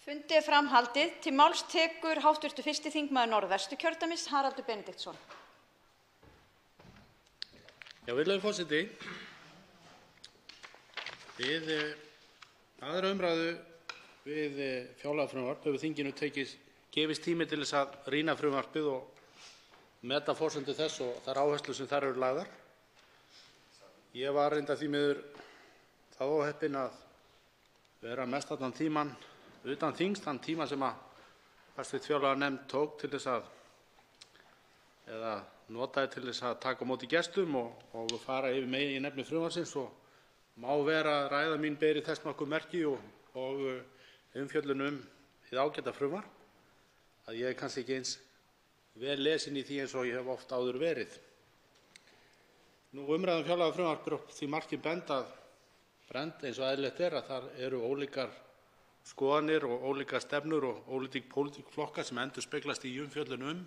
Fundi er fram haldið. Til máls tekur hv. 1. þingmaður Norðvesturkjördæmis, Haraldur Benediktsson. Virðulegur forseti, við 2. umræðu við fjárlagafrumvarp hefur þinginu gefist tími til þess að rýna frumvarpið og meta forsendur þess og þær áherslur sem þar eru lagðar. Ég var reyndar því miður það óheppinn að vera mestallan tímann utan þings, þann tíma sem að hæstv. Fjárlaganefnd tók til þess að eða notaði til þess að taka á móti gestum og fara yfir meginefni frumvarpsins, og má vera að ræða mín beri þess nokkuð merki og umfjöllun hið ágæta frumvarp að ég er kannski ekki eins vel lesinn í því eins og ég hef oft áður verið. Umræðan fjárlagafrumvarp er því marki brennd eins og eðlilegt er að þar eru ólíkar skoðanir og ólíkar stefnur og ólíkir pólitíkflokkar sem endurspeglast í umfjöllun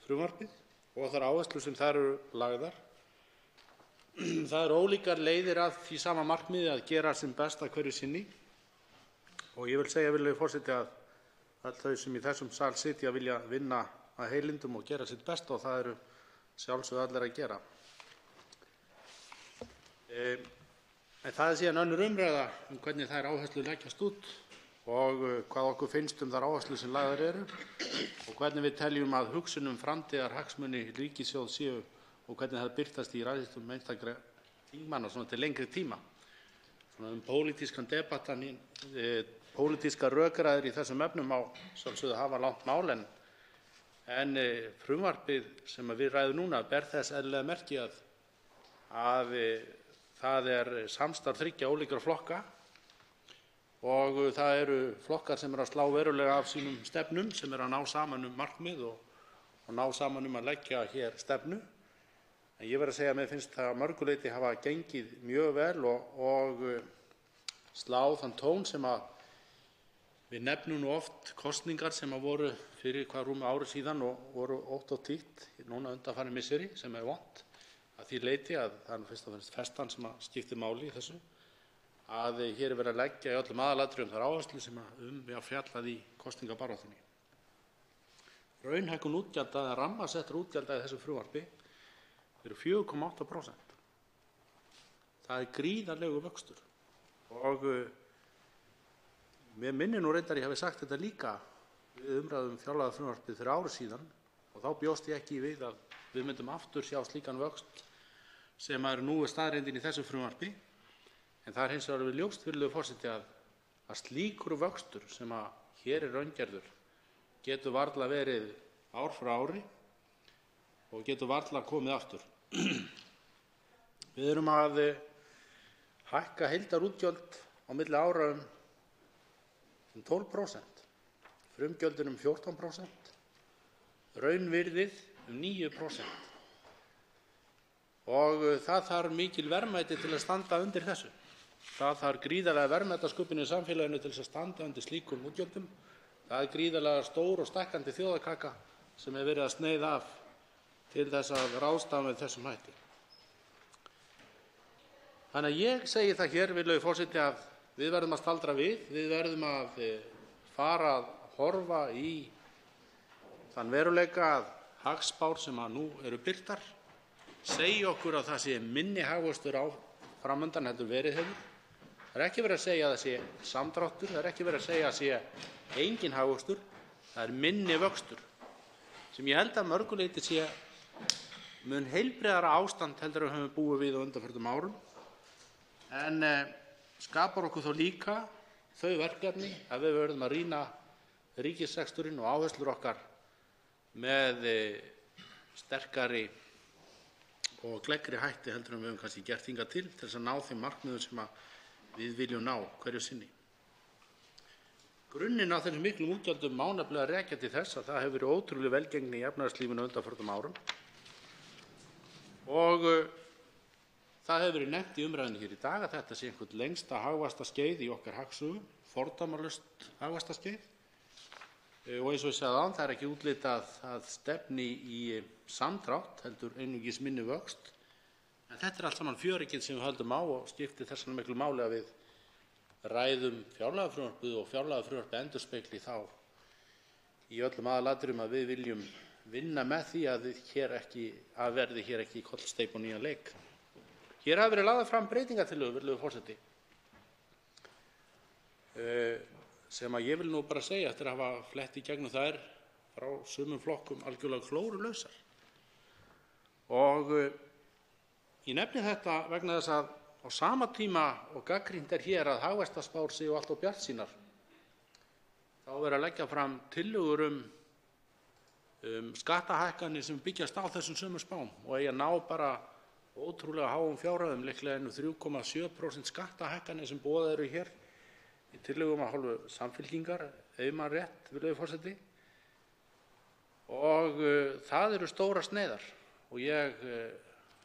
frumvarpið og þær áherslur sem þar eru lagðar. Það eru ólíkar leiðir að því sama markmiði að gera sem best að hverju sinni, og ég vil segja, virðulegur forseti, að öll þau sem í þessum sal sitja vilja vinna að heilindum og gera sitt besta, og það eru sjálfsögðu allir að gera. En það er síðan önnur umræða hvernig þær áherslur leggjast út og hvað okkur finnst þær áherslur sem lagðar eru og hvernig við teljum að hugsun framtíðarhagsmuni ríkissjóðs séu og hvernig það birtast í ræðustólum einstakra þingmanna svona til lengri tíma. Svona pólitískan debattan, pólitískar rökræður í þessum efnum á sjálfsögðu hafa langt mál, en frumvarpið sem við ræðum núna ber þess eðlilega merki að það er samstarf 3 ólíkra flokka og það eru flokkar sem eru að slá verulega af sínum stefnum, sem eru að ná saman markmið og ná saman að leggja hér stefnu. En ég verð að segja að mér finnst það að mörgu leyti hafa gengið mjög vel og slá þann tón sem að við nefnum oft kosningar sem að voru fyrir rúmu ári síðan og voru ótt og títt núna undanfarin misseri, sem er vont að því leyti að það er fyrst og fremst festan sem að skiptir máli í þessu, að hér er verið að leggja í öllum aðalatriðum þær áherslur sem við fjallað í kosningabaráttunni. Raunhækkun útgjalda eða rammasettra útgjalda í þessu frumvarpi eru 4,8%. Það er gríðarlegur vöxtur og mér minnir reyndar ég hafi sagt þetta líka við umræðu fjárlagafrumvarpið fyrir ári síðan, og þá bjóst ég ekki við að við myndum aftur sjá slíkan vöxt sem nú er staðreyndin í þessu frumvarpi. En það er hins vegar alveg ljóst, virðulegur forseti, að slíkur vöxtur sem að hér er raungerður getur varla verið ár frá ári og getur varla komið aftur. Við erum að hækka heildarútgjöld á milli ára um 12%, frumgjöldin 14%, raunvirðið 9%. Og það þarf mikil verðmæti til að standa undir þessu. Það þarf gríðarlega verðmætasköpun í samfélaginu til þess að standa undir slíkum útgjöldum. Það er gríðarlega stór og stækkandi þjóðarkaka sem er verið að sneiða af til þess að ráðstafa með þessum hætti. Þannig að ég segi það hér, virðulegur forseti, að við verðum að staldra við verðum að fara að horfa í þann veruleika að hagspár sem að nú eru birtar segja okkur að það sé minni hagvöxtur framundan heldur verið hefur. Það er ekki verið að segja að það sé samdráttur, það er ekki verið að segja að sé engin hagvöxtur, það er minni vöxtur, sem ég held að mörgu leyti sé mun heilbrigðara ástand heldur en við höfum búið við á undanförnum árum, en skapar okkur þó líka þau verkefni að við verðum að rýna ríkisreksturinn og áherslur okkar með sterkari og gleggri hætti heldur en við höfum kannski gert hingað til þess að ná þeim markmiðum sem við viljum ná hverju sinni. Grunninn á þessum miklum útgjöldum má nefnilega rekja til þess að það hefur verið ótrúleg velgengni í efnahagslífinu á undanförnum árum og það hefur verið nefnt í umræðunni hér í dag að þetta sé einhvern lengsta hagvaxtarskeið í okkar hagsögu, fordæmalaust hagvaxtarskeið. Og eins og ég sagði áðan, það er ekki útlitað að stefni í samdrátt heldur einungis minni vöxt, en þetta er allt saman fjöreykið sem við höldum á og skiptir þess vegna miklu máli að við ræðum fjárlagafrumvarpið og fjárlagafrumvarpið endurspegli þá í öllum aðalatriðum að við viljum vinna með því að verði hér ekki kollsteypa á nýjan leik. Hér hafa verið lagðar fram breytingartillögur, virðulegur forseti, sem að ég vil nú bara segja eftir að hafa flett í gegnum þær frá sumum flokkum algjörlega klórulausar. Og ég nefni þetta vegna þess að á sama tíma og gagnrýnt hér að hagvaxtarspár séu allt of bjartsýnar, þá er að leggja fram tillögur um skattahækkanir sem byggjast á þessum sömu spám og eiga að ná bara ótrúlega háum fjárhæðum, líklega 3,7% skattahækkanir sem boðaðar eru hér í tillögum af hálfu Samfylkingar, ef man rétt, virðulegur forseti. Og það eru stórar sneiðar og ég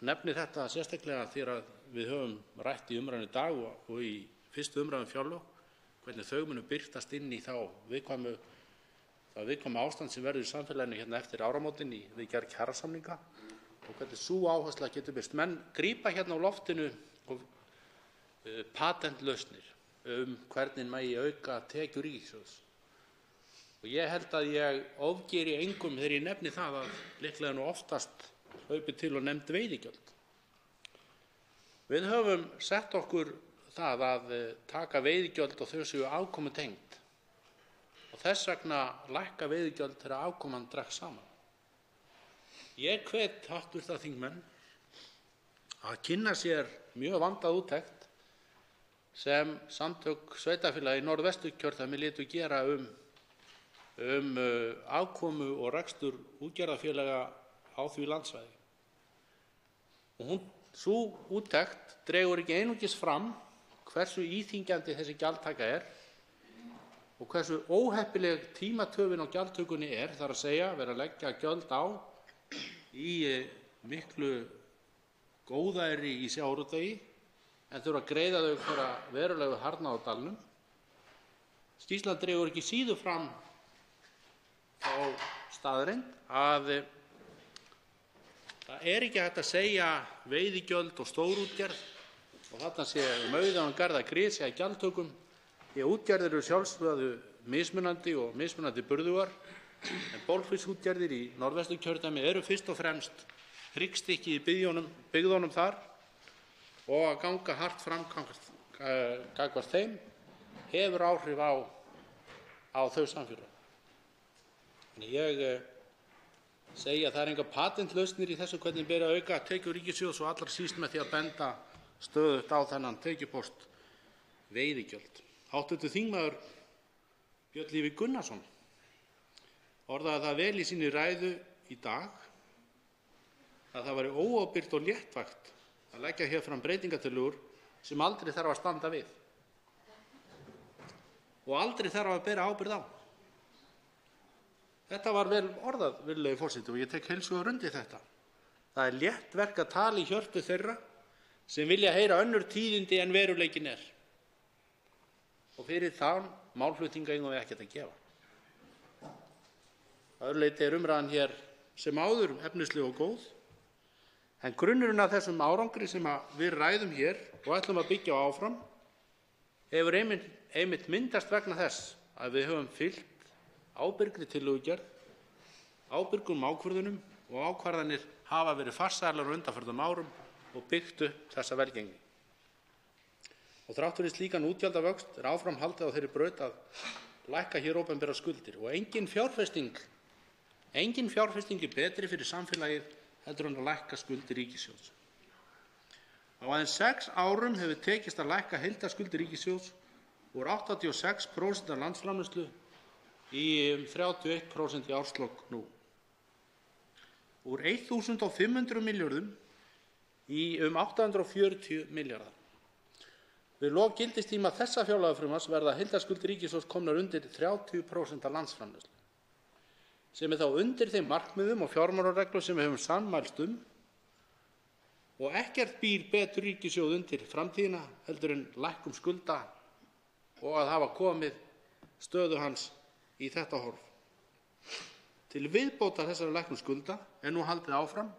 nefni þetta sérstaklega þegar við höfum rætt í umræðunni í dag og í fyrstu umræðu fjárlög hvernig þau munu birtast inn í það viðkvæma ástand sem verður í samfélaginu hérna eftir áramótin við gerð kjarasamninga og hvernig sú áhersla getur birst. Menn grípa hérna á loftinu og patentlausnir hvernig megi auka tekjur ríkissjóðs. Og ég held að ég ofgeri engum þegar ég nefni það að líklega nú oftast hlaupið til og nefnd veiðigjöld. Við höfum sett okkur það að taka veiðigjöld og þau séu afkomutengd og þess vegna lækka veiðigjöld þegar afkoman dregst saman. Ég hvet hv. þingmenn að kynna sér mjög vandað úttekt sem Samtök sveitarfélaga í Norðvesturkjördæmi létu gera afkomu og rekstur útgerðarfélaga á því landsvæði. Og sú úttekt dregur ekki einungis fram hversu íþyngjandi þessi gjaldtaka og hversu óheppileg tímatöfin á gjaldtökunni þar að segja vera að leggja gjöld á í miklu góðæri í sjávarútvegi en þurfa að greiða þau fyrir verulegu harðnað á dalnum. Skýrslan dregur ekki síður fram þá staðreynd að það ekki hægt að segja veiðigjöld og stórútgerð og þarna sé auðan garð að grisja í gjaldtökum því að útgerðir eru sjálfsögðu mismunandi og mismunandi burðugar en bolfiskútgerðir í Norðvesturkjördæmi eru fyrst og fremst hryggstykki í byggðunum þar og að ganga hart fram gagnvart þeim hefur áhrif á þau samfélög. Þannig ég segi að það engar patentlausnir í þessu hvernig beri að auka tekjur ríkissjóðs og allra síst með því að benda stöðugt á þennan tekjupost veiðigjöld. Hv. þingmaður Björn Leví Gunnarsson orðaði það vel í sinni ræðu í dag að það væri óábyrgt og léttvægt að leggja hér fram breytingartillögur sem aldrei þarf að standa við og aldrei þarf að bera ábyrgð á. Þetta var vel orðað, virðulegi forseti, og ég tek heils hugar undir þetta. Það er létt verk að tala í hjörtu þeirra sem vilja heyra önnur tíðindi en veruleikinn og fyrir þann málflutninga eigum við ekkert að gefa. Að öðru leyti umræðan hér sem áður efnisleg og góð, en grunnurinn að þessum árangri sem við ræðum hér og ætlum að byggja áfram hefur einmitt myndast vegna þess að við höfum fylgt ábyrgri tillögugerð, ábyrgum ákvörðunum og ákvarðanir hafa verið farsælar á undanförnum árum og byggt upp þessa velgengni. Og þrátt fyrir slíkan útgjaldavöxt áfram haldið á þeirri braut að lækka hér opinberar skuldir og engin fjárfesting betri fyrir samfélagið heldur en að lækka skuldir ríkissjóðs. Á aðeins 6 árum hefur tekist að lækka heildarskuldir ríkissjóðs úr 86% af landsframleiðslu í 31% í árslok nú. Úr 1.500 milljörðum í 840 milljarða. Við lok gildistíma þessa fjárlagafrumvarps verða heildarskuldir ríkissjóðs komnar undir 30% af landsframleiðslu, sem þá undir þeim markmiðum og fjármálareglum sem við höfum sammælst og ekkert býr betur ríkissjóð undir framtíðina heldur en lækkun skulda og að hafa komið stöðu hans í þetta horf. Til viðbótar þessari lækkun skulda nú haldið áfram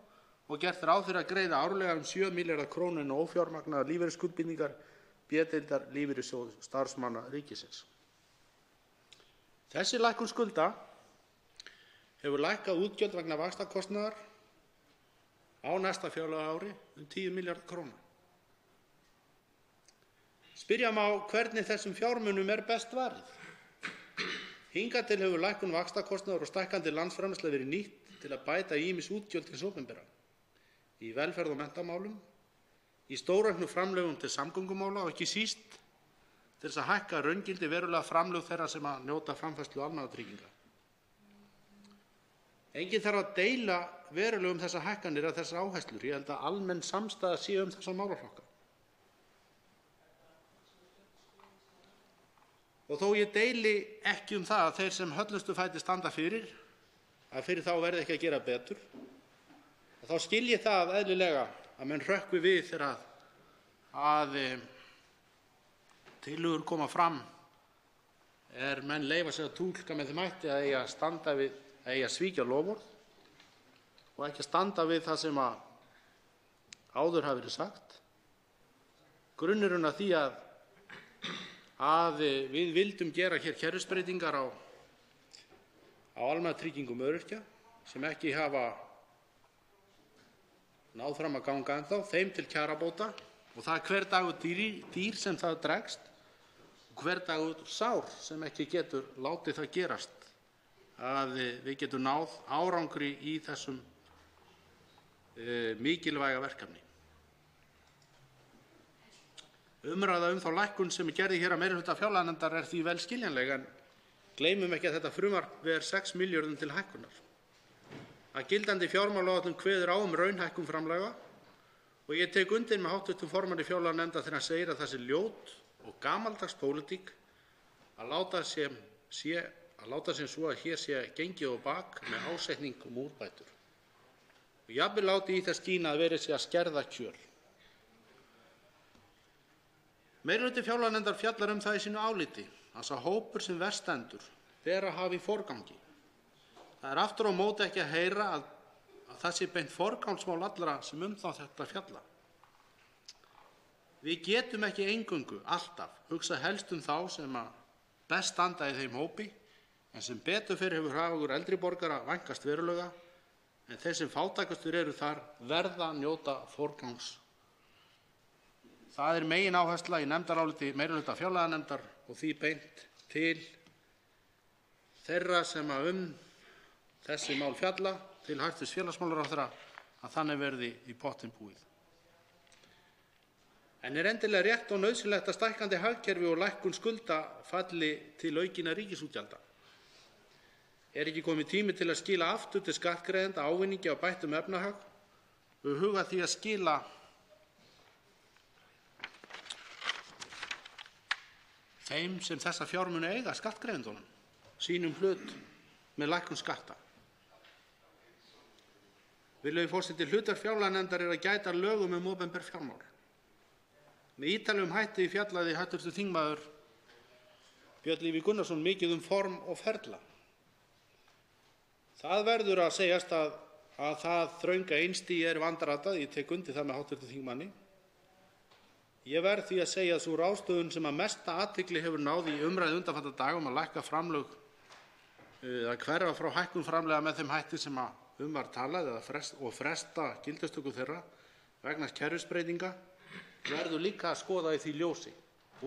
og gert ráð fyrir að greiða árlega 7 milljarða króna inn á ófjármagnaðar lífeyrisskuldbindingar B-deildar lífeyrissjóðs starfsmanna ríkisins. Þessi lækkun skulda hefur lækkað útgjöld vegna vaxtakostnaðar á næsta fjárlagaári 10 milljarða króna. Spyrja má hvernig þessum fjármunum best varið. Hingað til hefur lækkun vaxtakostnaðar og stækkandi landsframleiðsla verið nýtt til að bæta ýmis útgjöld hins opinbera, í velferð og menntamálum, í stórauknum framlögum til samgöngumála og ekki síst til þess að hækka raungildi verulega framlög þeirra sem að njóta framfærslu almannatrygginga. Enginn þarf að deila verulega þessar hækkanir eða þessar áherslur. Ég held að almenn samstaða sé þessa málaflokka. Og þó ég deili ekki það að þeir sem höllustu fæti standa fyrir, að fyrir þá verði ekki að gera betur, og þá skil ég það eðlilega að menn hrökkvi við þegar að tillögur koma fram menn leyfa sér að túlka með þeim hætti að eigi að svíkja loforð og ekki að standa við það sem áður hafi verið sagt. Grunnurinn að því að við vildum gera hér kerfisbreytingar á almannatryggingum öryrkja sem ekki hafa náð fram að ganga ennþá, þeim til kjarabóta, og það hver dagur dýr sem það dregst og hver dagur sár sem ekki getur látið það gerast, að við getum náð árangri í þessum mikilvæga verkefni. Umræða þá lækkun sem gerði hér að meirihluta fjárlaganefndar því vel skiljanleg, en gleymum ekki að þetta frumvarp 6 milljörðum til hækkunar. Að gildandi fjármálaáætlun kveður á raunhækkun framlaga og ég tek undir með hv. formanni fjárlaganefndar þegar hann segir að það sé ljót og gamaldags pólitík að láta sem svo að hér sé gengið á bak með ásetning úrbætur. Og jafnvel láti í þess skína að verið sé að skerða kjör. Meirihluti fjárlaganefndar fjallar það í sínu áliti að sá hópur sem verst stendur ber að hafa í forgangi. Það aftur á móti ekki að heyra að það sé beint forgangsmál allra sem þetta fjalla. Við getum ekki eingöngu alltaf hugsað helst þá sem best standa í þeim hópi, en sem betur fer hefur hagur eldri borgara vænkast verulega, en þeir sem fátækastir eru þar verða að njóta forgangs. Það megináhersla í nefndaráliti meirihluta fjárlaganefndar og því beint til þeirra sem þessi mál fjalla, til hæstv. Félagsmálaráðherra, að þannig verði í pottinn búið. En endilega rétt og nauðsynlegt að stækkandi hagkerfi og lækkun skulda falli til aukinna ríkisútgjalda? Ekki kominn tími til að skila aftur til skattgreiðenda ávinningi á bættum efnahag og huga því að skila þeim sem þessa fjármuni eiga, skattgreiðendunum, sínum hlut með lækkun skatta? Virðulegi forseti, hlutverk fjárlaganefndar að gæta lögum opinber fjármál. Með ítarlegum hætti fjallaði hv. þingmaður Björn Leví Gunnarsson mikið form og ferla. Það verður að segjast að það þrönga einstigi vandratað, ég tek undir það með hv. þingmanni. Ég verð því að segja að sú ráðstöfun sem mesta athygli hefur náð í umræðu undanfarna daga að lækka framlög, að hverfa frá hækkun framlaga með þeim hætti sem var talað og fresta gildistöku þeirra vegna kerfisbreytinga, verður líka að skoða í því ljósi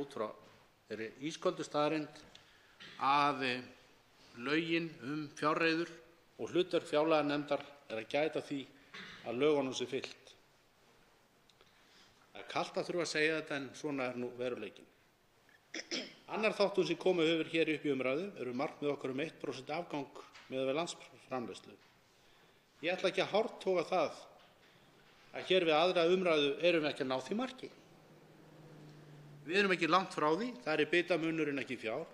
út frá þeirri ísköldu staðreynd að lögin fjárreiður og hlutverk fjárlaganefndar að gæta því að lögunum sé fylgt. Það kalt að þurfa að segja þetta, en svona nú veruleikinn. Annar þáttur sem komið hefur hér upp í umræðu markmið okkar 1% afgang miðað við landsframleiðslu. Ég ætla ekki að hártoga það að hér við aðra umræðu við ekki að ná því marki. Við ekki langt frá því, það bitamunurinn ekki fjár.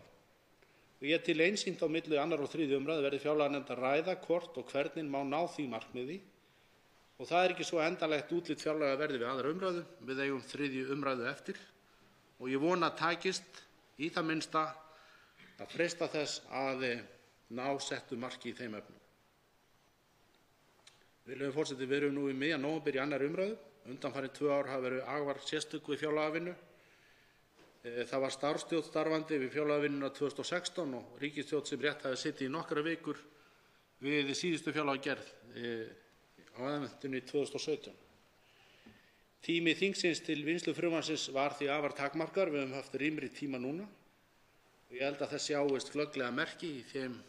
Og ég til einsýnt á milli 2. og 3. umræðu verði fjárlaganefnd að ræða hvort og hvernig má ná því markmiði. Og það ekki svo endanlegt útlit fjárlaga verði við aðra umræðu, við eigum 3. umræðu eftir og ég vona að takist í það minnsta að freista þess að ná settu marki í þeim efnum. Virðulegi forseti, við nú í miðjan nóvember í 2. umræðu. Undanfarin 2 ár hafa verið afar sérstök við fjárlagavinnu. Það var starfsstjórn starfandi við fjárlagavinnuna 2016 og ríkisstjórn sem rétt hafi setið í nokkrar vikur við síðustu fjárlagagerð á aðventunni 2017. Tími þingsins til vinnslu frumvarpsins var því afar takmarkaður. Við höfum haft rýmri tíma núna og ég held að þess sjáist glögglega merki í þeim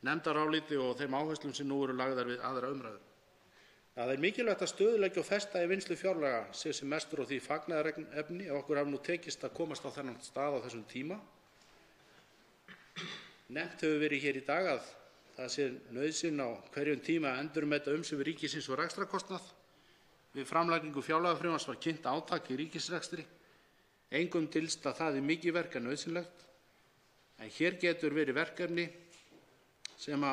nefndaráliti og þeim áherslum sem nú eru lagðar við aðra umræðu. Það er mikilvægt að stöðugleiki og festa í vinnslu fjárlaga sé sem mestur og því fagnaðarefni ef okkur hafi nú tekist að komast á þennan stað á þessum tíma. Nefnt hefur verið hér í dag að það sé nauðsyn á hverjum tíma að endurmeta umsvif ríkisins og rekstrarkostnað. Við framlagningu fjárlagafrumvarps var kynnt átak í ríkisrekstri. Engum dylst að það er mikið verk en nauðsynlegt. En hér getur verið verkefni sem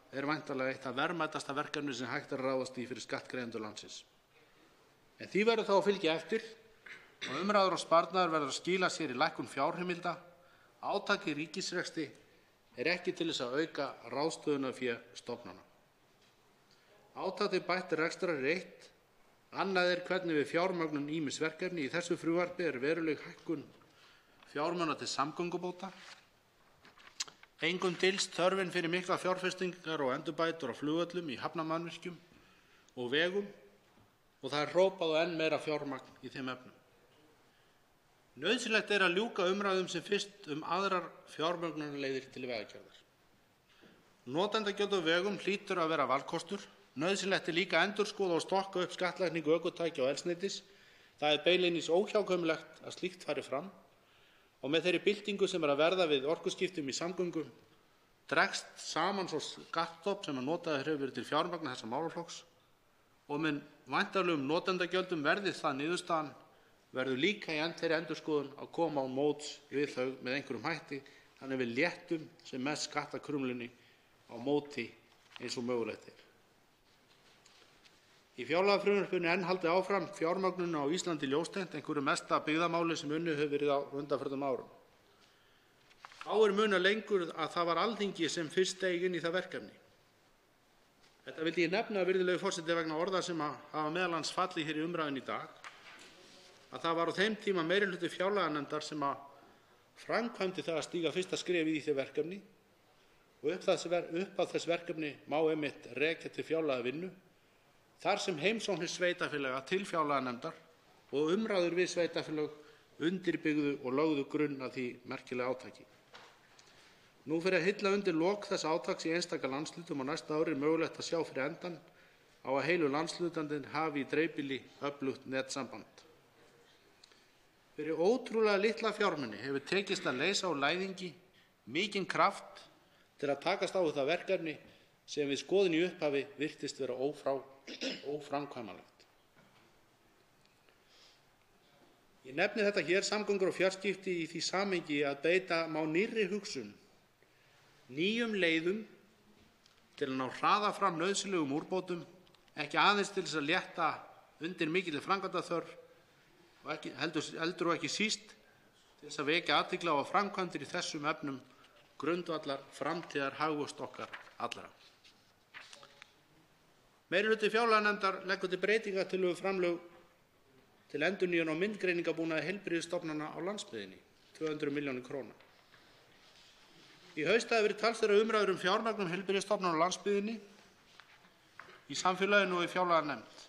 er væntanlega eitt af verðmætasta verkefni sem hægt er að ráðast í fyrir skattgreiðendur landsins. En því verður þá að fylgja eftir og umræður og sparnaður verður að skila sér í lækkun fjárheimilda. Átak í ríkisrekstri er ekki til þess að auka ráðstöfunarfé stofnana. Átak til bætts rekstrar er eitt. Annað er hvernig við fjármögnum ýmis verkefni. Í þessu frumvarpi er veruleg hækkun fjármuna til samgöngubóta. Engum dylst þörfin fyrir mikla fjárfestingar og endurbætur á flugvöllum, í hafnarmannvirkjum og vegum og það er hrópað á enn meira fjármagn í þeim efnum. Nauðsynlegt er að ljúka umræðum sem fyrst aðrar fjármögnunarleiðir til vegagerðar. Notendagjöld á vegum hlýtur að vera valkostur. Nauðsynlegt er líka að endurskoða og stokka upp skattlagningu ökutækja og eldsneytis. Það er beinlínis óhjákvæmilegt að slíkt fari fram. Og með þeirri byltingu sem er að verða við orkuskiptum í samgöngum dregst saman svo skattstofn sem notaður hefur verið til fjármagna þessa málaflokks og með væntanlegum notendagjöldum verði það niðurstaðan verður líka í þeirri endurskoðun að koma á móts við þau með einhverjum hætti þannig við léttum sem mest skattakrumlunni á móti eins og mögulegt er. Í fjárlagafrumvarpinu er enn haldið áfram fjármögnun á Íslandi ljóstengt, einhverju mesta byggðamáli sem unnið hefur verið á undanförnum árum. Þá er munað lengur að það var Alþingi sem fyrst steig inn í það verkefni. Þetta vildi ég nefna, virðulegi forseti, vegna orða sem hafa meðal annars fallið hér í umræðunni í dag, að það var á þeim tíma meirihluti fjárlaganefndar sem framkvæmdi það að stíga fyrsta skrefið í því verkefni og upp af þess verkefni má einmitt rekja til fjárlagavinnu. Þar sem heimsóknir sveitarfélaga til fjárlaganefndar og umræður við sveitarfélög undirbyggðu og lögðu grunn að því merkilega átaki. Nú fyrir að hylla undir lok þess átaks í einstaka landshlutum og næsta ári er mögulegt að sjá fyrir endan á að heilu landshlutandinn hafi í dreifbýli öflugt netsamband. Fyrir ótrúlega litla fjármuni hefur tekist að leysa úr læðingi mikinn kraft til að takast á við það verkefni sem við skoðun í upphafi virtist vera óframkvæmanlegt. Ég nefni þetta hér samgöngur og fjarskipti í því samhengi að beita má nýrri hugsun, nýjum leiðum til að ná hraða fram nauðsynlegum úrbótum, ekki aðeins til þess að létta undir mikilli framkvæmdaþörf og heldur og ekki síst til þess að vekja athygli á að framkvæmdir í þessum efnum grundvallar framtíðar hagvöxt okkar allra. Meirihluti fjárlaganefndar leggur til breytingartillögu framlög til endurnýjun á myndgreiningabúnaði heilbrigðisstofnana á landsbyggðinni, 200 milljónir króna. Í haust hafa verið talsverðar umræður fjármögnun heilbrigðisstofnana á landsbyggðinni í samfélaginu og í fjárlaganefnd.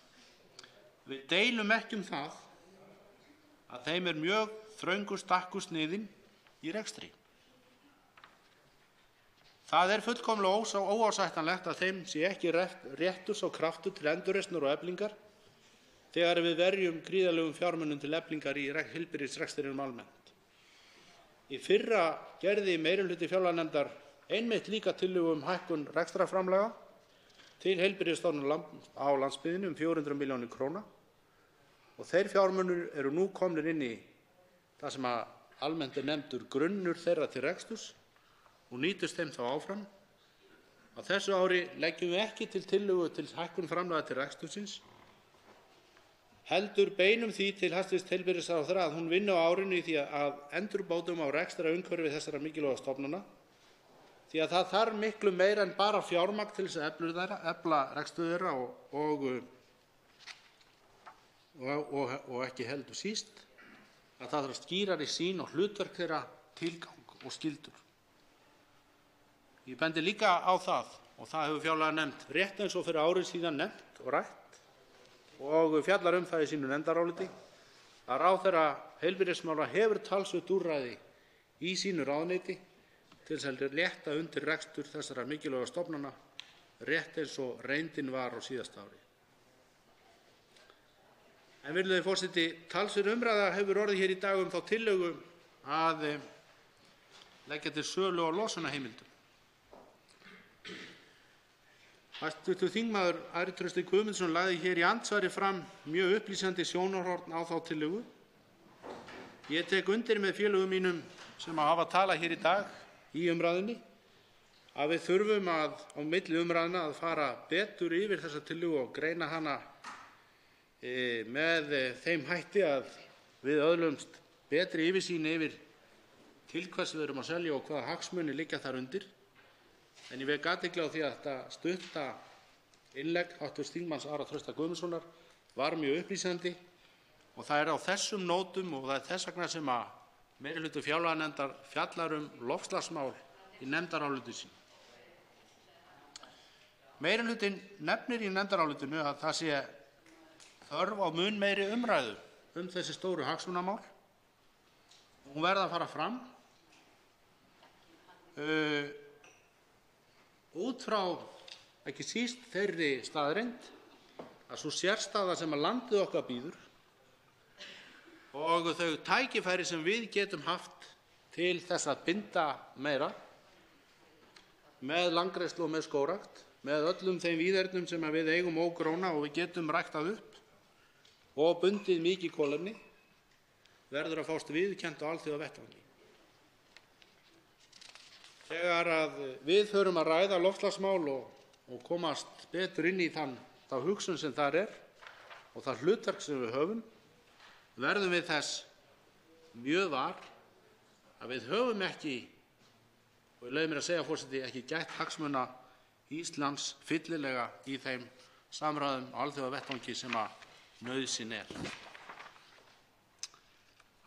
Við deilum ekki það að þeim er mjög þröngur stakkur sniðinn í rekstri. Það er fullkomlega óásættanlegt að þeim sé ekki réttur sá kraftur til endurreisnar og eflingar þegar við verjum gríðarlegum fjármunum til eflingar í heilbrigðisrekstrinum almennt. Í fyrra gerði meirihluti fjárlaganefndar einmitt líka tillögu hækkun rekstrarframlaga til heilbrigðisstofnana á landsbyggðinni 400 milljónir króna og þeir fjármunir eru nú komnir inn í það sem almennt er nefndur grunnur þeirra til reksturs og nýtust þeim þá áfram. Á þessu ári leggjum við ekki til tillögu til hækkun framlaga til rekstursins, heldur beinum því til hæstv. Heilbrigðisráðherra að hún vinni á árinu í því að endurbótum á rekstrarumhverfi þessara mikilvægu stofnana, því að það þarf miklu meira en bara fjármagn til þess að efla rekstur þeirra og ekki heldur síst að það þarf skýrari sýn og hlutverk þeirra, tilgang og skyldur. Ég bendi líka á það, og það hefur fjárlaganefnd rétt eins og fyrir árið síðan nefnt og rætt og fjallar það í sínu nefndaráliti, að ráðherra heilbrigðismála hefur talsvert úrræði í sínu ráðuneyti til þess að létta undir rekstur þessara mikilvægu stofnana, rétt eins og reyndin var á síðasta ári. En virðulegi forseti, talsverð umræða hefur orðið hér í dag þá tillögu að leggja til sölu á losunarheimildum. Hæstv. þingmaður Ari Trausti Guðmundsson lagði hér í andsvari fram mjög upplýsandi sjónarhorn á þá tillögu. Ég tek undir með félögum mínum sem hafa talað hér í dag í umræðunni að við þurfum á milli umræðna að fara betur yfir þessa tillögu og greina hana með þeim hætti að við öðlumst betri yfirsýn yfir til hvers við erum að selja og hvaða hagsmunir liggja þar undir. En ég vek athygli á því að þetta stutta innlegg hv. þingmanns Ara Trausta Guðmundssonar var mjög upplýsandi og það á þessum nótum og það þess vegna sem að meirihluti fjárlaganefndar fjallar loftslagsmál í nefndaráliti sínu. Meirihlutinn nefnir í nefndarálitinu að það sé þörf á mun meiri umræðu þessi stóru hagsmunamál. Hún verði að fara fram út frá ekki síst þeirri staðreynd að sú sérstaða sem að landið okkar býður og þau tækifæri sem við getum haft til þess að binda meira með landgræðslu og með skógrækt, með öllum þeim víðernum sem við eigum ógróna og við getum ræktað upp og bundið mikið kolefni, verður að fást viðurkennt á alþjóðavettvangi. Þegar að við förum að ræða loftslagsmál og komast betur inn í þá hugsun sem þar og það hlutverk sem við höfum, verðum við þess mjög var að við höfum ekki, og ég leyfi mér að segja, forseti, ekki gætt hagsmuna Íslands fyllilega í þeim samræðum á alþjóðavettvangi sem að nauðsyn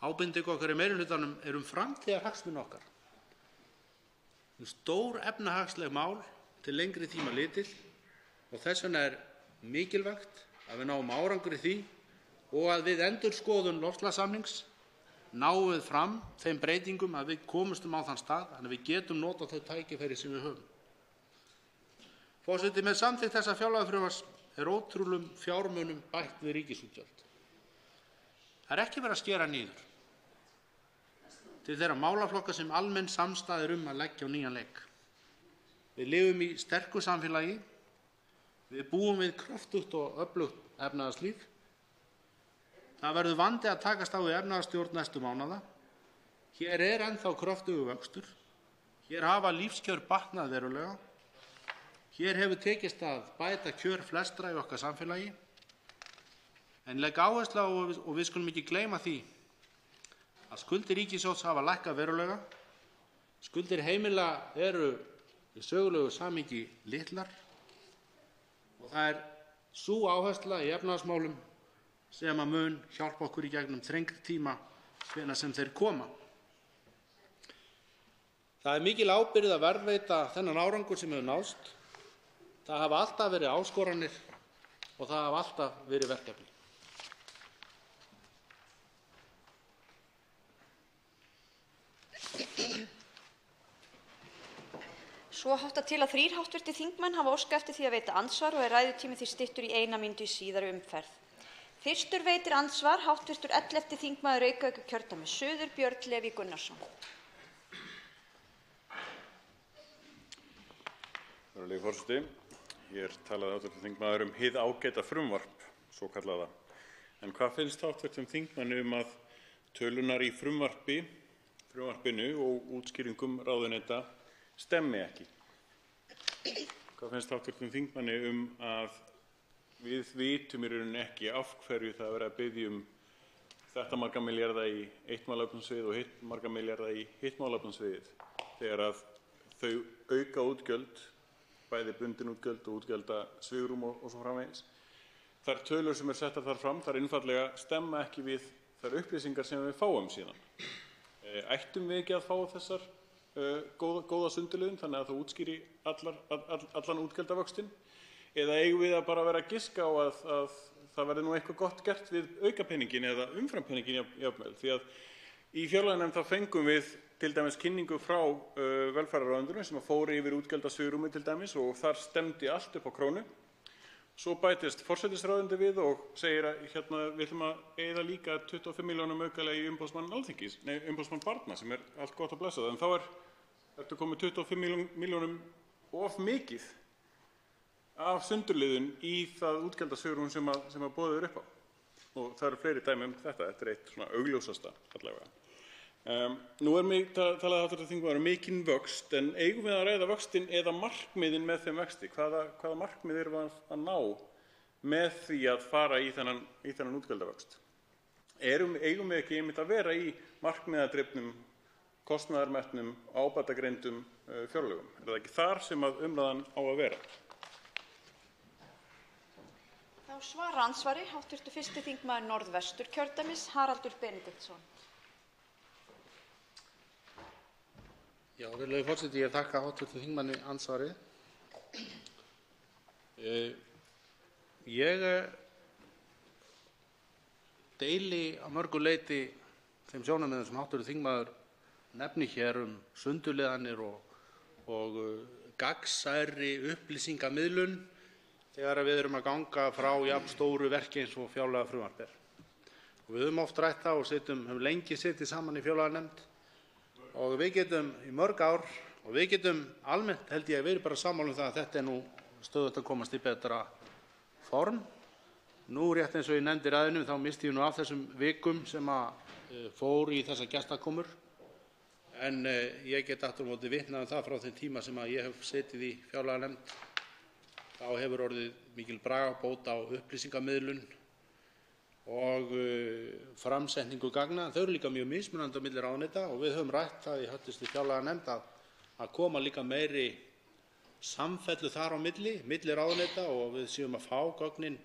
Ábending okkar í meirihlutanum framtíðarhagsmuni okkar. Stór efnahagsleg mál til lengri tíma litið og þess vegna mikilvægt að við náum árangri í því og að við endurskoðun loftslagssamnings náum við fram þeim breytingum að við komumst á þann stað þannig að við getum notað þau tækifæri sem við höfum. Forseti, með samþykkt þessa fjárlagafrumvarps ótrúlegum fjármunum bætt við ríkisútgjöld. Það ekki verið að skera niður til þeirra málaflokka sem almenn samstaða að leggja á nýjan leik. Við lifum í sterku samfélagi, við búum við kröftugt og öflugt efnahagslíf. Það verður vandi að takast á við efnahagsstjórn næstu mánaða. Hér ennþá kröftugur vöxtur. Hér hafa lífskjör batnað verulega. Hér hefur tekist að bæta kjör flestra í okkar samfélagi. En legg áherslu á, og við skulum ekki gleyma því, að skuldir ríkissjóðs hafa lækkað verulega. Skuldir heimila eru í sögulegu samhengi litlar og það sú áhersla í efnahagsmálum sem að mun hjálpa okkur í gegnum þrengri tíma hvenær sem þeir koma. Það mikil ábyrgð að varðveita þennan árangur sem hefur náðst. Það hafa alltaf verið áskoranir og það hafa alltaf verið verkefni. Svo háttar til að 3 hv. þingmenn hafa óskað eftir því að veita andsvar og ræðutími því styttur í 1 mínútu í síðari umferð. Fyrstur veitir andsvar hv. 11. þingmaður Reykjavíkurkjördæmis suður, Björn Leví Gunnarsson. Virðulegi forseti, hér talaði hv. þingmaður hið ágæta frumvarp, svokallaða. En hvað finnst hv. þingmanni að tölunar í frumvarpinu og útskýringum ráðuneyta stemmi ekki? Hvað finnst hv. þingmanni að við vitum í rauninni ekki af hverju það er verið að biðja þetta marga milljarða í eitt málefnasvið og hitt marga milljarða í hitt málefnasviðið þegar að þau auka útgjöld, bæði bundin útgjöld og útgjaldasvigrúm og svo framvegis. Þær tölur sem settar þar fram, þær einfaldlega stemma ekki við þær upplýsingar sem við fáum síðan. Ættum við ekki að fá þessar góða sundurliðun þannig að það útskýri allan útgjaldavöxtinn? Eða eigum við að bara vera að giska á að það verði nú eitthvað gott gert við aukapeningin eða umframpeningin jafnvel? Því að í fjárlaganefnd þá fengum við til dæmis kynningu frá velferðarráðuneytinu sem fór yfir útgjaldasvigrúmið til dæmis og þar stemdi allt upp á krónu. Svo bætist forsætisráðuneytið við og segir að við ætlum að eyða líka 25 milljónum aukalega í umboðsmann barna sem allt gott að blessa það. En þá ertu komið 25 milljónum of mikið af sundurliðun í það útgjaldasvigrúm sem boðið upp á. Og það eru fleiri dæmi þetta. Þetta eitt svona augljósasta allavega. Nú mig talaði hv. þingmaður mikinn vöxt, en eigum við að ræða vöxtinn eða markmiðin með þeim vexti? Hvaða markmið erum við að ná með því að fara í þennan útgjaldavöxt? Eigum við ekki einmitt að vera í markmiðadrifnum, kostnaðarmetnum, ábatagreindum fjárlögum? Er það ekki þar sem að umræðan á að vera? Þá svara andsvari hv. 1. þingmaður Norðvesturkjördæmis, Haraldur Benediktsson. Já, virðulegi forseti, ég þakka hv. þingmanni andsvarið. Ég deili að mörgu leyti þeim sjónarmiðum sem hv. þingmaður nefnir hér sundurliðanir og gagnsærri upplýsingamiðlun þegar við erum að ganga frá jafn stóru verki eins og fjárlagafrumvarp er. Við höfum oft rætt það og höfum lengi setið saman í fjárlaganefnd og við getum í mörg ár og við getum almennt held ég verið bara sammála það að þetta nú stöðugt að komast í betra form. Nú rétt eins og ég nefndi í ræðunni þá missti ég nú af þessum vikum sem fór í þessar gestakomur, en ég get aftur á móti vitnað það frá þeim tíma sem ég hef setið í fjárlaganefnd. Þá hefur orðið mikil bragarbót á upplýsingamiðlun og framsetningu gagna. Þau eru líka mjög mismunandi á milli ráðuneyta og við höfum rætt það í hv. fjárlaganefnd að koma líka meiri samfellu þar á milli ráðuneyta og við séum að fá gögnin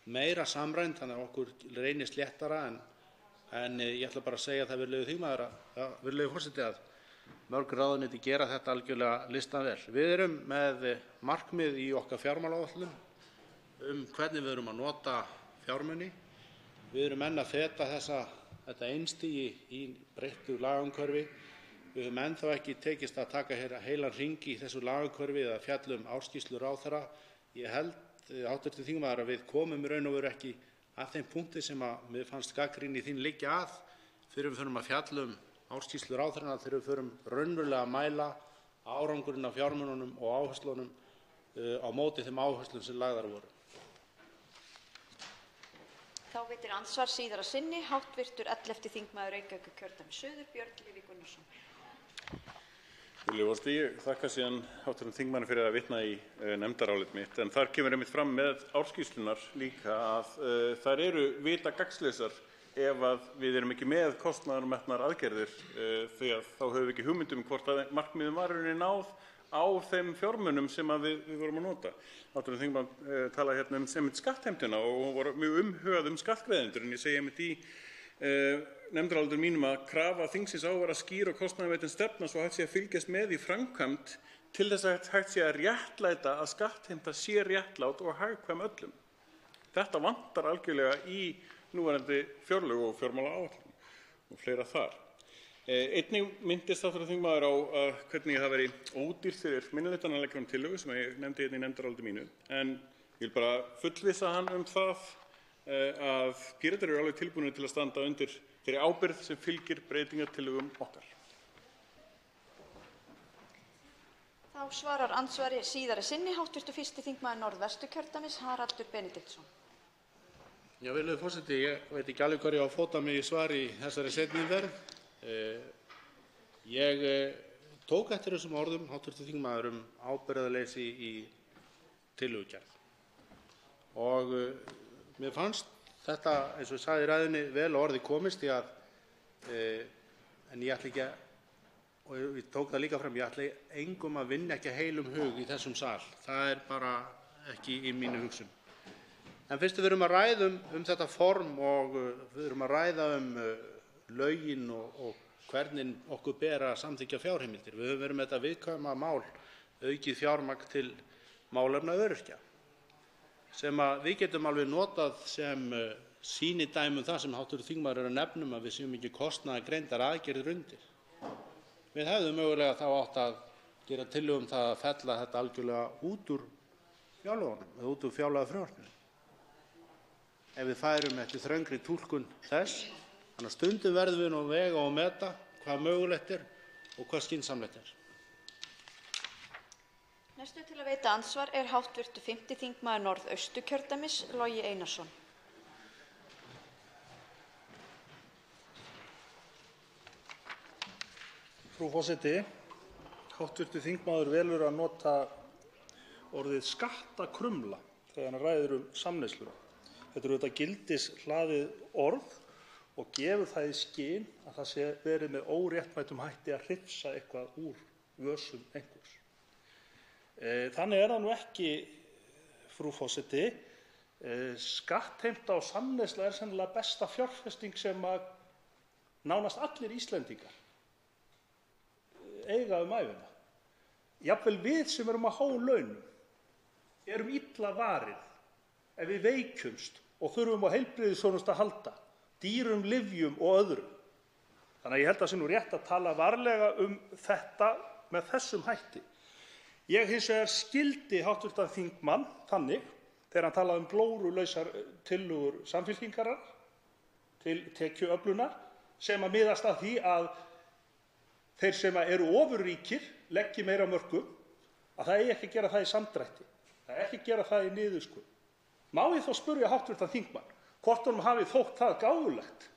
meira samræmd þannig að okkur reynist léttara, en ég ætla bara að segja það, virðulegi forseti, að mörg ráðuneyti gera þetta algjörlega listavel. Við erum með markmið í okkar fjármálaáætlun hvernig við erum að nota fjármuni. Við erum enn að feta þetta einstigi í breyttu lagaumhverfi. Við höfum ennþá ekki tekist að taka heilan hring í þessu lagaumhverfi eða fjalla ársskýrslu ráðherra. Ég held, hv. þingmaður, að við komum í raun og veru ekki að þeim punkti sem mér fannst gagnrýni þín liggja að fyrir við förum að fjalla ársskýrslu ráðherrana, þegar við förum raunverulega að mæla árangurinn af fjármununum og áherslunum á móti þeim áherslum sem lagðar voru. Þá veitir andsvar síðara sinni hv. 11. þingmaður Reykjavíkurkjördæmis suður, Björn Leví Gunnarsson. Virðulegur forseti, ég þakka síðan hv. þingmanni fyrir að vitna í nefndarálit mitt, en þar kemur einmitt fram með ársskýrslurnar líka að þær eru vita gagnslausar ef að við erum ekki með kostnaðarmetnar aðgerðir, því að þá höfum við ekki hugmynd hvort að markmiðum var í rauninni náð á þeim fjármunum sem við vorum að nota. Hv. þingmaður talaði hérna einmitt skattheimtuna og var mjög umhugað skattgreiðendur, en ég segi einmitt í nefndaráliti mínum að krafa þingsins á að vera skýr og kostnaðarmetin stefna svo hægt sé að fylgjast með í framkvæmd til þess að hægt sé að réttlæta að skattheimta sé réttlát og hagkvæm öllum. Þetta vantar algjörlega í núverandi fjárlög og fjármálaáætlun og fleira þar. Einnig minntist hv. þingmaður á hvernig það væri ódýrt fyrir minnihlutann að leggja fram tillögu sem ég nefndi hérna í nefndaráliti mínu, en ég vil bara fullvissa hann það að Píratar eru alveg tilbúnir til að standa undir þeirri ábyrgð sem fylgir breytingartillögum okkar. Þá svarar andsvari síðara sinni hv. 1. þingmaður Norðvesturkjördæmis, Haraldur Benediktsson. Já, virðulegur forseti, ég veit ekki alveg hvað ég á að fóta mig í svari í þessari seinni umferð. Ég tók eftir þessum orðum hv. þingmaður ábyrgðarleysi í tillögugerð og mér fannst þetta, eins og ég sagði í ræðunni, vel á orði komist, en ég ætla ekki að, og ég tók það líka fram, ég ætla engum að vinna ekki heilum hug í þessum sal. Það er bara ekki í mínu hugsun. En fyrst við erum að ræða þetta form og við erum að ræða lögin og hvernig okkur ber að samþykkja fjárheimildir. Við höfum verið með þetta viðkvæma mál, aukið fjármagn til málefna öryrkja, sem við getum alveg notað sem sýnidæmi það sem hv. þingmaður er að nefna, að við séum ekki kostnaðargreindar aðgerðir undir. Við hefðum mögulega þá átt að gera tillögu það að fella þetta algjörlega út úr fjárlögunum eða út úr fjárlagafrumvarpinu. Ef við færum eftir þröngri túlkun þess, þannig að stundum verðum við nú að vega og meta hvað mögulegt er og hvað skynsamlegt er. Næstur til að veita andsvar er hv. 5. þingmaður Norðausturkjördæmis, Logi Einarsson. Frú forseti, hv. þingmaður velur að nota orðið skattakrumla þegar hann ræðir samneyslu. Þetta er auðvitað gildishlaðið orð og gefur það í skyn að það sé verið með óréttmætum hætti að hrifsa eitthvað úr vösum einhvers. Þannig er það nú ekki, frú forseti. Skattheimta og samneysla er sennilega besta fjárfesting sem nánast allir Íslendingar eiga ævina. Jafnvel við sem erum á háum launum erum illa varin ef við veikjumst og þurfum á heilbrigðisþjónustu að halda, dýrum lyfjum og öðru. Þannig að ég held að sé nú rétt að tala varlega þetta með þessum hætti. Ég hins vegar skildi hv. þingmann þannig þegar hann talaði glórulausar tillögur Samfylkingarinnar til tekjuöflunar sem miðast að því að þeir sem eru ofurríkir leggi meira af mörkum, að það eigi ekki að gera það í samdrætti, það eigi ekki að gera það í niðurskurði. Má ég þá spyrja hv. þingmann hvort honum hafi þótt það gáfulegt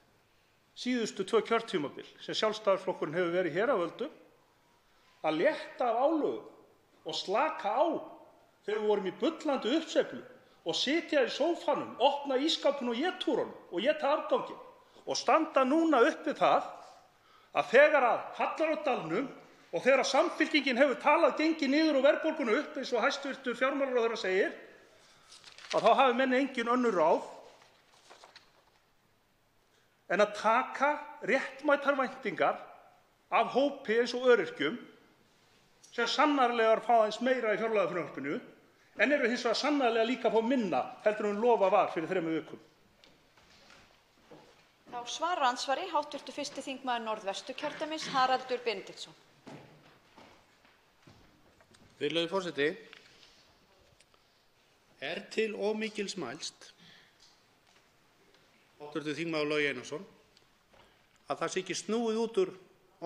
síðustu 2 kjörtímabil sem Sjálfstæðisflokkurinn hefur verið hér að völdum að létta af álögum og slaka á þegar við vorum í bullandi uppsveiflu og sitja í sófanum, opna ísskápinn og éta úr honum og éta afganginn og standa núna uppi það að þegar að hallar á dalnum og þegar Samfylkingin hefur talað gengið niður og verðbólguna upp eins og hæstv. Fjármálaráðherra segir, að þá hafi menn engin önnur ráð en að taka réttmætar væntingar af hópi eins og öryrkjum sem sannarlega fá aðeins meira í fjárlagafrumvarpinu en eru hins vegar sannarlega líka að fá minna heldur en lofað var fyrir 3 vikum. Þá svarar andsvari hv. 1. þingmaður Norðvesturkjördæmis, Haraldur Benediktsson. Virðulegur forseti, er til of mikils mælst, hv. þingmaður Logi Einarsson, að það sé ekki snúið út úr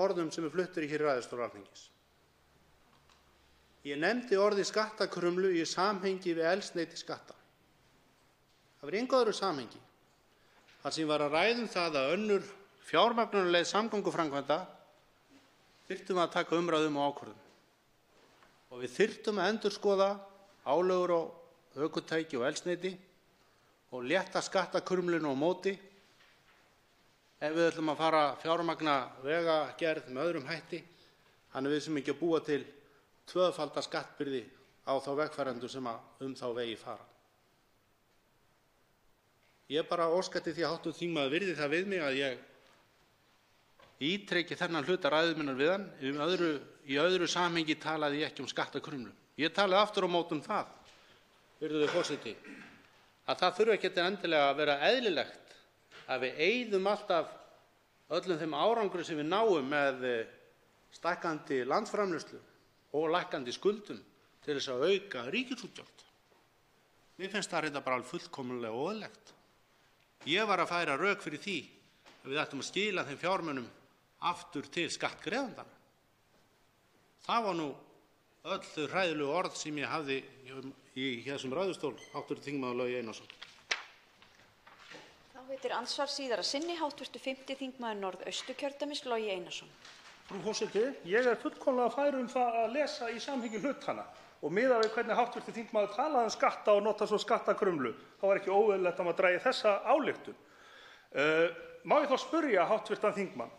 orðum sem fluttir hér í ræðustól Alþingis. Ég nefndi orðið skattakrumlu í samhengi við eldsneytisskatta. Það var í engu öðru samhengi. Þar sem var að ræða það að önnur fjármögnunarleið samgönguframkvæmda þyrftum að taka umræðu og ákvörðun. Og við þyrftum að endurskoða álögur á ökutæki og eldsneyti og létta skattakrumlinu á móti ef við ætlum að fara að fjármagna vegagerð með öðrum hætti, þannig við sem ekki að búa til tvöfalda skattbyrði á þá vegfarendur sem þá vegi fara. Ég bara óska eftir því að hv. þingmaður virði það við mig að ég ítreki þennan hluta ræðu minnar við hann. Í öðru samhengi talaði ég ekki skattakrumlu. Ég talaði aftur á móti það, virðulegur forseti, að það þurfi ekki endilega að vera eðlilegt að við eyðum alltaf öllum þeim árangri sem við náum með stækkandi landsframleiðslu og lækkandi skuldum til þess að auka ríkisútgjöld. Mér finnst það reynda bara fullkomlega óeðlilegt. Ég var að færa rök fyrir því að við ættum að skila þeim fjármunum aftur til skattgreiðandana. Það var nú öll þau hræðilegu orð sem ég hafði í þessum ræðustól, hv. þingmaður Logi Einarsson. Þá veitir andsvar síðara sinni hv. 5. þingmaður Norðausturkjördæmis, Logi Einarsson. Frú forseti, ég er fullkomlega fær það að lesa í samhengi hlutana og miðað við hvernig hv. þingmaður talaði skatta og nota svo skattakrumlu, þá var ekki óeðlilegt að maður dragi þessa ályktun. Má ég þá spyrja hv. þingmann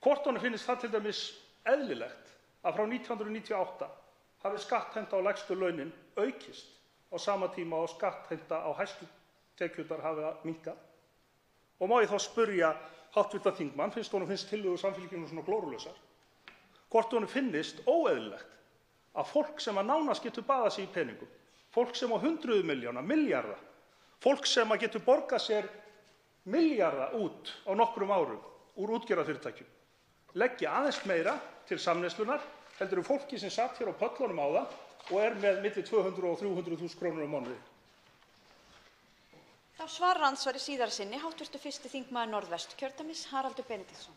hvort honum finnist það til dæmis eðlilegt að frá 1998 hafi skattheimta á lægstu launin aukist á sama tíma og skattheimta á hæstu tekjurnar hafa minnkað. Og má ég þá spyrja hv. þingmann, finnst tillögur Samfylkingarinnar svona glórulausar, hvort honum finnist óeðlilegt að fólk sem nánast getur baðað sig í peningum, fólk sem á hundruð milljóna, milljarða, fólk sem getur borgað sér milljarða út á nokkrum árum úr útgerðarfyrirtækjum, leggja aðeins meira til samneyslunnar heldur en fólki sem satt hér á pöllunum áðan og með milli 200 og 300.000 krónur á mánuði. Þá svarar andsvari síðara sinni hv. 1. þingmaður Norðvesturkjördæmis, Haraldur Benediktsson.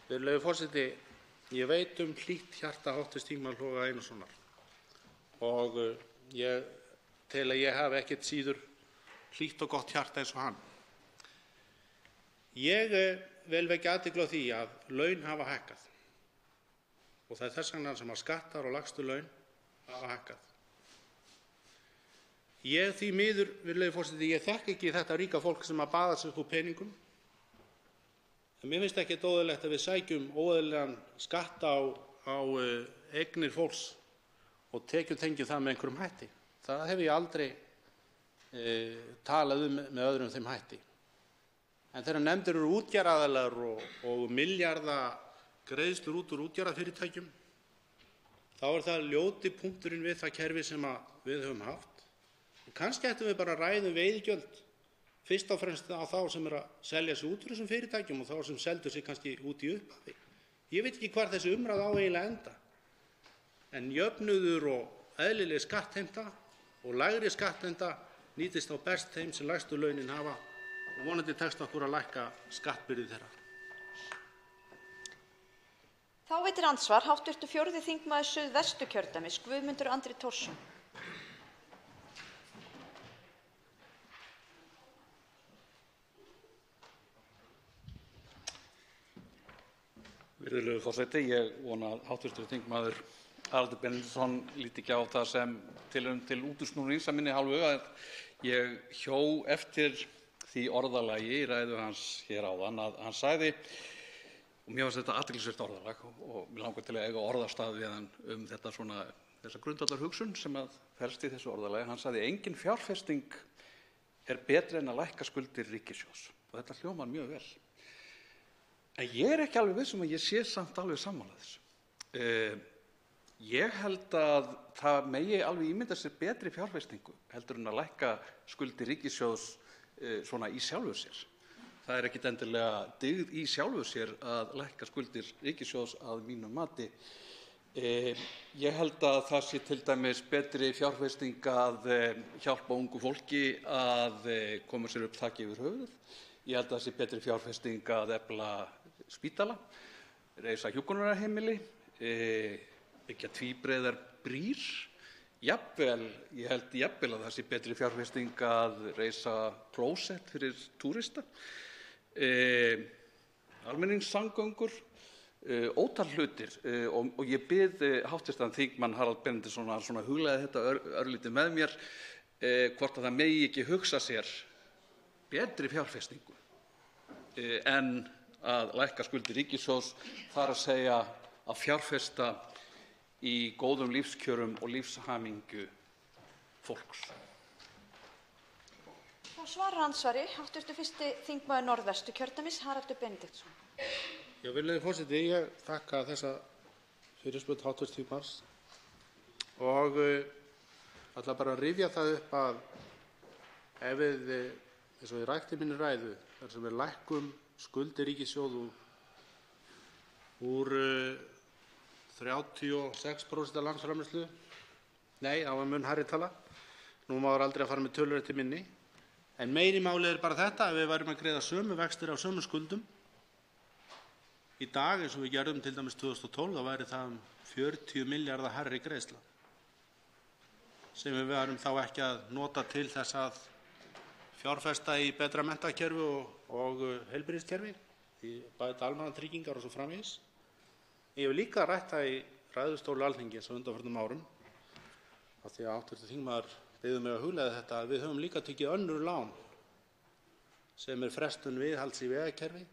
Virðulegur forseti, ég veit hlýtt hjarta hv. þingmanns Loga Einarssonar og ég tel að ég hafi ekkert síður hlýtt og gott hjarta eins og hann. Ég vil vekja athygli á því að laun hafa hækkað og það þess vegna sem að skattar og lægstu laun hafa hækkað. Ég því miður, virðulegi forseti, ég þekki ekki þetta ríka fólk sem að baða sig úr peningum. En mér finnst ekkert óeðlilegt að við sækjum óeðlilegan skatt á eignir fólks og tekjutengjum það með einhverjum hætti. Það hef ég aldrei talað með öðrum þeim hætti. En þegar nefndir eru útgerðaraðilar og milljarða greiðslur út úr útgerðarfyrirtækjum, þá það ljóti punkturinn við það kerfi sem við höfum haft. Og kannski ættum við bara að ræða veiðigjöld, fyrst og fremst á þá sem að selja sig út úr þessum fyrirtækjum og þá sem seldu sig kannski út í upphafi. Ég veit ekki hvar þessi umræða á eiginlega enda. En jöfnuður og eðlileg skattheimta og lægri skattheimta nýtist á best þeim sem lægstu launin hafa og vonandi tekst okkur að lækka skattbyrði þeirra. Þá veitir andsvar hv. 4. þingmaður Suðvesturkjördæmis, Guðmundur Andri Thorsson. Virðulegur forseti, ég vona að hv. þingmaður Haraldur Benediktsson líti ekki á það sem tilraun til útúrsnúnings af minni hálfu að ég hjó eftir því orðalagi í ræðu hans hér áðan að hann sagði, og mér fannst þetta athyglisvert orðalag og mig langar til að eiga orðastað við hann þessa grundvallarhugsun sem felst í þessu orðalagi. Hann sagði: engin fjárfesting betri en að lækka skuldir ríkissjóðs. Og þetta hljómar mjög vel. En ég ekki alveg viss að ég sé samt alveg sammála þessu. Ég held að það megi alveg ímynda sér betri fjárfestingu heldur en að lækka skuldir ríkissjóðs svona í sjálfu sér. Það ekkert endilega dyggð í sjálfu sér að lækka skuldir ríkissjóðs að mínu mati. Ég held að það sé til dæmis betri fjárfesting að hjálpa ungu fólki að koma sér upp þaki yfir höfuðið. Ég held að það sé betri fjárfesting að efla spítala, reisa hjúkrunarheimili, byggja tvíbreiðar brýr. Ég held jafnvel að það sé betri fjárfesting að reisa klósett fyrir túrista, almenningssamgöngur, ótal hlutir. Og ég bið hv. þingmann Harald Benediktsson að hugleiða þetta örlítið með mér, hvort að það megi ekki hugsa sér betri fjárfestingu en að lækka skuldir ríkissjóðs, þar að segja að fjárfesta í góðum lífskjörum og lífshamingju fólks. Þá svarar andsvari hv. 1. þingmaður Norðvesturkjördæmis, Haraldur Benediktsson. Já, virðulegi forseti, ég þakka þessa fyrirspurn hv. þingmanns og ætla bara að rifja það upp að ef við, eins og ég rækti minni ræðu, þar sem við lækkum skuldir ríkissjóðs úr 36% af landsframleiðslu, nei, á mun hærri tala, nú má aldrei að fara með tölur eftir minni, en meiri málið bara þetta, ef við værum að greiða sömu vextir á sömu skuldum í dag eins og við gerðum til dæmis 2012, þá væri það 40 milljarða hærri greiðsla sem við værum þá ekki að nota til þess að fjárfesta í betra menntakerfi og heilbrigðiskerfi, í bæta almannatryggingar og svo framvegis. Ég hef líka rætt það í ræðustóli Alþingis á undanförnum árum, af því að hv. þingmaður biður mig að hugleiða þetta, að við höfum líka tekið önnur lán sem frestun viðhalds í vegakerfi,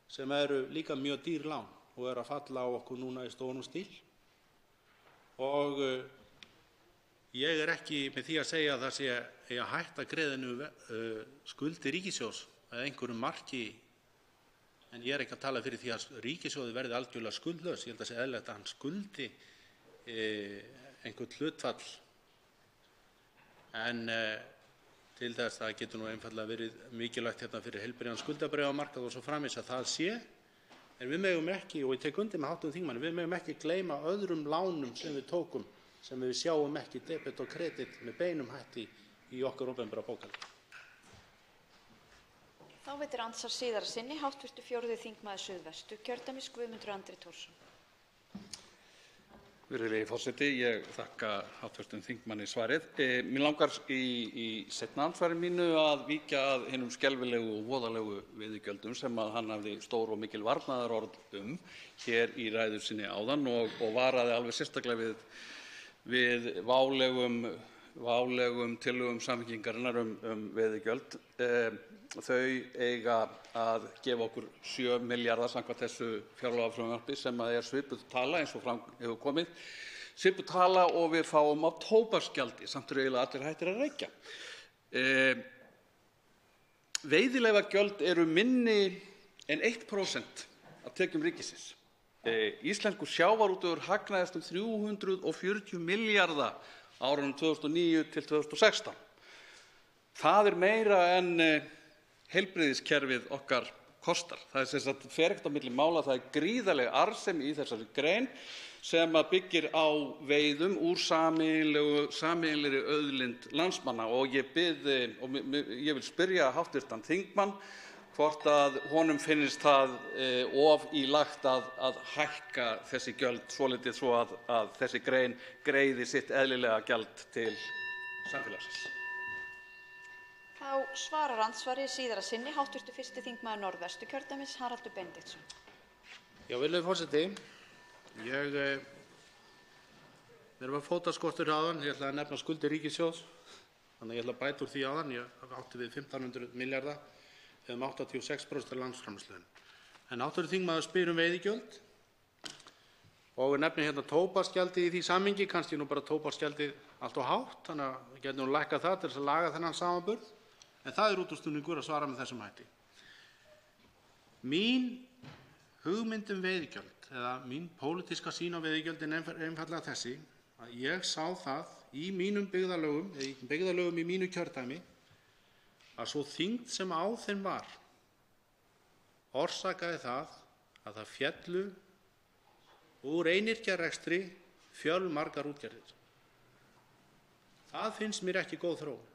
sem eru líka mjög dýr lán og eru að falla á okkur núna í stórum stíl. Og Ég ekki með því að segja að það sé að hætta að greiða niður skuldir ríkissjóðs að einhverjum marki, en ég ekki að tala fyrir því að ríkissjóði verði algjörlega skuldlaus. Ég held að sé eðlilegt að hann skuldi einhvern hlutfall, en til þess það getur nú einfaldlega verið mikilvægt hérna fyrir heilbrigðan skuldabréfamarkað og svo framvegis að það sé. En við megum ekki, og ég tek undir með hv. þingmanni, við megum ekki gleyma öðrum lánum sem við tókum sem við sjáum ekki debet og kredit með beinum hætti í okkar opinbera bókhaldi. Þá veitir andsvar síðara sinni hv. 4. þingmaður Suðvesturkjördæmis Guðmundur Andri Thorsson. Virðulegi forseti, ég þakka hv. þingmanni svarið. Mér langar í seinna andsvari mínu að víkja að hinum skelfilegu og voðalegu veiðigjöldum sem að hann hafði stór og mikil varnaðarorð hér í ræðu sinni áðan og varaði alveg sérstaklega við válegum tillögum Samfylkingarinnar veiðigjöld. Þau eiga að gefa okkur 7 milljarða samkvæmt þessu fjárlagafrumvarpi sem er svipuð tala eins og fram hefur komið, svipuð tala og við fáum af tóbaksgjaldi, samt eru eiginlega allir hættir að reykja. Veiðileyfagjöld eru minni en 1% af tekjum ríkisins. Íslenskur sjávarútvegur hagnaðist 340 milljarða árunum 2009 til 2016. Það meira en heilbrigðiskerfið okkar kostar. Það sem sagt fer ekkert á milli mála, það gríðarleg arðsemi í þessari grein sem byggir á veiðum úr sameiginlegri auðlind landsmanna og ég vil spyrja hv. þingmann hvort að honum finnist það of í lagt að hækka þessi gjöld svolítið svo að þessi grein greiði sitt eðlilega gjald til samfélagsins. Þá svarar andsvari síðara sinni hv. 1. þingmaður Norðvesturkjördæmis Haraldur Benediktsson. Já, virðulegi forseti, mér var fótaskortur áðan, ég ætla að nefna skuldir ríkissjóðs, þannig að ég ætla að bæta úr því áðan, ég átti við 1500 milljarða eða 86% af landsframleiðslu. En hv. þingmaður spyr veiðigjöld og nefnir hérna tóbaksgjaldið í því samhengi, kannski nú bara tóbaksgjaldið allt of hátt, þannig að við getum nú lækkað það til þess að laga þennan samanburð, en það útúrsnúningur að svara með þessum hætti. Mín hugmynd veiðigjöld eða mín pólitíska sýn á veiðigjöldin einfaldlega þessi að ég sá það í mínum byggðarlögum í mínu kjördæmi að svo þyngd sem á þeim var orsakaði það að það féllu úr einyrkjarekstri fjölmargar útgerðir. Það finnst mér ekki góð þróun.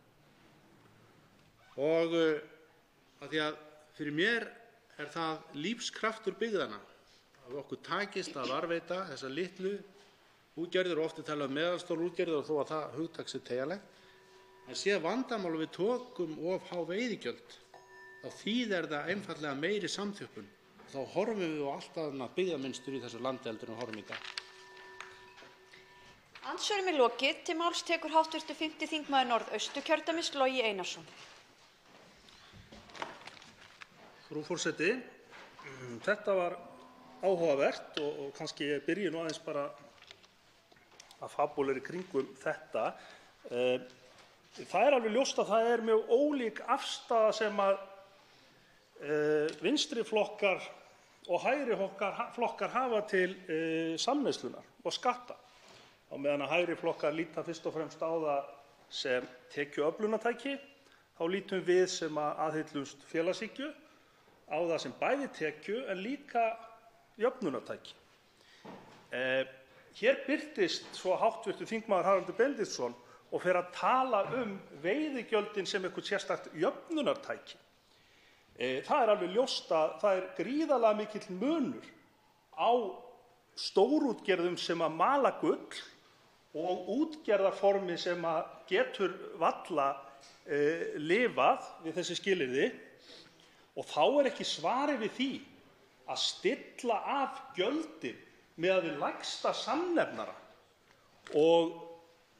Og að því að fyrir mér það lífskraftur byggðanna að okkur takist að varðveita þessa litlu útgerðir og oft talað meðalstórar útgerðir og þó að það hugtak sé teygjanlegt. En sé vandamál við tókum of há veiðigjöld, þá þýðir það einfaldlega meiri samþjöppun. Þá horfum við á allt annað byggðamynstur í þessu landi heldur en horfum í dag. Andsvörum lokið. Til máls tekur hv. 5. þingmaður Norðausturkjördæmis Logi Einarsson. Frú forseti, þetta var áhugavert og kannski ég byrji nú aðeins bara að fabúlera í kringum þetta. Það alveg ljóst að það mjög ólík afstaða sem að vinstri flokkar og hægri flokkar hafa til samneyslunar og skatta. Á meðan að hægri flokkar líta fyrst og fremst á það sem tekjuöflunartæki, þá lítum við sem aðhyllumst félagshyggju á það sem bæði tekju en líka jöfnunartæki. Hér birtist svo hv. þingmaður Haraldur Benediktsson og fer að tala veiðigjöldin sem eitthvað sérstakt jöfnunartæki. Það alveg ljóst að það gríðarlega mikill munur á stórútgerðum sem að mala gull og útgerðarformi sem að getur varla lifað við þessi skilyrði. Og þá ekki svarið við því að stilla af gjöldin með við lægsta samnefnara og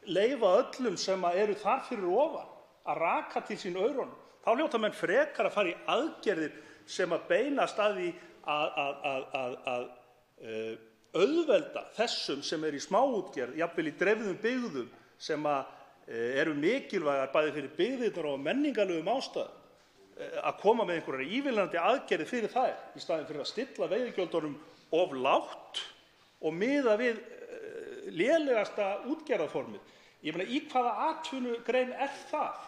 leyfa öllum sem eru þar fyrir ofan að raka til sín aurunum. Þá hljóta menn frekar að fara í aðgerðir sem að beinast að því að auðvelda þessum sem eru í smáútgerð, jafnvel í dreifðum byggðum, sem eru mikilvægar bæði fyrir byggðirnar og menningarlegum ástæðum, að koma með einhverjar ívilnandi aðgerðir fyrir þær í staðinn fyrir að stilla veiðigjöldunum of lágt og miða við lélegasta útgerðarformið. Ég meina, í hvaða atvinnugrein er það?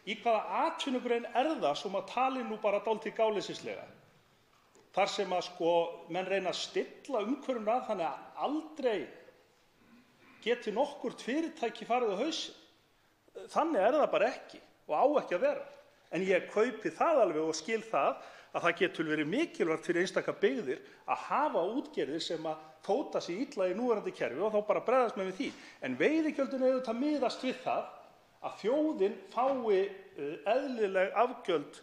Í hvaða atvinnugrein er það sem að tali nú bara dálítið gáleysislega? Þar sem að menn reyna að stilla umhverfinu að þannig að aldrei geti nokkurt fyrirtæki farið á hausinn. Þannig er það bara ekki og á ekki að vera. En ég kaupi það alveg og skil það að það getur verið mikilvægt fyrir einstaka byggðir að hafa útgerðir sem að fóta sig illa í núverandi kerfi og þá bara bregðast með því. En veiðigjöldin auðvitað miðast við það að þjóðin fái eðlileg afgjöld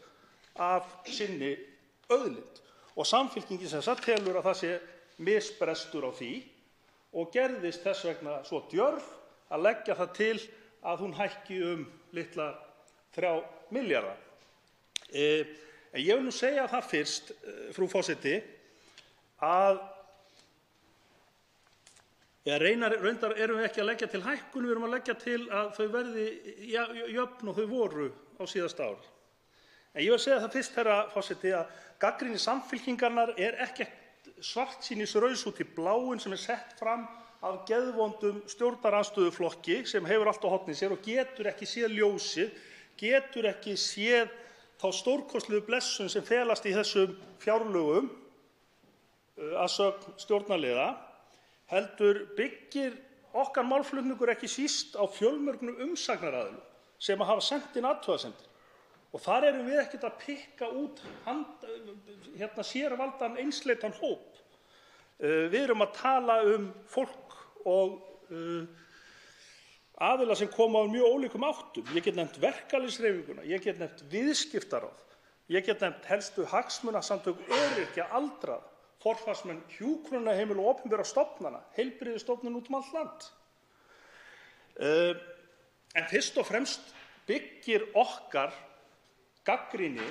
af sinni auðlind. Og Samfylkingin sem sagt telur að það sé misbrestur á því og gerðist þess vegna svo djörf að leggja það til að hún hækki litla 3 milljarða. En ég vil nú segja það fyrst, frú forseti, að reyndar erum við ekki að leggja til hækkun, við erum að leggja til að þau verði jöfn og þau voru á síðasta ári. En ég vil segja það fyrst, herra forseti, að gagnrýni Samfylkingarinnar er ekkert svartsýnisraus út í bláinn sem er sett fram af geðvondum stjórnarandstöðuflokki sem hefur allt á horni sér og getur ekki séð ljósið, getur ekki séð þá stórkostlegu blessun sem felast í þessum fjárlögum að sögn stjórnarliða, heldur byggir okkar málflutningur ekki síst á fjölmörgnum umsagnaraðilum sem hafa sent inn athugasemdir. Og þar erum við ekkert að pikka út sérvaldan einsleitan hóp. Við erum að tala fólk og aðila sem koma á mjög ólíkum áttum. Ég get nefnt verkalýðshreyfinguna, ég get nefnt viðskiptaráð, ég get nefnt helstu hagsmunasamtök öryrkja, aldraða, forsvarsmenn hjúkrunarheimila og opinberra stofnana, heilbrigðisstofnun út allt land. En fyrst og fremst byggir okkar gagnrýni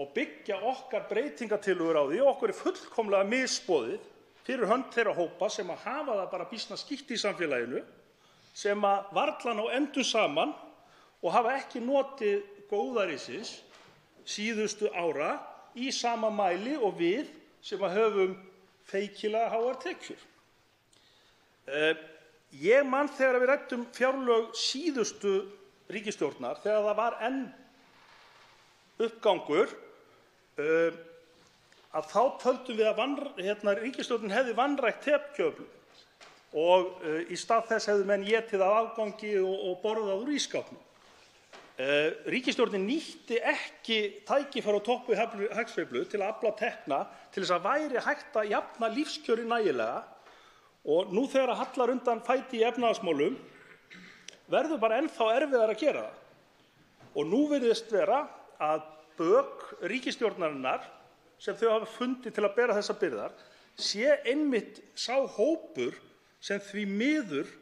og byggja okkar breytingatillögur á því og okkur er fullkomlega misboðið fyrir hönd þeirra hópa sem að hafa það bara býsna skítt í samfélaginu, sem að varla ná endum saman og hafa ekki notið góðærisins síðustu ára í sama mæli og við sem að höfum feikilega háar tekjur. Ég man þegar við ræddum fjárlög síðustu ríkisstjórnar, þegar það var enn uppgangur, að þá töldum við að ríkisstjórnin hefði vanrækt tekjuöflun og í stað þess hefðu menn étið af afgangi og borðað úr ísskápnum. Ríkisstjórnin nýtti ekki tækifæri á toppi hagsveiflu til að afla tekna til þess að væri hægt að jafna lífskjörin nægilega og nú þegar að hallar undan fæti í efnahagsmálum verður bara ennþá erfiðara að gera það. Og nú virðist vera að bök ríkisstjórnarinnar sem þau hafa fundið til að bera þessar byrðar sé einmitt sá hópur sem því miður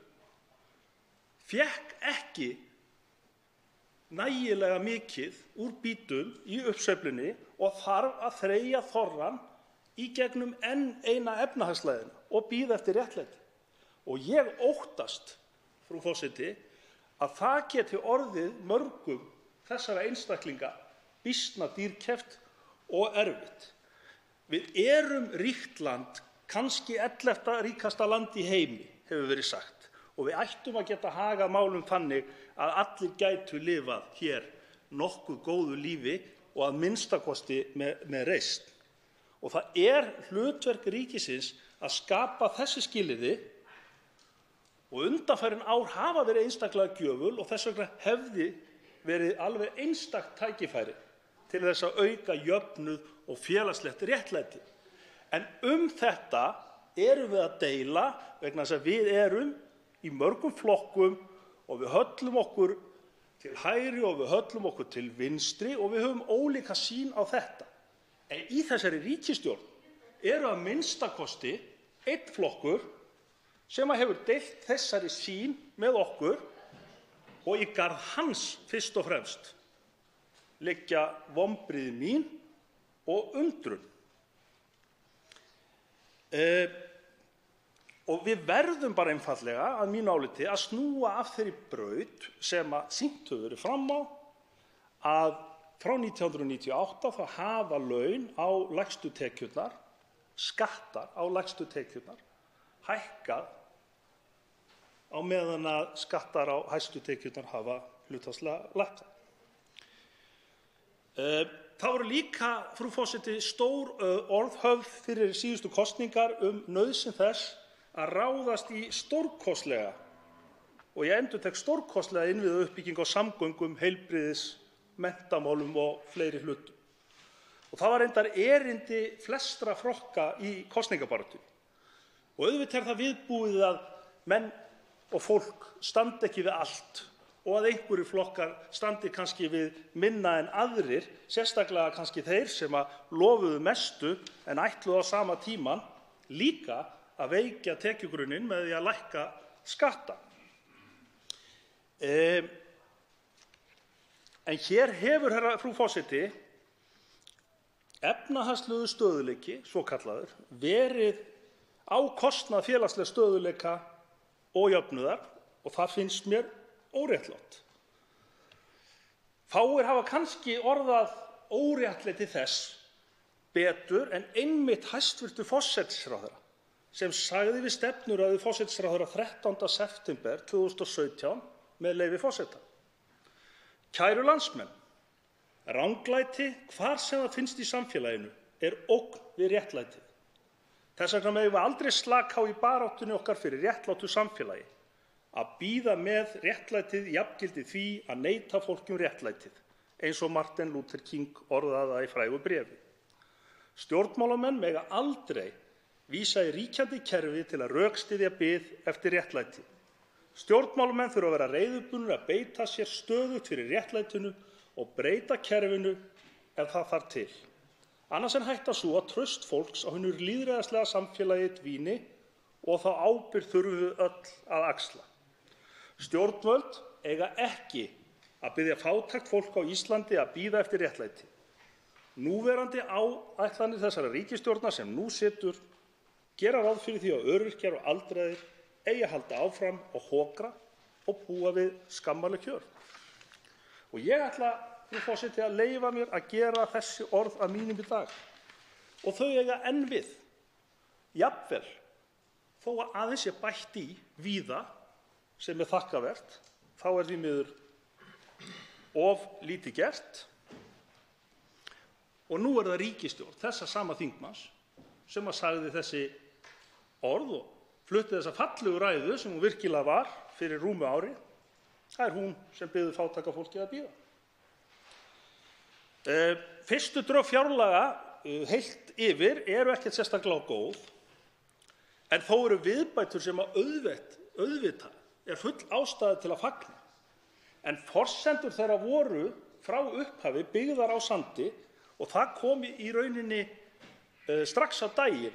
fékk ekki nægilega mikið úr býtum í uppsveiflunni og þarf að þreyja þorrann í gegnum enn eina efnahagslægðina og bíða eftir réttlæti. Og ég óttast, frú forseti, að það geti orðið mörgum þessara einstaklinga býsna dýrkeypt og erfitt. Við erum ríkt land, kannski 11. ríkasta land í heimi, hefur verið sagt, og við ættum að geta hagað málum þannig að allir gætu lifað hér nokkuð góðu lífi og að minnstakosti með reisn. Og það er hlutverk ríkisins að skapa þessi skilyrði og undanfarin ár hafa verið einstaklega gjöful og þess vegna hefði verið alveg einstakt tækifæri til þess að auka jöfnuð og félagslegt réttlæti. En þetta erum við að deila vegna þess að við erum í mörgum flokkum og við höllum okkur til hægri og við höllum okkur til vinstri og við höfum ólíka sýn á þetta. En í þessari ríkisstjórn eru að minnstakosti einn flokkur sem hefur deilt þessari sýn með okkur og í garð hans fyrst og fremst liggja vonbrigði mín og undrun. Og við verðum bara einfaldlega, að mínu áliti, að snúa af þeirri braut sem að sýnt hefur verið fram á að frá 1998 þá hafa laun á lægstu tekjurnar, skattar á lægstu tekjurnar, hækkað á meðan að skattar á hæstu tekjurnar hafa hlutfallslega lækkað. Það voru líka, frú forseti, stór orð höfð fyrir síðustu kosningar nauðsyn þess að ráðast í stórkostlega, og ég endurtek stórkostlega, innviðauppbyggingu á samgöngum, heilbrigðis, menntamálum og fleiri hlutum. Og það var reyndar erindi flestra flokka í kosningabaráttunni. Og auðvitað það viðbúið að menn og fólk standi ekki við allt og að einhverjir flokkar standi kannski við minna en aðrir, sérstaklega kannski þeir sem að lofuðu mestu en ætluðu á sama tíman líka að veikja tekjugrunninn með því að lækka skatta. En hér hefur, frú forseti, efnahagslegur stöðugleiki, svokallaður, verið á kostnað félagslegs stöðugleika og jöfnuðar, og það finnst mér óréttlátt. Fáir hafa kannski orðað óréttlæti þess betur en einmitt hæstv. Forsætisráðherra, sem sagði við stefnuræðu forsætisráðherra 13. september 2017 með leyfi forseta: Kæru landsmenn, ranglæti, hvar sem það finnst í samfélaginu, er ógn við réttlætið. Þess vegna megum við aldrei slaka á í baráttunni okkar fyrir réttlátu samfélagi. Að bíða með réttlætið jafngildi því að neita fólki réttlætið, eins og Martin Luther King orðaði það í frægu bréfi. Stjórnmálamenn mega aldrei vísa í ríkjandi kerfi til að rökstyðja bið eftir réttlæti. Stjórnmálamenn þurfa að vera reiðubúnir að beita sér stöðugt fyrir réttlætinu og breyta kerfinu ef það þarf til. Annars hætta svo að traust fólks á hinu lýðræðislega samfélagi dvíni og þá ábyrgð þurfum við öll að axla. Stjórnvöld eiga ekki að biðja fátækt fólk á Íslandi að bíða eftir réttlæti. Núverandi áætlanir þessara ríkisstjórnar sem nú situr gera ráð fyrir því að öryrkjar og aldraðir eigi að halda áfram og hokra og búa við skammarleg kjör. Og ég ætla, frú forseti, að leyfa mér að gera þessi orð að mínum í dag. Og þau eiga enn við. Jafnvel, þó að aðeins sé bætt í víða, sem er þakkavert, þá er því miður of lítið gert. Og nú er það ríkisstjórn þessa sama þingmanns sem að sagði þessi orð og flutti þessa fallegu ræðu sem hún virkilega var fyrir rúmu ári. Það er hún sem biður fátæka fólki að bíða. Fyrstu drög fjárlaga heilt yfir eru ekkert sérstaklega góð, en þó eru viðbætur sem að auðvitað er full ástæða til að fagna. En forsendur þeirra voru frá upphafi byggðar á sandi og það kom í rauninni strax á daginn,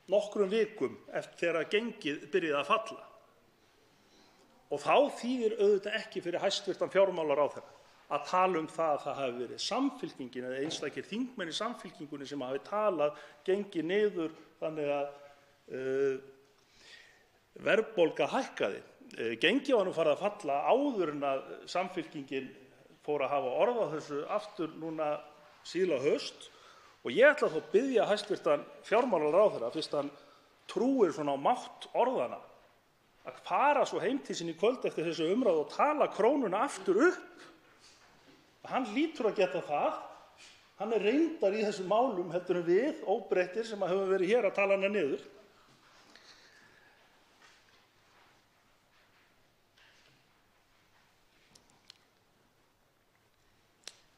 nokkrum vikum eftir þegar gengið byrjaði að falla. Og þá þýðir auðvitað ekki fyrir hæstv. Fjármálaráðherra að tala það að það hafi verið Samfylkingin eða einstakir þingmenn í Samfylkingunni sem hafi talað gengið niður þannig að verðbólga hækkaði. Gengið var nú farið að falla áður en að Samfylkingin fór að hafa orð á þessu aftur núna síðla haust. Og ég ætla þá að biðja hæstv. Fjármálaráðherra, fyrst hann trúir svona á mátt orðanna, að fara svo heim til sín í kvöld eftir þessu umræðu og tala krónuna aftur upp. Hann hlýtur að geta það. Hann er reyndar í þessum málum heldur en við, óbreyttir, sem höfum verið hér að tala hana niður.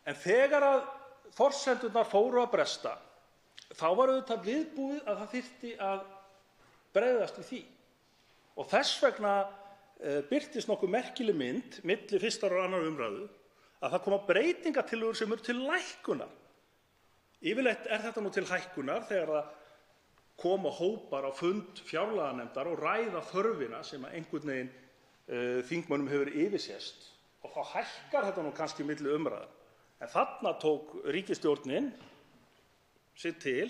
En þegar að forsendurnar fóru að bresta, þá var auðvitað viðbúið að það þyrfti að bregðast við því. Og þess vegna birtist nokkuð merkileg mynd milli 1. og 2. umræðu að það koma breytingartillögur sem eru til lækkunar. Yfirleitt er þetta nú til hækkunar þegar það koma hópar á fund fjárlaganefndar og ræða þörfina sem að einhvern veginn þingmönnum hefur yfirsést. Og þá hækkar þetta nú kannski milli umræða. En þarna tók ríkisstjórnin sig til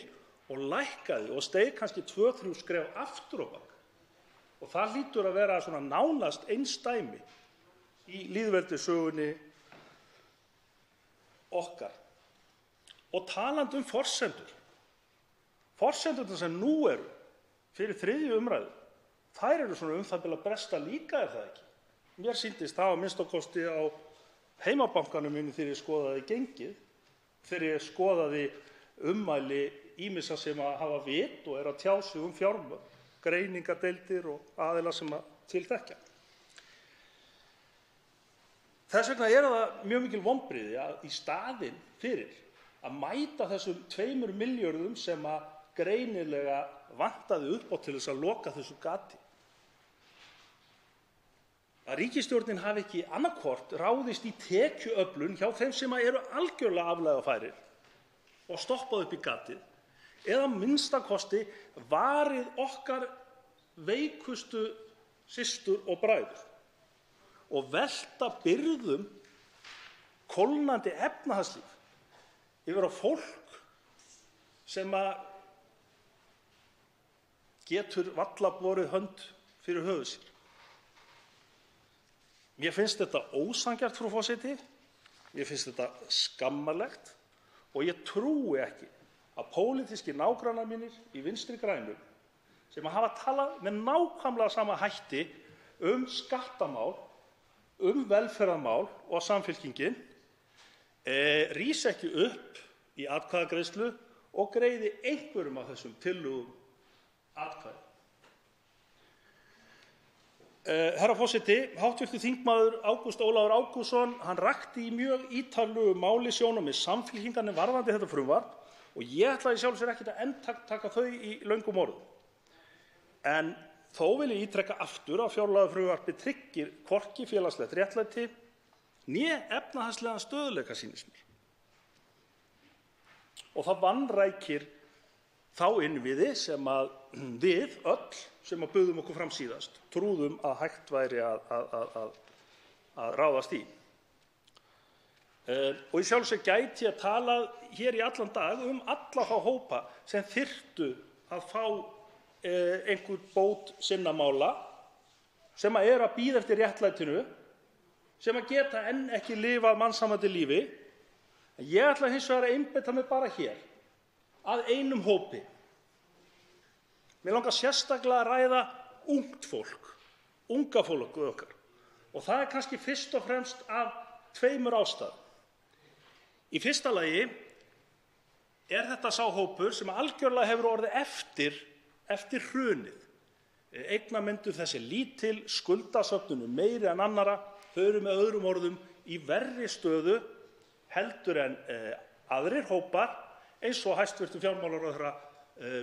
og lækkaði og steig kannski 2-3 skref aftur á bak. Og það hlýtur að vera svona nánast einsdæmi í lýðveldissögunni okkar. Og talandi forsendur. Forsendurnar sem nú eru fyrir 3. umræðu, þær eru svona það bil að bresta líka, það ekki? Mér sýndist það að minnsta kosti á heimabankanum mínu þegar ég skoðaði gengið, þegar ég skoðaði ummæli ýmissa sem að hafa vit og að tjá sig fjármál, greiningardeildir og aðila sem að til þekkja. Þess vegna það mjög mikil vonbrigði að í staðinn fyrir að mæta þessum 2 milljörðum sem að greinilega vantaði upp á til þess að loka þessu gati, að ríkisstjórnin hafi ekki annaðhvort ráðist í tekjuöflun hjá þeim sem eru algjörlega aflagafærir og stoppað upp í gatið, eða minnsta kosti varið okkar veikustu systur og bræður og velta byrðum kólnandi efnahagslíf yfir á fólk sem að getur varla borið hönd fyrir höfuð sér. Mér finnst þetta ósanngjarnt, frú forseti, mér finnst þetta skammarlegt og ég trúi ekki að pólitískir nágrannar mínir í Vinstri grænum sem hafa talað með nákvæmlega sama hætti skattamál, velferðarmál og Samfylkingin, rísi ekki upp í atkvæðagreiðslu og greiði einhverjum af þessum tillögum atkvæði. Herra forseti, hv. þingmaður Ágúst Ólafur Ágústsson, hann rakti í mjög ítarlegu máli sjónarmið Samfylkingarinnar varðandi þetta frumvarp og ég ætla í sjálfu sér ekkert að endurtaka þau í löngum orðum. En þó vil ég ítreka aftur að fjárlagafrumvarpið tryggir hvorki félagslegt réttlæti né efnahagslegan stöðugleika, sýnist mér. Og það vanrækir þá innviði sem að við öll sem að buðum okkur fram síðast trúðum að hægt væri að ráðast í. Og í sjálfu sér gæti ég talað hér í allan dag alla þá hópa sem þyrftu að fá einhver bót sinna mála, sem að bíða eftir réttlætinu, sem að geta enn ekki lifað mannsæmandi lífi. En ég ætla hins vegar að einbeita mig bara hér að einum hópi. Mér langar sérstaklega að ræða ungt fólk, unga fólkið okkar. Og það kannski fyrst og fremst af 2 ástæðum. Í fyrsta lagi þetta sá hópur sem algjörlega hefur orðið eftir hrunið. Eignamyndur þessi lítil, skuldasöfnun meiri en annarra, þau eru með öðrum orðum í verri stöðu heldur en aðrir hópar, eins og hæstv. Fjármálaráðherra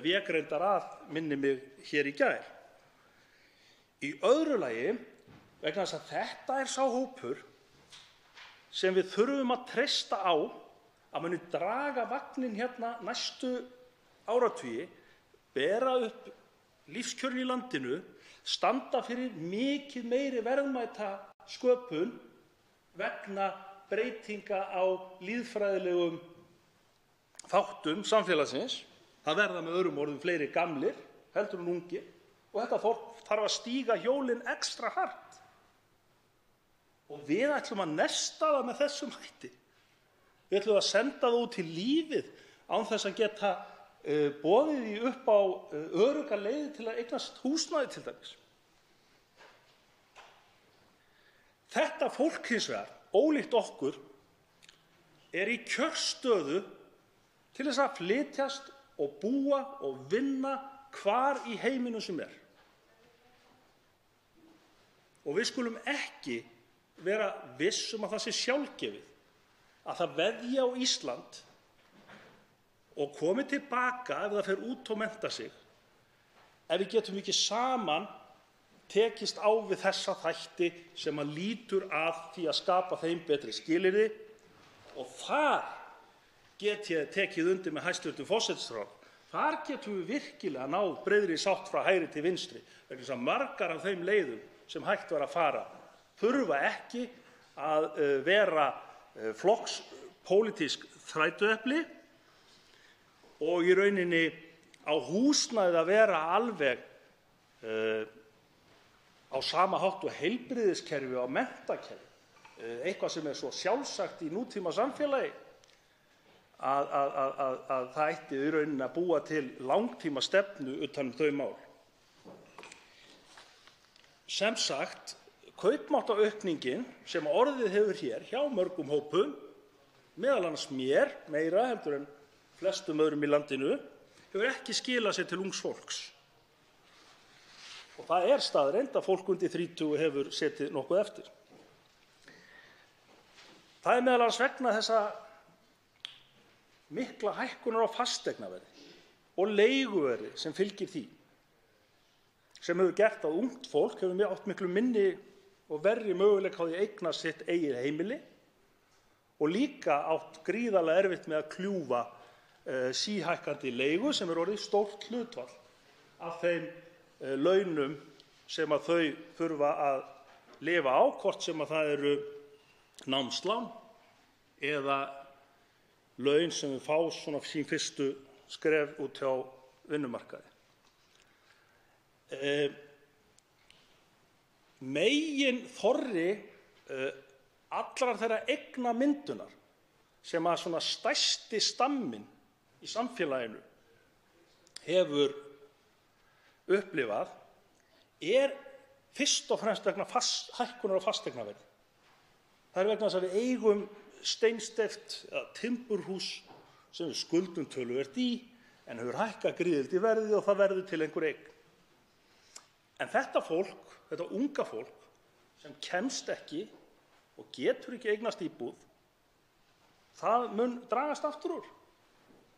vék reyndar að, minni mig, hér í gær. Í öðru lagi, vegna þess að þetta sá hópur sem við þurfum að treysta á að muni draga vagninn hérna næstu áratugi, bera upp lífskjörin í landinu, standa fyrir mikið meiri verðmætasköpun vegna breytinga á lýðfræðilegum þáttum samfélagsins. Það verða með öðrum orðum fleiri gamlir heldur en ungir og þetta fólk þarf að stíga hjólin ekstra hart. Og við ætlum að nesta það með þessum hætti. Við ætlum að senda það út í lífið án þess að geta boðið því upp á örugga leiðir til að eignast húsnæði til dæmis. Þetta fólk hins vegar, ólíkt okkur, í kjörstöðu til þess að flytjast og búa og vinna hvar í heiminum sem er. Og við skulum ekki vera viss að það sé sjálfgefið að það veðji á Ísland og komi tilbaka ef það fer út og mennta sig, ef við getum ekki saman tekist á við þessa þætti sem að lítur að því að skapa þeim betri skilyrði. Og þar get ég tekið undir með hæstv. Forsætisráðherra. Þar getum við virkilega náð breiðri sátt frá hægri til vinstri, vegna þess að margar af þeim leiðum sem hægt var að fara þurfa ekki að vera flokkspólitísk þrætuepli og í rauninni Á húsnæðið að vera alveg á sama hátt og heilbrigðiskerfi og menntakerfi, eitthvað sem svo sjálfsagt í nútíma samfélagi að það ætti í rauninni að búa til langtíma stefnu utan þau mál. Sem sagt, kaupmáttaraukningin sem orðið hefur hér hjá mörgum hópum, meðal annars mér, meira heldur en flestum öðrum í landinu, hefur ekki skilað sér til ungs fólks. Og það staðreynd að fólk undir 30 hefur setið nokkuð eftir. Það meðal annars vegna þessa mikla hækkunar á fasteignaverði og leiguverði sem fylgir því, sem hefur gert að ungt fólk hefur átt miklu minni og verri möguleika á því að eignast sitt eigið heimili og líka átt gríðarlega erfitt með að kljúfa síhækkandi leigu sem orðið stórt hlutfall af þeim launum sem að þau þurfa að lifa á, hvort sem að það eru námslán eða laun sem fá svona sín fyrstu skref út hjá vinnumarkaði. Meginþorri allrar þeirra eignamyndunar sem að svona stærsti stamminn í samfélaginu hefur upplifað fyrst og fremst vegna hækkunar á fasteignaverði. Það vegna þess að við eigum steinsteypt timburhús sem við skuldum töluvert í en hefur hækkað gríðarlega í verði og það verður til einhver eign. En þetta fólk, þetta unga fólk sem kemst ekki og getur ekki eignast íbúð, það mun dragast aftur úr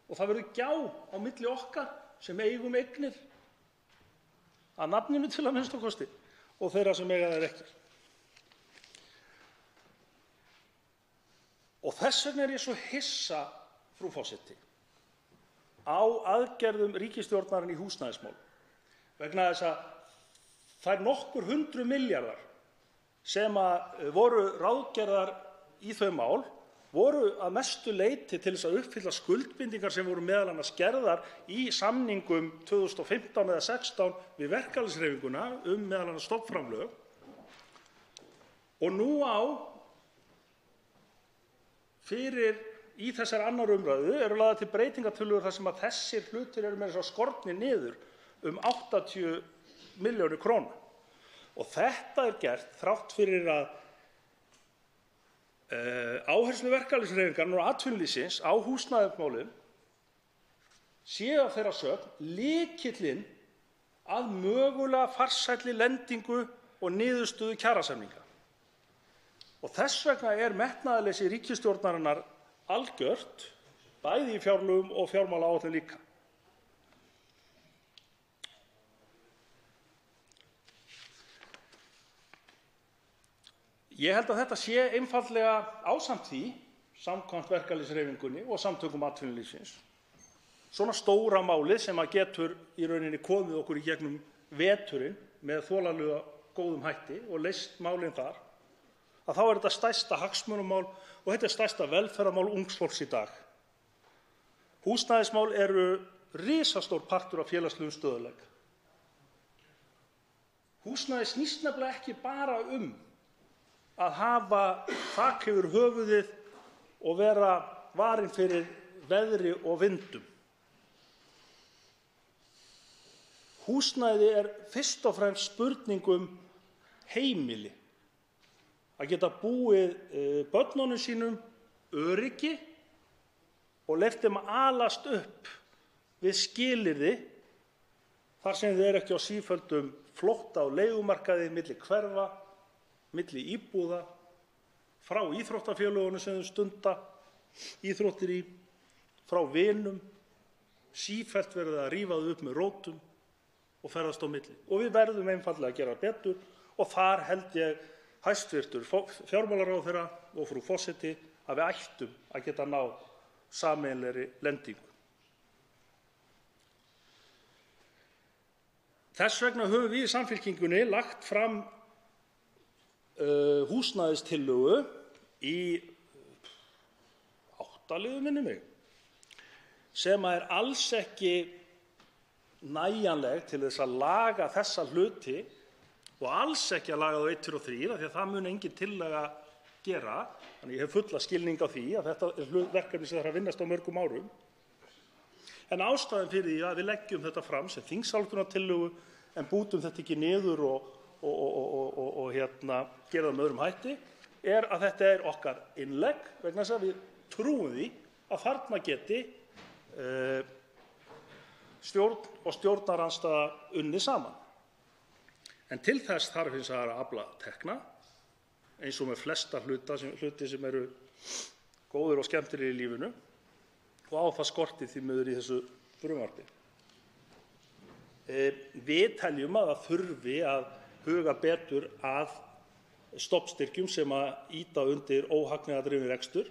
og það verður gjá á milli okkar sem eigum eignir að nafninu til að minnsta kosti og þeirra sem eiga þær ekki. Og þess vegna ég svo hissa, frú forseti, á aðgerðum ríkisstjórnarinnar í húsnæðismálum, vegna þess að þær nokkur 100 milljarðar sem voru ráðgerðar í þau mál voru að mestu leyti til þess að uppfylla skuldbindingar sem voru meðal annars gerðar í samningum 2015 eða 16 við verkalýðshreyfinguna meðal annars stofnframlög. Og nú fyrir í þessari annar umræðu eru lagðar til breytingartillögur þar sem að þessir hlutir eru meira skornir niður 80 milljónir króna. Og þetta gert þrátt fyrir að áherslur verkalýðshreyfingarinnar og atvinnulífsins á húsnæðismálum séu af þeirra sögn lykillinn að mögulega farsælli lendingu og niðurstöðu kjarasamninga. Og þess vegna metnaðarleysi ríkisstjórnarinnar algjört, bæði í fjárlögum og fjármálaáætlun líka. Ég held að þetta sé einfaldlega ásamt því, samkvæmt verkalýðshreyfingunni og samtökum atvinnulífsins, svona stóra málið sem að getur í rauninni komið okkur í gegnum veturinn með þolanlega góðum hætti og leyst málin þar, að þá þetta stærsta hagsmunamál og þetta stærsta velferðarmál ungs fólks í dag. Húsnæðismál eru risastór partur af félagslegum stöðugleika. Húsnæði snýst nefnilega ekki bara að hafa þak yfir höfuðið og vera varinn fyrir veðri og vindum. Húsnæði fyrst og fremst spurning heimili. Að geta búið börnunum sínum öryggi og leyft þeim að alast upp við skilyrði þar sem þau eru ekki á sífelldum flótta á leigumarkaði milli hverfa, milli íbúða, frá íþróttafélögunum sem þau stunda íþróttir í, frá vinum, sífellt verið að rífa þau upp með rótum og ferðast á milli. Og við verðum einfaldlega að gera betur og þar held ég hæstvirtur fjármálaráðherra og frú forseti að við ættum að geta náð sameiginlegri lendingu. Þess vegna höfum við í Samfylkingunni lagt fram húsnæðistillögu í 8 liðum minnir mig, sem alls ekki nægjanleg til þess að laga þessa hluti og alls ekki að laga þá 1, 2 og 3 af því að það mun engin tillaga gera. Þannig ég hef fulla skilning á því að þetta er verkefni sem þarf að vinnast á mörgum árum. En ástæðan fyrir því að við leggjum þetta fram sem þingsályktunartillögu en bútum þetta ekki niður og gera það með öðrum hætti er að þetta er okkar innlegg vegna þess að við trúum því að þarna geti stjórn og stjórnarandstaða unnið saman. En til þess þarf hins vegar að afla tekna eins og með flesta hluti sem eru góðir og skemmtilegir í lífinu og á það skortir því miður í þessu frumvarpi. Við teljum að það þurfi að huga betur að stofnstyrkjum sem að ýta undir óhagnaðardrifinn rekstur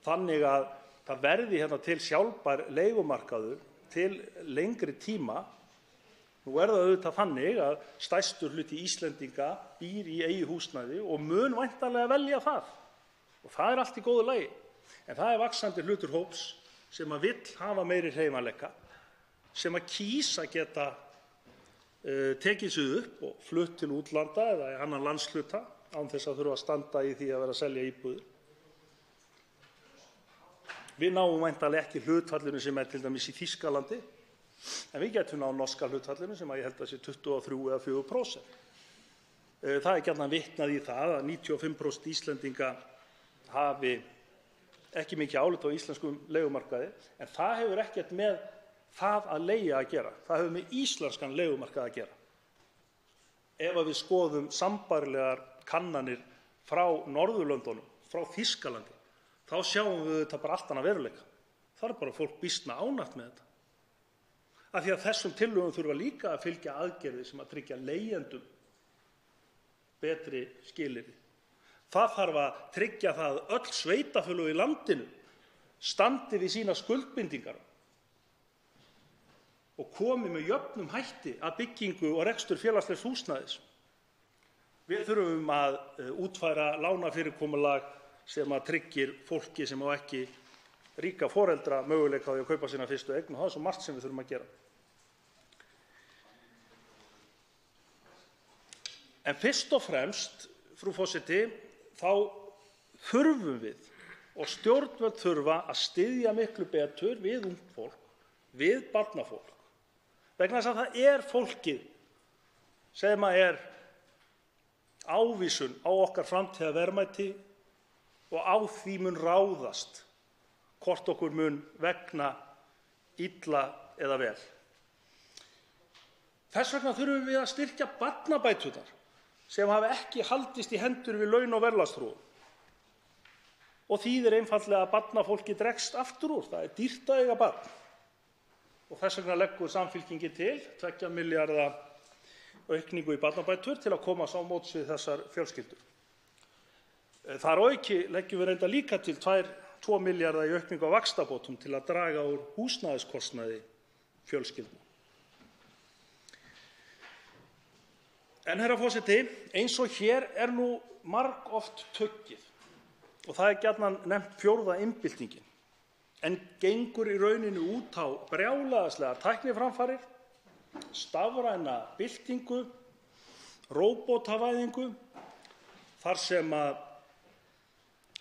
þannig að það verði hérna til sjálfbær leigumarkaður til lengri tíma. Nú er það auðvitað þannig að stærstur hluti Íslendinga býr í eigin húsnæði og mun væntanlega velja það. Og það er allt í góðu lagi. En það er vaxandi hlutur hóps sem að vill hafa meiri hreyfanleika, sem að kýs að geta tekið sig upp og flutt til útlanda eða í annan landshluta án þess að þurfa að standa í því að vera að selja íbúðir. Við náum væntanlega ekki hlutfallinu sem er til dæmis í Þýskalandi, en við getum náð norska hlutfallinu sem að ég held að sé 23 eða 4%. Það er gjarnan vitnað í það að 95% Íslendinga hafi ekki mikið álit á íslenskum leigumarkaði, en það hefur ekkert með það að leigja að gera. Það hefur með íslenskan leigumarkað að gera. Ef að við skoðum sambærilegar kannanir frá Norðurlöndunum, frá Þýskalandi, þá sjáum við þetta bara allt annað veruleika. Það er bara fólk býsna ánægt með þetta. Af því að þessum tillögum þurfa líka að fylgja aðgerðir sem að tryggja leigjendum betri skilyrði. Það þarf að tryggja það að öll sveitarfélög í landinu standi við sínar skuldbindingar og komi með jöfnum hætti að byggingu og rekstur félagslegs húsnæðis. Við þurfum að útfæra lánafyrirkomulag sem að tryggir fólki sem á ekki ríka foreldra möguleika á því að kaupa sína fyrstu eign og það er svo margt sem við þurfum að gera. En fyrst og fremst, frú forseti, þá þurfum við og stjórnvöld þurfa að styðja miklu betur við ungt fólk, við barnafólk, vegna þess að það er fólkið sem er ávísun á okkar framtíðarverðmæti og á því mun ráðast hvort okkur mun vegna illa eða vel. Þess vegna þurfum við að styrkja barnabæturnar sem hafa ekki haldist í hendur við laun- og verðlagsþróun. Og þýðir einfaldlega að barnafólki dregst aftur úr. Það er dýrt að eiga barn. Og þess vegna leggur Samfylkingin til 2 milljarða aukningu í barnabætur til að koma á móts við þessar fjölskyldur. Þar að auki leggjum við reyndar líka til 2 milljarða í aukningu á vaxtabótum til að draga úr húsnæðiskostnaði fjölskyldna. En herra forseti, eins og hér er nú margoft tuggið og það er gjarnan nefnt 4. iðnbyltingin, en gengur í rauninni út á brjálæðislegar tækniframfarir, stafræna byltingu, róbótavæðingu, þar sem að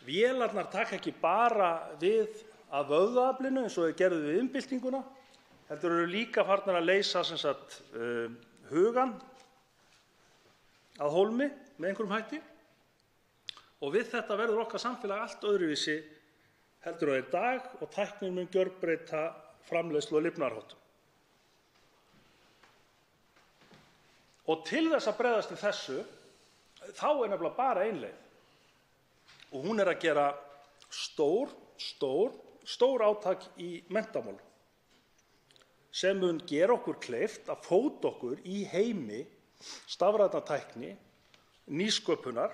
vélarnar taka ekki bara við af vöðvaaflinu eins og þau gerðu við iðnbyltinguna, heldur eru líka farnar að leysa hugann að hólmi með einhverjum hætti og við þetta verður okkar samfélag allt öðruvísi heldur á í dag og tæknin mun gjörbreyta framleiðslu og lifnaðarháttum. Og til þess að bregðast við þessu þá er nefnilega bara ein leið og hún er að gera stór átak í menntamálum sem mun gera okkur kleift að fóta okkur í heimi stafrænnar tækni, nýsköpunar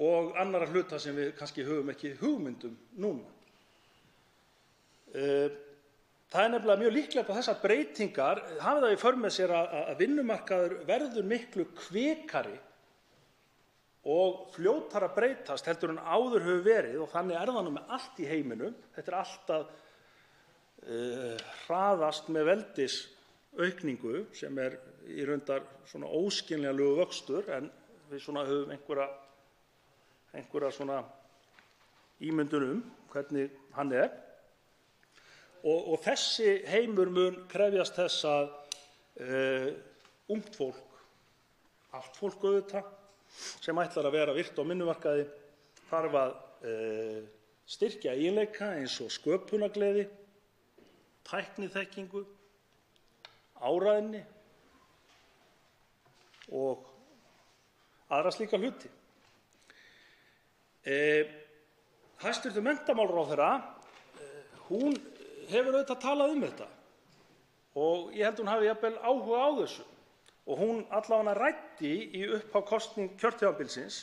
og annarra hluta sem við kannski höfum ekki hugmyndum núna. Það er nefnilega mjög líklegt að þessar breytingar hafi það í för með sér að vinnumarkaður verður miklu kvikari og fljótara að breytast heldur en áður hefur verið og þannig er það nú með allt í heiminum. Þetta er alltaf hraðast með veldisaukningu sem í reyndar svona óskiljanlegur vöxtur, en við svona höfum einhverja svona ímyndun hvernig hann er. Og þessi heimur mun krefjast þess að ungt fólk, allt fólk auðvitað, sem ætlar að vera virkt á vinnumarkaði, þarf að styrkja eiginleika eins og sköpunargleði, tækniþekkingu, áræðni og aðra slíka hluti. Hæstv. Menntamálaráðherra, hún hefur auðvitað talað þetta og ég held hún hafi jafnvel áhuga á þessu og hún allavega ræddi í upphaf kjörtímabilsins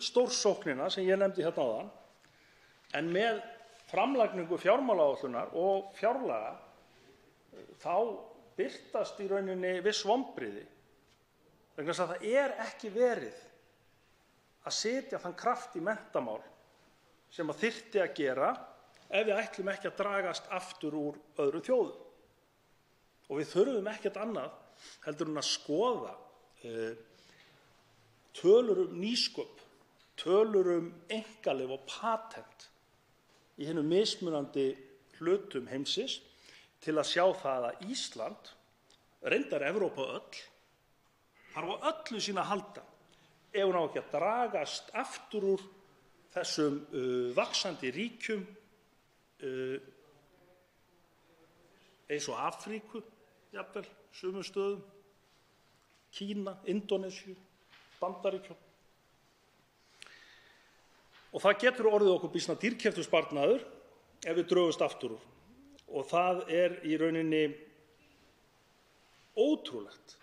stórsóknina sem ég nefndi hérna áðan, en með framlagningu fjármálaáætlunar og fjárlaga þá birtast í rauninni viss vonbrigði vegna þess að það ekki verið að setja þann kraft í menntamál sem að þyrfti að gera ef við ætlum ekki að dragast aftur úr öðrum þjóðum. Og við þurfum ekkert annað heldur en að skoða tölur nýsköp, tölur einkaleyfi og patent í hinum mismunandi hlutum heimsins til að sjá það að Ísland, reyndar Evrópa öll, þarf á öllu sína að halda ef hún á ekki að dragast aftur úr þessum vaxandi ríkjum eins og Afríku, jafnvel, sumum stöðum, Kína, Indónesíu, Bandaríkjunum. Og það getur orðið okkur býsna dýrkeyptur sparnaður ef við drögumst aftur úr. Og það í rauninni ótrúlegt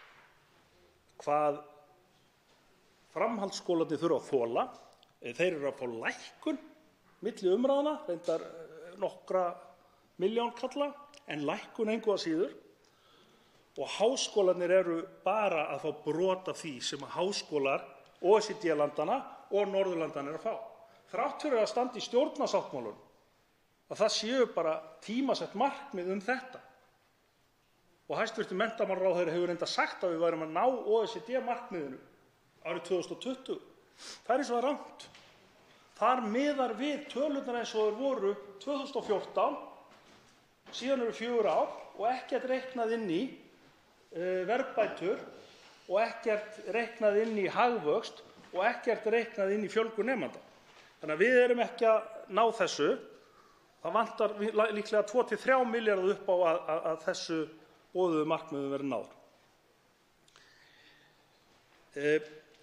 hvað framhaldsskólarnir þurfa að þola. Þeir eru að fá lækkun milli umræðna, reyndar nokkra milljón kalla, en lækkun engu að síður. Og háskólarnir eru bara að fá brot af því sem að háskólar OECD-landana og Norðurlandana eru að fá. Þrátt fyrir að standa í stjórnarsáttmálum að það séu bara tímasett markmið þetta. Og hæstv. Menntamálaráðherra hefur reyndar sagt að við værum að ná OECD-markmiðinu árið 2020. Það eins og það rangt. Þar miðar við tölurnar eins og þeir voru 2014, síðan eru 4 ár og ekkert reiknað inn í verðbætur og ekkert reiknað inn í hagvöxt og ekkert reiknað inn í fjölgun nemenda. Þannig að við erum ekki að ná þessu. Það vantar líklega 2–3 milljarða upp á að þessu boðuðu markmiðum verði náð.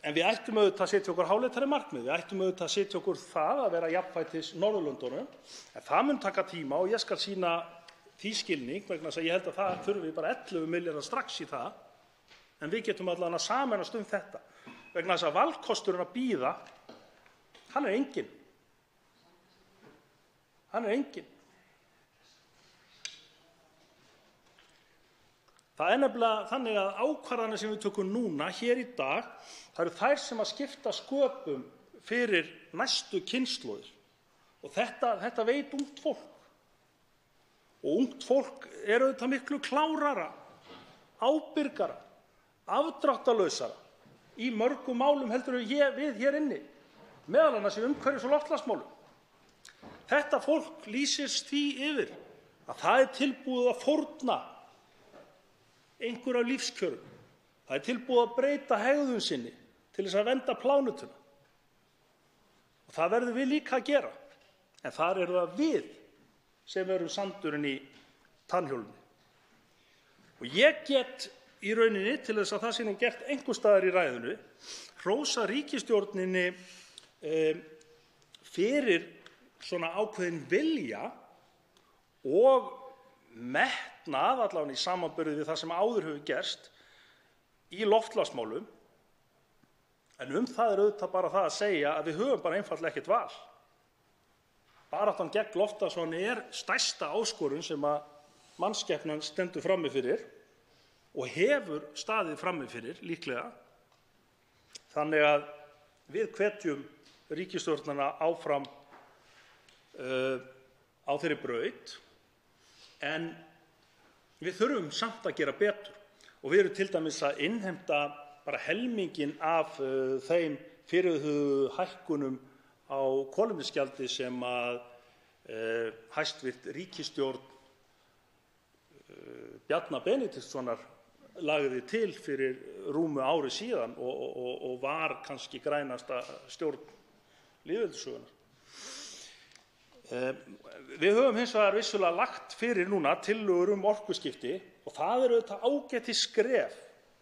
En við ættum auðvitað að setja okkur háleitari markmið. Við ættum auðvitað að setja okkur það að vera jafnfætis Norðurlöndunum. En það mun taka tíma og ég skal sýna því skilning vegna þess að ég held að það þurfi bara 11 milljarða strax í það. En við getum allavega að sameinast þetta. Vegna þess að valkosturinn að bíða, hann enginn. Hann enginn. Það nefnilega þannig að ákvarðanir sem við tökum núna hér í dag, það eru þær sem að skipta sköpum fyrir næstu kynslóðir. Og þetta veit ungt fólk. Og ungt fólk auðvitað miklu klárara, ábyrgara, afdráttarlausara í mörgum málum heldur við hér inni, meðal annars í umhverfis- og loftslagsmálum. Þetta fólk lýsist því yfir að það tilbúið að fórna einhverja lífskjörum. Það tilbúið að breyta hegðun sinni til þess að vernda plánetuna. Og það verðum við líka að gera. En þar eru það við sem erum sandurinn í tannhjólinu. Og ég get í rauninni, til þess að það sé nú gert einhvers staðar í ræðunni, hrósa ríkisstjórninni fyrir svona ákveðin vilja og metnað, allavega í samanburði við það sem áður hefur gerst í loftslagsmálum. En það auðvitað bara það að segja að við höfum bara einfaldlega ekkert val. Baráttan gegn loftslagsvánni stærsta áskorun sem að mannskepnan stendur frammi fyrir og hefur staðið frammi fyrir líklega. Þannig að við hvetjum ríkisstjórnina áfram á þeirri braut En við þurfum samt að gera betur og við erum til dæmis að innheimta bara helminginn af þeim fyrirhuguðu hækkunum á kolefnisgjaldi sem að hæstvirt ríkisstjórn Bjarna Benediktssonar lagði til fyrir rúmu ári síðan og var kannski grænasta stjórn lýðveldissögunnar. Við höfum hins vegar vissulega lagt fyrir núna tillögur orkuskipti og það er auðvitað ágætis skref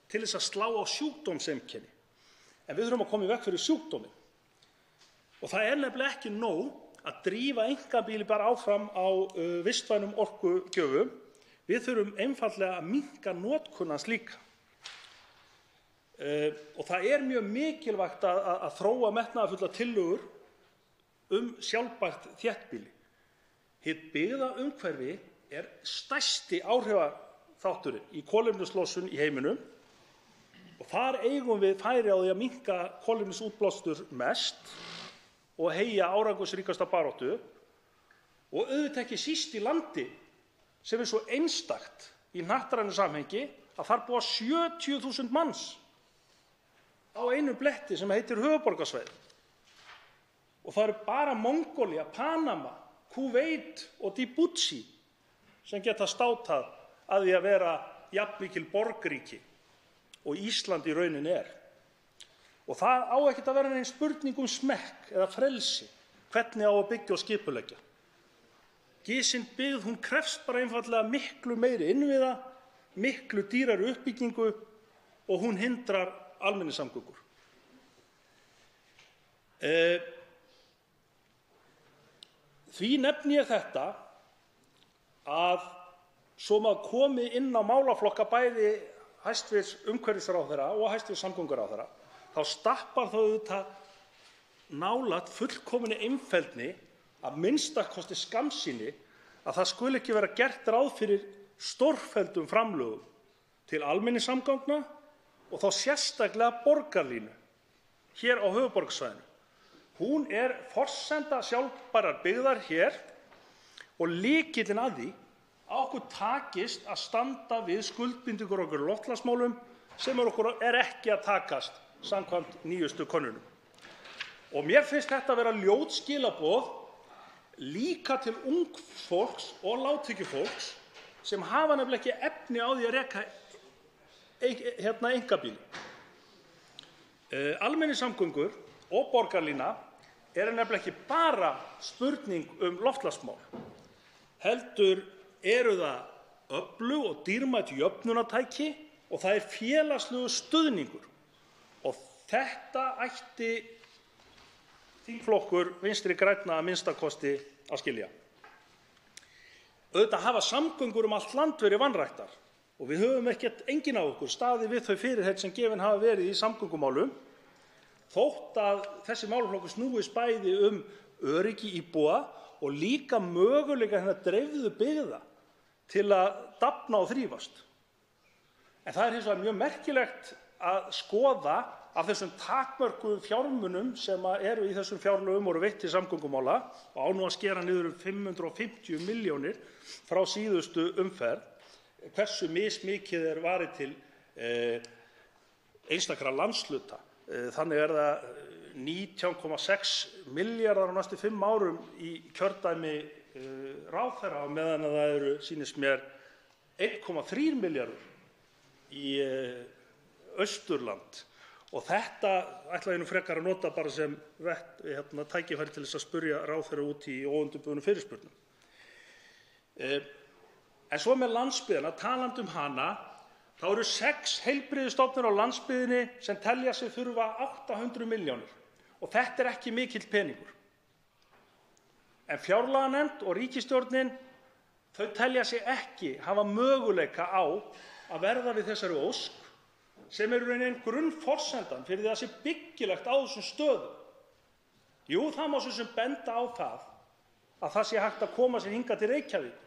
til þess að slá á sjúkdómseinkenni. En við þurfum að koma í veg fyrir sjúkdóminn. Og það er nefnilega ekki nóg að drífa einkabíli bara áfram á vistvænum orkugjöfum. Við þurfum einfaldlega að minnka notkun hans líka. Og það er mjög mikilvægt að þróa metnaðarfullar tillögur sjálfbært þéttbýli. Hið byggða umhverfi er stærsti áhrifaþátturinn í kolefnislosun í heiminum og þar eigum við færi á því að minnka kolefnisútblástur mest og heyja árangursríkasta baráttu og auðvitað ekki síst í landi sem er svo einstakt í hnattrænu samhengi að þar búa 70.000 manns á einum bletti sem heitir höfuðborgarsvæðið. Og það eru bara Mongólía, Panama, Kúveit og Djibútí sem geta státað að því að vera jafnmikil borgríki og Ísland í rauninni er. Og það á ekkert að vera nein spurning smekk eða frelsi, hvernig á að byggja og skipuleggja. Gisin byggð, hún krefst bara einfaldlega miklu meiri innviða, miklu dýrari uppbyggingu og hún hindrar almenningssamgöngur. Því nefni ég þetta að svo maður komi inn á málaflokka bæði hæstvirts umhverfisráðherra og hæstvirts samgönguráðherra, þá stappar það auðvitað nálægt fullkominni einfeldni, að minnstakosti skammsýni, að það skuli ekki vera gert ráð fyrir stórfelldum framlögum til almenningssamgangna og þá sérstaklega borgarlínu hér á höfuðborgarsvæðinu. Hún er forsenda sjálfbærrar byggðar hér og lykillinn að því að okkur takist að standa við skuldbindingar okkar í loftslagsmálum sem okkur er ekki að takast samkvæmt nýjustu könnunum. Og mér finnst þetta vera ljót skilaboð líka til ungs fólks og lágtekjufólks sem hafa nefnilega ekki efni á því að reka einkabíl. Almenningssamgöngur og borgarlína er nefnilega ekki bara spurning loftslagsmál, heldur eru það öflug og dýrmæt jöfnunartæki og það er félagslegur stuðningur. Og þetta ætti þingflokkur Vinstri grænna að minnstakosti að skilja. Auðvitað hafa samgöngur allt land verið vanræktar og við höfum enginn af okkur staðið við þau fyrirheit sem gefin hafa verið í samgöngumálum, þótt að þessi málaflokkur snúist bæði öryggi íbúa og líka möguleika hinna dreifðu byggða til að dafna og þrífast. En það er hins vegar mjög merkilegt að skoða af þessum takmörkuðu fjármunum sem eru í þessum fjárlögum og veitt til samgöngumála og á nú að skera niður 550 milljónir frá síðustu umferð, hversu mismikið er varið til einstakra landshluta. Þannig er það 19,6 milljarðar á næstu 5 árum í kjördæmi ráðherra á meðan að það eru, sýnist mér, 1,3 milljarður í Austurland. Og þetta ætla ég nú frekar að nota bara sem tækifæri til þess að spyrja ráðherra út í óundirbúnum fyrirspurnum. En svo með landsbyggðina, talandi hana, þá eru 6 heilbrigðisstofnanir á landsbyggðinni sem telja sig þurfa 800 milljónir og þetta er ekki mikill peningur. En fjárlaganefnd og ríkisstjórnin, þau telja sig ekki hafa möguleika á að verða við þessari ósk sem er raunin grunnforsendan fyrir því að sé byggilegt á þessum stöðum. Jú, það má svo sem benda á að það sé hægt að koma sér hingað til Reykjavík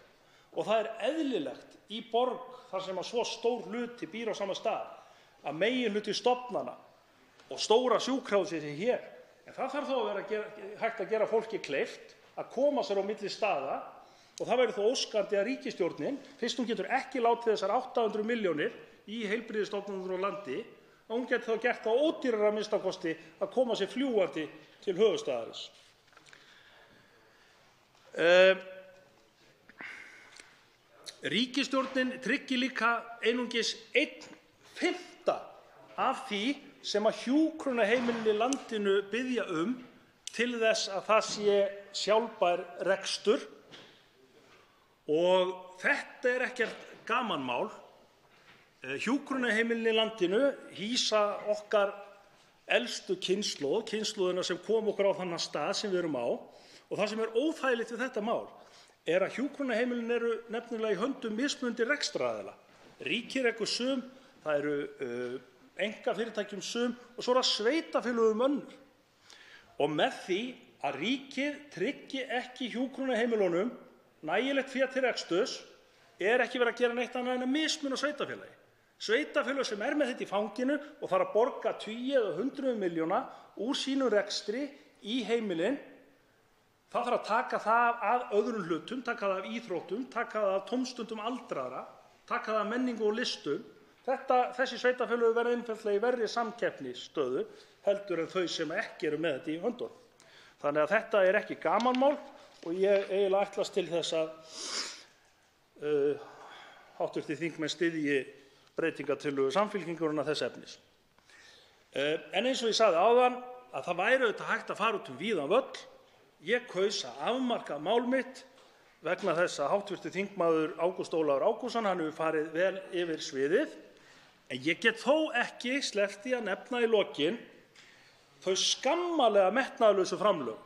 og það er eðlilegt í borg þar sem að svo stór hluti býr á sama stað að meginhluti stofnana og stóra sjúkrahúsið sé hér. En það þarf þó að vera hægt að gera fólki kleift að koma sér á milli staða og það væri þó óskandi að ríkisstjórnin, fyrst hún getur ekki látið þessar 800 milljónir í heilbrigðisstofnanir á landi, að hún geti þá gert það ódýrara að minnsta kosti að koma sér fljúgandi til höfuðstaðarins. Ríkisstjórnin tryggir líka einungis 1/5 af því sem að hjúkrunarheimilin í landinu biðja til þess að það sé sjálfbær rekstur, og þetta ekkert gamanmál. Hjúkrunarheimilin í landinu hýsa okkar elstu kynslóðina sem kom okkur á þann stað sem við erum á, og það sem óþægilegt við þetta mál að hjúkrunarheimilin eru nefnilega í höndum mismunandi rekstraraðila. Ríkið rekur sum, það eru einkafyrirtækjum sum og svo það sveitarfélögum önnur. Og með því að ríkið tryggi ekki hjúkrunarheimilunum nægilegt fé til reksturs ekki verið að gera neitt annað en að mismuna sveitarfélagi. Sveitarfélög sem með þetta í fanginu og þarf að borga tugi eða hundruð milljóna úr sínum rekstri í heimilin, það þarf að taka það af öðrum hlutum, taka það af íþróttum, taka það af tómstundum aldraðra, taka það af menningu og listum. Þessi sveitarfélög verða einfaldlega í verri samkeppnisstöðu heldur en þau sem ekki eru með þetta í höndunum. Þannig að þetta ekki gamanmál og ég eiginlega ætlast til þess að hv. þingmenn styðji breytingartillögu Samfylkingarinnar þess efnis. En eins og ég sagði áðan að það væri auðvitað hægt að fara út víðan völl. Ég kaus að afmarka mál mitt vegna þess að hv. þingmaður Ágúst Ólafur Ágústsson hefur farið vel yfir sviðið, en ég get þó ekki sleppt því að nefna í lokin þau skammalega metnaðarlausu framlög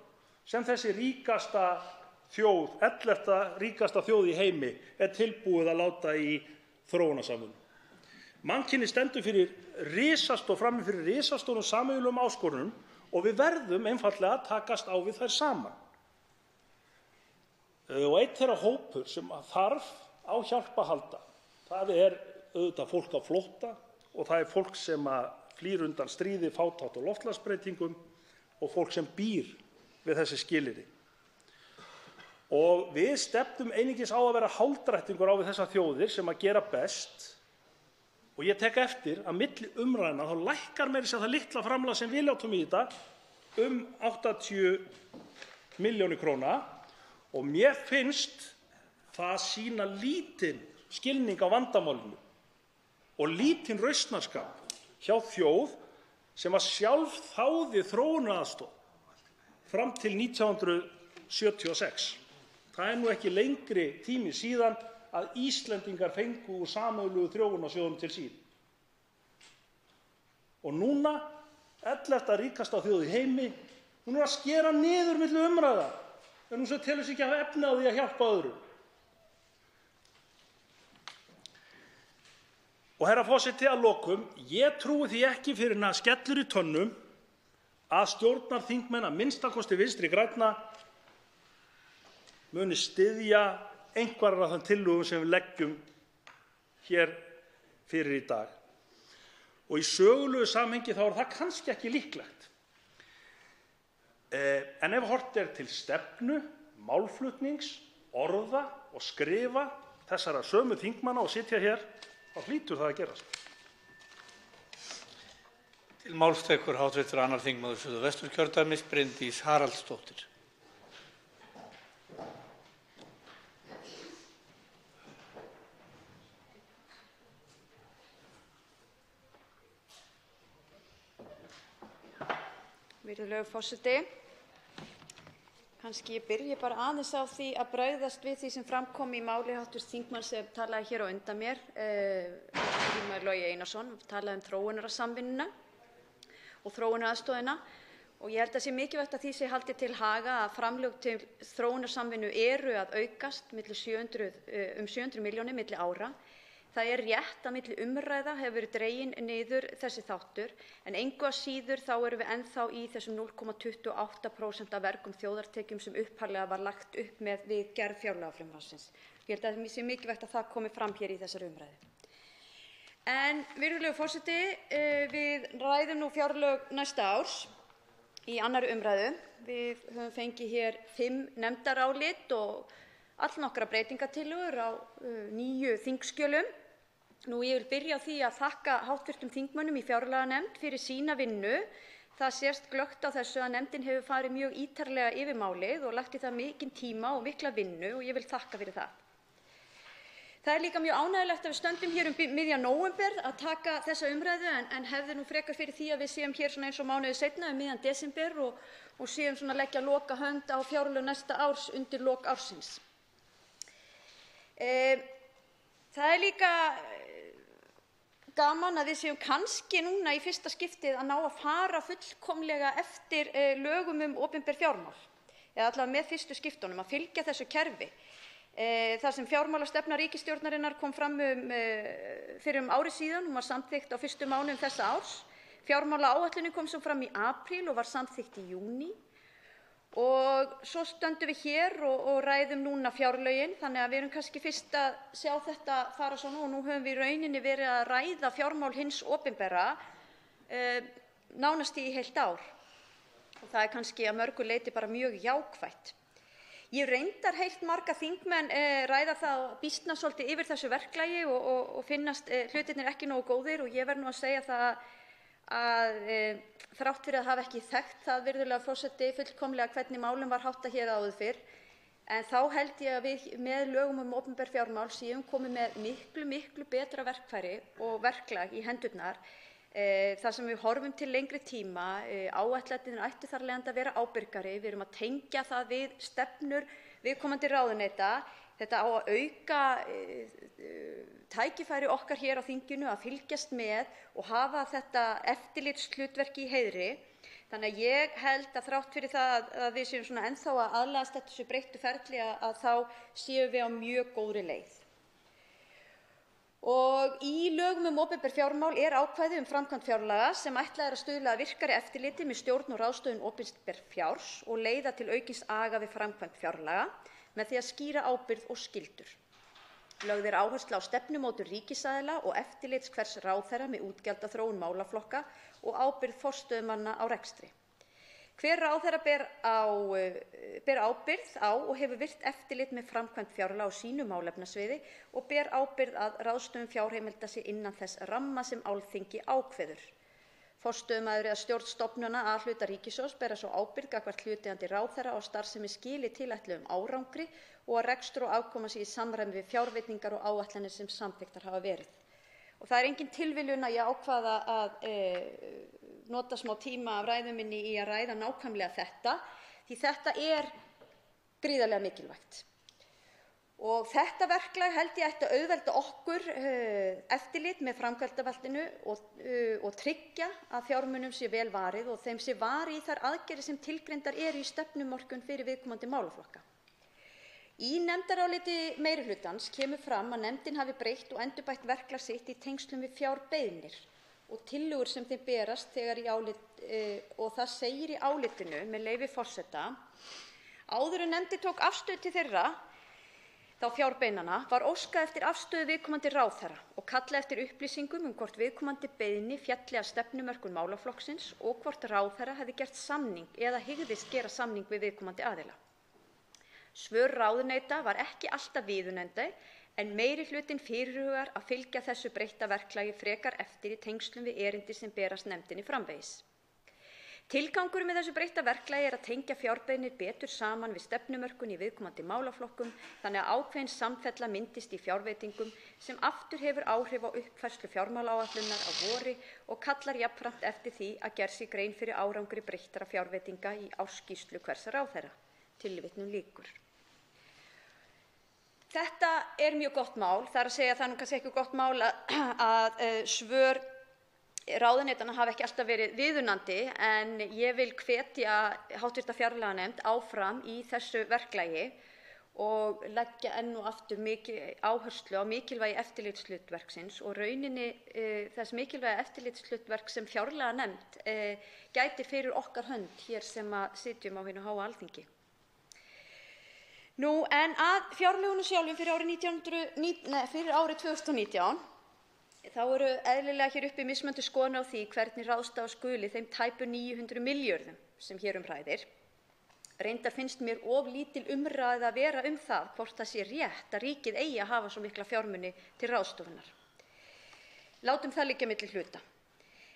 sem þessi ríkasta þjóð, 11. ríkasta þjóð í heimi, tilbúið að láta í þróunarsamvinnu. Mannkynið stendur frammi fyrir risastórum sameiginlegum áskorunum og við verðum einfaldlega að takast á við þær saman. Og einn þeirra hópur sem þarf á hjálp að halda, það auðvitað fólk á flótta og það fólk sem flýr undan stríði, fátækt og loftslagsbreytingum og fólk sem býr við þessi skilyrði. Og við stefnum einungis á að vera háldrættingur á við þessar þjóðir sem gera best, og ég tek eftir að milli umræðna þá lækkar meira að segja það litla framlag sem við látum í þetta 80 milljónir króna, og mér finnst það sýna lítinn skilning á vandamálinu og lítinn rausnarskap hjá þjóð sem sjálf þáði þróunaraðstoð fram til 1976. Það nú ekki lengri tími síðan að Íslendingar fengu úr sameiginlegu þróunarsjóðnum til sín. Og núna, 11. ríkasta þjóð í heimi, hún að skera niður milli umræða, en hún telur sig ekki hafa efni á því að hjálpa öðrum. Og herra forseti, að lokum, ég trúi því ekki fyrir að skellur í tönnum að stjórnarþingmenn, að minnsta kosti Vinstri grænna, muni styðja einhverjar af þeim tillögum sem við leggjum hér fyrir í dag. Og í sögulegu samhengi þá það kannski ekki líklegt. En ef horft til stefnu, málflutnings, orða og skrifa þessara sömu þingmanna og sitja hér, þá hlýtur það að gerast. Til máls tekur hv. 2. þingmaður Suðurvesturkjördæmis, Bryndís Haraldsdóttir. Virðulegur forseti, kannski ég byrji bara aðeins á því að bregðast við því sem fram kom í máli hv. þingmanns sem talaði hér á undan mér, þingmaður Logi Einarsson, talaði þróunarsamvinnuna og þróunaraðstoðina, og ég held að sé mikilvægt að því sé haldið til haga að framlög til þróunarsamvinnu eru að aukast um 700 milljónir milli ára. Það rétt að milli umræða hefur verið dreginn niður þessi þáttur, en engu að síður þá erum við ennþá í þessum 0,28% af vergum þjóðartekjum sem upphaflega var lagt upp með við gerð fjárlagafrumvarpsins. Ég held að það sé mikilvægt að það komi fram hér í þessari umræðu. En virðulegur forseti, við ræðum nú fjárlög næsta árs í 2. umræðu. Við höfum fengið hér 5 nefndarálit og allnokkrar breytingartillögur á 9 þingskjölum. Ég vil byrja á því að þakka hv. þingmönnum í fjárlaganefnd fyrir sína vinnu. Það sést glöggt á þessu að nefndin hefur farið mjög ítarlega yfir málið og lagt í það mikinn tíma og mikla vinnu og ég vil þakka fyrir það. Það er líka mjög ánægjulegt að við stöndum hér miðjan nóvember að taka þessa umræðu en hefði nú frekar fyrir því að við séum hér svona eins og mánuði seinna miðjan desember og séum svona að leggja lokahönd á fjárlög næsta árs undir lok ársins. Það er líka gaman að við séum kannski núna í fyrsta skiptið að ná að fara fullkomlega eftir lögum opinber fjármál, eða allavega með fyrstu skiptunum, að fylgja þessu kerfi. Það sem fjármálastefna ríkisstjórnarinnar kom fram fyrir ári síðan, hún var samþykkt á fyrstu mánuðum þessa árs. Fjármálaáætlunin kom svo fram í apríl og var samþykkt í júní. Og svo stöndum við hér og ræðum núna fjárlögin, þannig að við erum kannski fyrst að sjá þetta fara svona og nú höfum við í rauninni verið að ræða fjármál hins opinbera nánast í heilt ár. Og það er kannski að mörgu leyti bara mjög jákvætt. Ég reyndar heyrt marga þingmenn ræða það býsna svolítið yfir þessu verklagi og finnast hlutirnir ekki nógu góðir og ég verð nú að segja það að þrátt fyrir að hafa ekki þekkt það, virðulega forseti, fullkomlega hvernig málum var háttað hér áður fyrr, en þá held ég að við með lögum opinber fjármál séum komið með miklu betra verkfæri og verklag í hendurnar, þar sem við horfum til lengri tíma. Áætlanirnar ættu þar af leiðandi að vera ábyrgari. Við erum að tengja það við stefnur viðkomandi ráðuneyta. Þetta á að auka tækifæri okkar hér á þinginu að fylgjast með og hafa þetta eftirlitshlutverk í heiðri. Þannig að ég held að þrátt fyrir það að við séum svona ennþá að aðlagast þessu breyttu ferli að þá séum við á mjög góðri leið. Og í lögum opinber fjármál er ákvæði framkvæmd fjárlaga sem ætlað er að stuðla að virkari eftirliti með stjórn og ráðstöfun opinbers fjár og leiða til aukins aga við framkvæmd fjárlaga með því að skýra ábyrgð og skyldur. Lögð er áhersla á stefnumótun ríkisaðila og eftirlits hvers ráðherra með útgjaldaþróun málaflokka og ábyrgð forstöðumanna á rekstri. Hver ráðherra ber ábyrgð á og hefur virt eftirlit með framkvæmd fjárlaga á sínu málefnasviði og ber ábyrgð að ráðstöfun fjárheimilda sé innan þess ramma sem Alþingi ákveður. Forstöðumaður eða stjórn stofnana A-hluta ríkissjóðs bera svo ábyrgð gagnvart hlutaðeigandi ráðherra á starfsemi skili tilætluðum árangri og að rekstur og afkoma sé í samræmi við fjárveitingar og áætlanir sem samþykktar hafa verið. Og það er engin tilviljun að ég ákvaða að nota smá tíma af ræðu minni í að ræða nákvæmlega þetta, því þetta er gríðarlega mikilvægt. Og þetta verklag held ég ætti að auðvelda okkur eftirlit með framkvæmdarvaldinu og tryggja að fjármunum sé vel varið og þeim sé varið í þær aðgerðir sem tilgreindar eru í stefnumörkun fyrir viðkomandi málaflokka. Í nefndaráliti meirihlutans kemur fram að nefndin hafi breytt og endurbætt verklag sitt í tengslum við fjárbeiðnir og tillögur sem þeim berast þegar og það segir í álitinu, með leyfi forseta: áður en nefndin tók afstöðu til þeirra þá fjárbeiðnanna var óskað eftir afstöðu viðkomandi ráðherra og kallað eftir upplýsingum hvort viðkomandi beiðni fjalli af stefnumörkun málaflokksins og hvort ráðherra hefði gert samning eða hygðist gera samning við viðkomandi aðila. Svör ráðuneyta var ekki alltaf viðunandi en meirihlutinn fyrirhugar að fylgja þessu breytta verklagi frekar eftir í tengslum við erindi sem berast nefndinni framvegis. Tilgangurinn með þessu breytta verklagi er að tengja fjárbeiðnir betur saman við stefnumörkun í viðkomandi málaflokkum þannig að ákveðin samfella myndist í fjárveitingum sem aftur hefur áhrif á uppfærslu fjármálaáætlunar á vori og kallar jafnframt eftir því að gerð sé grein fyrir árangri breyttra fjárveitinga í ársskýrslu hvers ráðherra. Tilvitnun lýkur. Þetta er mjög gott mál, það er að segja að það er kannski ekki gott mál að svör ráðuneytanna hafa ekki alltaf verið viðunandi, en ég vil hvetja hv. fjárlaganefnd áfram í þessu verklagi og leggja enn og aftur áherslu á mikilvægi eftirlitshlutverksins og rauninni þess mikilvæga eftirlitshlutverk sem fjárlaganefnd gætir fyrir okkar hönd hér sem sitjum á hinu háa Alþingi. En að fjárlögunum sjálfum fyrir árið 2019, þá eru eðlilega hér uppi mismunandi skoðanir á því hvernig ráðstafa skuli þeim tæpu 900 milljörðum sem hér ræðir. Reyndar finnst mér of lítil umræða vera það hvort það sé rétt að ríkið eigi að hafa svo mikla fjármuni til ráðstöfunar. Látum það liggja milli hluta.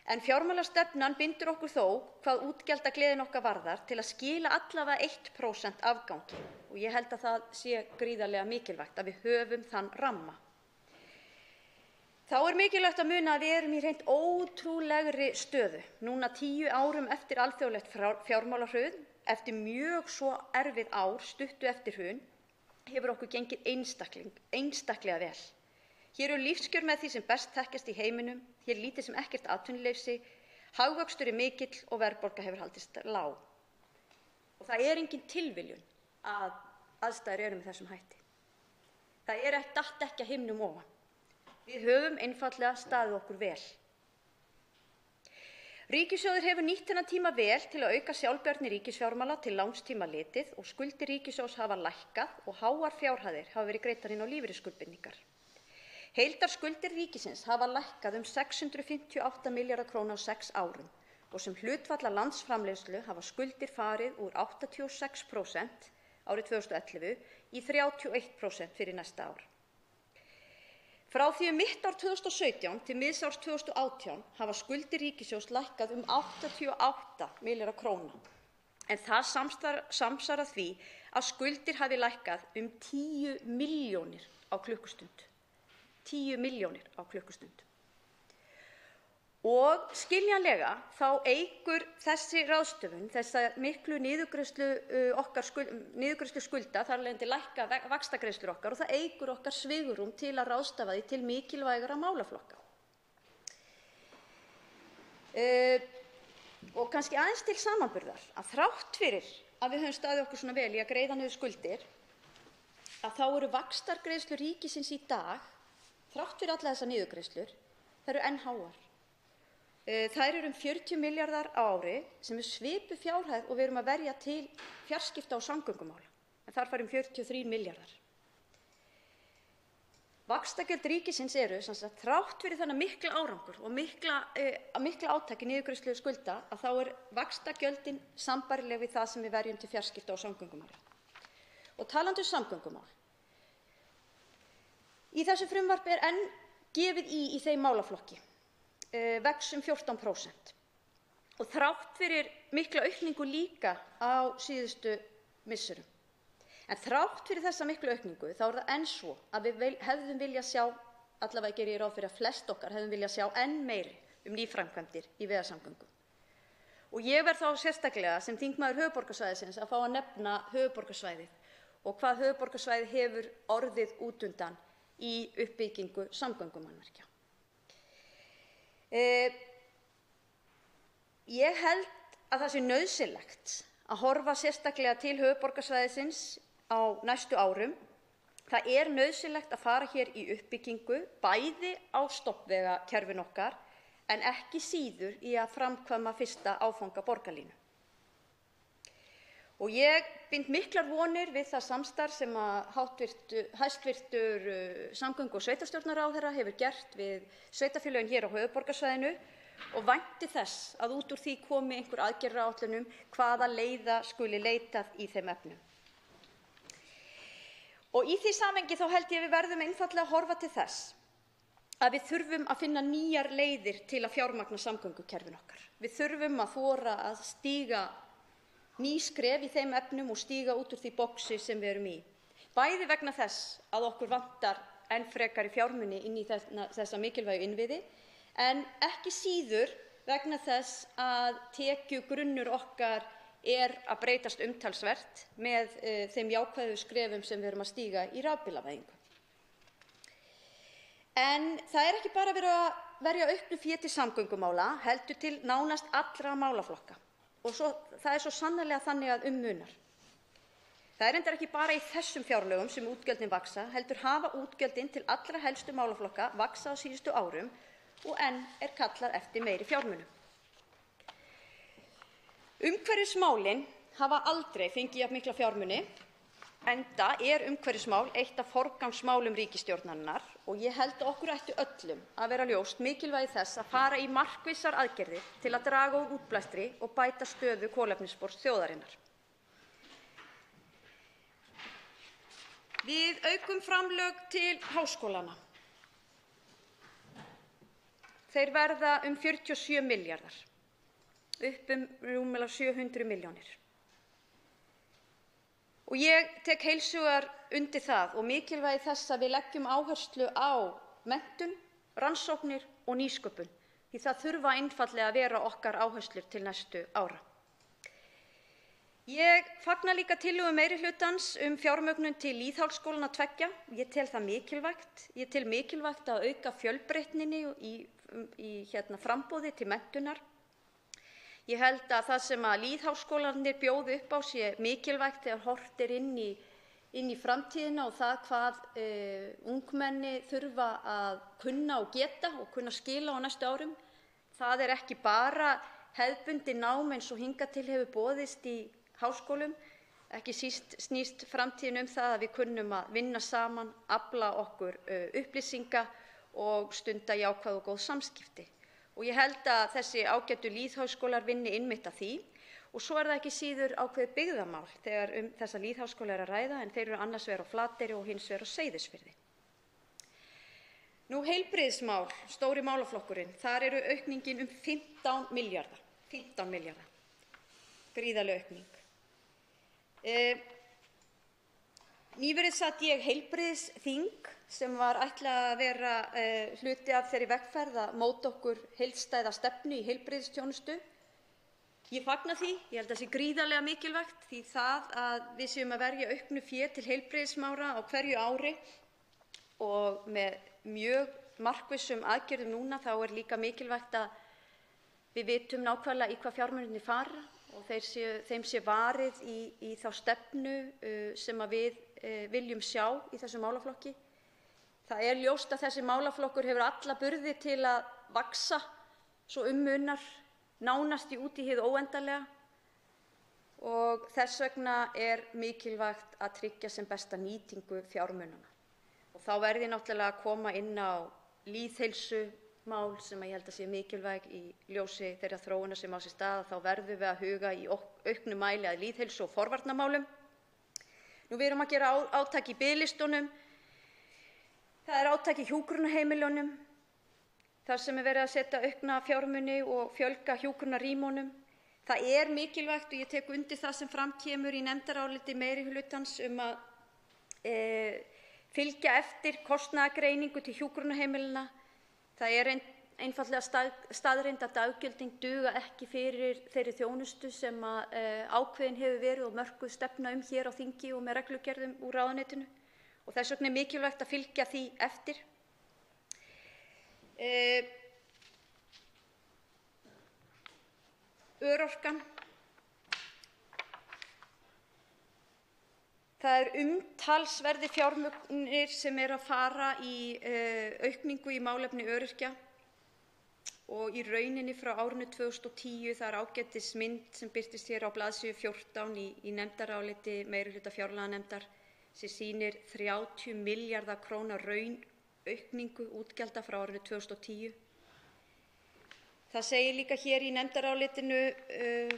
En fjármálastefnan bindur okkur þó hvað útgjaldagleðin okkar varðar til að skila allavega 1% afgangi og ég held að það sé gríðarlega mikilvægt að við höfum þann ramma. Þá mikilvægt að muna að við erum í hreint ótrúlegri stöðu. Núna 10 árum eftir alþjóðlegt fjármálahrun, eftir mjög svo erfið ár stuttu eftir hrun, hefur okkur gengið einstaklega vel. Hér eru lífskjör með því sem best þekkjast í heiminum, hér lítið sem ekkert atvinnuleysi, hagvöxtur mikill og verðbólga hefur haldist lág. Og það engin tilviljun að aðstæður eru með þessum hætti. Það datt ekki að himnum ofan. Við höfum einfaldlega staðið okkur vel. Ríkissjóður hefur nýtt þennan tíma vel til að auka sjálfbærni ríkisfjármála til langs tíma litið og skuldir ríkissjóðs hafa lækkað og háar fjárhæðir hafa verið greiddar inn á lífeyrisskuldbindingar. Heildarskuldir ríkisins hafa lækkað 658 milljarða króna á 6 árum og sem hlutfall af landsframleiðslu hafa skuldir farið úr 86% árið 2011 í 31% fyrir næsta ár. Frá því mitt ár 2017 til miðs árs 2018 hafa skuldir ríkissjóðs lækkað 88 milljarða króna. En það samsvarar því að skuldir hafi lækkað 10 milljónir á klukkustund. 10 milljónir á klukkustund. Og skiljanlega þá eykur þessi ráðstöfun, þessa miklu niðurgreiðslu skulda, þar af leiðandi lækka vaxtagreiðslur okkar og það eykur okkar svigrúm til að ráðstafa því til mikilvægra málaflokka. Og kannski aðeins til samanburðar að þrátt fyrir að við höfum staðið okkur svona vel í að greiða niður skuldir, að þá eru vaxtagreiðslur ríkisins í dag, þrátt fyrir alla þessar niðurgreiðslur, þær eru enn háar. Þær eru 40 milljarðar á ári sem svipuð fjárhæð og við erum að verja til fjarskipta og samgöngumála. En þar fara 43 milljarðar. Vaxtagjöld ríkisins eru sem sagt þrátt fyrir þennan mikla árangur og mikla átak í niðurgreiðslu skulda að þá vaxtagjöldin sambærileg við það sem við verjum til fjarskipta og samgöngumála. Og talandi samgöngumál. Í þessu frumvarpi enn gefið í þeim málaflokki, vex 14%. Og þrátt fyrir mikla aukningu líka á síðustu misserum. En þrátt fyrir þessa miklu aukningu þá það enn svo að við hefðum viljað sjá, allavega geri ég ráð fyrir að flest okkar hefðum viljað sjá enn meiri nýframkvæmdir í vegasamgöngum. Og ég verð þá sérstaklega sem þingmaður höfuðborgarsvæðisins að fá að nefna höfuðborgarsvæðið og hvað höfuðborgarsvæðið hefur orðið út undan í uppbyggingu samgöngumannvirkja. Ég held að það sé nauðsynlegt að horfa sérstaklega til höfuðborgarsvæðisins á næstu árum. Það nauðsynlegt að fara hér í uppbyggingu, bæði á stofnvegakerfinu okkar, en ekki síður í að framkvæma fyrsta áfanga borgarlínu. Og ég bind miklar vonir við það samstarf sem hæstvirtur samgöngu- og sveitarstjórnarráðherra hefur gert við sveitarfélögin hér á höfuðborgarsvæðinu og vænti þess að út úr því komi einhver aðgerðaáætlun hvaða leiða skuli leitað í þeim efnum. Og í því samhengi þá held ég við verðum einfaldlega að horfa til þess að við þurfum að finna nýjar leiðir til að fjármagna samgöngukerfin okkar. Við þurfum að þora að stíga ný skref í þeim efnum og stíga út úr því boxi sem við erum í. Bæði vegna þess að okkur vantar enn frekari fjármuni inn í þessa mikilvægu innviði, en ekki síður vegna þess að tekjugrunnur okkar að breytast umtalsvert með þeim jákvæðu skrefum sem við erum að stíga í rafbílavæðingu. En það ekki bara verið að verja auknu fé til samgöngumála, heldur til nánast allra málaflokka. Og það svo sannarlega þannig að munar. Það reyndar ekki bara í þessum fjárlögum sem útgjöldin vaxa, heldur hafa útgjöldin til allra helstu málaflokka vaxa á síðustu árum og enn kallað eftir meiri fjármunum. Umhverfismálin hafa aldrei fengið jafn mikla fjármuni, enda umhverfismál eitt af forgangsmálum ríkisstjórnarinnar og ég held að okkur ætti öllum að vera ljóst mikilvægi þess að fara í markvissar aðgerðir til að draga úr útblæstri og bæta stöðu kolefnisspors þjóðarinnar. Við aukum framlög til háskólanna. Þeir verða 47 milljarðar, upp rúmlega 700 milljónir. Og ég tek heils hugar undir það og mikilvægi þess að við leggjum áherslu á menntun, rannsóknir og nýsköpun, því það þurfa einfaldlega að vera okkar áherslur til næstu ára. Ég fagna líka tillögu meirihlutans fjármögnun til lýðháskólanna 2. Ég tel það mikilvægt. Ég tel mikilvægt að auka fjölbreytninni í framboði til menntunar. Ég held að það sem að lýðháskólarnir bjóði upp á sé mikilvægt þegar horft inn í framtíðina og það hvað ungmenni þurfa að kunna og geta og kunna skila á næstu árum. Það ekki bara hefðbundið nám eins og hingað til hefur boðist í háskólum. Ekki síst snýst framtíðin það að við kunnum að vinna saman, afla okkur upplýsinga og stunda jákvæð og góð samskipti. Og ég held að þessi ágætu lýðháskólar vinni einmitt að því. Og svo það ekki síður ákveðið byggðamál þegar þessa lýðháskóla að ræða, en þeir eru annars vegar á Flateyri og hins vegar á Seyðisfirði. Nú heilbrigðismál, stóri málaflokkurinn, þar eru aukningin 15 milljarða. 15 milljarða. Gríðarleg aukning. Nýverið sat ég heilbrigðisþing sem var ætlað að vera hluti af þeirri vegferð að móta okkur heildstæða stefnu í heilbrigðisþjónustu. Ég fagna því, ég held að það sé gríðarlega mikilvægt því það að við séum að verja auknu fé til heilbrigðismála á hverju ári og með mjög markvissum aðgerðum núna þá líka mikilvægt að við vitum nákvæmlega í hvað fjármunirnir fara og þeim sé varið í þá stefnu sem að við viljum sjá í þessum málaflokki. Það ljóst að þessi málaflokkur hefur alla burði til að vaxa svo munar nánast út í hið óendanlega og þess vegna mikilvægt að tryggja sem besta nýtingu fjármunanna. Og þá verð ég náttúrulega að koma inn á lýðheilsumál sem ég held að sé mikilvæg í ljósi þeirra þróunar sem á sér stað. Þá verðum við að huga í auknum mæli að lýðheilsu og forvarnamálum. Nú við erum að gera átak í biðlistunum. Það átak í hjúkrunarheimilunum, þar sem verið að setja aukna fjármuni og fjölga hjúkrunarrýmunum. Það mikilvægt og ég tek undir það sem fram kemur í nefndaráliti meirihlutans að fylgja eftir kostnaðargreiningu til hjúkrunarheimilana. Það einfaldlega staðreynd að daggjöldin duga ekki fyrir þeirri þjónustu sem ákveðin hefur verið og mörkuð stefna hér á þingi og með reglugerðum úr ráðuneytinu. Og þess vegna mikilvægt að fylgja því eftir. Örorkan. Það umtalsverðir fjármunir sem að fara í aukningu í málefni öryrkja og í rauninni frá árinu 2010 það ágætismynd sem birtist hér á blaðsíðu 14 í nefndaráliti meirihluta fjárlaganefndar sem sýnir 30 milljarða króna raunaukningu útgjalda frá árinu 2010. Það segir líka hér í nefndarálitinu,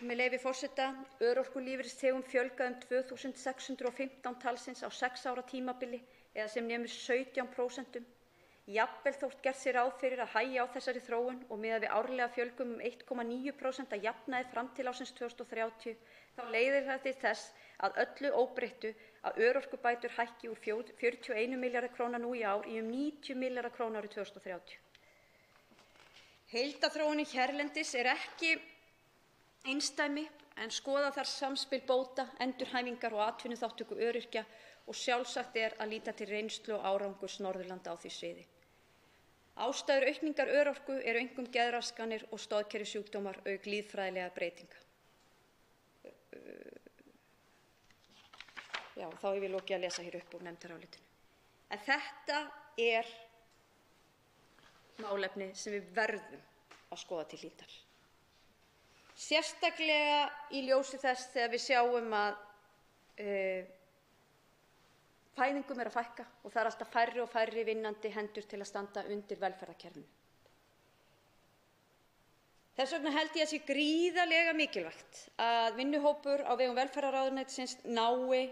með leyfi forseta, örorkulífeyrisþegum fjölgað 2615 talsins á 6 ára tímabili eða sem nemur 17%. Jafnvel þótt gert sé ráð fyrir að hægja á þessari þróun og miðað við árlega fjölgun 1,9% að jafnaði fram til ársins 2030, þá leiðir það til þess að öllu óbreyttu að örorkubætur hækki úr 41 milljarða króna nú í ár í 90 milljarða króna árið 2030. Heildarþróunin hérlendis ekki einsdæmi en skoða þarf samspil bóta, endurhæfingar og atvinnuþátttöku öryrkja og sjálfsagt að líta til reynslu og árangurs Norðurlanda á því sviði. Ástæður aukningar örorku einkum geðraskanir og stoðkerfissjúkdómar auk lýðfræðilegra breytinga. Já, þá hef ég lokið að lesa hér upp úr nefndarálitinu. En þetta málefni sem við verðum að skoða til hlítar. Sérstaklega í ljósi þess þegar við sjáum að fæðingum að fækka og það alltaf færri og færri vinnandi hendur til að standa undir velferðarkerfinu. Þess vegna held ég að sé gríðarlega mikilvægt að vinnuhópur á vegum velferðarráðuneytisins nái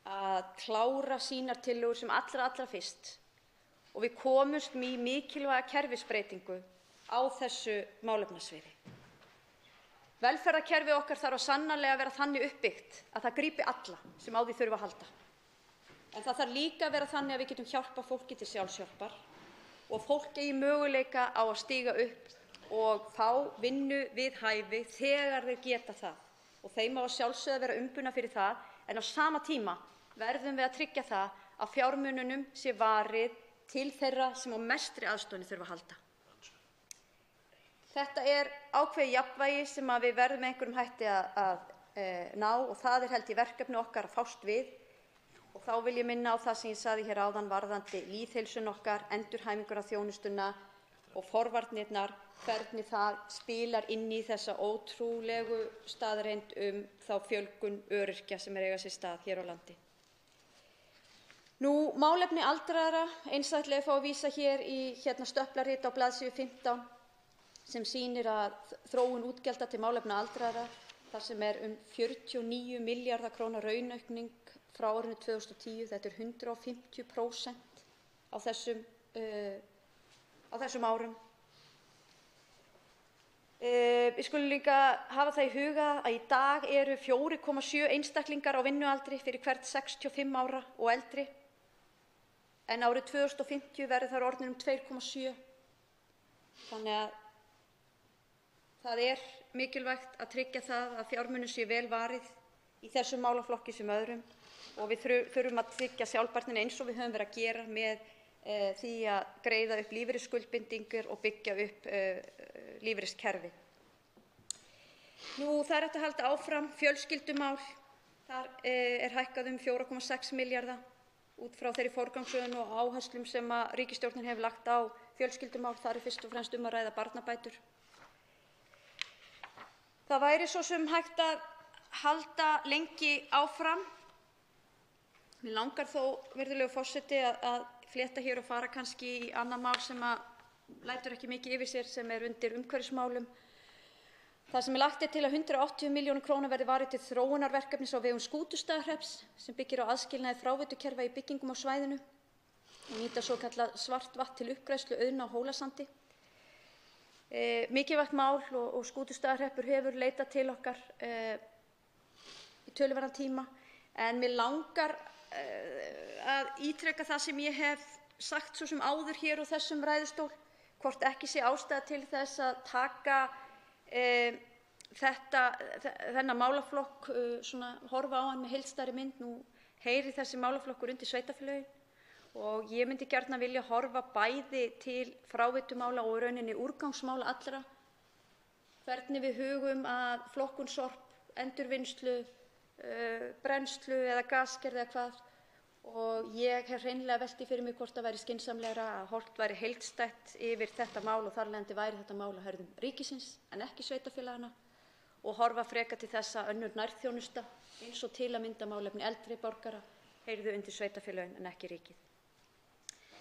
að klára sínar tillögur sem allra fyrst og við komumst í mikilvæga kerfisbreytingu á þessu málefnasviði. Velferðarkerfið okkar þarf sannarlega að vera þannig uppbyggt að það grípi alla sem á því þurfa að halda. En það þarf líka að vera þannig að við getum hjálpað fólki til sjálfshjálpar og fólk eigi möguleika á að stíga upp og fá vinnu við hæfi þegar þeir geta það. Og þeim á að sjálfsögðu að vera umbuna fyrir það, en á sama tíma verðum við að tryggja það að fjármununum sé varið til þeirra sem á mestri aðstoðinni þurfa að halda. Þetta er ákveðið jafnvægi sem við verðum með einhverjum hætti að ná og það held ég verkefni okkar að fást við. Og þá vil ég minna á það sem ég sagði hér áðan varðandi lýðheilsun okkar, endurhæfingarþjónustuna og forvarnirnar, hvernig það spilar inn í þessa ótrúlegu staðreynd þá fjölgun öryrkja sem eiga sér stað hér á landi. Málefni aldraðra, eins ætla ég að fá að vísa hér í stöplarrit á blaðsíðu 15 sem sýnir að þróun útgjalda til málefna aldraðra, þar sem 49 milljarða króna raunaukning frá árinu 2010, þetta 150% á þessum árum. Við skulum líka hafa það í huga að í dag eru 4,7 einstaklingar á vinnualdri fyrir hvert 65 ára og eldri, en árið 2050 verður þar orðnir 2,7. Þannig að það mikilvægt að tryggja það að fjármunum sé vel varið í þessum málaflokki sem öðrum og við þurfum að tryggja sjálfbærnina eins og við höfum verið að gera með því að greiða upp lífeyrisskuldbindingar og byggja upp lífeyriskerfi. Það hægt að halda áfram. Fjölskyldumál, þar hækkað 4,6 milljarða út frá þeirri forgangsröðun og áherslum sem ríkisstjórnin hefur lagt á fjölskyldumál. Þar fyrst og fremst að ræða barnabætur. Það væri svo sem hægt að halda lengi áfram. Mig langar þó, virðulegur forseti, að flétta hér og fara kannski í annað mál sem lætur ekki mikið yfir sér, sem undir umhverfismálum. Það sem lagt til að 180 milljónum króna verði varið til þróunarverkefnis á vegum Skútustaðahrepps sem byggir á aðskilnaði fráveitukerfa í byggingum á svæðinu og nýta svokallað svart vatn til uppgræðslu auðna á Hólasandi. Mikilvægt mál og Skútustaðahreppur hefur leitað til okkar í töluverðan tíma, en mig langar að ítreka það sem ég hef sagt svo sem áður hér úr þessum ræðustól, hvort ekki sé ástæða til þess að taka þennan málaflokk, horfa á hann með heildstæðri mynd. Nú heyrir þessi málaflokkur undir sveitarfélögin og ég myndi gjarnan vilja horfa bæði til fráveitumála og í rauninni úrgangsmála allra, hvernig við hugum að flokkun sorp, endurvinnslu, brennslu eða gasgerð eða hvað. Og ég hef hreinlega velt því fyrir mig hvort það væri skynsamlegra að horft væri heildstætt yfir þetta mál og þar af leiðandi væri þetta mál á herðum ríkisins en ekki sveitarfélaganna og horfa frekar til þess að önnur nærþjónusta eins og til að mynda málefni eldri borgara heyrðu undir sveitarfélögin en ekki ríkið.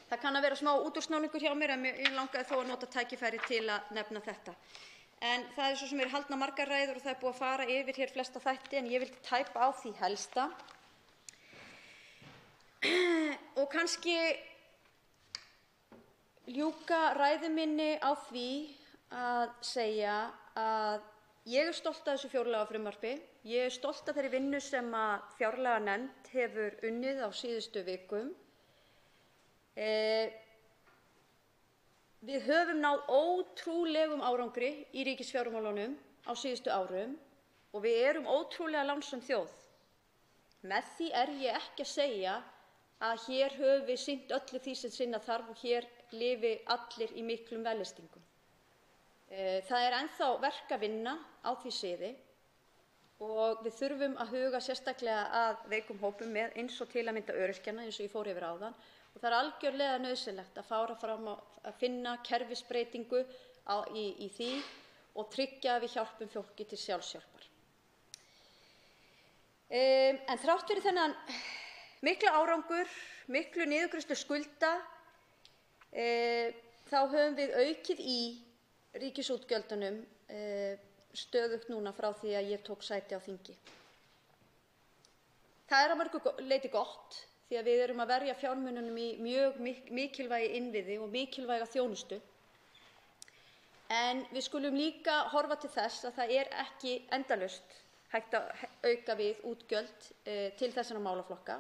Það kann að vera smá útúrsnúningur hjá mér en ég langaði þó að nota tækifæri til að nefna þetta. En það svo sem haldnar margar ræður og það búið að fara yfir hér flesta þætti, en ég vildi tæpa á því helsta. Og kannski ljúka ræðu minni á því að segja að ég stolt af þessu fjárlagafrumvarpi. Ég stolt af þeirri vinnu sem fjárlaganefnd hefur unnið á síðustu vikum. Við höfum náð ótrúlegum árangri í ríkisfjármálunum á síðustu árum og við erum ótrúlega lánsöm þjóð. Með því ég ekki að segja að hér höfum við sinnt öllu því sem sinna þarf og hér lifi allir í miklum vellystingum. Það ennþá verk að vinna á því sviði og við þurfum að huga sérstaklega að veikum hópum eins og til að mynda öryrkjana eins og ég fór yfir áðan. Og það algjörlega nauðsynlegt að fara fram að finna kerfisbreytingu í því og tryggja að við hjálpum fólki til sjálfshjálpar. En þrátt fyrir þennan mikla árangur, miklu niðurgreiðslu skulda, þá höfum við aukið í ríkisútgjöldunum stöðugt núna frá því að ég tók sæti á þingi. Það er að mörgu leyti gott því að við erum að verja fjármununum í mjög mikilvæga innviði og mikilvæga þjónustu. En við skulum líka horfa til þess að það er ekki endalaust hægt að auka við útgjöld til þessara málaflokka.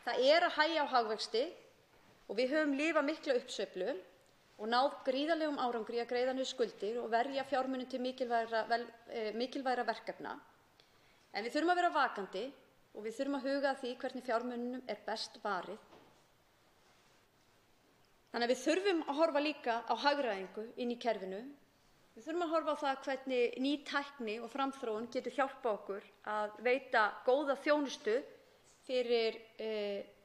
Það er að hægja á hagvexti og við höfum lifað mikla uppsveiflu og náð gríðarlegum árangri að greiða niður skuldir og verja fjármunum til mikilvægra verkefna. En við þurfum að vera vakandi og við þurfum að huga að því hvernig fjármunum er best varið. Þannig að við þurfum að horfa líka á hagræðingu inn í kerfinu. Við þurfum að horfa á það hvernig ný tækni og framþróun getur hjálpað okkur að veita góða þjónustu fyrir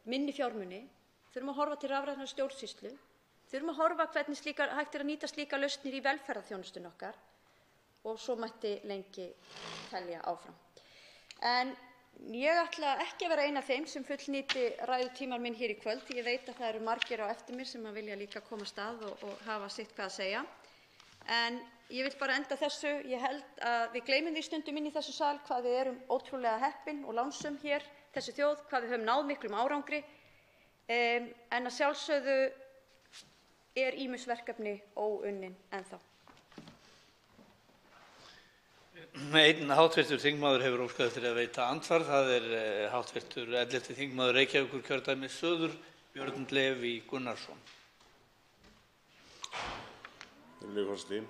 minni fjármuni. Við þurfum að horfa til rafrænnar stjórnsýslu. Við þurfum að horfa hvernig hægt er að nýta slíkar lausnir í velferðarþjónustunni okkar og svo mætti lengi telja áfram. En ég ætla ekki að vera ein af þeim sem fullnýti ræðutímann minn hér í kvöld því ég veit að það eru margir á eftir mér sem vilja líka koma af stað og hafa sitt hvað að segja. En ég vil bara enda þessu. Ég held að við gleymum því stundum inn í þessu sal hvað við erum ótrúlega heppin og lánsöm hér, þessi þjóð, hvað við höfum náð miklum árangri. En að sjálfsögðu er ýmis verkefni óunnin ennþá. Einn háttvirtur þingmaður hefur óskað eftir að veita andsvar. Það er háttvirtur 11. þingmaður Reykjavíkurkjördæmis suður, Björn Leví Gunnarsson. Virðulegur forseti.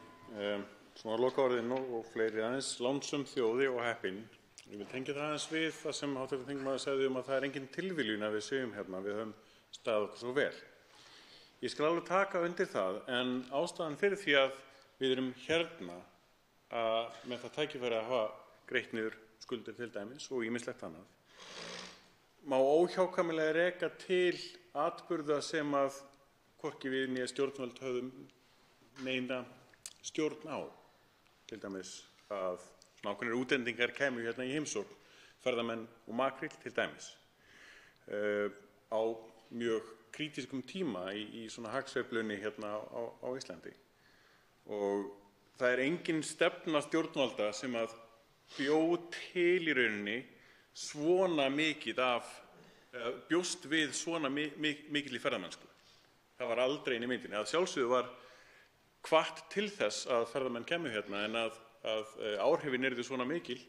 Svona lokaorðin og fleiri aðeins, lánsöm þjóði og heppin. Ég vil tengja það aðeins við það sem háttvirtur þingmaður sagði að það er engin tilviljun að við séum hérna, við höfum staðið okkur svo vel. Ég skal alveg taka undir það, en ástæðan fyrir því að við erum hérna með það tækifæri að hafa greitt niður skuldir til dæmis og ýmislegt annað, má óhjákvæmilega reka til atburða sem að hvorki við né stjórnvöld höfðum neina stjórn á. Til dæmis að ákveðnir útlendingar kæmu hérna í heimsókn, ferðamenn og makríll til dæmis, á mjög krítískum tíma í svona hagsveiflunni hérna á Íslandi. Og það er engin stefna stjórnvalda sem að bjó til í rauninni svona mikið bjóst við svona mikil í ferðamennsku. Það var aldrei inn í myndinni. Að sjálfsögðu var hvatt til þess að ferðamenn kæmu hérna, en að áhrifin yrðu svona mikil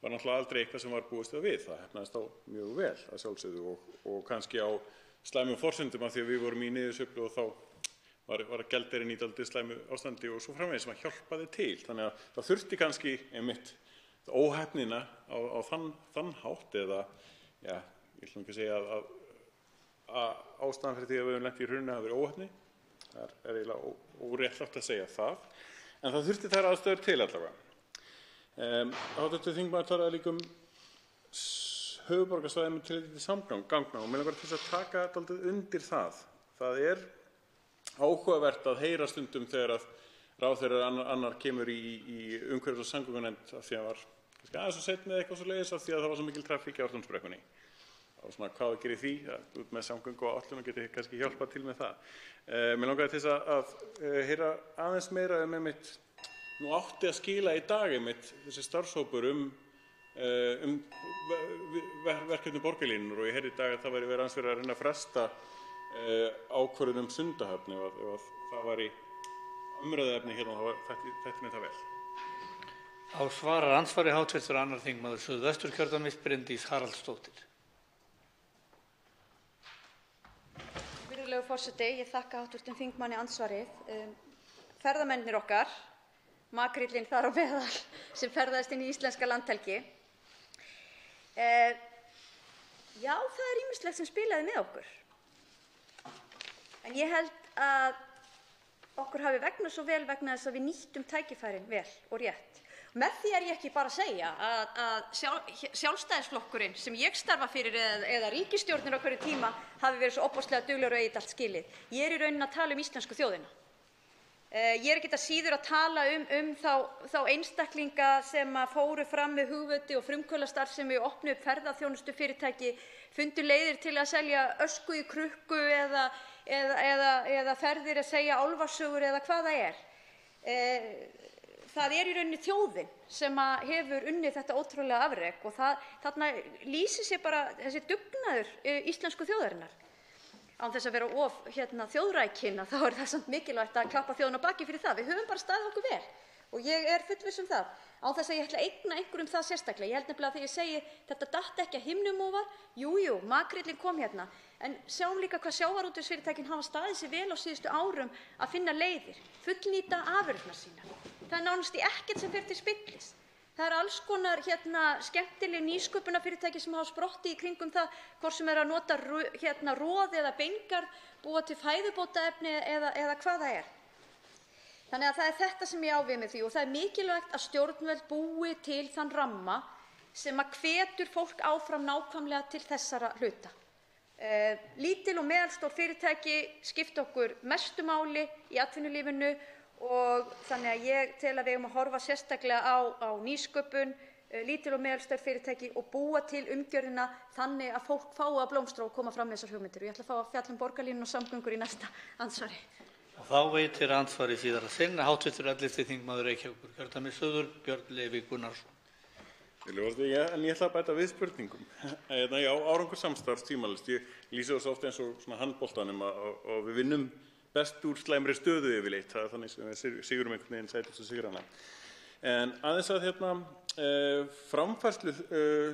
var náttúrulega aldrei eitthvað sem var búist við. Það heppnaðist á mjög vel að sjálfsögðu og kannski á slæmum forsendum af því að við vorum í niðursveiflu og þá var gjaldeyrin í dálítið slæmu ástandi og svo framvegis sem að hjálpaði til. Þannig að það þurfti kannski einmitt óheppnina á þann hátt eða, já, ég ætlum ekki að segja að ástæðan fyrir því að við höfum lent í hruninu hafi verið óheppni. Það er eiginlega óréttlátt að segja það. En það þurfti þær aðstöður til allavega. Háttvirtur þingmaður talaði líka höfuðborgarsvæðið með tilliti til samgangna og mig langar til að taka dálítið undir það. Það er áhugavert að heyra stundum þegar að ráðherra annar kemur í umhverfis- og samgöngunefnd af því að var kannski aðeins og seinn með eitthvað svoleiðis af því að það var svo mikil trafík á Ártúnsbrekkunni. Og svona hvað að gera í því, út með samgöngu og áætlun og geti kannski hjálpað til með það. Mér langaði til þess að heyra aðeins meira einmitt, nú átti að skila í dag einmitt þessi starfshópur verkefni borgarlínur og ég heyrði í dag að það væri verið að reyna að fresta ákvörðun Sundahöfn ef það væri umræðuefni hérna þá þetta með það vel. Á svarar andsvari háttvirtur 2. þingmaður Suðvesturkjördæmis Bryndís Haraldsdóttir. Virðulegur forseti, ég þakka hv. þingmanni andsvarið. Ferðamennirnir okkar, makríllinn þar á meðal, sem ferðaðist inn í íslenska landhelgi. Já, það er ýmislegt sem spilaði með okkur. En ég held að okkur hafi vegnað svo vel vegna þess að við nýttum tækifærin vel og rétt. Með því er ég ekki bara að segja að Sjálfstæðisflokkurinn sem ég starfa fyrir eða ríkisstjórnin á hverju tíma hafi verið svo ofboðslega duglegur og eigið allt skilið. Ég er í rauninni að tala íslensku þjóðina. Ég er ekkert að síður að tala þá einstaklinga sem fóru fram með hugviti og frumkvöðlastarfsemi og opnuðu upp ferðaþjónustufyrirtæki, fundu leiðir til að selja ösku í krukku eða ferðir að segja álfasögur eða hvað það er. það í rauninni þjóðin sem hefur unnið þetta ótrúlega afrek og þarna lýsir sér bara þessi dugnaður íslensku þjóðarinnar. Án þess að vera of þjóðrækin, þá það samt mikilvægt að klappa þjóðina á baki fyrir það. Við höfum bara staðið okkur vel og ég fullviss það. Án þess að ég ætla að eigna einhverjum það sérstaklega. Ég held nefnilega að þegar ég segi þetta datt ekki að himnum ofan, jú, makríllinn kom hérna. En sjáum líka hvað sjávarútvegsfyrirtækin hafa staðið sig vel á síðustu árum að finna leiðir, fullnýta afurðirnar sínar. Það nánast í ekkert sem fer til spillis. Það alls konar skemmtileg nýsköpunarfyrirtæki sem hafa sprottið í kringum það, hvort sem að nota roð eða beingarð, búa til fæðubótaefni eða hvað það er. Þannig að það þetta sem ég á við með því og það mikilvægt að stjórnvöld búi til þann ramma sem að hvetur fólk áfram nákvæmlega til þessara hluta. Lítil og meðalstór fyrirtæki skipta okkur mestu máli í atvinnulífinu og þannig að ég tel að við eigum að horfa sérstaklega á nýsköpun, lítil og meðalstór fyrirtæki og búa til umgjörðina þannig að fólk fái að blómstra og koma fram með þessar hugmyndir. Og ég ætla að fá að fjalla borgarlínu og samgöngur í næsta andsvari. Og þá veitir andsvar í síðara sinn hv. 11. þingmaður Reykjavíkurkjördæmis suður, Björn Leví Gunnarsson. En ég ætla að bæta við spurningum. Já, árangurssamstarf tvímælist. Ég lýsi þessu oft eins og svona handboltanum og við vinnum best úr slæmri stöðu yfirleitt. Það þannig sem við sigurum einhvern veginn sætustu sigrana. En aðeins að framfærslu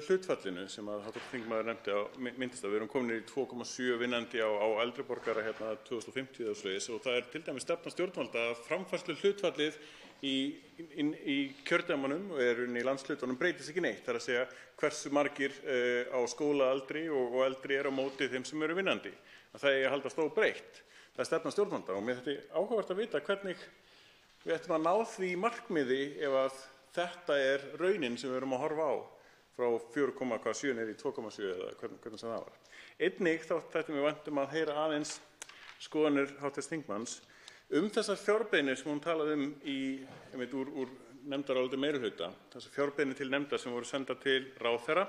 hlutfallinu sem að hv. þingmaður nefndi á myndist að við erum komin í 2,7 vinnandi á eldri borgara 2050 eða svoleiðis og það til dæmis stefna stjórnvalda að framfærslu hlutfallið í kjördæmunum og í landshlutunum breytist ekki neitt. Það að segja hversu margir á skólaaldri og eldri á móti þeim sem eru vinnandi. Að það eigi að haldast óbreytt. Það stefna stjórnvalda og mér þetta áhugavert að vita hvernig við ættum að ná því markmiði ef að þetta raunin sem við erum að horfa á frá 4,7 niður í 2,7 eða hvernig sem það var. Einnig þá þætti mér vænt að heyra aðeins skoðanir hv. þingmanns þessar fjárbeiðnir sem hún talaði úr nefndaráliti meirihluta, þessar fjárbeiðnir til nefndar sem voru sendar til ráðherra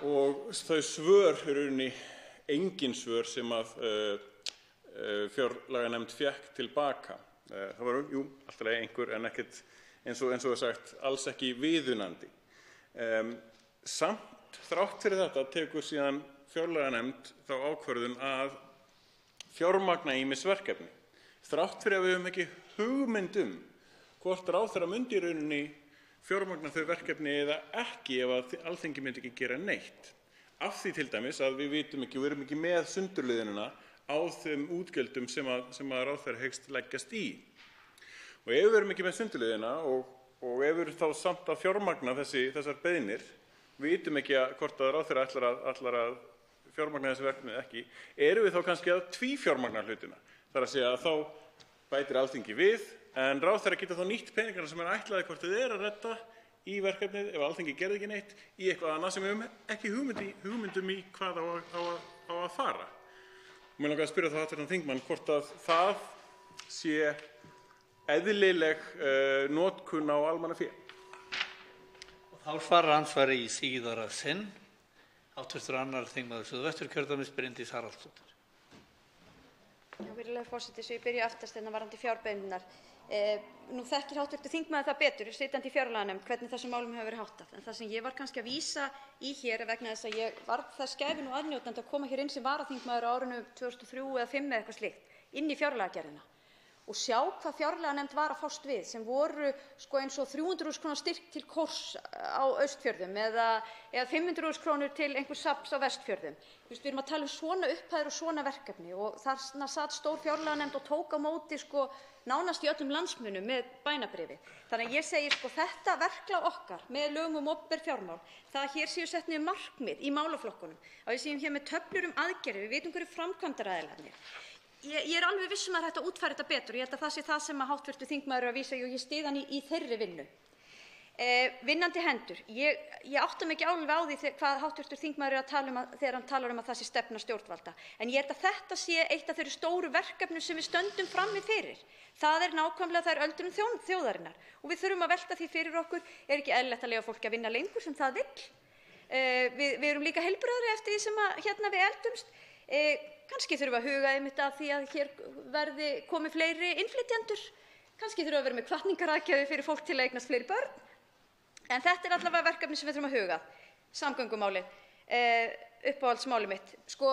og þau svör rauninni engin svör sem að fjárlaganefnd fékk tilbaka. Það var alltaf einhver en ekkert eins og sagt alls ekki viðunandi. Samt þrátt fyrir þetta tekur síðan fjárlaganefnd þá ákvörðun að fjármagna ýmis verkefni. Þrátt fyrir að við höfum ekki hugmynd hvort ráðherra myndi í rauninni fjármagna þau verkefni eða ekki ef að Alþingi myndi ekki gera neitt. Af því til dæmis að við vitum ekki, við erum ekki með sundurliðunina á þeim útgjöldum sem að ráðherra hyggst leggjast í. Og ef við erum ekki með sundurliðina og ef við erum þá samt að fjármagna þessar beiðnir, við vitum ekki hvort að ráðherra ætlar að fjármagna þessi verkefni eða ekki, erum við þá kannski að tvífjármagna hlutina. Það að segja að þá bætir Alþingi við, en ráðherra geta þá nýtt peningarna sem ætlaði hvort þið að redda í verkefnið ef Alþingi gerði ekki neitt í eitthvað annað sem við höfum ekki hugmyndum í hvað á að fara. Mér langar að spyrja þá hv. þingmann hvort að það sé eðlileg notkun á almannafé. Þá svarar andsvari í síðara sinn hv. 2. þingmaður Suðvesturkjördæmis Bryndís Haraldsdóttir. Virðulegur forseti, svo ég byrja aftast varðandi fjárbeiðnirnar. Nú þekkir hv. þingmaður það betur, sitjandi í fjárlaganefnd, hvernig þessum málum hefur verið háttað. En það sem ég var kannski að vísa í hér vegna þess að ég var þess gæfin og aðnjótandi að koma hér inn sem varaþingmaður á árinu 2003 eða 2005 eða eitthvað slíkt, inn í fjárlagagerðina og sjá hvað fjárlaganefnd var að fást við sem voru eins og 300.000 kr. styrk til kórs á Austfjörðum eða 500.000 kr. til einhvers safns á Vestfjörðum. Við erum að tala svona upphæðir og svona verkefni og þarna satt stór fjárlaganefnd og tók á móti nánast í öllum landsmunum með bænabréfi. Þannig að ég segi þetta verklag okkar með lögum opinber fjármál, það hér séu sett niður markmið í málaflokkunum, að við séum hér með töflur aðgerðir, við vitum hverju framkvæmdaraðilarnir. Ég alveg viss að þetta útfæra þetta betur og ég held að það sé það sem að hv. þingmaður að vísa og ég styð hann í þeirri vinnu. Vinnandi hendur. Ég átta mig ekki alveg á því hvað hv. þingmaður að tala þegar hann talar að það sé stefna stjórnvalda. En ég held að þetta sé eitt af þeirri stóru verkefnum sem við stöndum frammi fyrir. Það nákvæmlega öldrun þjóðarinnar og við þurfum að velta því fyrir okkur, ekki eðlilegt að leyfa fólki að vinna lengur sem það vill. Við erum líka heilbrigðari eftir því sem við eldumst. Kannski þurfum við að huga einmitt að því að hér verði komið fleiri innflytjendur. Kannski þurfum við að vera með hvatningaraðgerðir fyrir fólk til að eignast fleiri börn. En þetta er allavega verkefni sem við þurfum að huga. Samgöngumálin, uppáhaldsmálið mitt. Sko,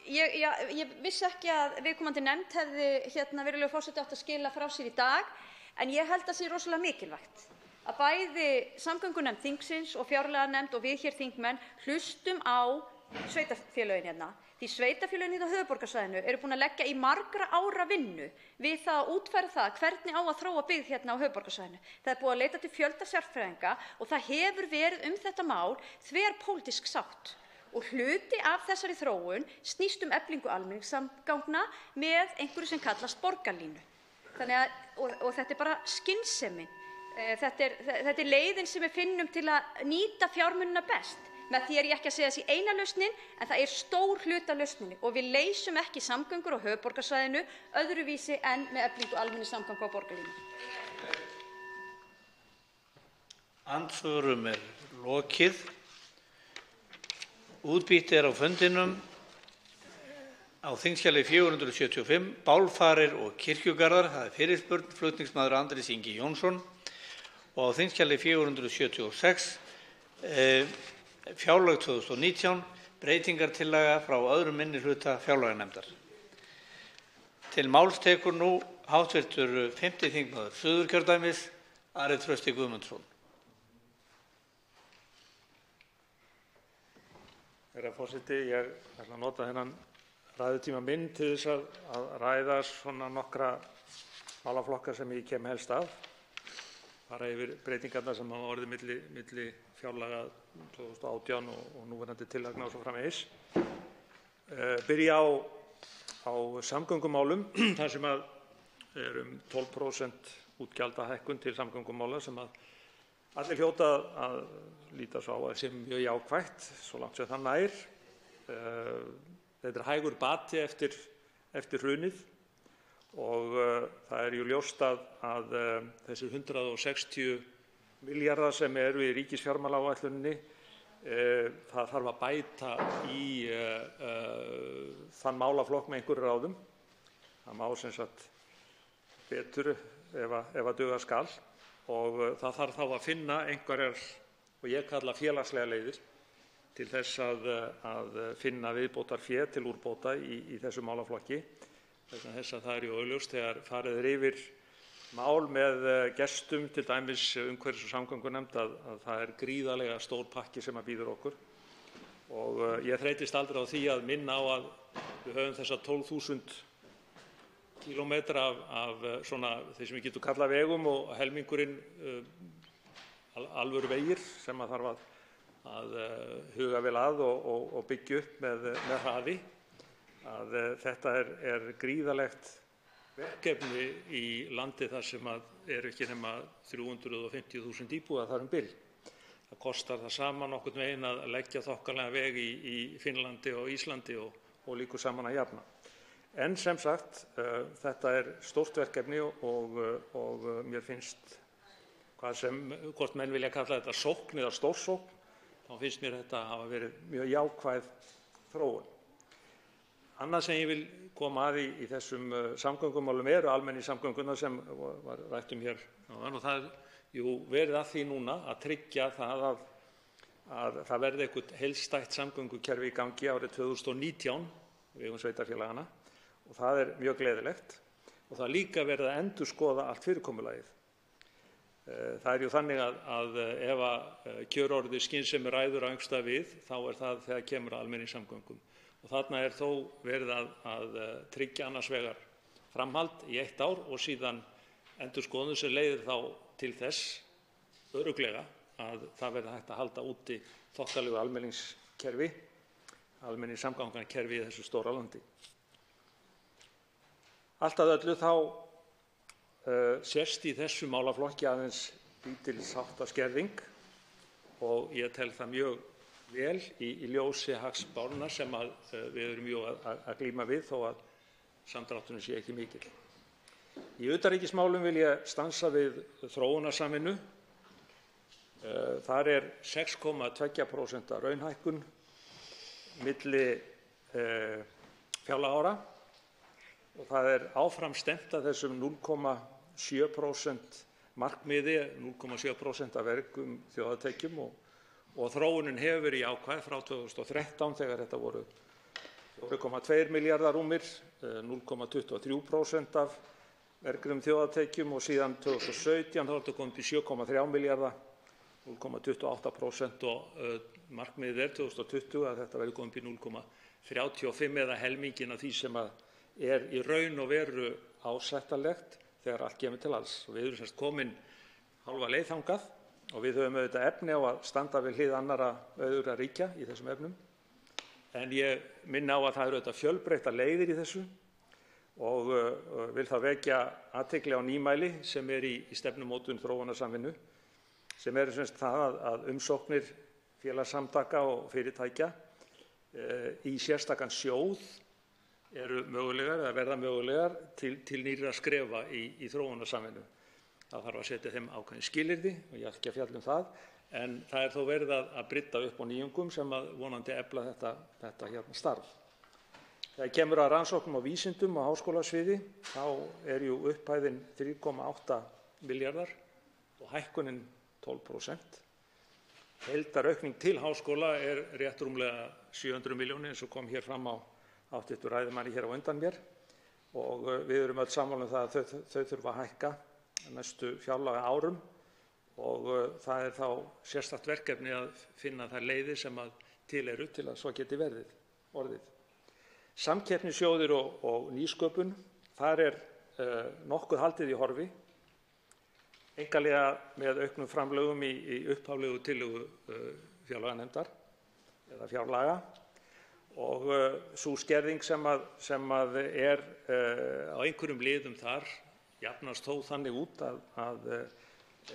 ég vissi ekki að viðkomandi nefnd hefði virðulegur forseti átt að skila frá sér í dag, en ég held að sé rosalega mikilvægt að bæði samgöngunefnd þingsins og fjárlaganefnd og við hér þingmenn hlustum á sveitarfélögin hérna. Því sveitarfélögin á höfuðborgarsvæðinu eru búin að leggja í margra ára vinnu við það að útfæra það hvernig á að þróa byggð hérna á höfuðborgarsvæðinu. Það er búið að leita til fjölda sérfræðinga og það hefur verið þetta mál þverpólitísk sátt. Og hluti af þessari þróun snýst eflingu almenningssamgangna með einhverju sem kallast borgarlínu. Og þetta er bara skynsemin. Þetta er leiðin sem við finnum til að nýta fjármunina best. Með því ég ekki að segja þessi eina lausnin, en það er stór hluti af lausninni og við leysum ekki samgöngur á höfuðborgarsvæðinu öðruvísi en með eflingu almenningssamgangna á borgarlínu. Andsvörum lokið. Útbýtt á fundinum á þingskjali 475, bálfarir og kirkjugarðar, það fyrirspurn, flutningsmaður Andrés Ingi Jónsson, og á þingskjali 476, fjárlög 2019, breytingartillaga frá öðrum minnihluta fjárlaganefndar. Til máls tekur nú hv. 5. þingmaður Suðurkjördæmis, Ari Trausti Guðmundsson. Herra forseti, ég ætla að nota þennan ræðutíma minn til þess að ræða svona nokkra málaflokka sem ég kem helst af, fara yfir breytingarnar sem hafa orðið milli fjárlaga 2018 og núverandi tillagna og svo framvegis. Byrja á samgöngumálum, þar sem að er 12% útgjaldahækkun til samgöngumála sem að allir hljóta að líta svo á að sé mjög jákvætt, svo langt sem það nær. Þetta er hægur bati eftir hrunið og það er jú ljóst að þessir 160 milljarðar sem eru í ríkisfjármálaáætluninni, það þarf að bæta í þann málaflokk með einhverjum ráðum. Það má sem sagt betur ef að duga skal og það þarf þá að finna einhverjar, og ég kalla félagslega leiðir, til þess að finna viðbótarfé til úrbóta í þessu málaflokki. Þess að það er jú augljóst þegar farið er yfir mál með gestum, til dæmis umhverfis- og samgöngunefnd, að það er gríðarlega stór pakki sem að bíður okkur. Og ég þreytist aldrei á því að minna á að við höfum þessa 12.000 kílómetra af svona þeir sem við getum kallað vegum og helmingurinn alvöru vegir sem að þarf að huga vel að og byggja upp með hraði. Þetta er gríðarlegt verkefni í landi þar sem eru ekki nema 350.000 íbúar þar bil. Það kostar það sama nokkurn veginn að leggja þokkalega veg í Finnlandi og Íslandi og líkur saman að jafna. En sem sagt, þetta er stórt verkefni og mér finnst, hvort menn vilja kalla þetta sókn eða stórsókn, þá finnst mér þetta hafa verið mjög jákvæð þróun. Annað sem ég vil koma að í þessum samgöngumálum eru almenningssamgöngurnar sem var rætt hér áðan, og það er verið að því núna að tryggja það að það verði eitthvert heildstætt samgöngukerfi í gangi árið 2019 vegum sveitarfélaganna, og það er mjög gleðilegt. Og það er líka verið að endurskoða allt fyrirkomulagið. Það er jú þannig að ef kjörorðið skynsemi ræður á einhvers staðar við, þá er það þegar kemur að almenningssamgöngum. Og þarna er þó verið að tryggja annars vegar framhald í 1 ár og síðan endurskoðun sem leiðir þá til þess örugglega að það verði hægt að halda úti þokkalegu almenningskerfi, almenningssamgangnakerfi í þessu stóra landi. Allt að öllu þá sést í þessu málaflokki aðeins lítil sáttaskerðing og ég tel það mjög vel í ljósi hagspárna sem við erum jú að glíma við þó að samdrátturinn sé ekki mikill. Í utanríkismálum vil ég stansa við þróunarsamvinnu. Þar er 6,2% raunhækkun milli fjárlagaára og það er áfram stefnt að þessum 7% markmiði, 0,7% af vergum þjóðartekjum og þróunin hefur verið jákvæð frá 2013 þegar þetta voru 4,2 milljarðar rúmir, 0,23% af vergum þjóðartekjum og síðan 2017 þá er þetta komið til 7,3 milljarða, 0,28% og markmiðið er 2020 að þetta verði komið til 0,35 eða helmingin af því sem er í raun og veru ásættanlegt þegar allt kemur til alls. Og við erum semst komin hálfa leið þangað og við höfum auðvitað efni á að standa við hlið annarra auðugra ríkja í þessum efnum. En ég minni á að það eru auðvitað fjölbreyttar leiðir í þessu og vil þá vekja athygli á nýmæli sem er í stefnumótun þróunarsamvinnu sem eru semst það að umsóknir félagssamtaka og fyrirtækja í sérstakan sjóð eru mögulegar eða verða mögulegar til nýrra skrefa í þróunarsamvinnu. Það þarf að setja þeim ákveðin skilyrði og ég ætla ekki að fjalla um það, en það er þó verið að brydda upp á nýjungum sem að vonandi efla þetta hérna starf. Þegar kemur að rannsóknum á vísindum á háskólasviði þá er jú upphæðin 3,8 milljarðar og hækkunin 12%. Heildaraukning til háskóla er rétt rúmlega 700 milljónir eins og kom hér fram á hv. ræðumanni hér á undan mér og við erum öll sammála um það að þau þurfa að hækka næstu fjárlaga árum og það er þá sérstakt verkefni að finna þær leiðir sem að til eru til að svo geti orðið. Samkeppnissjóðir og nýsköpun, þar er nokkuð haldið í horfi, einkanlega með auknum framlögum í upphaflegu tillögu fjárlaganefndar eða fjárlaga og sú skerðing sem að er á einhverjum liðum þar jafnast þó þannig út að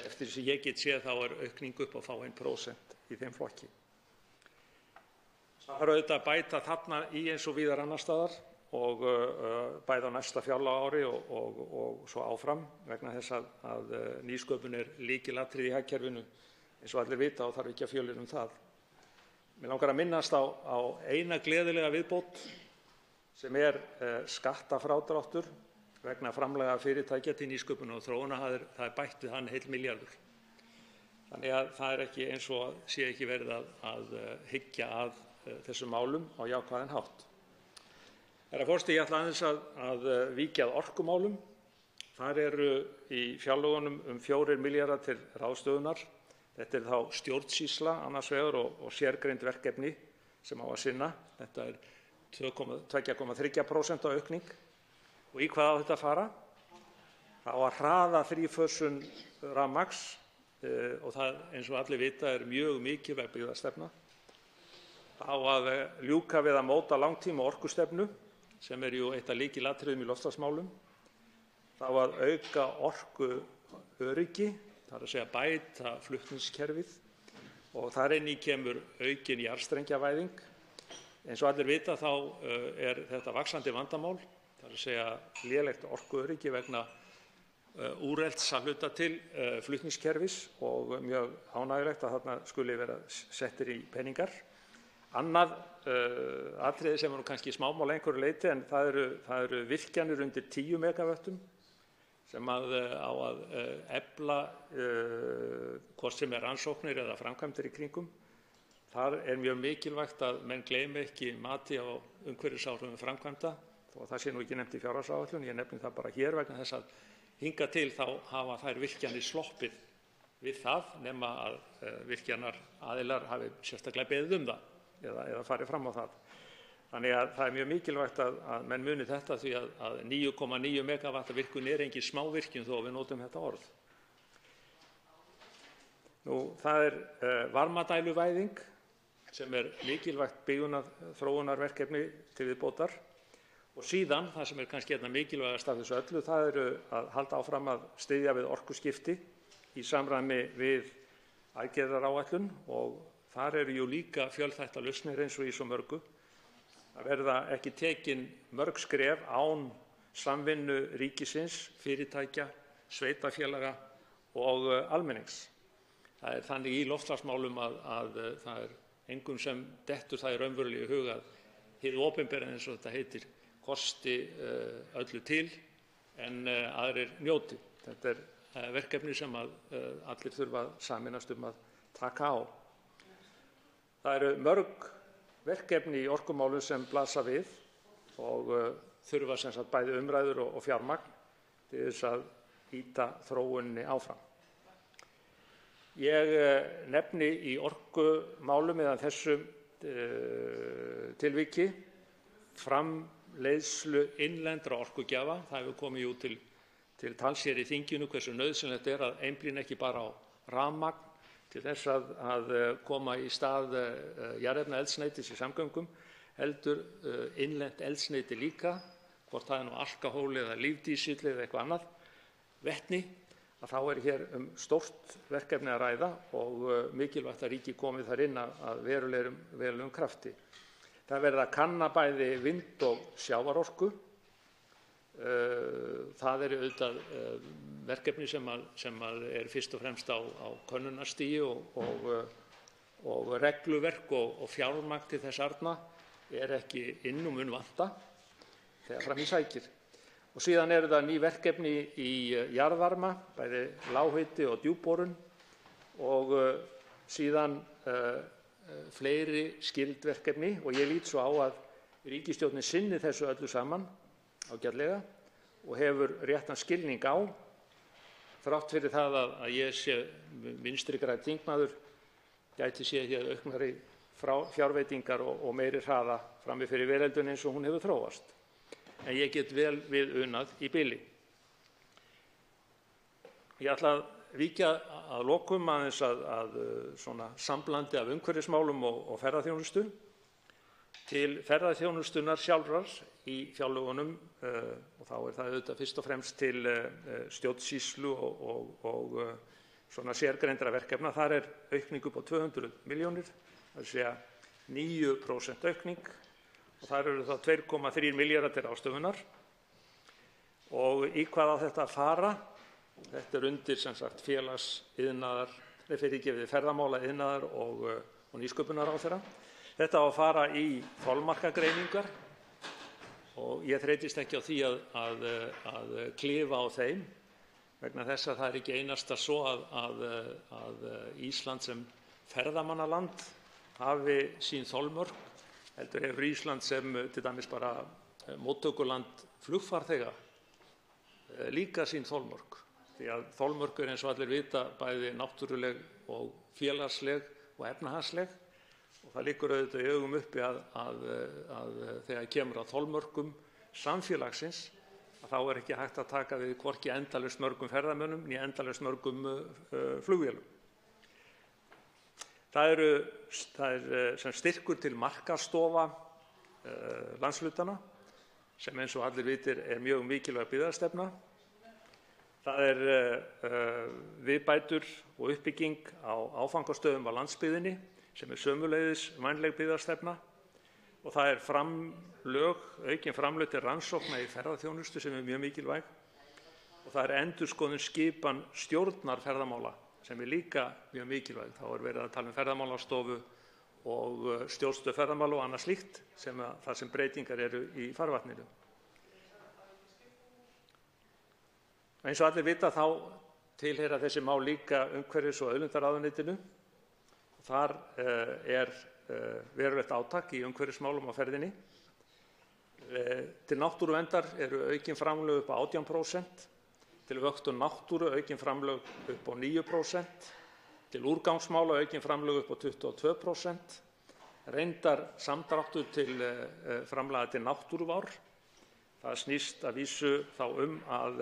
eftir sem ég get séð þá er aukning upp á fáein prósent í þeim flokki. Það þarf auðvitað að bæta þarna í eins og víðar annar staðar og bæði á næsta fjárlagaári og svo áfram vegna þess að nýsköpun er lykilatriði í hagkerfinu eins og allir vita og þarf ekki að fjölyrða um það. Mig langar að minnast á eina gleðilega viðbót sem er skattafrádráttur vegna framlaga fyrirtækja til nýsköpunar og þróunar. Það er bætt við hann heil milljarður. Þannig að það er ekki eins og sé ekki verið að hyggja að þessum málum á jákvæðan hátt. Herra forseti, ég ætla aðeins að víkja að orkumálum. Þar eru í fjárlögunum 4 milljarðar til ráðstöfunar. Þetta er þá stjórnsýsla annars vegar og sérgreind verkefni sem á að sinna. Þetta er 2,3% aukning. Og í hvað á þetta að fara? Það á að hraða þrífösun rafmagns og það eins og allir vita er mjög mikilvæg byggðastefna. Það á að ljúka við að móta langtíma orkustefnu sem er jú eitt af lykilatriðum í loftslagsmálum. Það á að auka orkuöryggi, það er að segja bæta flutningskerfið og þar inn í kemur aukin jarðstrengjavæðing. Eins og allir vita þá er þetta vaxandi vandamál, það er að segja lélegt orkuöryggi vegna úrelts að hluta til flutningskerfis og mjög ánægjulegt að þarna skuli vera settir í peningar. Annað atriði sem er kannski smámál að einhverju leyti en það eru virkjanir undir 10 megavöttum sem á að efla hvort sem er rannsóknir eða framkvæmdir í kringum. Þar er mjög mikilvægt að menn gleymi ekki mati á umhverfisáhrifum framkvæmda þó að það sé nú ekki nefnt í fjárhagsáætlun. Ég nefni það bara hér vegna þess að hingað til þá hafa þær virkjanir sloppið við það nema að virkjanar aðilar hafi sérstaklega beðið það eða farið fram á það. Þannig að það er mjög mikilvægt að menn muni þetta því að 9,9 megavatta virkun er engin smávirkjun þó við notum þetta orð. Það er varmadæluvæðing sem er mikilvægt þróunarverkefni til viðbótar og síðan það sem er kannski einna mikilvægast af þessu öllu það eru að halda áfram að styðja við orkuskipti í samræmi við aðgerðaáætlun og þar eru jú líka fjölþættar lausnir eins og í svo mörgu. Það verða ekki tekin mörg skref án samvinnu ríkisins, fyrirtækja, sveitarfélaga og almennings. Það er þannig í loftslagsmálum að það er engum sem dettur það í raunverulegu hug að hið opinbera eins og þetta heitir kosti öllu til en aðrir njóti. Þetta verkefni sem allir þurfa að sameinast að taka á. Það eru mörg verkefni í orkumálum sem blasa við og þurfa sem sagt bæði umræður og fjármagn til þess að ýta þróuninni áfram. Ég nefni í orkumálum eða þessum tilviki framleiðslu innlendra orkugjafa. Það hefur komið jú til tals hér í þinginu hversu nauðsynlegt að einblína ekki bara á rafmagn til þess að koma í stað jarðefnaeldsneytis í samgöngum, heldur innlent eldsneyti líka, hvort það nú alkóhól eða lífdísill eða eitthvað annað, vetni, að þá hér stórt verkefni að ræða og mikilvægt að ríkið komi þar inn að verulegum krafti. Það er verið að kanna bæði vind- og sjávarorku. Það auðvitað verkefni sem fyrst og fremst á könnunarstigi og regluverk og fjármagn til þess arna ekki mun vanta þegar fram í sækir. Og síðan það ný verkefni í jarðvarma, bæði lághiti og djúpborun og síðan fleiri skyld verkefni og ég lít svo á að ríkisstjórnin sinni þessu öllu saman ágætlega og hefur réttan skilning á, þrátt fyrir það að ég sé vinstri grænn þingmaður gæti séð hér auknari fjárveitingar og meiri hraða frammi fyrir veröldinni eins og hún hefur þróast. En ég get vel við unað í bili. Ég ætla að víkja að lokum aðeins að svona samblandi af umhverfismálum og ferðaþjónustu til ferðaþjónustunnar sjálfrar í fjárlögunum og þá það auðvitað fyrst og fremst til stjórnsýslu og svona sérgreindra verkefna. Þar aukning upp á 200 milljónir, það segja 9% aukning. Og þar þá 2,3 milljarðar til ráðstöfunar. Og í hvað á þetta að fara? Þetta undir sem sagt ferðamála, iðnaðar og nýsköpunarráðherra. Þetta á að fara í þolmarkagreiningar og ég þreytist ekki á því að klifa á þeim vegna þess að það ekki einasta svo að Ísland sem ferðamannaland hafi sín þolmörk, heldur hefur Ísland sem til dæmis bara móttökuland flugfarþega líka sín þolmörk. Því að þolmörk eins og allir vita bæði náttúruleg og félagsleg og efnahagsleg og það liggur auðvitað í augum uppi að þegar kemur að þolmörkum samfélagsins að þá ekki hægt að taka við hvorki endalaust mörgum ferðamönnum né endalaust mörgum flugvélum. Það sem styrkur til markaðsstofa landshlutana sem eins og allir vitir mjög mikilvæg byggðastefna. Það viðbætur og uppbygging á áfangastöðum á landsbyggðinni sem sömuleiðis vænleg byggðastefna og það aukin framlög til rannsókna í ferðaþjónustu sem mjög mikilvæg og það endurskoðun skipan stjórnar ferðamála sem líka mjög mikilvæg. Þá verið að tala um ferðamálastofu og stjórnstöð ferðamála og annað slíkt þar sem breytingar eru í farvatninu. Eins og allir vita þá tilheyra þessi mál líka umhverfis- og auðlindaráðuneytinu. Þar verulegt átak í umhverfismálum á ferðinni. Til náttúruverndar aukin framlög upp á 18%, til vöktun náttúru aukin framlög upp á 9%, til úrgangsmála aukin framlög upp á 22%, reyndar samdráttur til framlaga til náttúruvár. Það snýst að vísu þá að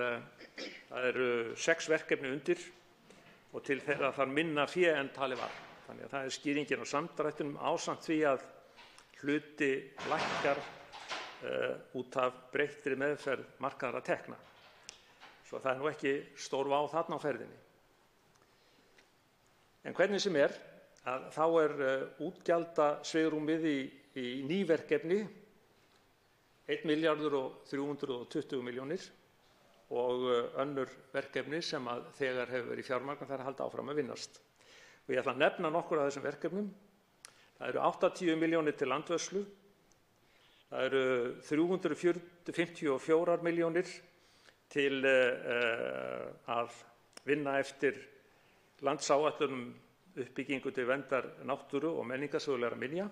það eru 6 verkefni undir og til þeirra þarf minna fé en talið var. Þannig að það skýringin á samdrættinum ásamt því að hluti lækkar út af breyttri meðferð markaðra tekna. Svo það nú ekki stór vá þarna á ferðinni. En hvernig sem þá útgjaldasvigrúmið í ný verkefni 1.320 milljónir og önnur verkefni sem þegar hefur verið fjármagn þær halda áfram að vinnast. Og ég ætla að nefna nokkur af þessum verkefnum. Það eru 80 milljónir til landvörslu. Það eru 354 milljónir til að vinna eftir landsáætlun uppbyggingu til verndar náttúru og menningarsögulegra minja.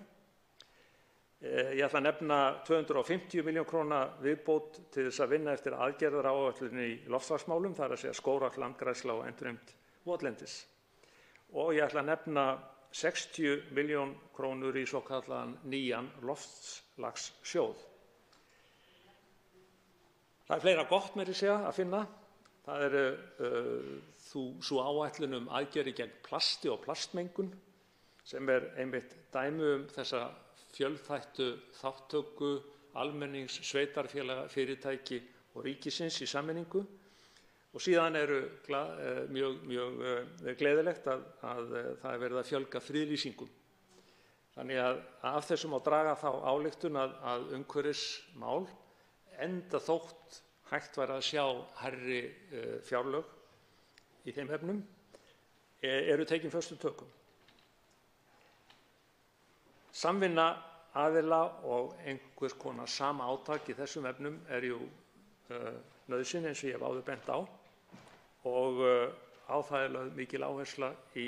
Ég ætla að nefna 250 milljón króna viðbót til þess að vinna eftir aðgerðaáætlun í loftslagsmálum, það er að segja skógrækt, landgræðsla og endurheimt votlendis. Og ég ætla að nefna 60 milljón krónur í svokallaðan nýjan loftslagssjóð. Það er fleira gott meira að segja að finna. Það er sú áætlun aðgerðir gegn plasti og plastmengun sem er einmitt dæmi þessa fjölþættu þátttöku almennings, sveitarfélaga, fyrirtæki og ríkisins í sameiningu. Og síðan mjög gleðilegt að það er verið að fjölga friðlýsingum. Þannig að af þessu má draga þá ályktun að umhverfismál, enda þótt hægt væri að sjá hærri fjárlög í þeim efnum, eru tekin föstum tökum. Samvinna aðila og einhvers konar sama átak í þessum efnum er jú nauðsyn eins og ég hef áður bent á og á það er lögð mikil áhersla í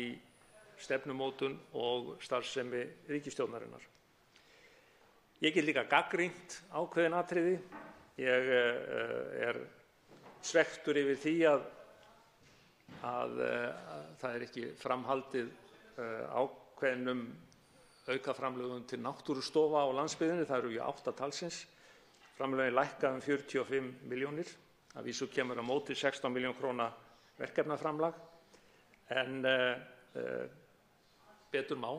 stefnumótun og starfsemi ríkisstjórnarinnar. Ég get líka gagnrýnt ákveðin atriði. Ég er svekktur yfir því að það er ekki framhaldið ákveðnum aukaframlögum til náttúrustofa á landsbyggðinni. Það eru 8 talsins. Framlögin lækka 45 milljónir. Að vísu kemur á móti 16 milljón króna verkefnaframlag. En betur má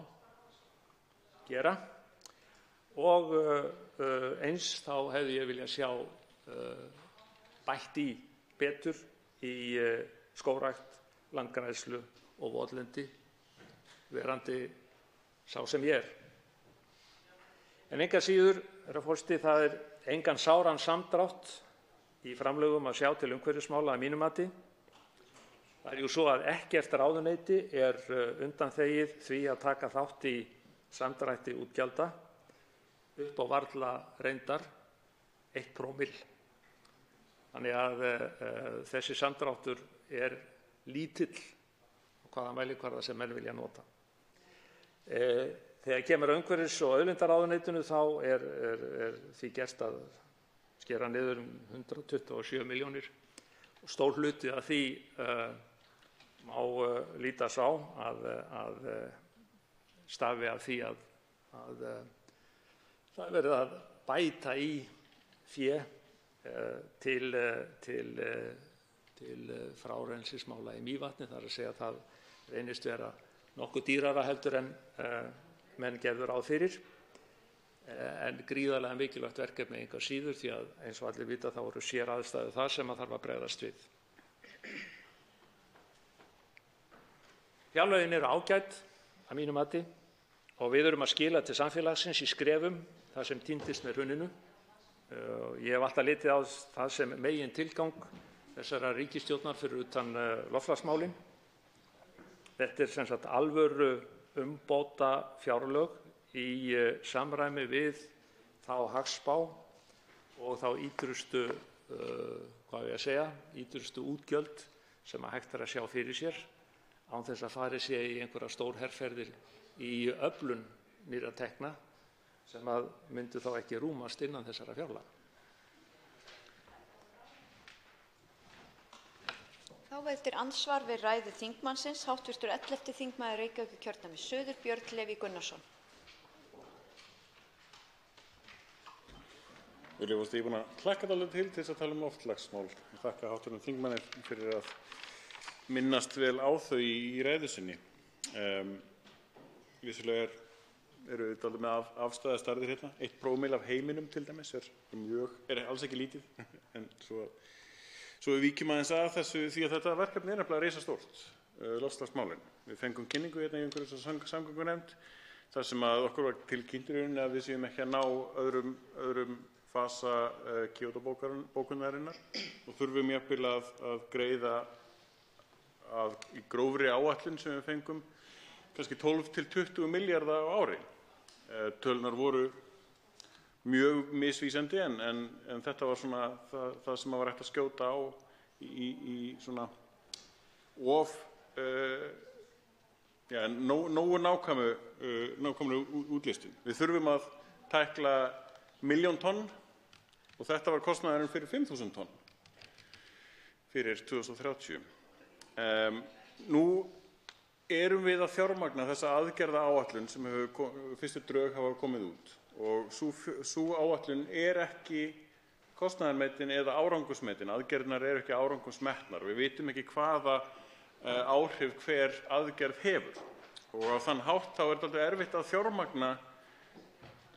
gera. Og eins þá hefði ég viljað sjá bætt í betur í skógrækt, landgræðslu og votlendi, verandi sá sem ég er. En engu að síður, herra forseti, það er engan sáran samdrátt í framlögum að sjá til umhverfismála að mínu mati. Það er jú svo að ekkert ráðuneyti er undanþegið því að taka þátt í samdrætti útgjalda upp á varla reyndar 1 prómill. Þannig að þessi samdráttur er lítill á hvaða mælikvarða sem menn vilja nota. Þegar kemur að umhverfis- og auðlindaráðuneytinu þá er því gert að skera niður 127 milljónir og stór hluti af því má líta sá að stafi af því að það er verið að bæta í fé til frárensismála í Mývatni. Það er að segja að það reynist vera nokkuð dýrara heldur en menn gerðu ráð fyrir, en gríðarlega mikilvægt verkefni engu að síður því að eins og allir vita þá eru séraðstæður þar sem þarf að bregðast við. Fjárlögin eru ágæt að mínu mati og við erum að skila til samfélagsins í skrefum það sem týndist með hruninu. Ég hef alltaf litið á það sem megin tilgang þessara ríkisstjórnar fyrir utan loftslagsmálin. Þetta er sem sagt alvöru umbóta fjárlög í samræmi við þá hagspá og þá ýtrustu, ýtrustu útgjöld sem hægt er að sjá fyrir sér án þess að farið sé í einhverjar stórherferðir í öflun nýrra tekna sem að myndu þá ekki rúmast innan þessara fjárlaga. Þá veitir andsvar við ræðu þingmannsins hv. 11. þingmaður Reykjavíkurkjördæmis suður Björn Leví Gunnarsson. Ég er búin að hlakka dálítið til þess að tala loftslagsmál. Ég þakka hv. þingmanni fyrir að minnast vel á þau í ræðu sinni. Vissulega eru við dálítið með afstæðastærðir hérna. 1 prómill af heiminum til dæmis er alls ekki lítið. En svo við víkjum aðeins að þessu því að þetta verkefni er nefnilega risastórt, loftslagsmálin. Við fengum kynningu hérna í umhverfis- og samgöngunefnd þar sem að okkur var tilkynntur að við séum ekki að ná öðrum fasa Kyoto-bókunarinnar og þurfum jafnvel að greiða í grófri áætlun sem við fengum kannski 12 til 20 milljarða á ári. Tölurnar voru mjög misvísandi en þetta var svona það sem var hægt að skjóta á í svona nógu nákvæmri útlistun. Við þurfum að tækla 1.000.000 tonn og þetta var kostnaðurinn fyrir 5.000 tonn fyrir 2030. Nú erum við að fjármagna þessa aðgerðaáætlun sem fyrstu drög hafa komið út og sú áætlun ekki kostnaðarmetin eða árangursmetin. Aðgerðirnar eru ekki árangursmetnar. Við vitum ekki hvaða áhrif hver aðgerð hefur og á þann hátt þá er þetta erfitt að fjármagna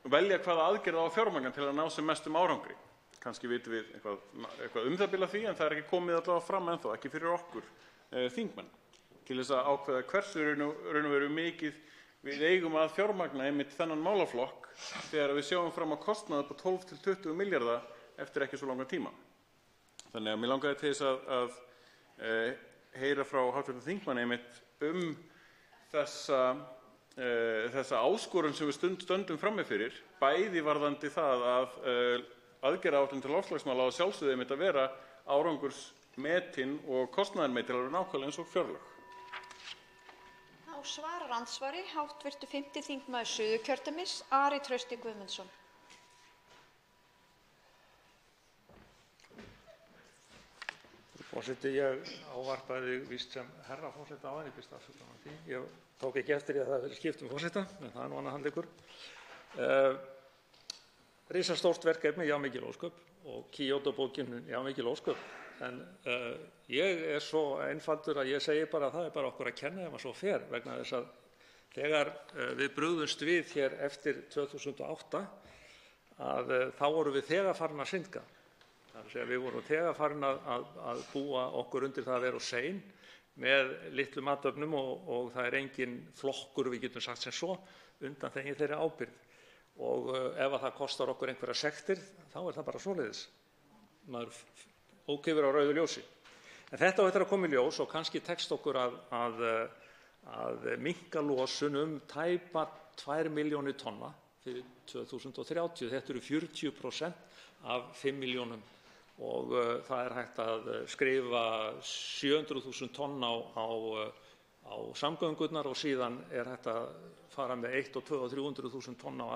velja hvaða aðgerð á að fjármagna til að ná sem mestum árangri. Kannski vitum við eitthvað það bil af því en það er ekki komið allavega fram ennþá, ekki fyrir okkur þingmenn, til þess að ákveða hversu raun og veru mikið við eigum að fjármagna einmitt þennan málaflokk þegar við sjáum fram á kostnað upp á 12 til 20 milljarða eftir ekki svo langan tíma. Þannig að mér langaði til þess að heyra frá hv. þingmanni einmitt þessa áskorun sem við stöndum frammi fyrir, bæði varðandi það að aðgerðaáætlun til loftslagsmála á sjálfsögðu einmitt að vera árangursmetin og kostnaðarmetin alveg nákvæmlega eins og fjárlög. Þá svarar andsvari hv. 5. þingmaður Suðurkjördæmis, Ari Trausti Guðmundsson. Forseti, ég ávarpaði víst sem herra forseta áðan, ég biðst afsökunar á því. Ég tók ekki eftir að það verið skipt forseta, en það er nú annað handleikur. Risastórt verkefni, já mikil ósköp, og Kyoto-bókin, já mikil ósköp. En ég er svo einfaldur að ég segi bara að það er bara okkur að kenna ef að svo fer, vegna þess að þegar við brugðumst við hér eftir 2008 þá vorum við þegar farin að syndga. Það er að segja, við vorum þegar farin að búa okkur undir það að vera sein með litlum athöfnum og það er engin flokkur, við getum sagt sem svo, undanþegin þeirri ábyrgð. Og ef að það kostar okkur einhverja sektir, þá er það bara svoleiðis. Maður ókeyfir á rauðu ljósi. En þetta á eftir að koma í ljós og kannski tekst okkur að minnka losun tæpa 2 milljónir tonna fyrir 2030. Þetta eru 40% af 5 milljónum og það er hægt að skrifa 700.000 tonn á samgöngurnar og síðan er hægt að fara með 1, 2 og 300.000 tonn á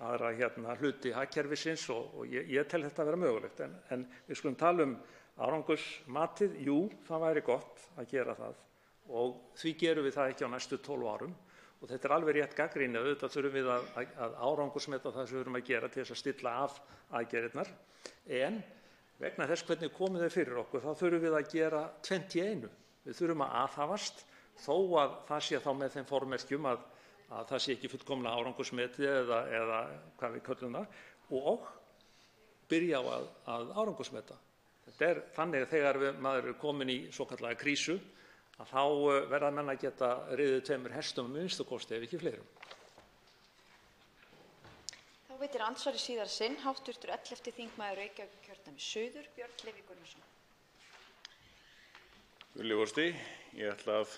aðra hluti hagkerfisins og ég tel þetta að vera mögulegt. En við skulum tala árangursmatið. Jú, það væri gott að gera það og því gerum við það ekki á næstu 12 árum. Og þetta er alveg rétt gagnrýni, auðvitað þurfum við að árangursmeta það sem við erum að gera til þess að stilla af aðgerðirnar. En vegna þess hvernig komið þau fyrir okkur, þá þurfum við að gera 20 í einu. Við þurfum að aðhafast, þó að það sé þá með þeim formerkjum að það sé ekki fullkomlega árangursmetið eða hvað við köllum það, og byrja á að árangursmeta. Þetta er þannig að þegar maður er komin í svokallaða krísu, að þá verða menn að geta riðið 2 hestum að minnstu kosti ef ekki fleirum. Þá veitir andsvari síðar sinn hv. 11. þingmaður Reykjavíkurkjördæmis suður, Björn Leví Gunnarsson. Virðulegi forseti, ég ætla að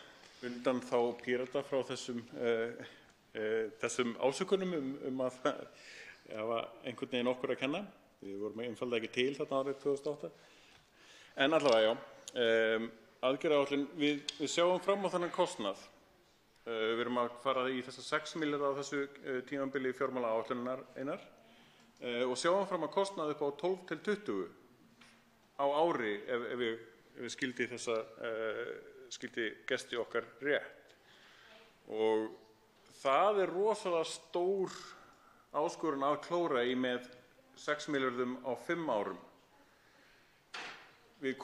undan þá Pírata frá þessum ásökunum að hafa einhvern veginn okkur að kenna. Við vorum einfaldlega ekki til þarna árið 2008. En allavega, já. Aðgerðaáætlun, við sjáum fram á þennan kostnað. Við erum að fara í þessa 6 milljarða á þessu tímabili fjármálaáætlunar einar og sjáum fram á kostnað upp á 12 til 20 á ári ef við skildi gesti okkar rétt. Og það er rosalega stór áskorun að klóra í með 6 milljörðum á 5 árum. Við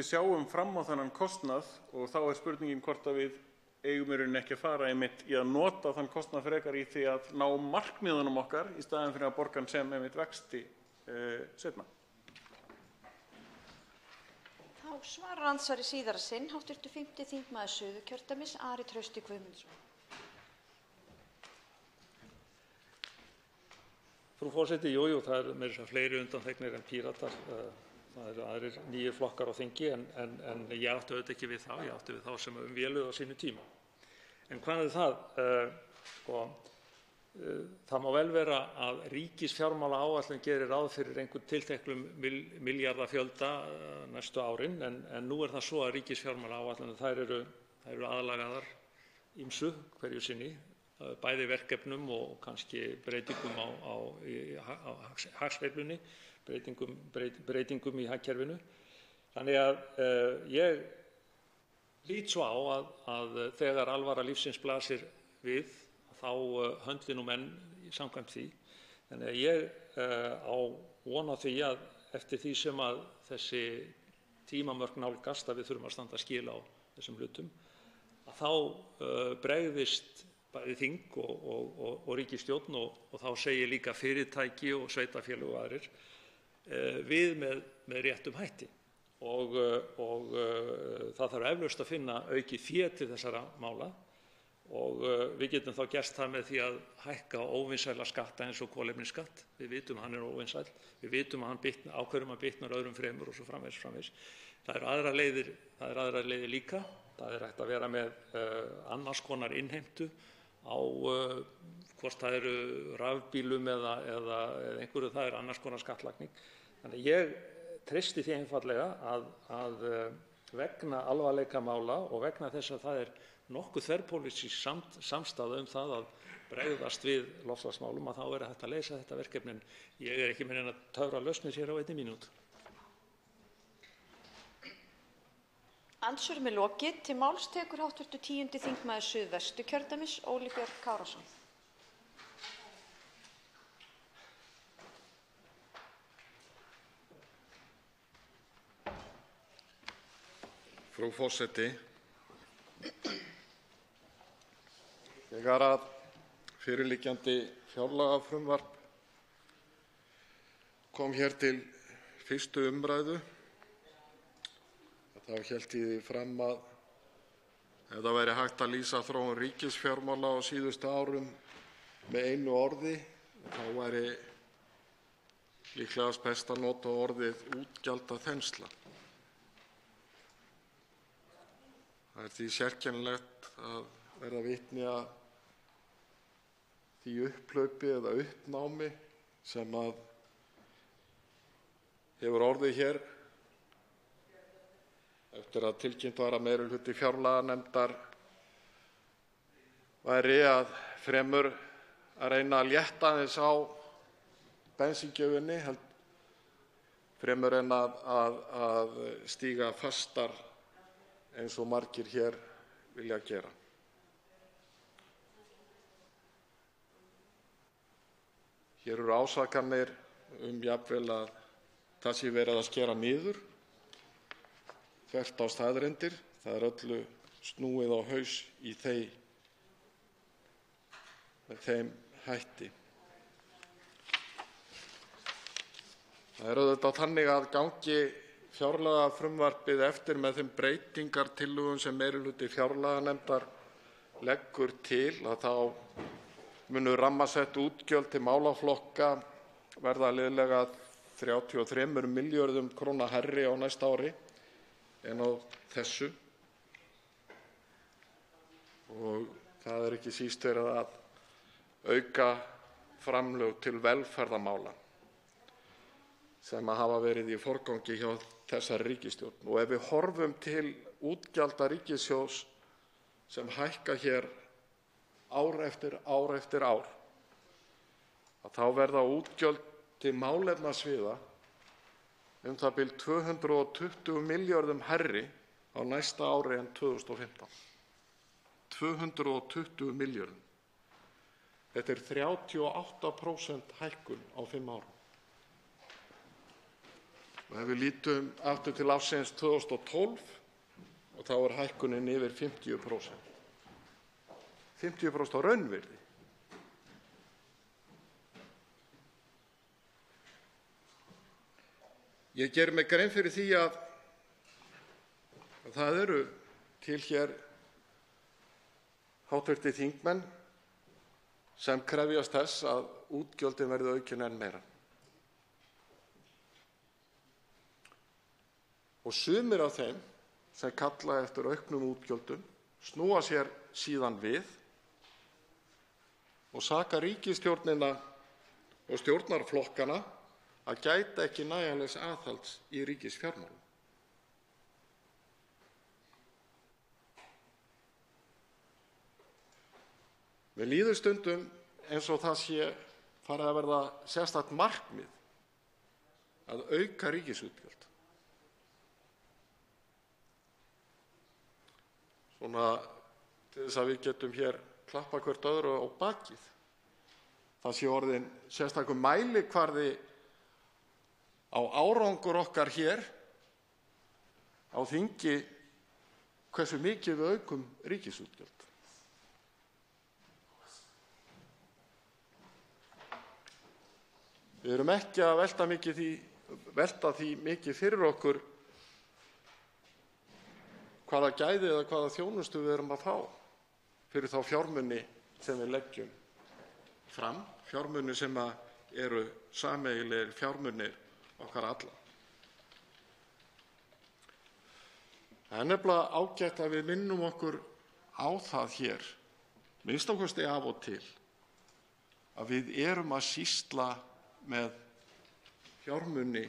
sjáum fram á þennan kostnað og þá er spurningin hvort að við eigum í rauninni ekki að fara einmitt í að nota þann kostnað frekar í því að ná markmiðunum okkar í staðinn fyrir að borga hann sem einmitt vexti seinna. Þá svarar andsvari síðar sinn hv. 5. þingmaður Suðurkjördæmis, Ari Trausti Guðmundsson. Frú forseti, jú, það er meira sem fleiri undanþegnir en Píratar. Það eru aðrir 9 flokkar á þingi en ég átti auðvitað ekki við þá, ég átti við þá sem véluðu á sínu tíma. En hvað er það? það má vel vera að ríkisfjármálaáætlun gerir ráð fyrir einhvern tilteknum milljarða fjölda næstu árin, en nú er það svo að ríkisfjármálaáætlun þær eru aðlagaðar ýmsu hverju sinni, bæði verkefnum og kannski breytingum á hagsveiflunni, breytingum í hagkerfinu. Þannig að ég lít svo á að þegar alvara lífsins blasir við, þá höndli nú menn samkvæmt því. Þannig að ég á von á því að eftir því sem að þessi tímamörk nálgast að við þurfum að standa skil á þessum hlutum, að þá bregðist bæði þing og ríkisstjórn og þá segir líka fyrirtæki og sveitarfélög og aðrir við með réttum hætti. Og það þarf eflaust að finna aukið fé til þessara mála og við getum þá gert það með því að hækka óvinsæla skatta eins og kolefnisskatt. Við vitum að hann er óvinsæll, við vitum að hann á hverjum hann bitnar öðrum fremur og svo framvegis. Það eru aðrar leiðir líka. Það er hægt að vera með annars konar innheimtu á hvort það eru rafbílum eða einhverju, það er annars konar skattlagning. Þannig ég treysti því einfaldlega að vegna alvarleika mála og vegna þess að það er nokkuð þverpólitísk samstaða það að bregðast við loftslagsmálum, að þá er hægt að leysa þetta verkefni. Ég er ekki með neina töfralausnir hér á einni mínútu. Andsvörum er lokið. Til máls tekur hv. 10. þingmaður Suðvesturkjördæmis, Óli Björn Kárason. Frú forseti, þegar að fyrirliggjandi fjárlagafrumvarp kom hér til fyrstu umræðu, þá hélt ég því fram að ef það væri hægt að lýsa þróun ríkisfjármála á síðustu árum með einu orði, þá væri líklegast best að nota orðið útgjaldaþensla. Það er því sérkennilegt að verða vitni að því upphlaupi eða uppnámi sem að hefur orðið hér eftir að tilkynnt var að meirihluti fjárlaganefndar væri að fremur að reyna að létta aðeins á bensíngjöfinni fremur en að stíga fastar eins og margir hér vilja gera. Hér eru ásakanir jafnvel að það sé verið að skera niður þvert á staðreyndir. Það er öllu snúið á haus með þeim hætti. Það er auðvitað þannig að gangi fjárlagafrumvarpið eftir með þeim breytingartillögum sem meirihluti fjárlaganefndar leggur til, að þá munu rammasett útgjöld til málaflokka verða liðlega 33 milljörðum króna hærri á næsta ári en á þessu. Og það er ekki síst verið að auka framlög til velferðarmála sem hafa verið í forgangi hjá þessari ríkisstjórn. Og ef við horfum til útgjalda ríkissjóðs sem hækka hér ár eftir ár eftir ár, að þá verða útgjöld til málefnasviða það bil 220 milljörðum hærri á næsta ári en 2015. 220 milljörðum. Þetta er 38% hækkun á 5 árum. Og ef við lítum aftur til ársins 2012, og þá er hækkunin yfir 50%. 50% á raunvirði. Ég geri mér grein fyrir því að það eru til hér háttvirtir þingmenn sem krefjast þess að útgjöldin verði aukin enn meira. Og sumir af þeim sem kalla eftir auknum útgjöldum snúa sér síðan við og saka ríkisstjórnina og stjórnarflokkana að gæta ekki nægjanlegs aðhalds í ríkisfjármálum. Mér líður stundum eins og það sé farið að verða sérstakt markmið að auka ríkisútgjöld. Svona til þess að við getum hér klappa hvert öðru á bakið. Það sé orðinn sérstakur mælikvarði á árangur okkar hér á þingi hversu mikið við aukum ríkisútgjöld. Við erum ekki að velta því mikið fyrir okkur hvaða gæði eða hvaða þjónustu við erum að fá fyrir þá fjármuni sem við leggjum fram, fjármuni sem eru sameiginlegir fjármunir okkar alla. Það er nefnilega ágætt að við minnum okkur á það hér, minnst ákosti af og til, að við erum að sýsla með fjármuni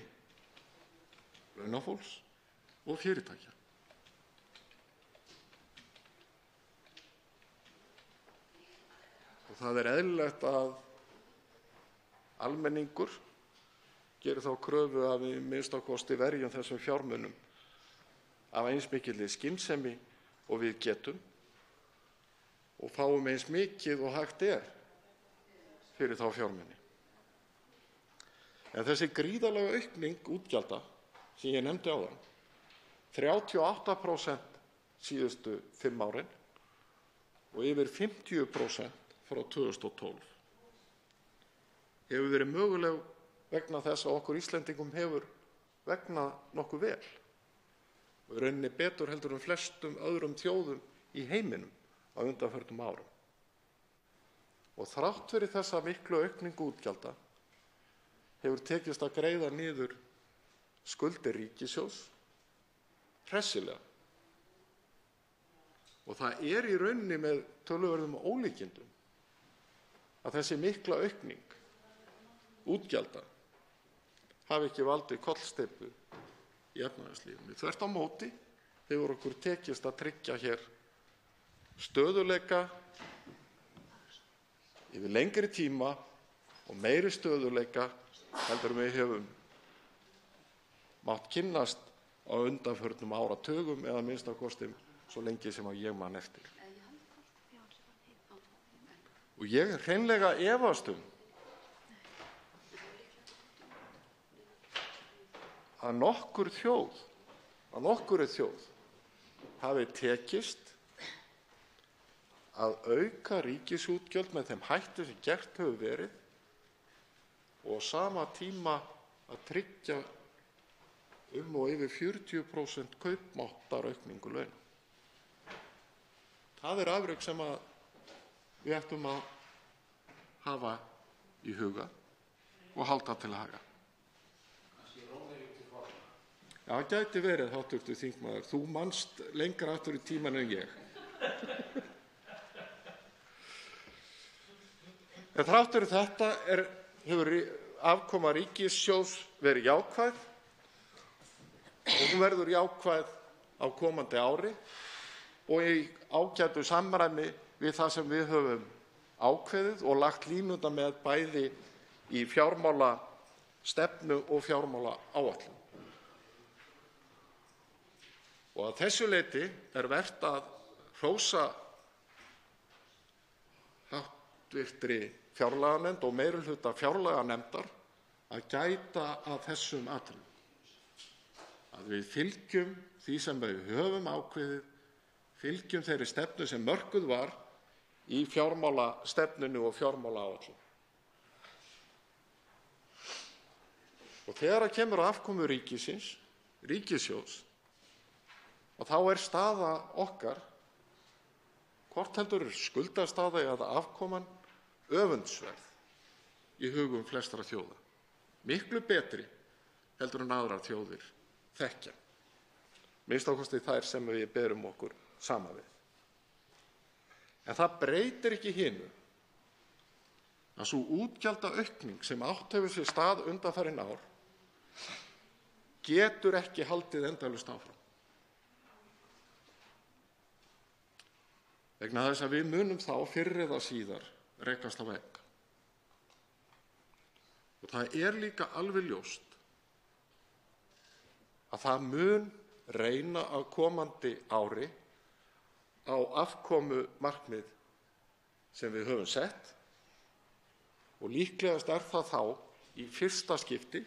launafólks og fyrirtækja. Og það er eðlilegt að almenningur gerir þá kröfu að við minnst ákosti verjum þessum fjármunum af eins mikilli skynsemi og við getum og fáum eins mikið og hægt er fyrir þá fjármuni. En þessi gríðarlega aukning útgjalda sem ég nefndi áðan, 38% síðustu 5 árin og yfir 50% frá 2012, hefur verið möguleg vegna þess að okkur Íslendingum hefur vegnað nokkuð vel og í rauninni betur heldur flestum öðrum þjóðum í heiminum á undanförnum árum. Og þrátt fyrir þessa miklu aukningu útgjalda hefur tekist að greiða niður skuldir ríkissjóðs hressilega. Og það er í rauninni með töluverðum ólíkindum að þessi mikla aukning útgjalda hafi ekki valdið kollsteypu í efnahagslífinu. Þvert á móti hefur okkur tekist að tryggja hér stöðugleika yfir lengri tíma og meiri stöðugleika heldur við höfum mátt kynnast á undanförnum áratugum eða minnst ákosti svo lengi sem að ég man eftir. Og ég hreinlega efast að nokkurri þjóð hafi tekist að auka ríkisútgjöld með þeim hætti sem gert hefur verið og á sama tíma að tryggja og yfir 40% kaupmáttaraukningu launa. Það er afrek sem við ættum að hafa í huga og halda til haga. Já, það gæti verið, hv. þingmaður. Þú manst lengra aftur í tímann en ég. En þrátt fyrir þetta hefur afkoma ríkissjóðs verið jákvæð og hún verður jákvæð á komandi ári og í ágætu samræmi við það sem við höfum ákveðið og lagt línurnar með bæði í fjármálastefnu og fjármálaáætlun. Og að þessu leyti er vert að hrósa hv. fjárlaganefnd og meirihluta fjárlaganefndar að gæta að þessum atriðum. Að við fylgjum því sem við höfum ákveðið, fylgjum þeirri stefnu sem mörkuð var í fjármálastefnunni og fjármálaáætlun. Og þegar að kemur að afkomu ríkissjóðs, og þá er staða okkar, hvort heldur skuldastaða eða afkoman, öfundsverð í hugum flestra þjóða. Miklu betri heldur en aðrar þjóðir þekkja. Minnst ákosti þær sem við berum okkur saman við. En það breytir ekki hinu að sú útgjaldaaukning sem átt hefur sér stað undanfarin ár getur ekki haldið endalaust áfram. Vegna þess að við munum þá fyrr eða síðar rekast á vegg. Og það er líka alveg ljóst að það mun reyna á komandi ári á afkomumarkmið sem við höfum sett og líklegast er það þá í fyrsta skipti,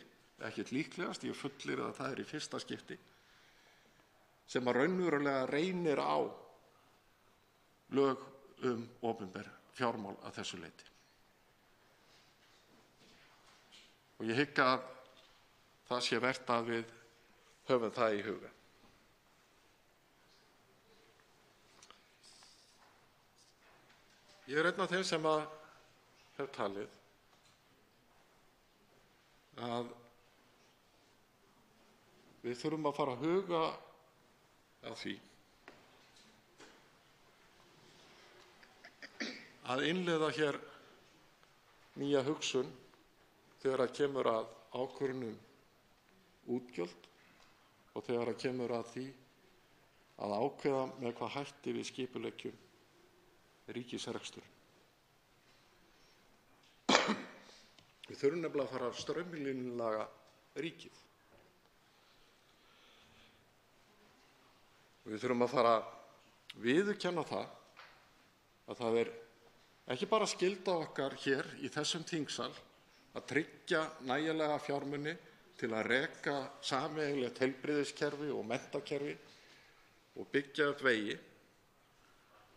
ekkert líklegast, ég fullyri að það er í fyrsta skipti, sem að raunverulega reynir á lög opinber fjármál að þessu leyti. Og ég hygg að það sé vert að við höfum það í huga. Ég er einn af þeim sem hef talið að við þurfum að fara að huga að því að innleiða hér nýja hugsun þegar kemur að ákvörðunum útgjöld og þegar kemur að því að ákveða með hvað hætti við skipuleggjum ríkisrekstur. Við þurfum nefnilega að fara að straumlínulaga ríkið. Við þurfum að fara að viðurkenna að það er ekki bara skylda okkar hér í þessum þingsal að tryggja nægilega fjármuni til að reka sameiginlegt heilbrigðiskerfi og menntakerfi og byggja upp vegi,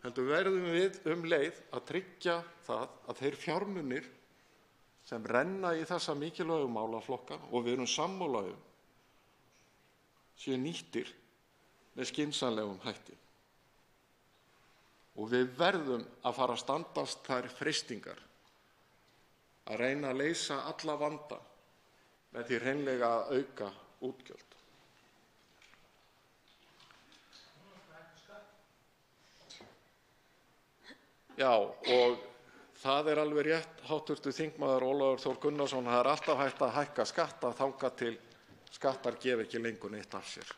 heldur verðum við leið að tryggja það að þeir fjármunir sem renna í þessa mikilvægu málaflokka og við erum sammála séu nýttir með skynsamlegum hætti. Og við verðum að fara að standast þær freistingar að reyna að leysa alla vanda með því hreinlega að auka útgjöld. Já, og það er alveg rétt, hv. þingmaður Ólafur Þór Gunnarsson, það er alltaf hægt að hækka skatta þangað til skattar gefa ekki lengur neitt af sér.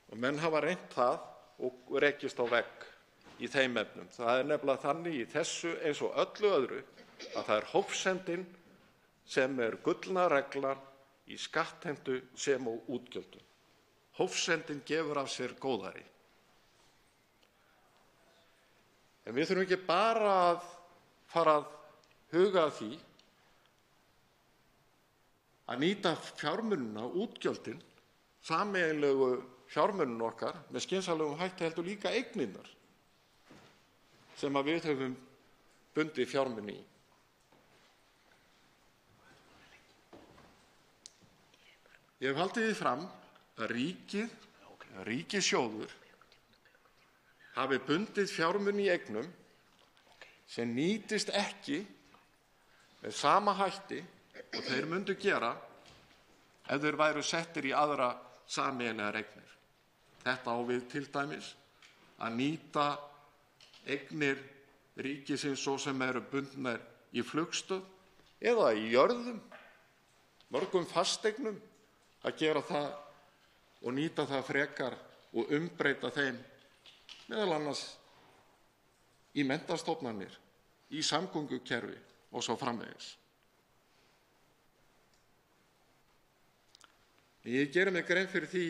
Og menn hafa reynt það og rekist á vegg í þeim efnum. Það er nefnilega þannig í þessu eins og öllu öðru að það er hófsendin sem er gullna reglan í skattheimtu sem og útgjöldum. Hófsendin gefur af sér góðæri. En við þurfum ekki bara að fara að huga að því að nýta fjármunina, útgjöldin, sameiginlegu fjármunina okkar með skynsamlegum hætti, heldur líka eignirnar sem að við höfum bundið fjármuni í. Ég hef haldið því fram að ríkissjóður hafi bundið fjármuni í eignum sem nýtist ekki með sama hætti og þeir myndu gera ef þeir væru settir í aðra sameiginlegar eignir. Þetta á við til dæmis að nýta eignir ríkisins svo sem eru bundnar í flugstöð eða í jörðum, mörgum fasteignum, að gera það og nýta það frekar og umbreyta þeim meðal annars í menntastofnanir, í samgöngukerfi og svo framvegis. Ég geri mér grein fyrir því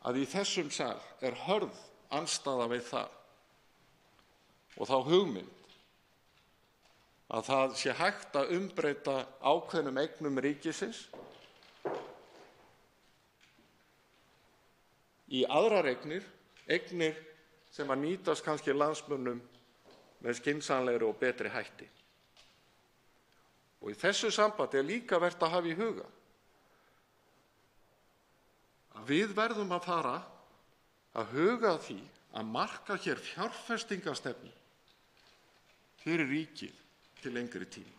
að í þessum sal er hörð andstaða við það og þá hugmynd að það sé hægt að umbreyta ákveðnum eignum ríkisins í aðrar eignir sem að nýtast kannski landsmönnum með skynsamlegri og betri hætti. Og í þessu sambandi er líka vert að hafa í huga að við verðum að fara að huga að því að marka hér fjárfestingarstefnu fyrir ríkið til lengri tíma.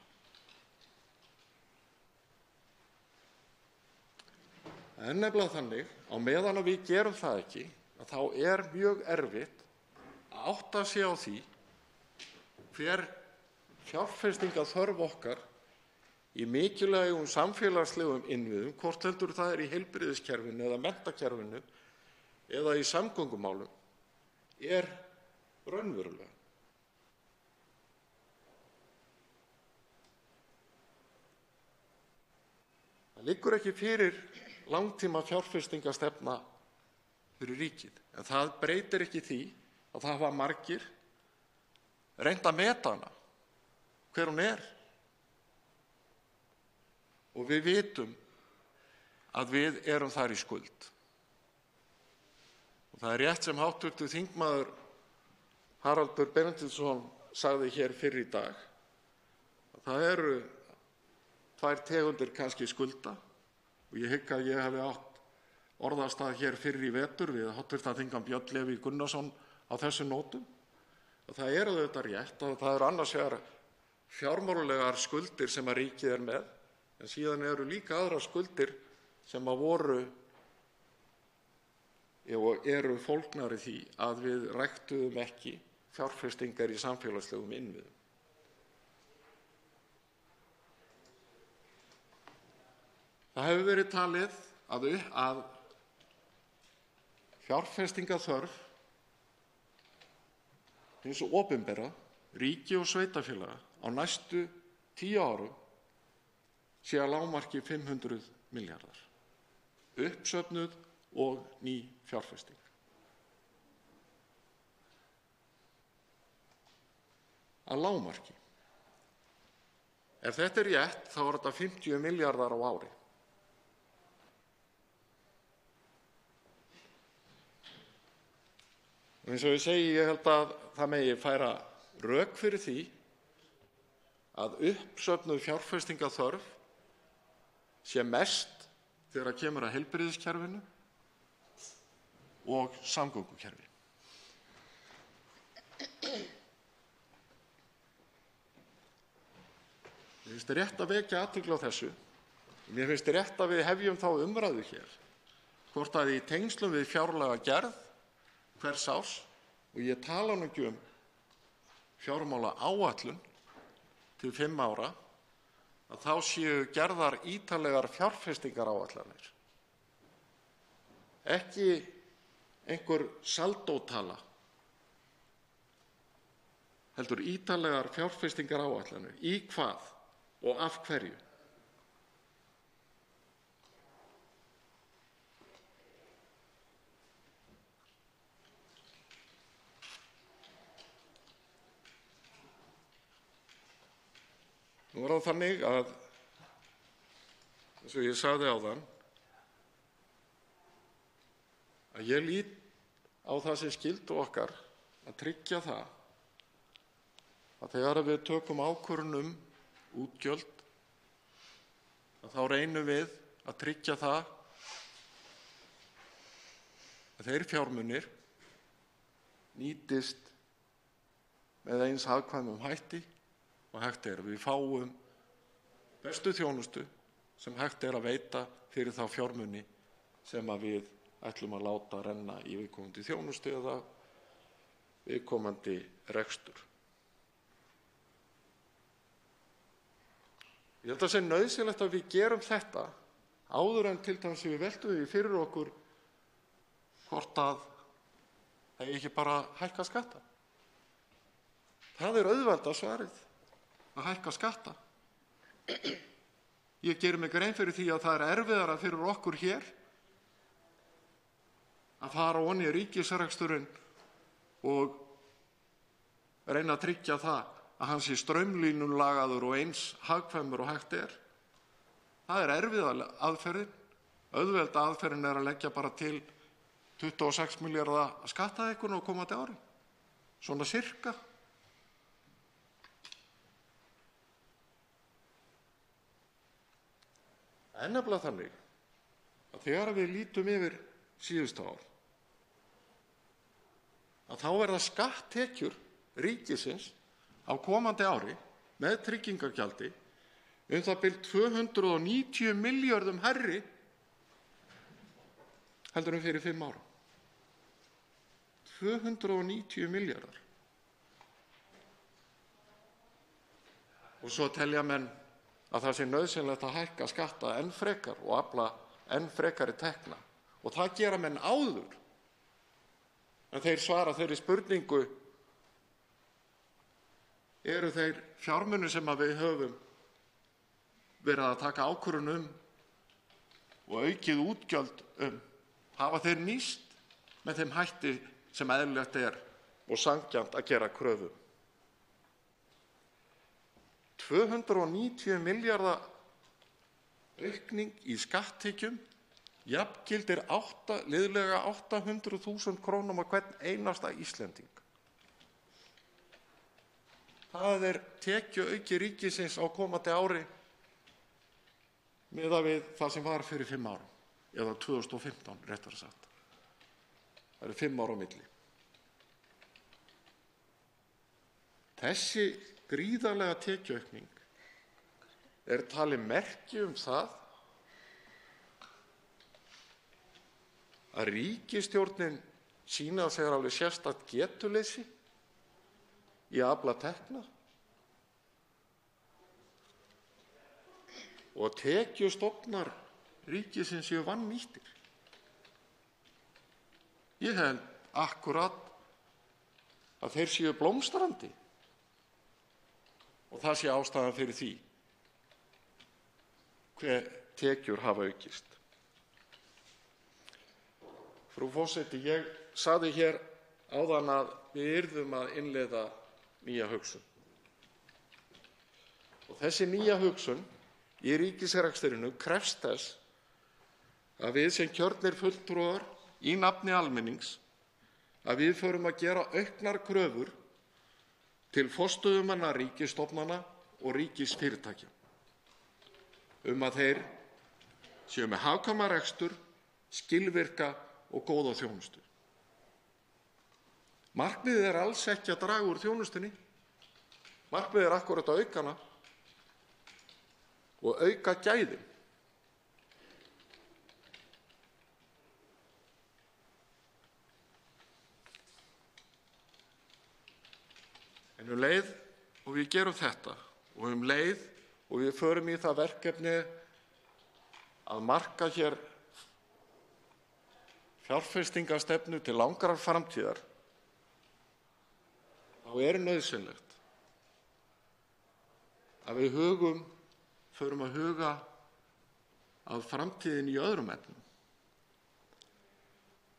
Það er nefnilega þannig, á meðan að við gerum það ekki, að þá er mjög erfitt að átta sig á því hver fjárfestingarþörf okkar í mikilvægum samfélagslegum innviðum, hvort heldur það er í heilbrigðiskerfinu eða menntakerfinu eða í samgöngumálum, er raunverulega. Það liggur ekki fyrir langtíma fjárfestingarstefna fyrir ríkið, en það breytir ekki því að það hafa margir reynt að meta hana, hver hún er. Og við vitum að við erum þar í skuld. Og það er rétt sem hv. þingmaður Haraldur Benediktsson sagði hér fyrr í dag, að það eru tvær tegundir kannski skulda, og ég hygg að ég hafi átt orðastað hér fyrr í vetur við hv. þingmann Björn Leví Gunnarsson á þessum nótum, að það er auðvitað rétt að það eru annars vegar fjármálulegar skuldir sem að ríkið er með, en síðan eru líka aðrar skuldir sem að voru og eru fólgnar í því að við ræktuðum ekki fjárfestingar í samfélagslegum innviðum. Það hefur verið talið að fjárfestingarþörf hins opinbera, ríki og sveitarfélaga á næstu 10 árum sé að lágmarki 500 milljarðar, uppsöfnuð og ný fjárfesting. Að lágmarki. Ef þetta er rétt, þá er þetta 50 milljarðar á ári. Og eins og ég segi, ég held að það megi færa rök fyrir því að uppsöfnuð fjárfestingarþörf sé mest þegar kemur að heilbrigðiskerfinu og samgöngukerfi. Mér finnst rétt að vekja athygli á þessu. Mér finnst rétt að við hefjum þá umræðu hér, hvort að í tengslum við fjárlagagerð hvers árs, og ég tala nú ekki um fjármálaáætlun til 5 ára, að þá séu gerðar ítarlegar fjárfestingaráætlanir. Ekki einhver saldótala, heldur ítarlegar fjárfestingaráætlanir. Í hvað og af hverju? Nú er það þannig að, eins og ég sagði áðan, að ég lít á það sem skyldu okkar að tryggja það að þegar við tökum ákvörðun útgjöld, að þá reynum við að tryggja það að þeir fjármunir nýtist með eins hagkvæmum hætti og hægt er. Við fáum bestu þjónustu sem hægt er að veita fyrir þá fjármuni sem að við ætlum að láta renna í viðkomandi þjónustu eða viðkomandi rekstur. Ég held að það sé nauðsynlegt að við gerum þetta áður en til dæmis við veltum því fyrir okkur hvort að það ekki bara hækka skatta. Það er auðvelda svarið, að hækka skatta. Ég geri mig grein fyrir því að það er erfiðara fyrir okkur hér að fara ofan í ríkisreksturinn og reyna að tryggja það að hann sé straumlínulagaður og eins hagkvæmur og hægt er. Það er erfiða aðferðin. Auðvelda aðferðin er að leggja bara til 26 milljarða skattahækkun á komandi ári. Svona sirka. En nefnilega þannig að þegar við lítum yfir síðustu ár, að þá verða skatttekjur ríkisins á komandi ári með tryggingagjaldi það bil 290 milljörðum hærri heldur en fyrir 5 árum. 290 milljarðar. Og svo telja menn að það sé nauðsynlegt að hækka skatta enn frekar og afla enn frekari tekna. Og það gera menn áður en þeir svara þeirri spurningu: eru þeir fjármunir sem við höfum verið að taka ákvörðun og aukið útgjöld hafa þeir nýst með þeim hætti sem eðlilegt er og sanngjarnt að gera kröfu? 290 milljarða aukning í skatttekjum jafngildir liðlega 800.000 krónum á hvern einasta Íslending. Það er tekjuauki ríkisins á komandi ári miðað við það sem var fyrir 5 árum, eða 2015 réttar sagt. Það eru 5 ár á milli. Þessi gríðarlega tekjuaukning er talið merki það að ríkisstjórnin sýni á sér alveg sérstakt getuleysi í að afla tekna og tekjustofnar ríkisins séu vannýttir. Ég held akkúrat að þeir séu blómstrandi og það sé ástæðan fyrir því hve tekjur hafa aukist. Frú forseti, ég sagði hér áðan að við yrðum að innleiða nýja hugsun. Og þessi nýja hugsun í ríkisrekstrinum krefst þess að við sem kjörnir fulltrúar í nafni almennings að við förum að gera auknar kröfur til forstöðumanna ríkisstofnana og ríkisfyrirtækja að þeir séu með hagkvæman rekstur, skilvirka og góða þjónustu. Markmiðið er alls ekki að draga úr þjónustunni. Markmiðið er akkúrat að auka hana og auka gæðin. En leið og við gerum þetta og leið og við förum í það verkefni að marka hér fjárfestingarstefnu til langrar framtíðar, þá er nauðsynlegt að við förum að huga að framtíðin í öðrum efnum.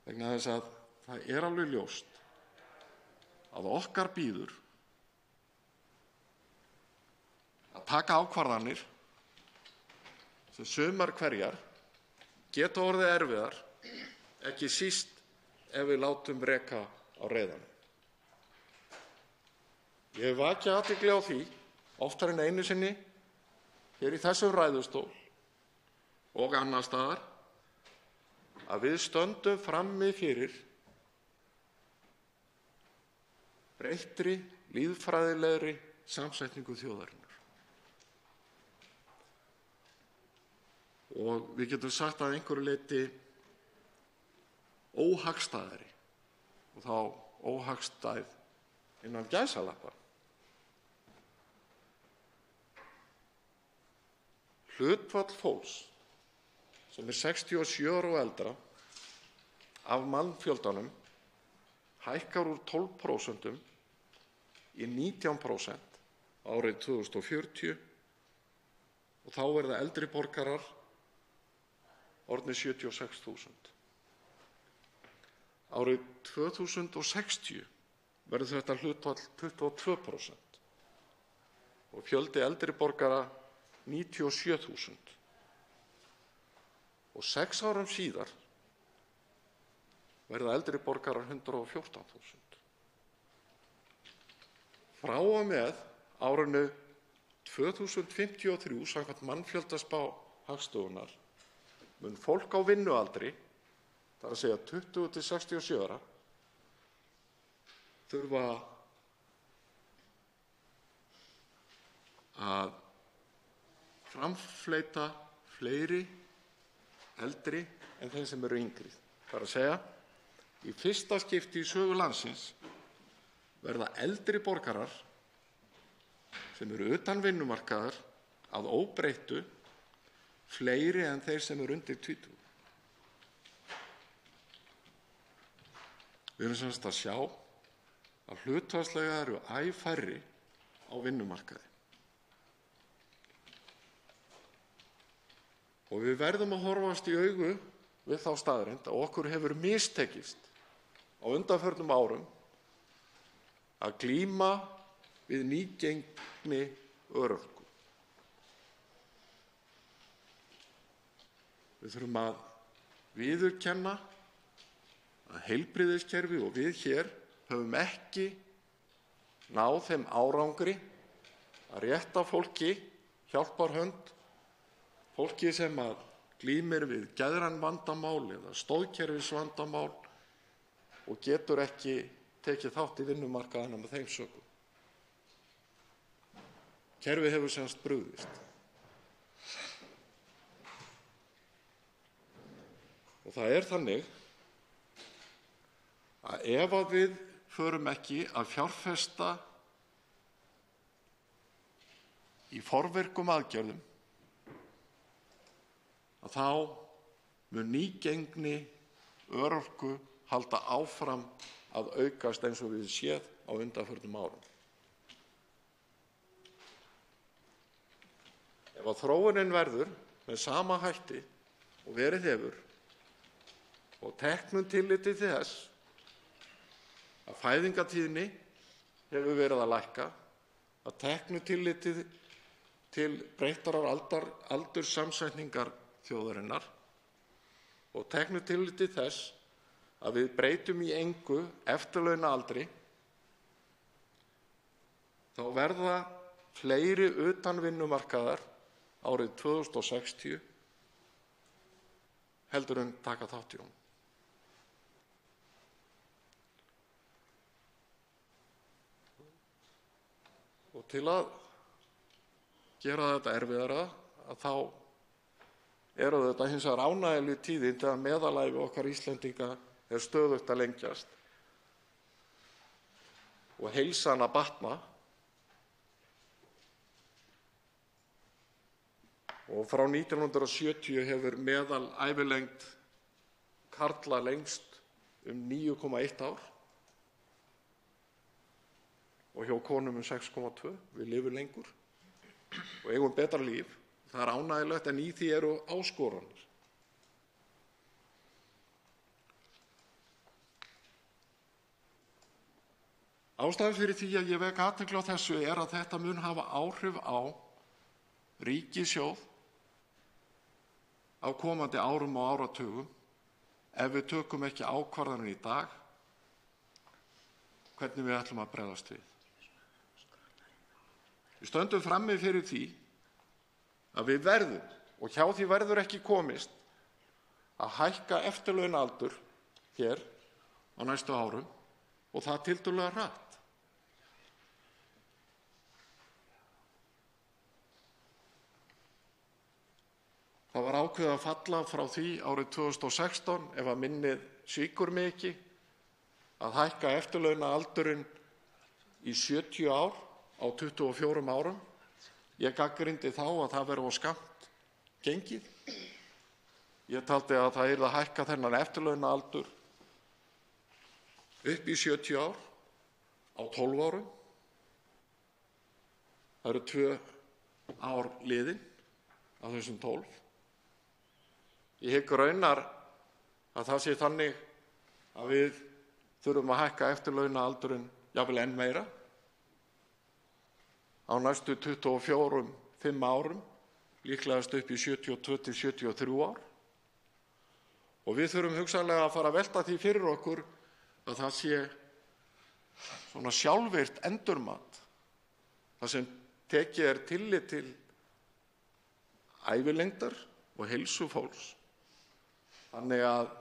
Vegna þess að það er alveg ljóst að okkar bíður að taka ákvarðanir sem sumar hverjar geta orðið erfiðar, ekki síst ef við látum reka á reiðanum. Ég hef vakið athygli á því oftar en einu sinni hér í þessum ræðustól og annars staðar að við stöndum frammi fyrir breyttri lýðfræðilegri samsetningu þjóðarinnar. Og við getum sagt að einhverju leyti óhagstæðari, og þá óhagstæð innan gæsalappa. Hlutfall fólks sem er 67 ára og eldra af mannfjöldanum hækkar úr 12% í 19% árið 2040 og þá verða eldri borgarar orðnir 76.000. Árið 2060 verður þetta hlutfall 22% og fjöldi eldri borgara 97.000. Og 6 árum síðar verða eldri borgarar 114.000. Frá og með árinu 2053 samkvæmt mannfjöldaspá Hagstofunnar mun fólk á vinnualdri, það er að segja 20 til 67 ára, þurfa að framfleyta fleiri eldri en þeir sem eru yngri. Það er að segja, í fyrsta skipti í sögu landsins verða eldri borgarar sem eru utan vinnumarkaðar að óbreyttu fleiri en þeir sem eru undir 20. Við erum sem sagt að sjá að hlutfallslega eru æ færri á vinnumarkaði. Og við verðum að horfast í augu við þá staðreynd að okkur hefur mistekist á undanförnum árum að glíma við nýgengni örorku. Við þurfum að viðurkenna að heilbrigðiskerfi og við hér höfum ekki náð þeim árangri að rétta fólki hjálparhönd, fólki sem að glímir við geðræn vandamál eða stoðkerfisvandamál og getur ekki tekið þátt í vinnumarkaðinum með þeim sökum. Kerfið hefur sem sagt brugðist. Og það er þannig að ef að við förum ekki að fjárfesta í forvirkum aðgerðum, að þá mun nýgengni örorku halda áfram að aukast eins og við séð á undanförnum árum. Ef að þróunin verður með sama hætti og verið hefur og teknu tilliti til þess að fæðingartíðni hefur verið að lækka, að teknu tilliti til breyttrar aldurssamsetningar þjóðarinnar og teknu tilliti þess að við breytum í engu eftirlaunaaldri, þá verða fleiri utan vinnumarkaðar árið 2060 heldur en taka þátt í honum. Og til að gera þetta erfiðara að þá eru þetta hins vegar ánægjuleg tíðindi að meðalævi okkar Íslendinga er stöðugt að lengjast og heilsan að batna. Og frá 1970 hefur meðalævilengd karla lengst 9,1 ár og hjá konum 6,2. Við lifum lengur og eigum betra líf. Það er ánægjulegt en í því eru áskoranir. Ástæðan fyrir því að ég vek athygli á þessu er að þetta mun hafa áhrif á ríkissjóð á komandi árum og áratugum ef við tökum ekki ákvarðanir í dag hvernig við ætlum að bregðast við. Við stöndum frammi fyrir því að við verðum, og hjá því verður ekki komist, að hækka eftirlaunaaldur hér á næstu árum og það tiltölulega hratt. Það var ákveðið að falla frá því árið 2016, ef að minnið svíkur mig ekki, að hækka eftirlaunaaldurinn í 70 ár á 24 árum. Ég gagnrýndi þá að það væri of skammt gengið. Ég taldi að það yrði að hækka þennan eftirlaunaaldur upp í 70 ár á 12 árum. Það eru 2 ár liðin af þessum 12. Ég hygg raunar að það sé þannig að við þurfum að hækka eftirlaunaaldurinn jafnvel enn meira á næstu 24-5 árum, líklegast upp í 72-73 ár. Og við þurfum hugsanlega að fara að velta því fyrir okkur að það sé svona sjálfvirkt endurmat, þar sem tekið er tillit til ævilengdar og heilsu fólks. Þannig að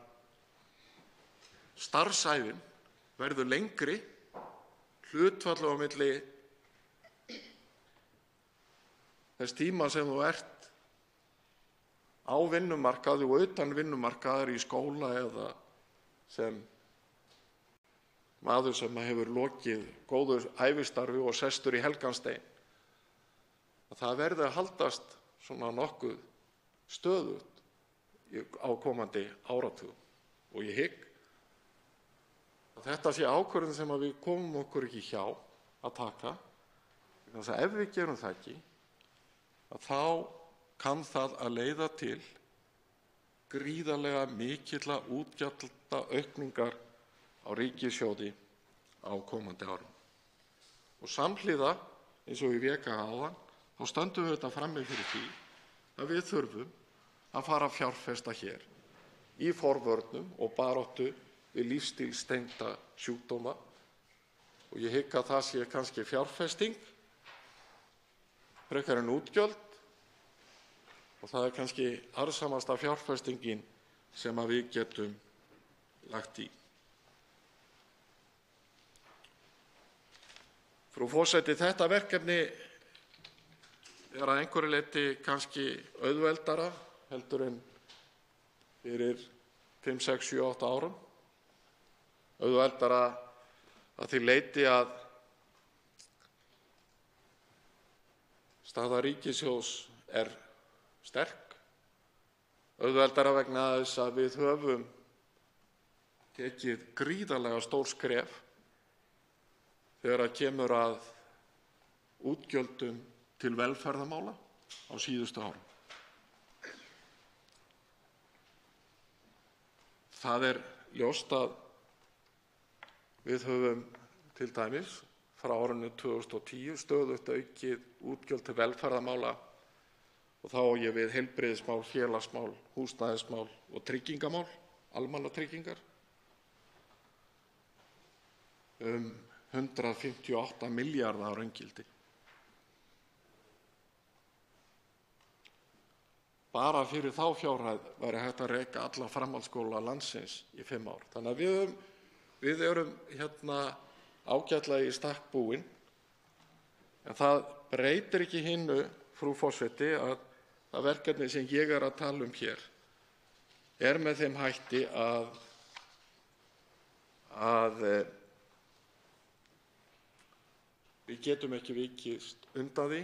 starfsævin verður lengri, hlutfallið á milli þess tíma sem þú ert á vinnumarkaði og utan vinnumarkaðar í skóla eða sem maður sem hefur lokið góðu ævistarfi og sestur í helgan stein. að það verði að haldast svona nokkuð stöðugt á komandi áratugum. Og ég hygg að þetta sé ákvörðun sem við komum okkur ekki hjá að taka, vegna þess að ef við gerum það ekki, að þá kann það að leiða til gríðarlega mikilla útgjaldaaukningar á ríkissjóði á komandi árum. Og samhliða, eins og ég vék að áðan, þá stöndum við þetta frammi fyrir því að við þurfum að fara að fjárfesta hér í forvörnum og baráttu við lífsstílstengda sjúkdóma. Og ég hygg að það sé kannski fjárfesting frekar en útgjöld, og það er kannski arðsamasta fjárfestingin sem að við getum lagt í. Frú forseti, þetta verkefni er að einhverju leyti kannski auðveldara heldur en fyrir 5, 6, 7, 8 árum. Auðveldara að því leyti að staða ríkissjóðs er sterk. Auðveldara vegna þess að við höfum tekið gríðarlega stór skref þegar kemur að útgjöldum til velferðarmála á síðustu árum. Það er ljóst að við höfum til dæmis frá árinu 2010 stöðugt aukið útgjöld til velferðarmála, og þá á ég við heilbrigðismál, félagsmál, húsnæðismál og tryggingamál, almannatryggingar, 158 milljarða á raungildi. Bara fyrir þá fjárhæð væri hægt að reka alla framhaldsskóla landsins í 5 ár. Þannig að við erum ágætlega í stakk búin, en það breytir ekki hinu, frú forseti, að það verkefni sem ég er að tala um hér er með þeim hætti að við getum ekki vikist undan því,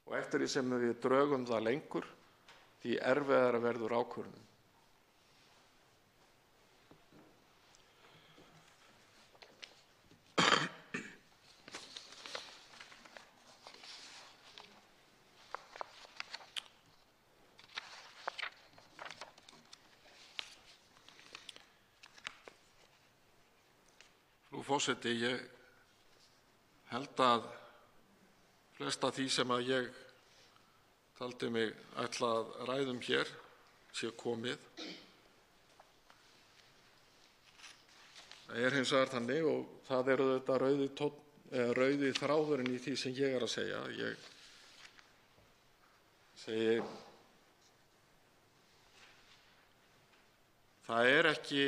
og eftir því sem við drögum það lengur, því erfiðara verður ákvörðunin. Frú forseti, ég held að flest af því sem að ég taldi mig ætla að ræða hér sé komið. Það er hins vegar þannig, og það er auðvitað rauði þráðurinn í því sem ég er að segja. Ég segi, það er ekki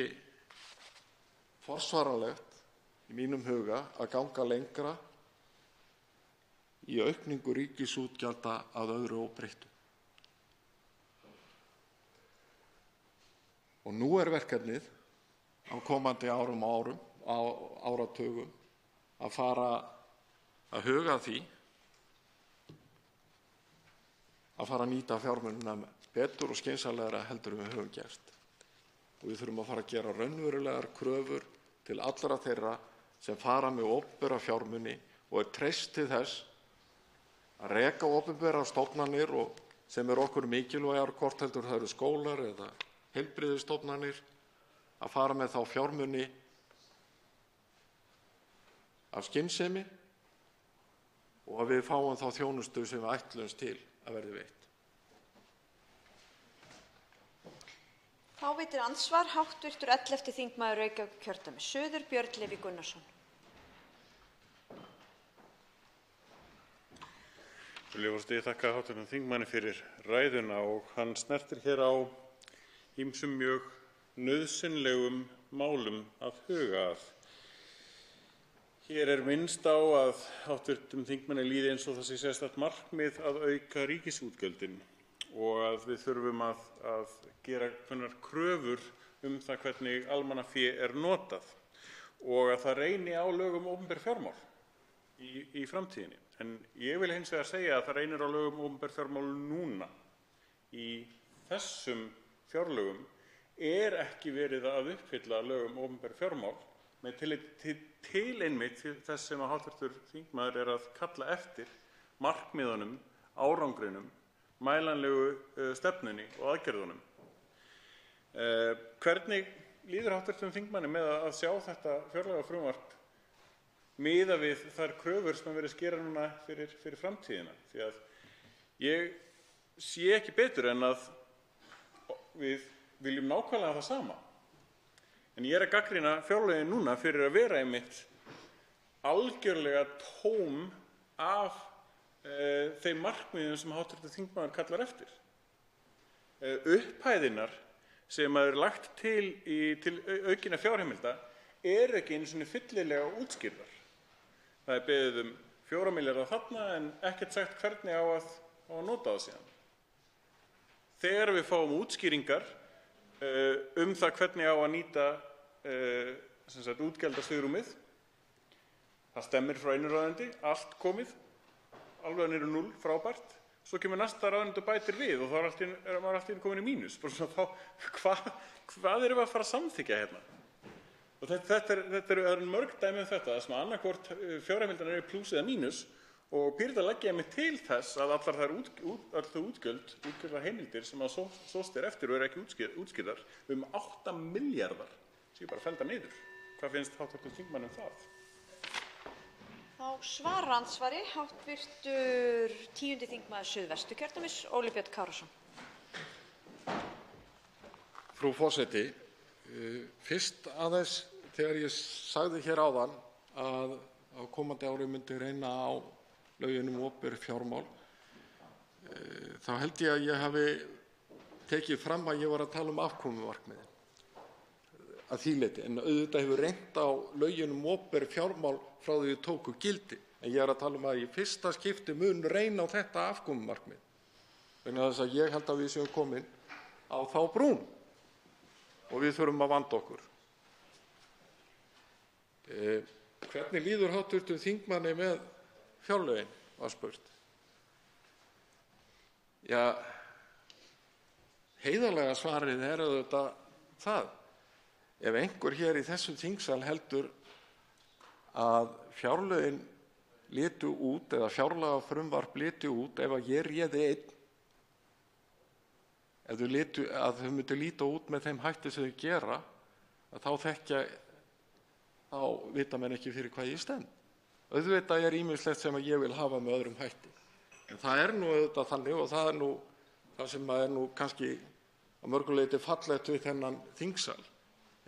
forsvaranlegt í mínum huga að ganga lengra í aukningu ríkisútgjalda að öðru óbreyttu. Og nú er verkefnið á komandi árum og áratugum að fara að huga að því að fara að nýta fjármunina betur og skynsamlegra heldur en við höfum gert. Og við þurfum að fara að gera raunverulegar kröfur til allra þeirra sem fara með opinbera fjármuni og er treyst til þess að reka opinberar stofnanir og sem okkur mikilvægar, hvort heldur það eru skólar eða heilbrigðisstofnanir, að fara með þá fjármuni af skynsemi og að við fáum þá þjónustu sem við ætlumst til að verði veitt. Þá veitir andsvar hv. 11. þingmaður Reykjavíkurkjördæmis suður, Björn Leví Gunnarsson. Ég þakka hv. þingmanni fyrir ræðuna, og hann snertir hér á ýmsum mjög nauðsynlegum málum að huga að. Hér er minnst á að hv. þingmanni líði eins og það sé sérstakt markmið að auka ríkisútgjöldin og að við þurfum að gera kröfur það hvernig almannafé er notað og að það reyni á lög opinber fjármál í framtíðinni. En ég vil hins vegar segja að það reynir á lögum um opinber fjármál núna. Í þessum fjárlögum ekki verið að uppfylla lögum um opinber fjármál með tilliti til einmitt þess sem að hv. þingmaður að kalla eftir, markmiðunum, árangrinum, mælanlegu stefnunni og aðgerðunum. Hvernig líður hv. þingmanni með að sjá þetta fjárlagafrumvarp miðað við þær kröfur sem verið að gera núna fyrir framtíðina? Því að ég sé ekki betur en að við viljum nákvæmlega það sama. En ég að gagnrýna fjárlögin núna fyrir að vera einmitt algjörlega tóm af þeim markmiðum sem hv. þingmaður kallar eftir. Upphæðirnar sem lagt til aukinna fjárheimilda ekki einu sinni fyllilega útskýrðar. Það beðið 4 milljarða þarna en ekkert sagt hvernig á að nota það síðan. Þegar við fáum útskýringar það hvernig á að nýta útgjaldasvigrúmið, það stemmir frá einu ráðuneyti, allt komið, alveg niður 0, frábært. Svo kemur næsta ráðuneyti og bætir við og þá maður allt í einu komin í mínus. Hvað erum við að fara að samþykkja hérna? Og þetta eru mörg dæmi þetta sem annarkvort fjárheimildirnar eru plús eða mínus og Píratar leggja einmitt til þess að allar þær útgjaldaheimildir sem að sóst eftir og ekki útskýrðar 8 milljarðar séu bara felldar niður. Hvað finnst hv. þingmanni það? Þá svarar andsvari hv. 10. þingmaður Suðvesturkjördæmis, Óli Björn Kárason. Frú forseti, fyrst aðeins þegar ég sagði hér áðan að á komandi ári myndi reyna á lögin um opinber fjármál, þá held ég að ég hafi tekið fram að ég var að tala um afkomumarkmiðin að því leyti, en auðvitað hefur reynt á lögin um opinber fjármál frá því tóku gildi, en ég að tala um að í fyrsta skipti mun reyna á þetta afkomumarkmið, vegna þess að ég held að við séum komin á þá brún og við þurfum að vanda okkur. Hvernig líður hv. þingmanni með fjárlögin, var spurt. Já, heiðarlega svarið auðvitað það. Ef einhver hér í þessum þingsal heldur að fjárlögin litu út eða fjárlagafrumvarp litu út ef að ég réði einn, að þau myndu líta út með þeim hætti sem þau gera, þá vita menn ekki fyrir hvað ég stend. Auðvitað ýmislegt sem að ég vil hafa með öðrum hætti. En það nú auðvitað þannig og það nú það sem nú kannski að mörgu leyti fallegt við þennan þingsal,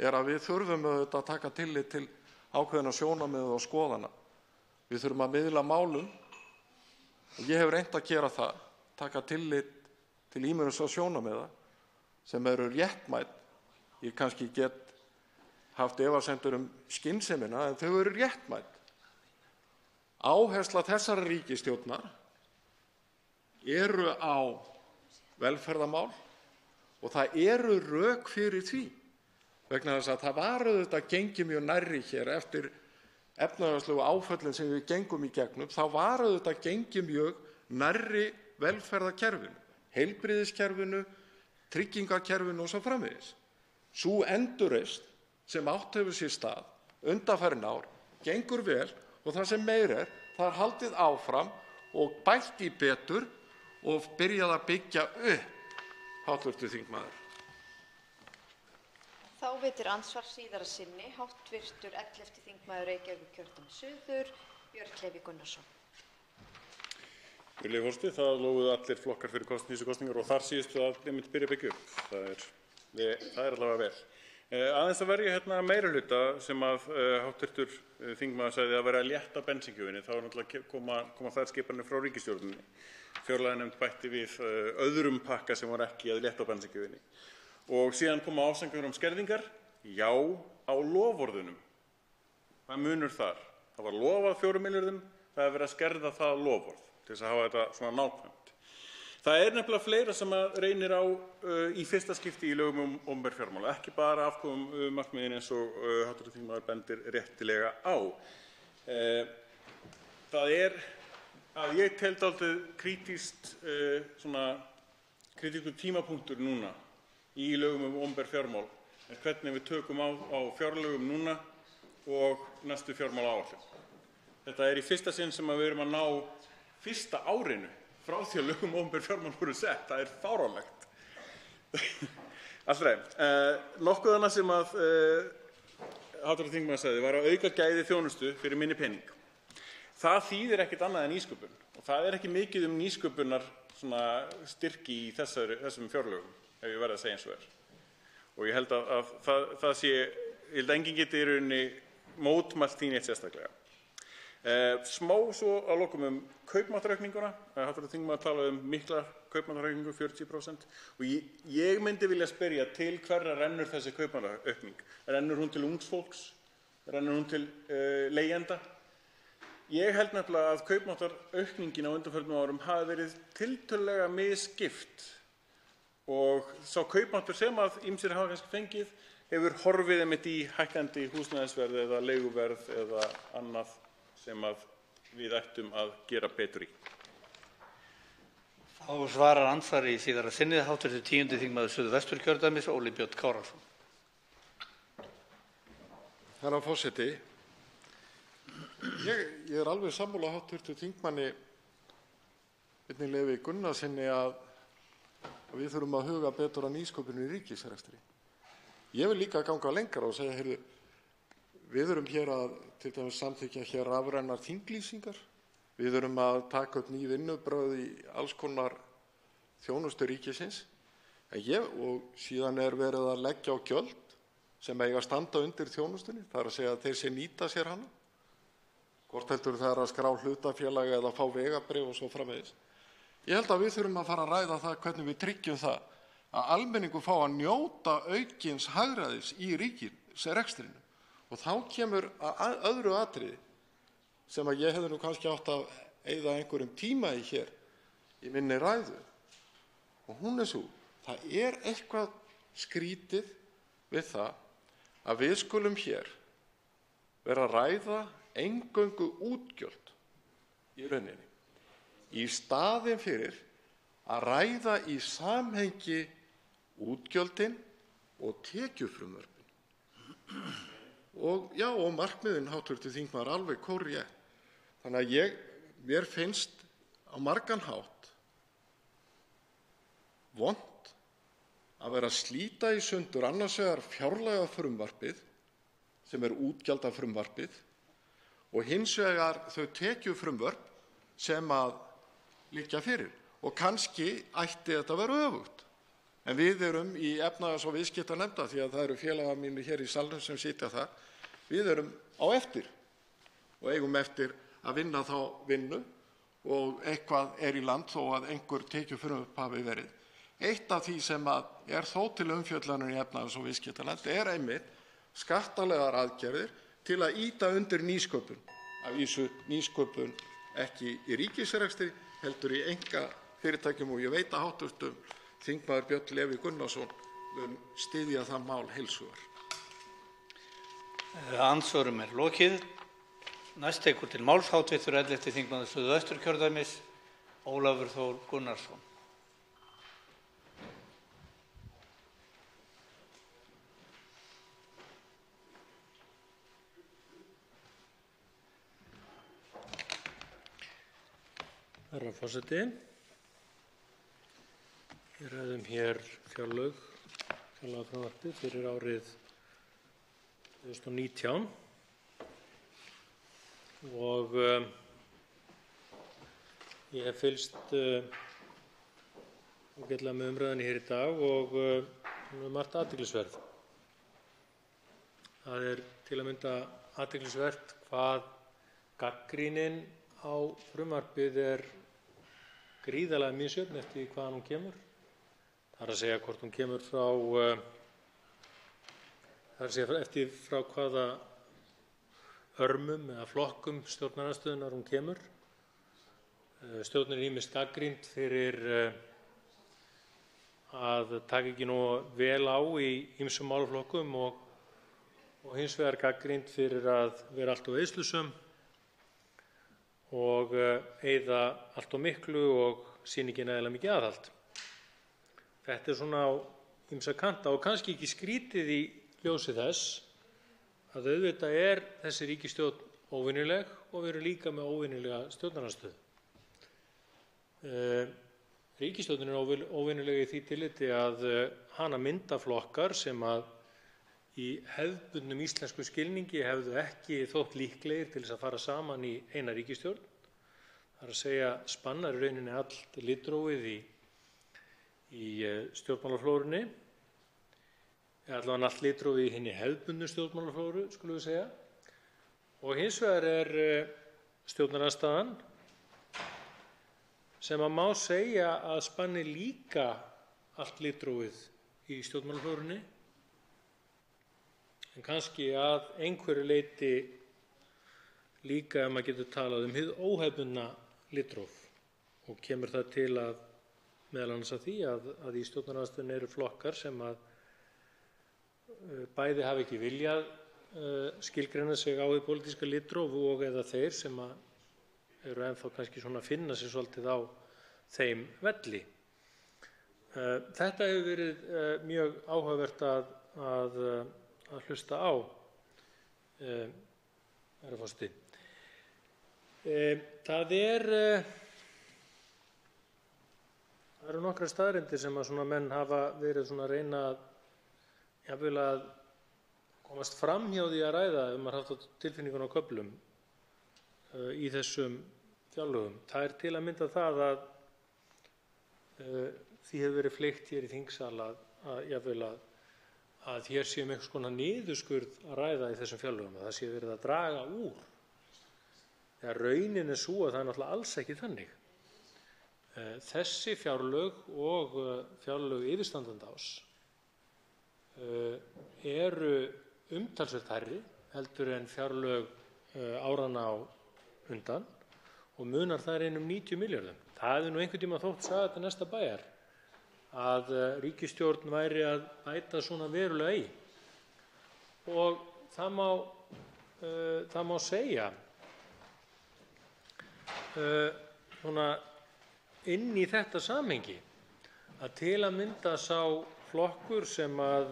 að við þurfum auðvitað að taka tillit til ákveðinna sjónarmiða og skoðana. Við þurfum að miðla málum og ég hef reynt að gera það, taka tillit til ýmissa sjónarmiða sem eru réttmæt. Ég kannski get haft efasemdir skynsemina en þau eru réttmæt. Áhersla þessara ríkisstjórnar eru á velferðarmál og það eru rök fyrir því, vegna þess að það var auðvitað gengið mjög nærri hér eftir efnahagslegu áföllin sem við gengum í gegnum, þá var auðvitað gengið mjög nærri velferðarkerfinu, heilbrigðiskerfinu, tryggingakerfinu og svo framvegis. Sú endurreisn sem átt hefur sér stað undanfarin ár gengur vel og það sem meira það haldið áfram og bætt í betur og byrjað að byggja upp, hv. þingmaður. Þá veitir andsvar síðara sinni hv. 11. þingmaður Reykjavíkurkjördæmis suður, Björn Leví Gunnarsson. Virðulegi forseti, það lofuðu allir flokkar fyrir nýjustu kosningar og þar síðustu að einmitt byrja að byggja upp. Það allavega vel. Aðeins að verja hérna meirihluta sem að hv. þingmaður sagði að vera að létta bensíngjöfinni, þá náttúrulega koma þær skipanir frá ríkisstjórninni. Fjárlaganefnd bætti við öðrum pakka sem var ekki að létta á bensíngjöfinni. Og síðan koma ásakanir skerðingar, já, á loforðunum. Hvað munur þar? Það var lofað 4 milljörðum, það verið að skerða það loforð til þess að hafa þetta svona nákvæmt. Það nefnilega fleira sem að reynir á í fyrsta skipti í lögum um opinber fjármál, ekki bara afkomumarkmiðin eins og hv. þingmaður bendir réttilega á. það er að ég tel dálítið kritískur tímapunktur núna í lögum opinber fjármál er hvernig við tökum á fjárlögum núna og næstu fjármálaáætlun. Þetta er í fyrsta sinn sem við erum að ná fyrsta árinu frá því að lögum opinber fjármál voru sett. Það er fáránlegt. Alltaf, nokkuð annað sem að hv. þingmaður sagði var að auka gæði þjónustu fyrir minni pening. Það þýðir ekkert annað en nýsköpun og það er ekki mikið nýsköpunar styrki í þessum fjárlögum, ef ég verð að segja eins og er. Og ég held að það sé, ég held að enginn geti í rauninni mótmælt því neitt sérstaklega. Smá svo að lokum kaupmáttaraukninguna. Hv. þingmaður talaði mikla kaupmáttaraukningu, 40%. Og ég myndi vilja spyrja til hverra rennur þessi kaupmáttaraukning. Rennur hún til ungs fólks? Rennur hún til leigjenda? Ég held nefnilega að kaupmáttaraukningin á undanförnum árum hafi verið tiltölulega misskipt og sá kaupmáttur sem að ýmsir hafa kannski fengið hefur horfið einmitt í hækkandi húsnæðisverð eða leiguverð eða annað sem að við ættum að gera betur í. Þá svarar andsvari í síðara sinnið hv. 10. þingmaður Suðvesturkjördæmis, Óli Björn Kárason. Herra forseti, ég er alveg sammála hv. þingmanni Birni Leví Gunnarssyni að við þurfum að huga betur að nýsköpun í ríkisrekstri. Ég vil líka ganga lengra og segja, heyrðu, við erum hér að til dæmis samþykkja hér rafrænar þinglýsingar. Við erum að taka upp ný vinnubrögð í alls konar þjónustu ríkisins. Og síðan er verið að leggja á gjöld sem eiga að standa undir þjónustunni. Það er að segja að þeir sem nýta sér hana. Hvort heldur það er að skrá hlutafélag eða fá vegabréf og svo framvegis. Ég held að við þurfum að fara að ræða það hvernig við tryggjum það að almenningur fá að njóta aukins hagræðis í ríkisrekstrinu. Og þá kemur að öðru atriði sem að ég hefði nú kannski átt að eyða einhverjum tíma í hér í minni ræðu. Og hún er svo, það er eitthvað skrítið við það að við skulum hér vera að ræða eingöngu útgjöld í rauninni, í staðinn fyrir að ræða í samhengi útgjöldin og tekjufrumvörpin. Og markmiðin hv. þingmaður alveg kórrétt. Þannig að mér finnst á margan hátt vont að vera að slíta í sundur annars vegar fjárlagafrumvarpið sem er útgjaldafrumvarpið og hins vegar þau tekjufrumvörp sem að liggja fyrir. Og kannski ætti þetta að vera öfugt. En við erum í efnahags- og viðskiptanefnd, því að það eru félagar mínir hér í salnum sem sitja þar, við erum á eftir og eigum eftir að vinna þá vinnu og eitthvað er í land þó að einhver tekjufrumvörp hafi verið. Eitt af því sem er þó til umfjöllunar í efnahags- og viðskiptanefnd er einmitt skattalegar aðgerðir til að ýta undir nýsköpun. Að vísu nýsköpun ekki í ríkisrekstri, heldur í einkafyrirtækjum og ég veit að hv. þingmaður Björn Leví Gunnarsson mun styðja það mál heils hugar. Andsvörum er lokið. Næst tekur til máls hv. 11. þingmaður Suðvesturkjördæmis, Ólafur Þór Gunnarsson. Herra forseti, við ræðum hér fjárlagafrumvarpið fyrir árið 2019 og ég hef fylgst ágætlega með umræðunni hér í dag og hún er margt athyglisverð. Það er til að mynda athyglisvert hvað gagnrýnin á frumvarpið er gríðarlega misjöfn eftir hvaðan hún kemur. Það er að segja hvort hún kemur eftir frá hvaða örmum eða flokkum stjórnarandstöðunnar hún kemur. Stjórnin er ýmist gagnrýnd fyrir að taka ekki nógu vel á í ýmsum málaflokkum og hins vegar gagnrýnd fyrir að vera allt of eyðslusöm og eyða allt of miklu og sýna ekki nægilega mikið aðhald. Þetta er svona á ýmsa kanta og kannski ekki skrítið í ljósi þess að auðvitað er þessi ríkisstjórn óvenjuleg og við erum líka með óvenjulega stjórnarandstöðu. Ríkisstjórnin er óvenjuleg í því tilliti að hana mynda flokkar sem að í hefðbundnum íslensku skilningi hefðu ekki þótt líklegir til þess að fara saman í eina ríkisstjórn. Það er að segja spannar í rauninni allt litrófið í stjórnmálaflórunni, eða allavega allt litrófið í hinni hefðbundnu stjórnmálaflóru, skulum við segja. Og hins vegar er stjórnarandstaðan sem að má segja að spanni líka allt litrófið í stjórnmálaflórunni, en kannski að einhverju leyti líka ef maður getur talað hið óhefðbundna litróf og kemur það til að meðal annars að því að í stjórnarandstöðunni eru flokkar sem að bæði hafa ekki viljað skilgreina sig á hið pólitíska litróf og eða þeir sem að eru ennþá kannski svona að finna sig svolítið á þeim velli. Þetta hefur verið mjög áhugavert að hlusta á, herra forseti. Það eru nokkrar staðreyndir sem að svona menn hafa verið svona að reyna jafnvel að komast fram hjá því að ræða ef maður haft á tilfinningun á köflum í þessum fjárlögum. Það er til að mynda það að því hefur verið fleygt hér í þingsal að jafnvel að hér séum einhvers konar niðurskurð að ræða í þessum fjárlögum, að það sé verið að draga úr. Þegar raunin er sú að það er náttúrulega alls ekki þannig. Þessi fjárlög og fjárlög yfirstandandi árs eru umtalsvert hærri heldur en fjárlög áranna á undan og munar þar einum 90 milljörðum. Það hefði nú einhvern tíma þótt saga til næsta bæjar að ríkisstjórn væri að bæta svona verulega í. Og það má segja svona inn í þetta samhengi að til að mynda sá flokkur sem að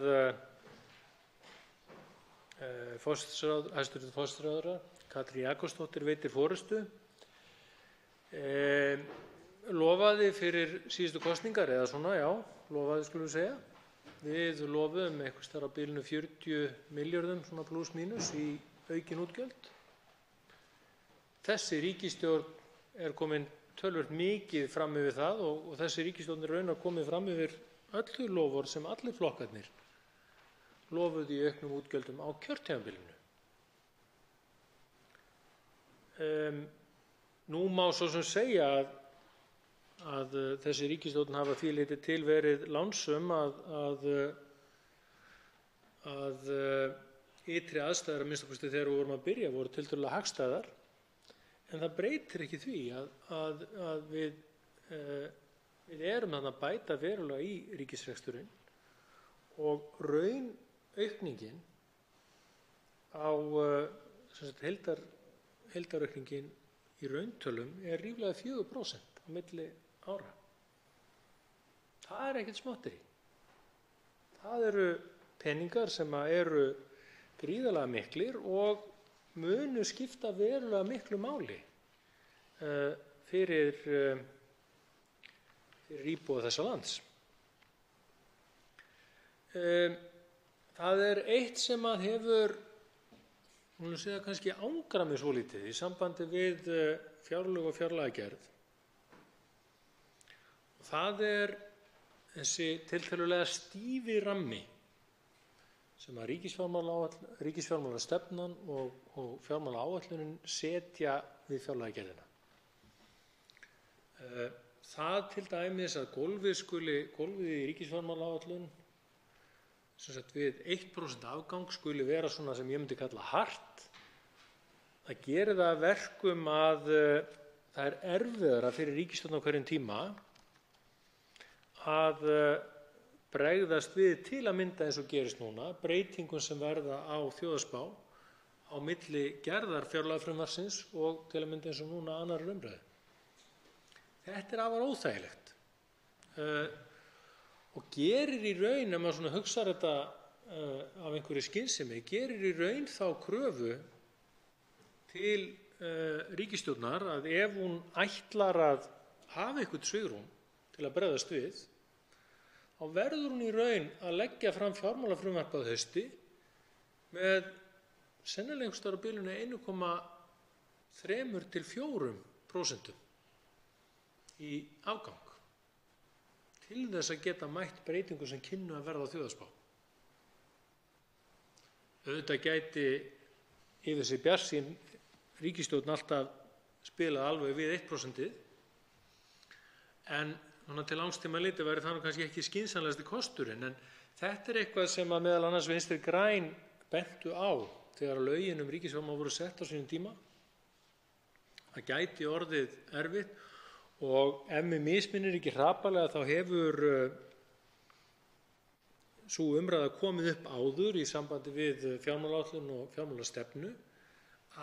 hæstv. Forsætisráðherra Katrín Jakobsdóttir veitir forystu lofaði fyrir síðustu kosningar eða svona, já, lofaði skulum við segja. Við lofuðum einhvers staðar á bilinu 40 milljörðum svona pluss mínus í aukin útgjöld. Þessi ríkisstjórn er komin töluvert mikið fram yfir það og þessi ríkisstjórn er raunar komið fram yfir öll þau loforð sem allir flokkarnir lofuðu í auknum útgjöldum á kjörtímabilinu. Nú má svo sem segja að þessi ríkisstjórn hafa því leyti til verið lánsöm að ytri aðstæður, að minnsta kosti þegar við vorum að byrja, voru tiltölulega hagstæðar, en það breytir ekki því að við erum þarna að bæta verulega í ríkisreksturinn og raunaukningin á heildaraukningin í rauntölum er ríflega 4% á milli ára. Það er ekkert smátteri. Það eru peningar sem eru gríðarlega miklir og munu skipta verulega miklu máli fyrir íbúa þessa lands. Það er eitt sem að hefur, hún segja kannski ángra mig svolítið í sambandi við fjárlög og fjárlagagerð. Það er þessi tiltölulega stífi rammi sem að ríkisfjármálastefnan og fjármálaáætlunin setja við fjárlagagerðina. Það til dæmis að gólfið í ríkisfjármálaáætlun við 1% afgang skuli vera svona sem ég myndi kalla hart. Það gerir það að verkum að það er erfiðara fyrir ríkisstjórn á hverjum tíma að bregðast við til að mynda eins og gerist núna, breytingum sem verða á þjóðhagsspá á á milli gerðar fjárlagafrumvarpsins og til að mynda eins og núna 2. umræðu. Þetta er afar óþægilegt og gerir í raun, ef maður svona hugsar þetta af einhverju skynsemi, gerir í raun þá kröfu til ríkisstjórnar að ef hún ætlar að hafa eitthvað svigrúm til að bregðast við, þá verður hún í raun að leggja fram fjármálafrumvarp að hausti með sennilega einhvers staðar á bilinu 1,3 til 4% í afgang til þess að geta mætt breytingu sem kynnu að verða á þjóðhagsspá. Auðvitað gæti yfir sig bjartsýn ríkisstjórn alltaf spilað alveg við 1%, en til langs tíma litið væri það kannski ekki skynsamlegasti kosturinn, en þetta er eitthvað sem að meðal annars Vinstri græn bentu á þegar lögin ríkisfjármál voru sett á sínum tíma. Það gæti orðið erfitt og ef mig misminnir ekki hrapallega þá hefur sú umræða komið upp áður í sambandi við fjármálaáætlun og fjármálastefnu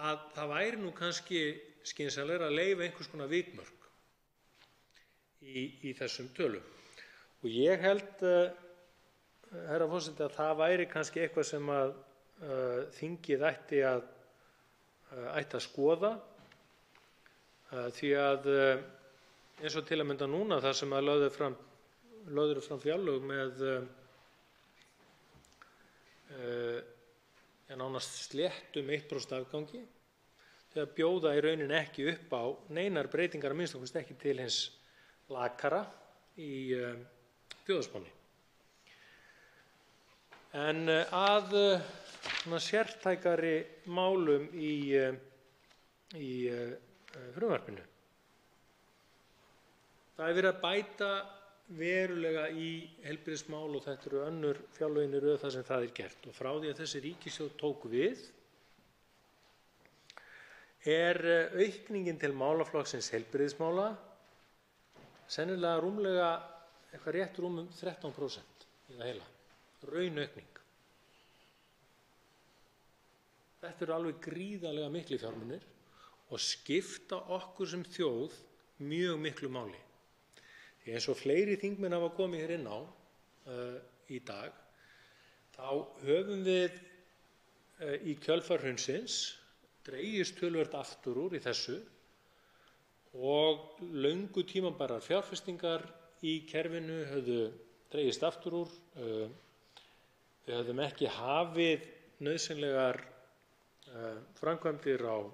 að það væri nú kannski skynsamlegra að leyfa einhvers konar vikmörk í þessum tölum. Og ég held, herra forseti, að það væri kannski eitthvað sem að þingið ætti að skoða, því að eins og til að mynda núna þar sem að lögðu fram fjárlög með nánast sléttum 1% afgangi, þegar bjóða í rauninni ekki upp á neinar breytingar, að minnsta kosti ekki til hins lakara í þjóðhagsspánni. En að sértækari málum í frumvarpinu. Það er verið að bæta verulega í heilbrigðismál og þetta eru önnur fjárlögin í röð þar sem það er gert. Og frá því að þessi ríkisstjórn tók við er aukningin til málaflokksins heilbrigðismála sennilega rúmlega eitthvað rétt rúmum 13% í það heila. Raunaukning. Þetta eru alveg gríðarlega mikli fjármunir og skipta okkur sem þjóð mjög miklu máli. Því eins og fleiri þingmenn hafa komið hér inn á í dag, þá höfum við í kjölfar hrunsins dregist töluvert aftur úr í þessu og löngu tímabærar fjárfestingar í kerfinu höfðu dregist aftur úr. Við höfðum ekki hafið nauðsynlegar framkvæmdir á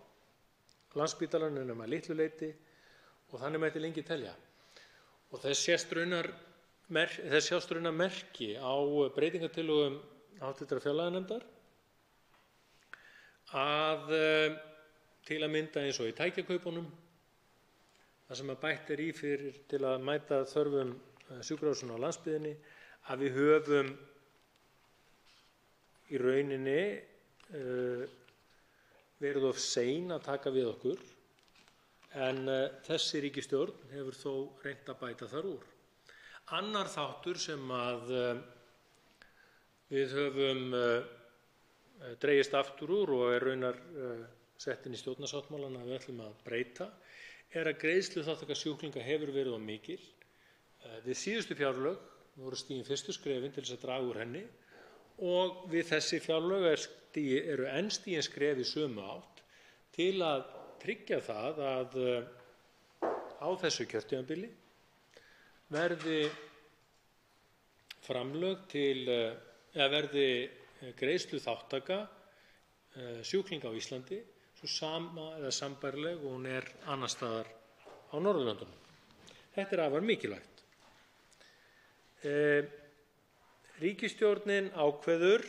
Landspítalanum nema að litlu leyti og þannig mætti lengi telja. Og þess sjást raunar merki á breytingartillögum hv. fjárlaganefndar að til að mynda eins og í tækjakaupunum, það sem að bætt er í fyrir til að mæta þörfum sjúkrahúsanna á landsbyggðinni, að við höfum í rauninni verið of sein að taka við okkur, en þessi ríkisstjórn hefur þó reynt að bæta þar úr. Annar þáttur sem að við höfum dregist aftur úr og er raunar sett inn í stjórnarsáttmálann að við ætlum að breyta, er að greiðsluþátttaka sjúklinga hefur verið of mikil. Við síðustu fjárlög voru stigin fyrstu skrefin til þess að draga úr henni og við þessi fjárlög eru enn stigin skref í sömu átt til að tryggja það að á þessu kjörtímabili verði framlög til verði greiðsluþátttaka sjúklinga á Íslandi svo sama eða sambærileg og hún er annars staðar á Norðurlöndunum. Þetta er afar mikilvægt. Ríkisstjórnin ákveður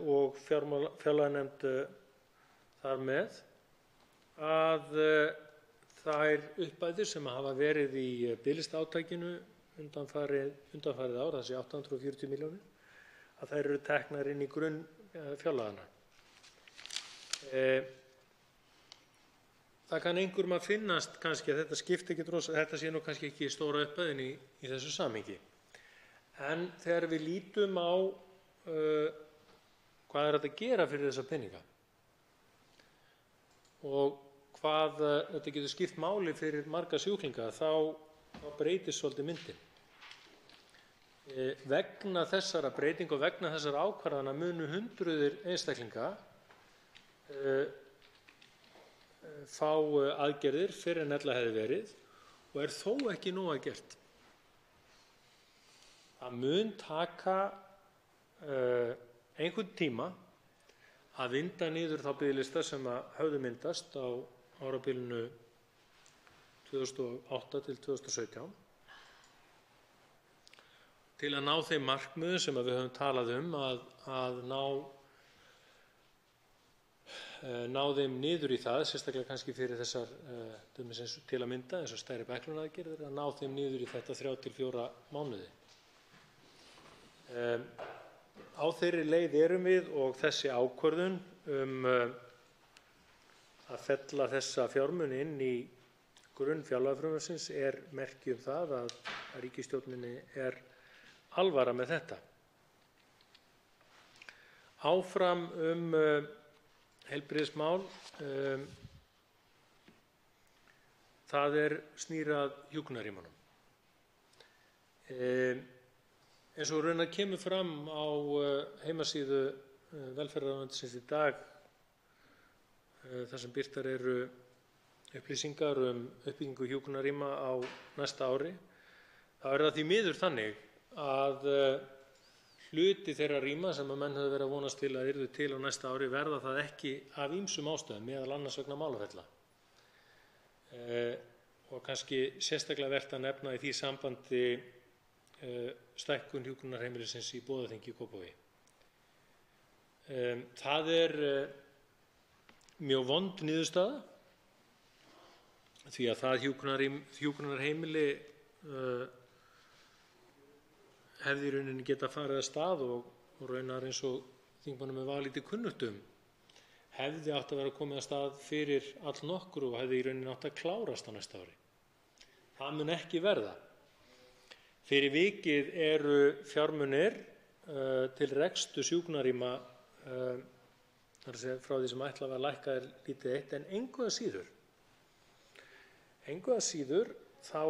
og fjárlaganefnd þar með að þær upphæðir sem hafa verið í biðlistaátakinu undanfarið ár, þessi 840 milljónir, að þær eru teknar inn í grunn fjárlagana. Það kann einhverjum að finnast kannski að þetta sé nú kannski ekki stóra upphæðin í þessu samhengi. En þegar við lítum á hvað er hægt að gera fyrir þessa peninga og hvað þetta getur skipt máli fyrir marga sjúklinga, þá breytist svolítið myndin. Vegna þessara breytinga og vegna þessara ákvarðana munu hundruðir einstaklinga fá aðgerðir fyrr en ella hefði verið og er þó ekki nóg að gert. Það mun taka einhvern tíma að vinda niður þá biðlista sem höfðu myndast á árabilinu 2008 til 2017 til að ná þeim markmiðum sem við höfum talað að ná þeim niður í það, sérstaklega kannski fyrir þessar til að mynda eins og stærri bæklunaraðgerðir, að ná þeim niður í þetta 3 til 4 mánuði. Á þeirri leið erum við og þessi ákvörðun að fella þessa fjármuni inn í grunn fjárlagafrumvarpsins er merki það að ríkisstjórninni er alvara með þetta. Áfram heilbrigðismál, það snýr að hjúkrunarrýmunum. Eins og raunar kemur fram á heimasíðu velferðarráðuneytisins í dag, þar sem birtar eru upplýsingar uppbyggingu hjúkrunarrýma á næsta ári, þá það því miður þannig að hluti þeirra rýma sem menn höfðu verið að vonast til að yrðu til á næsta ári verða það ekki af ýmsum ástæðum, meðal annars vegna málaferla. Og kannski sérstaklega vert að nefna í því sambandi stækkun hjúkrunarheimilisins í Boðaþingi í Kópavogi. Það mjög vond niðurstaða því að það hjúkrunarheimili hefði í rauninni getað farið af stað og raunar eins og þingmönnum var lítið kunnugt hefði átt að vera komið af stað fyrir allnokkru og hefði í rauninni átt að klárast á næsta ári. Það mun ekki verða. Fyrir vikið eru fjármunir til reksturs hjúkrunarrýma frá því sem ætlað var lækkað lítið eitt, en engu að síður þá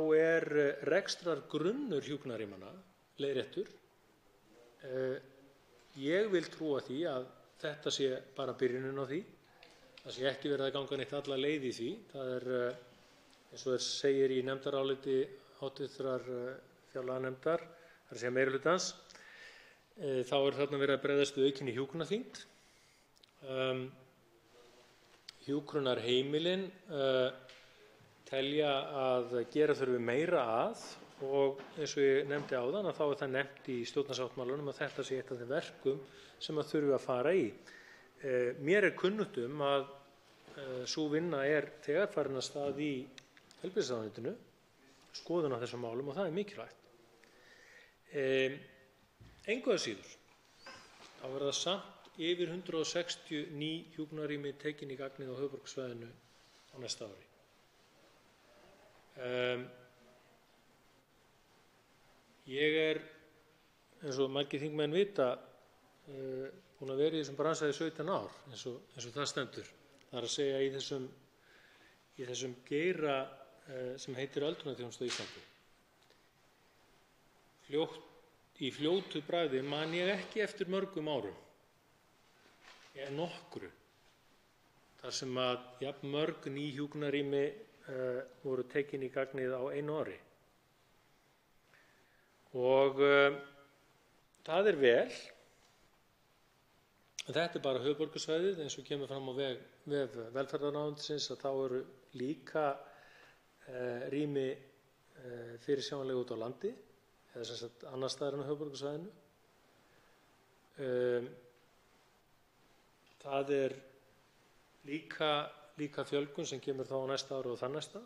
rekstrargrunnur hjúkrunarrýmanna leiðréttur. Ég vil trúa því að þetta sé bara byrjunin á því. Það sé ekki verið að ganga neitt alla leið í því. Það eins og segir í nefndaráliti háttvirtrar fjárlaganefndar, það segja meirihlutans, þá þarna verið að bregðast við aukinni hjúkrunarþyngd. Hjúkrunarheimilin telja að gera þurfi meira að, og eins og ég nefndi áðan að þá það nefnt í stjórnarsáttmálanum að þetta sé eitt af þeim verkum sem að þurfi að fara í. Mér kunnugt að sú vinna þegar farin af stað í heilbrigðisráðuneytinu, skoðun á þessum málum, og það mikilvægt. Engu að síður þá verða samt yfir 160 ný hjúkrunarrými tekin í gagnið á höfuðborgarsvæðinu á næsta ári. Ég eins og margir þingmenn vita, búinn að vera í þessum bransa í 17 ár, eins og það stendur. Það að segja í þessum geira sem heitir öldrunarþjónusta á Íslandi. Í fljótu bragði man ég ekki eftir mörgum árum, eða nokkru, þar sem að jafn mörg ný hjúkrunarrými voru tekin í gagnið á einu ári. Og það vel, en þetta bara höfuðborgarsvæðið, eins og kemur fram á vef velferðarráðuneytisins, að þá eru líka rými fyrirsjáanlega út á landi, eða sem sagt annars staðar en á höfuðborgarsvæðinu. Það líka fjölgun sem kemur þá á næsta ári og þarnæsta,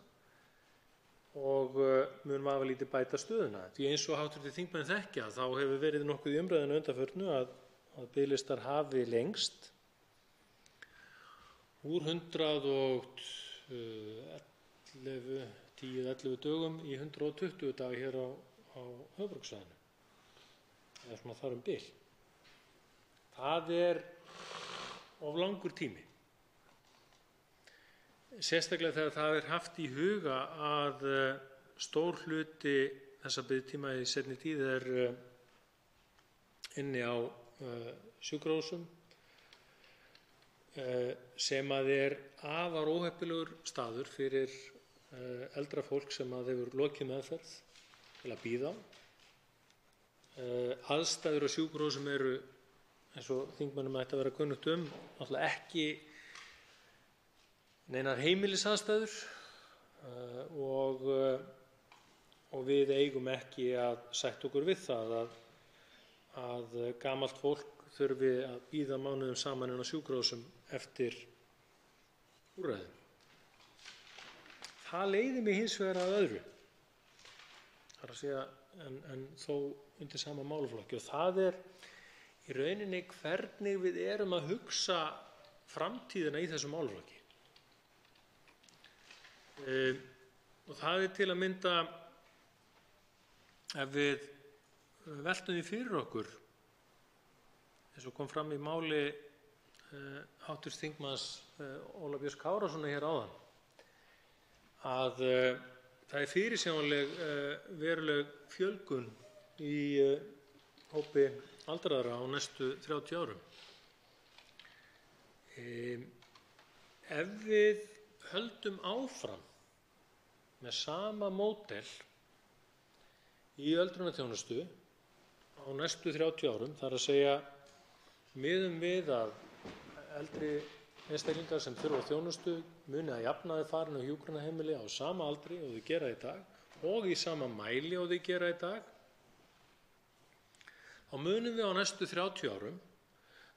og mun vafalítið bæta stöðuna. Því eins og hv. þingmenn þekkja, þá hefur verið nokkuð í umræðunni undanförnu að biðlistar hafi lengst úr 10-11 dögum í 120 daga hér á höfuðborgarsvæðinu, eða svona þar bil. Það of langur tími. Sérstaklega þegar það haft í huga að stór hluti þessa biðtíma í seinni tíð inni á sjúkrahúsum sem afar óheppilegur staður fyrir eldra fólk sem hefur lokið meðferð til að bíða. Aðstæður á sjúkrahúsum eru, eins og þingmönnum ætti að vera kunnugt náttúrulega ekki neinar heimilisaðstæður og við eigum ekki að sætta okkur við það að gamalt fólk þurfi að bíða mánuðum saman inn á sjúkrahúsum eftir úrræðum. Það leiðir mig hins vegar að öðru, það að segja, en þó undir sama málaflokki, og það í rauninni hvernig við erum að hugsa framtíðina í þessum málaflokki. Og það til að mynda, ef við veltum því fyrir okkur, eins og kom fram í máli hv. þingmanns Óla Björns Kárasonar hér áðan, að það fyrirsjáanleg veruleg fjölgun í hópi aldraðra á næstu 30 árum. Ef við höldum áfram með sama módel í öldrunarþjónustu á næstu 30 árum, þar að segja miðum við að eldri einstaklingar sem þurfa þjónustu muni að jafnaði farin á hjúkrunarheimili á sama aldri og þau gera í dag og í sama mæli og þau gera í dag, þá munum við á næstu 30 árum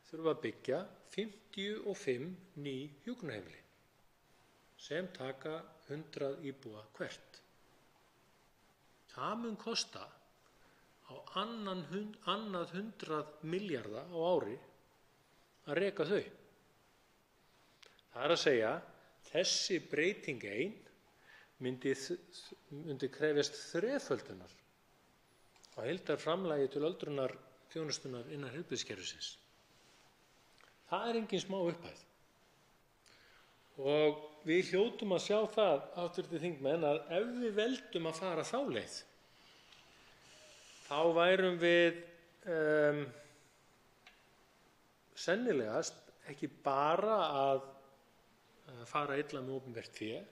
þurfa að byggja 55 ný hjúkrunarheimili sem taka 100 íbúa hvert. Það mun kosta á annað 100 milljarða á ári að reka þau. Það að segja, þessi breyting ein myndi krefjast þreföldunar á heildarframlagi til öldrunarþjónustunnar innan heilbrigðiskerfisins. Það engin smá upphæð. Og við hljótum að sjá það, hv. þingmenn, að ef við veldum að fara þá leið, þá værum við sennilegast ekki bara að fara illa með opinbert fé,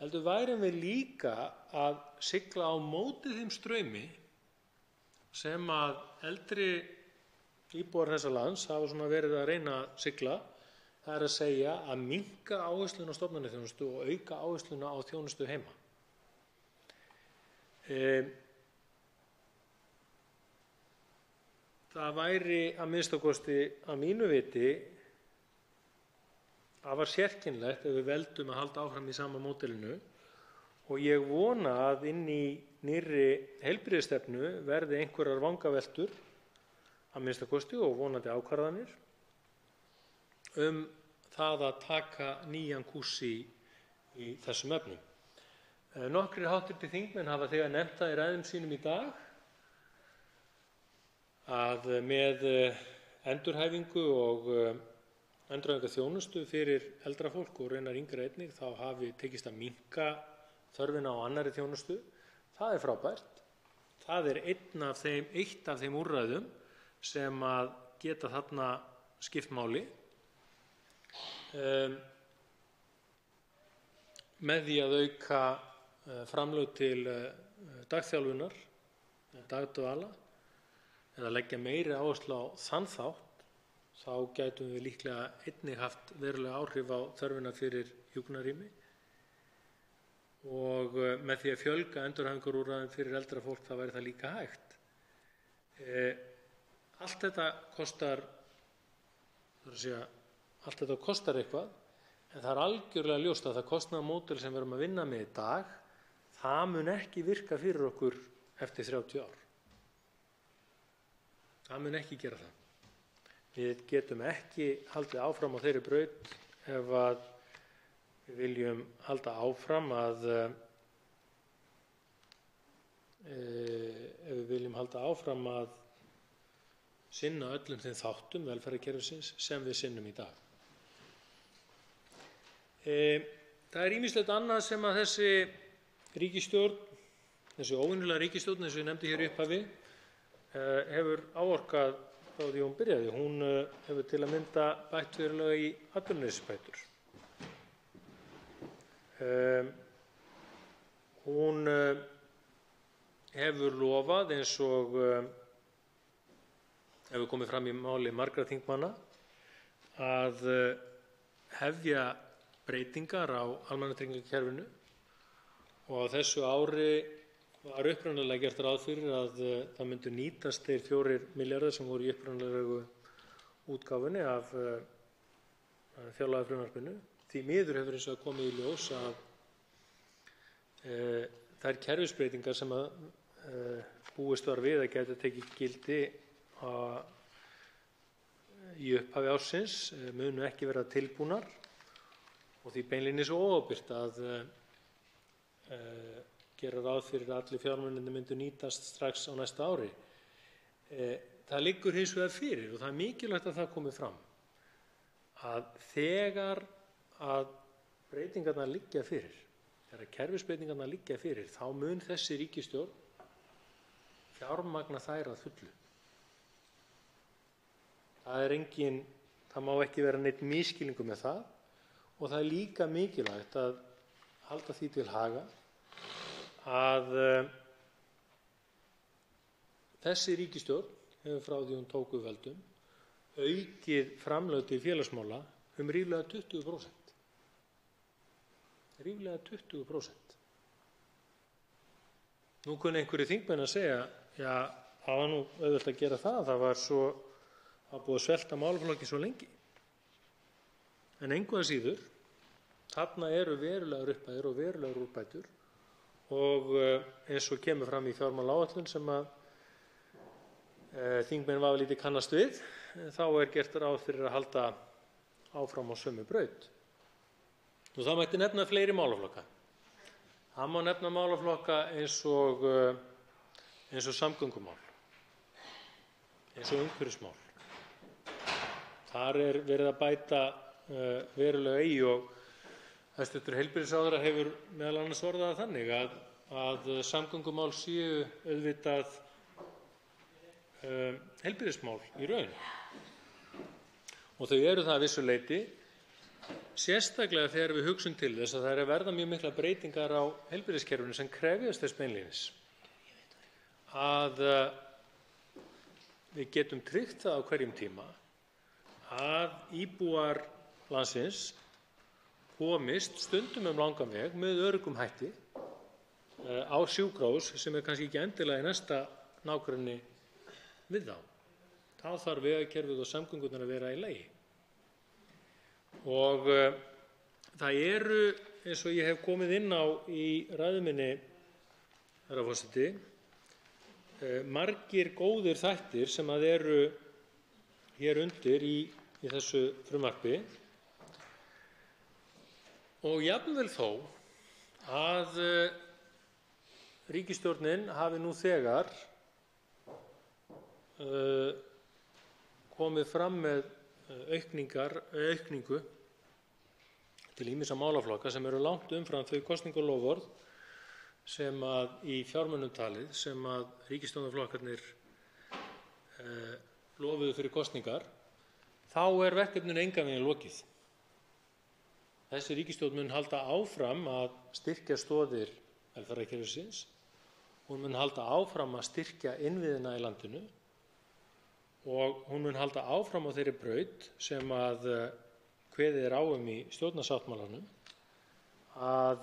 heldur værum við líka að sigla á móti þeim straumi sem að eldri íbúar þessa lands hafa verið að reyna að sigla. Það að segja að minnka áhersluna á stofnanaþjónustu og auka áhersluna á þjónustu heima. Það væri að minnsta kosti að mínu viti afar sérkennilegt ef við veldum að halda áfram í sama módelinu, og ég vona að inn í nýrri heilbrigðisstefnu verði einhverjar vangaveltur að minnsta kosti og vonandi ákvarðanir það að taka nýjan kúrs í þessum efnum. Nokkrir hv. þingmenn hafa þegar nefnt það í ræðum sínum í dag að með endurhæfingu og endurhæfingarþjónustu fyrir eldra fólk og raunar yngra einnig þá hafi tekist að minnka þörfina á annarri þjónustu. Það frábært. Það eitt af þeim úrræðum sem að geta þarna skipt máli. Með því að auka framlög til dagþjálfunar, dagdvala, eða leggja meiri áherslu á þann þátt, þá gætum við líklega einnig haft verulega áhrif á þörfina fyrir hjúkrunarrými, og með því að fjölga endurhæfingarúrræðum fyrir eldra fólk þá væri það líka hægt. Allt þetta kostar, eitthvað, en það algjörlega ljóst að það kostnaðarmódel sem við erum að vinna með í dag, það mun ekki virka fyrir okkur eftir 30 ár. Það mun ekki gera það. Við getum ekki haldið áfram á þeirri braut ef að við viljum halda áfram sinna öllum þeim þáttum velferðarkerfisins sem við sinnum í dag. Það ýmislegt annað sem að þessi ríkisstjórn, þessi óvenjulega ríkisstjórn, eins og ég nefndi hér í upphafi, hefur áorkað frá því hún byrjaði. Hún hefur til að mynda bætt verulega í atvinnuleysisbætur. Hún hefur lofað, eins og hefur komið fram í máli margra þingmanna, að hefja breytingar á almannatryggingakerfinu og á þessu ári var upprunalega gert ráð fyrir að það myndu nýtast þeir 4 milljarðar sem voru í upprunalegu útgáfunni af fjárlagafrumvarpinu. Því miður hefur hins vegar komið í ljós að þær kerfisbreytingar sem búist var við að gætu tekið gildi í upphafi ársins munu ekki vera tilbúnar og því beinlínis óábyrgt að gera ráð fyrir að allir fjármunirnir myndu nýtast strax á næsta ári. Það liggur hins vegar fyrir, og það er mikilvægt að það komi fram, að þegar að breytingarnar liggja fyrir, þegar kerfisbreytingarnar liggja fyrir, þá mun þessi ríkisstjórn fjármagna þær að fullu. Það má ekki vera neitt misskilningur með það og það er líka mikilvægt að halda því til haga að þessi ríkisstjórn hefur frá því hún tók við völdum aukið framlög til félagsmála ríflega 20%. Ríflega 20%. Nú kunni einhverjir þingmenn að segja, já, það var nú auðvelt að gera það, það var búið að svelta málaflokki svo lengi. En engu að síður, þarna eru verulegar upphæðir og verulegar úrbætur og eins og kemur fram í fjármálaáætlun sem að þingmenn vafalítið kannast við, þá er gert ráð fyrir að halda áfram á sömu braut. Og það mætti nefna fleiri málaflokka. Það má nefna málaflokka eins og samgöngumál, eins og umhverfismál. Þar er verið að bæta verulega í og hæstv. Heilbrigðisráðherra hefur meðal annars orðað þannig að samgöngumál séu auðvitað heilbrigðismál í raun. Og þau eru það að vissu leyti, sérstaklega þegar við hugsum til þess að það er að verða mjög miklar breytingar á heilbrigðiskerfinu sem krefjast þess beinlínis að við getum tryggt það á hverjum tíma að íbúar landsins komist stundum langan veg með öruggum hætti á sjúkrahús sem er kannski ekki endilega í næsta nágrenni við þá. Þá þarf vegakerfið og samgöngurnar að vera í lagi. Og það eru, eins og ég hef komið inn á í ræðu minni, herra forseti, margir góðir þættir sem að eru hér undir í þessu frumvarpi og jafnvel þó að ríkisstjórnin hafi nú þegar komið fram með aukningu til ýmissa málaflokka sem eru langt umfram þau kosningaloforð sem að í fjármunum talið sem að ríkisstjórnarflokkarnir lofuðu fyrir kosningar, þá er verkefninu engan veginn lokið. Þessi ríkisstjórn mun halda áfram að styrkja stoðir velferðarkerfisins, hún mun halda áfram að styrkja innviðina í landinu og hún mun halda áfram á þeirri braut sem að kveðið er á í stjórnarsáttmálanum að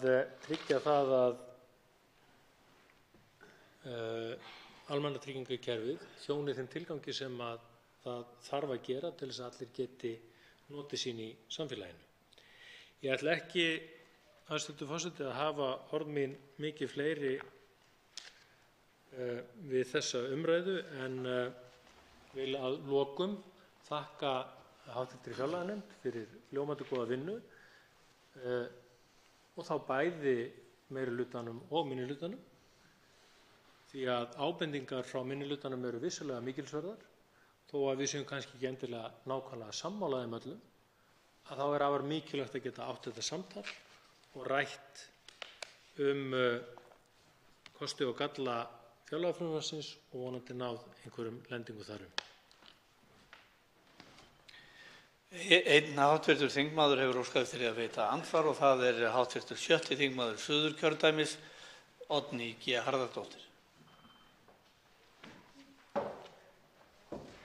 tryggja það að almannatryggingakerfið þjóni þeim tilgangi sem að það þarf að gera til þess að allir geti notið sín í samfélaginu. Ég ætla ekki, hæstv. Forseti, að hafa orð mín mikið fleiri við þessa umræðu en vil að lokum þakka hv. fjárlaganefnd fyrir ljómandi góða vinnu og þá bæði meirihlutanum og minnihlutanum því að ábendingar frá minnihlutanum eru vissulega mikilsverðar. þó að við séum kannski ekki endilega nákvæmlega sammála þeim öllum, að þá er afar mikilvægt að geta átt þetta samtal og rætt kosti og galla fjárlagafrumvarpsins og vonandi náð einhverjum lendingu þar Einn hv. þingmaður hefur óskað eftir að veita andsvar og það er hv. 7. þingmaður Suðurkjördæmis, Oddný G. Harðardóttir.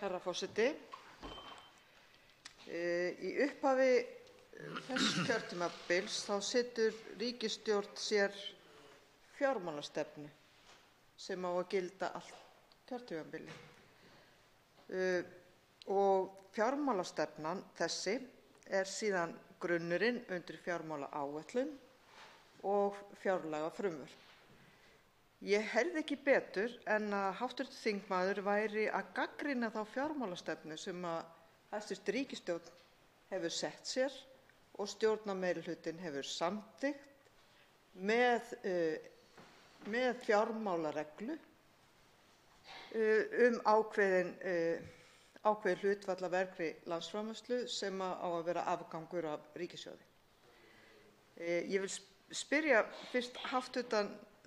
Herra forseti. Í upphafi þess kjörtímabils þá setur ríkisstjórn sér fjármálastefnu sem á að gilda allt kjörtímabilið. Og fjármálastefnan þessi er síðan grunnurinn undir fjármálaáætlun og fjárlagafrumvarp. Ég heyrði ekki betur en að hv. þingmaður væri að gagnrýna þá fjármálastefnu sem að hæstv. Ríkisstjórn hefur sett sér og stjórnarmeirihlutinn hefur samþykkt með fjármálareglu ákveðið hlutfall af vergri landsframleiðslu sem á að vera afgangur af ríkissjóði. Ég vil spyrja fyrst hv.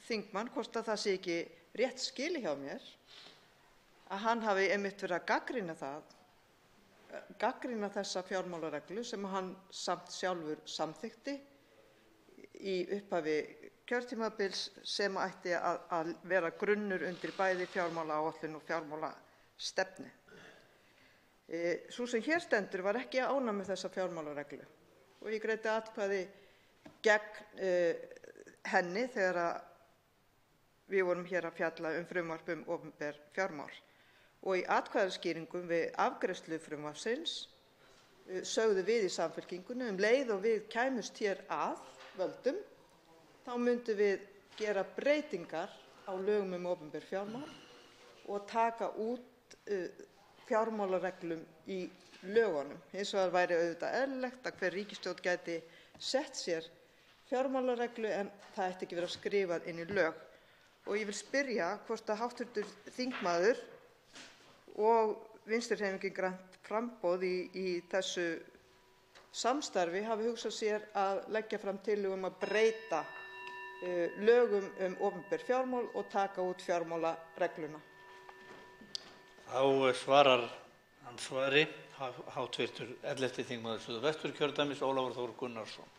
þingmann hvort að það sé ekki rétt skilið hjá mér að hann hafi einmitt verið að gagnrýna þessa fjármálareglu sem hann samt sjálfur samþykkti í upphafi kjörtímabils sem ætti að vera grunnur undir bæði fjármálaáætlun og fjármálastefnu. Sú sem hér stendur var ekki ánægð með þessa fjármálareglu og ég greiddi atkvæði gegn henni þegar við vorum hér að fjalla frumvarp opinber fjármál. Og í atkvæðaskýringum við afgreiðslu frumvarpsins sögðu við í Samfylkingunni leið og við kæmumst hér að völdum, þá myndum við gera breytingar á lögum opinber fjármál og taka út fjármálareglum í lögunum. Hins vegar væri auðvitað eðlilegt að hver ríkisstjórn gæti sett sér fjármálareglu en það ætti ekki verið skrifað inn í lög. Og ég vil spyrja hvort að hv. þingmaður og Vinstrihreyfingin – grænt framboð í þessu samstarfi hafi hugsað sér að leggja fram tillögu að breyta lögum opinber fjármál og taka út fjármálaregluna. Þá svarar andsvari hv. 11. þingmaður Suðvesturkjördæmis, Ólafur Þór Gunnarsson.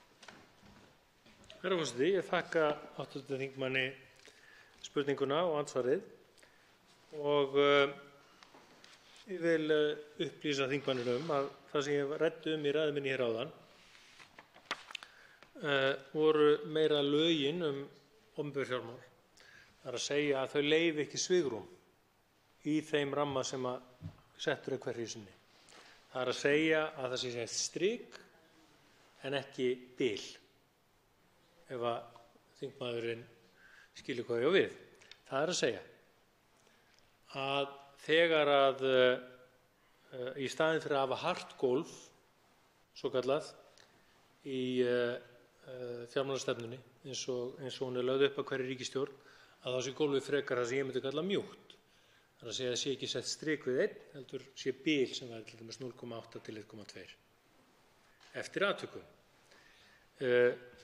Herra forseti, ég þakka hv. þingmanni spurninguna og ansvarið og ég vil upplýsa þingmanninum að það sem ég ræddi í ræðu minni hér áðan voru meira lögin opinber fjármál. Það er að segja að þau leyfi ekki svigrúm í þeim ramma sem settur er hverju sinni. Það er að segja að það sé sett strik en ekki bil, ef að þingmaðurinn skilur hvað ég á við. Það er að segja að þegar að í staðinn fyrir að hafa hart gólf, svokallað, í fjármálastefnunni eins og hún er lögð upp af hverri ríkisstjórn, að þá sé gólfið frekar það sem ég myndi kalla mjúkt. Það er að segja að sé ekki sett strik við 1, heldur sé bil sem væri til dæmis 0,8 til 1,2 eftir atvikum.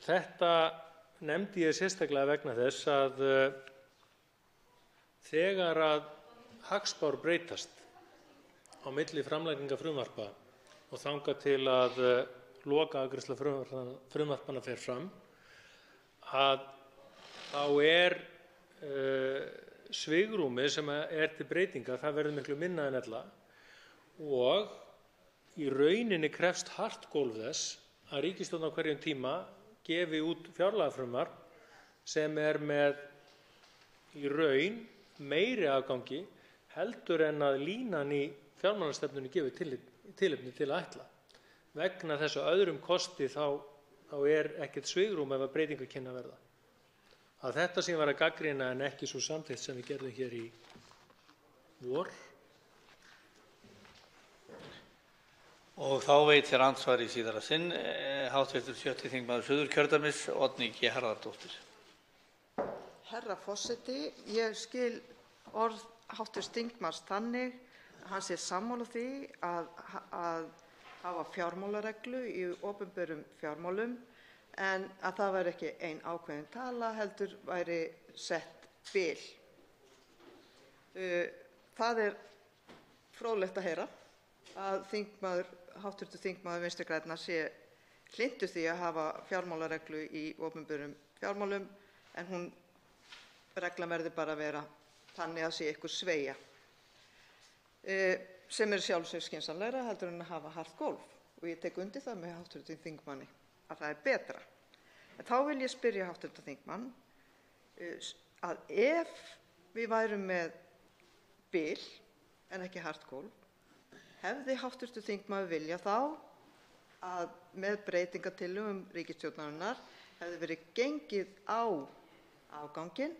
Þetta nefndi ég sérstaklega vegna þess að þegar að hagspár breytast á milli framlagninga frumvarpa og þangað til að lokaafgreiðsla frumvarpanna fer fram, að þá er svigrúmið sem er til breytinga, það verður miklu minna en ella og í rauninni krefst hart gólf þess að ríkisstjórn á hverjum tíma gefi út fjárlagafrumvarp sem er með í raun meiri afgangi heldur en að línan í fjármálastefnunni gefur tilefni til að ætla. Vegna þess að öðrum kosti þá er ekkert svigrúm ef að breytingar kynni að verða. Að þetta sem var að gagnrýna en ekki svo samþykkt sem við gerðum hér í vor. Og þá veitir andsvar í síðara sinn hv. 7. þingmaður Suðurkjördæmis, Oddný G. Harðardóttir. Herra forseti, ég skil orð hv. þingmanns þannig hann sé sammála því að hafa fjármálareglu í opinberum fjármálum en að það væri ekki ein ákveðin tala heldur væri sett bil. Það er fróðlegt að heyra að hv. þingmaður Vinstri grænna sé hlynntur því að hafa fjármálareglu í opinberum fjármálum en reglan verði bara að vera þannig að sé einhver sveigja sem er sjálfsögð skynsamlegra heldur en að hafa hart gólf og ég tek undir það með hv. þingmanni að það er betra. En þá vil ég spyrja hv. þingmann að ef við værum með bil en ekki hart gólf, hefði hv. þingmaður vilja þá að með breytingartillögum ríkisstjórnarinnar hefði verið gengið á afganginn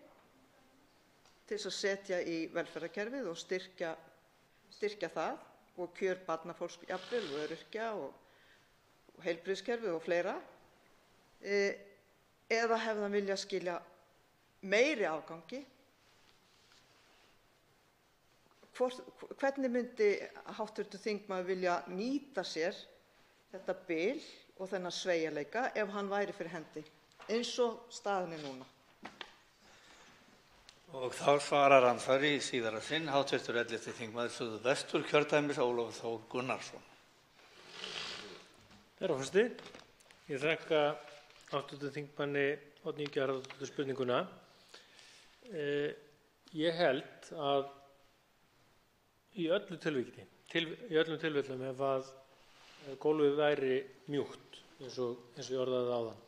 til þess að setja í velferðarkerfið og styrkja það og kjör barnafólks jafnvel og öryrkja og heilbrigðiskerfið og fleira, eða hefði hann viljað skilja meiri afgangi? Hvernig myndi hv. þingmaður vilja nýta sér þetta bil og þennan sveigjanleika ef hann væri fyrir hendi eins og staðan er núna? Og þá svarar andsvari í síðara sinn hv. 11. þingmaður Suðvesturkjördæmis Ólafur Þór Gunnarsson. Herra forseti, ég þakka hv. þingmanni Oddný G. Harðardóttur spurninguna. Ég held að í öllum tilfellum ef að gólfið væri mjúkt eins og ég orðaði það áðan,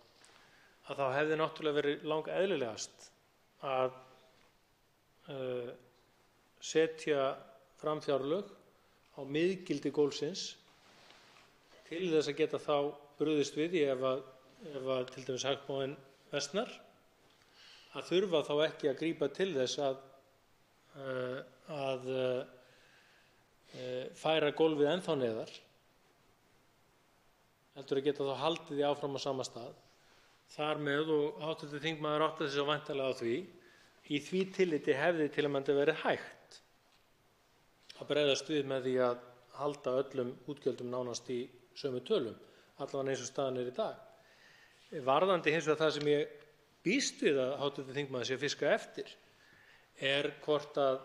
að þá hefði náttúrulega verið langeðlilegast að setja fram fjárlög á miðgildi gólfsins til þess að geta þá brugðist við ef að til dæmis hagspáin versnar, að þurfa þá ekki að grípa til þess að færa gólfið ennþá neðar, heldur að geta þá haldið því áfram á sama stað. Þar með, og hv. þingmaður áttaði sig væntanlega á því, í því tilliti hefði til að mynda verið hægt að bregðast við með því að halda öllum útgjöldum nánast í sömu tölum, allavega eins og staðan er í dag. Varðandi hins vegar það sem ég býst við að hv. þingmaður sé að fiska eftir er hvort að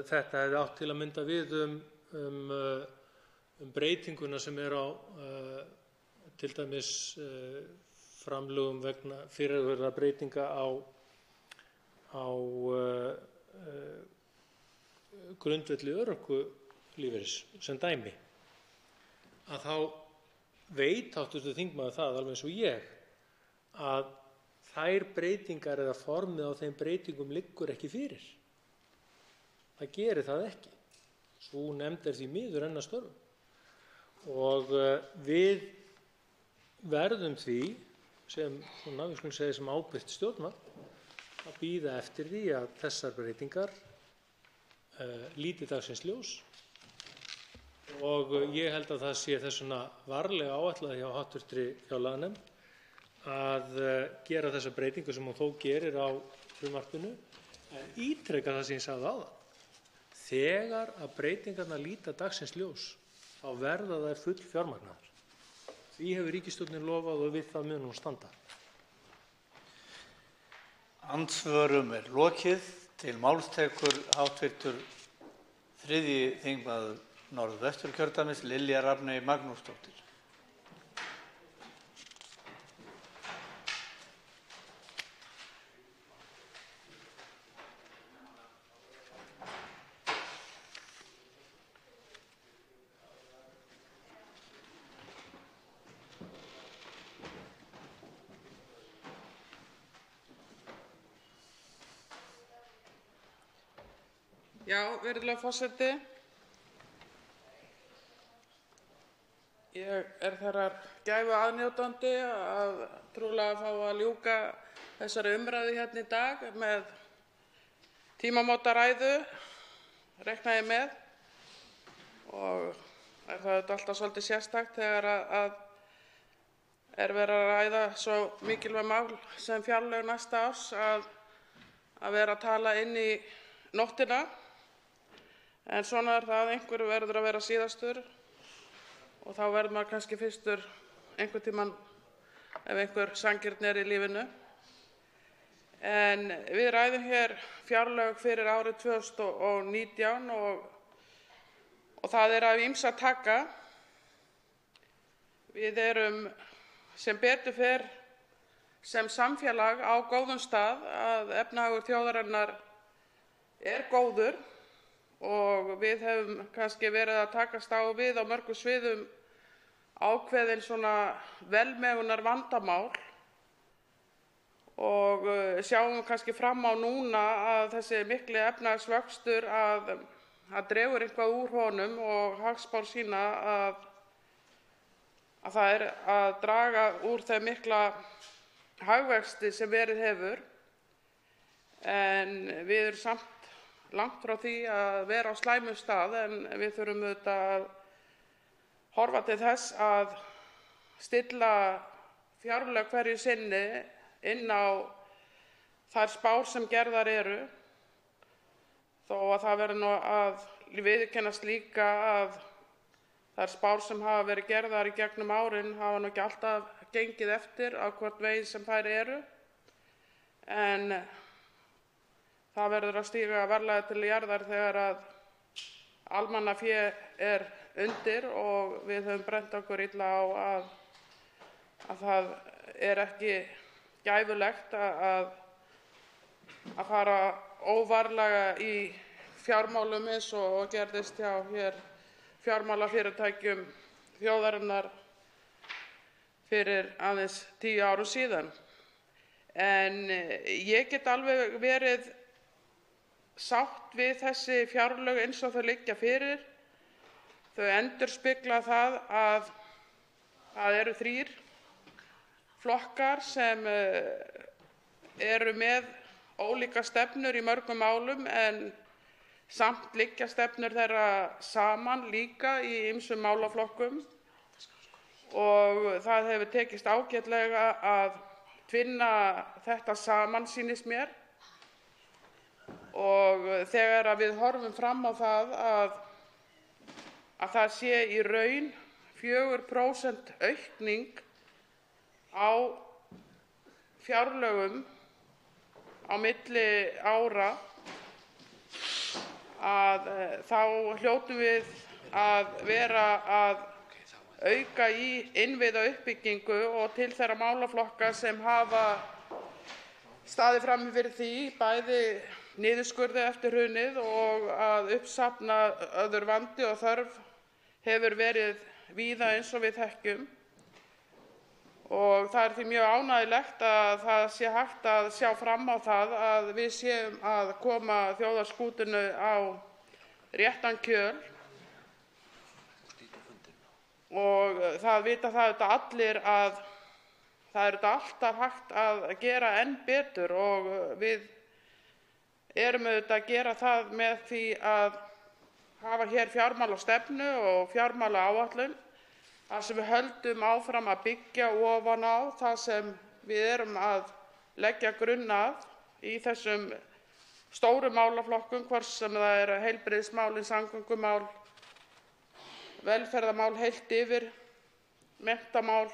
þetta hefði átt til að mynda við breytinguna sem er á til dæmis framlögum vegna fyrirhugaðra breytinga á grundvelli örorkulífeyris sem dæmi, að þá veit hv. þingmaður það alveg eins og ég að þær breytingar eða formið á þeim breytingum liggur ekki fyrir. Það gerir það ekki. Sú nefnd er því miður enn að störfum. Og við verðum því sem, við skulum segja sem ábyrgt stjórnvald, að bíða eftir því að þessar breytingar líti dagsins ljós og ég held að það sé þess vegna varlega áætlað hjá hv. fjárlaganefnd að gera þessa breytingu sem hún þó gerir á frumvarpinu, en ítreka það sem ég sagði áðan. Þegar að breytingarnar líta dagsins ljós þá verða þær full fjármagnaðar. Því hefur ríkisstjórnin lofað og við það mun hún standa. Andsvörum er lokið. Til máls tekur hv. 3. þingmaður Norðvesturkjördæmis Lilja Rafney Magnúsdóttir. Já, virðulegur forseti. Ég er þeirrar gæfu aðnjótandi að trúlega fá að ljúka þessari umræðu hérna í dag með tímamótaræðu, reikna ég með, og er það alltaf svolítið sérstakt þegar að er verið að ræða svo mikilvæg mál sem fjárlög næsta árs að vera að tala inn í nóttina. En svona það, einhver verður að vera síðastur og þá verður maður kannski fyrstur einhvern tímann ef einhver sanngirni í lífinu. En við ræðum hér fjárlög fyrir árið 2019 og það af ýmsu að taka. Við erum sem betur fer sem samfélag á góðum stað að efnahagur þjóðarinnar góður og við höfum kannski verið að takast á við á mörgum sviðum ákveðin svona velmegunar vandamál og sjáum kannski fram á núna að þessi mikli efnahagsvöxtur að dregur eitthvað úr honum og hagspár sýna að það að draga úr þeim mikla hagvexti sem verið hefur. En við erum samt langt frá því að vera á slæmum stað en við þurfum auðvitað að horfa til þess að stilla fjárlög hverju sinni inn á þær spár sem gerðar eru, þó að það verður nú að viðurkennast líka að þær spár sem hafa verið gerðar í gegnum árin hafa nú ekki alltaf gengið eftir á hvort veginn sem þær eru, en það verður að stíga varlega til jarðar þegar að almannafé undir og við höfum brennt okkur illa á að það ekki gæfulegt að fara óvarlega í fjármálum eins og gerðist hjá hér fjármálafyrirtækjum þjóðarinnar fyrir aðeins 10 árum síðan. En ég get alveg verið sátt við þessi fjárlög eins og þau liggja fyrir. Þau endurspegla það að það eru 3 flokkar sem eru með ólíka stefnur í mörgum málum en samt liggja stefnur þeirra saman líka í ýmsum málaflokkum og það hefur tekist ágætlega að tvinna þetta saman, sýnist mér. Og þegar við horfum fram á það að það sé í raun 4% aukning á fjárlögum á milli ára, að þá hljótum við að vera að auka í innviðauppbyggingu og til þeirra málaflokka sem hafa staðið frammi fyrir því, bæði niðurskurði eftir hrunið og að uppsafnaður vandi og þörf hefur verið víða eins og við þekkjum. Og það því mjög ánægjulegt að það sé hægt að sjá fram á það að við séum að koma þjóðarskútunni á réttan kjöl. Og það vita það allir að það er alltaf hægt að gera enn betur og við erum auðvitað að gera það með því að hafa hér fjármálastefnu og fjármálaáætlun þar sem við höldum áfram að byggja ofan á það sem við erum að leggja grunn að í þessum stóru málaflokkum, hvort sem það eru heilbrigðismálin, samgöngumál, velferðarmál heilt yfir, menntamál,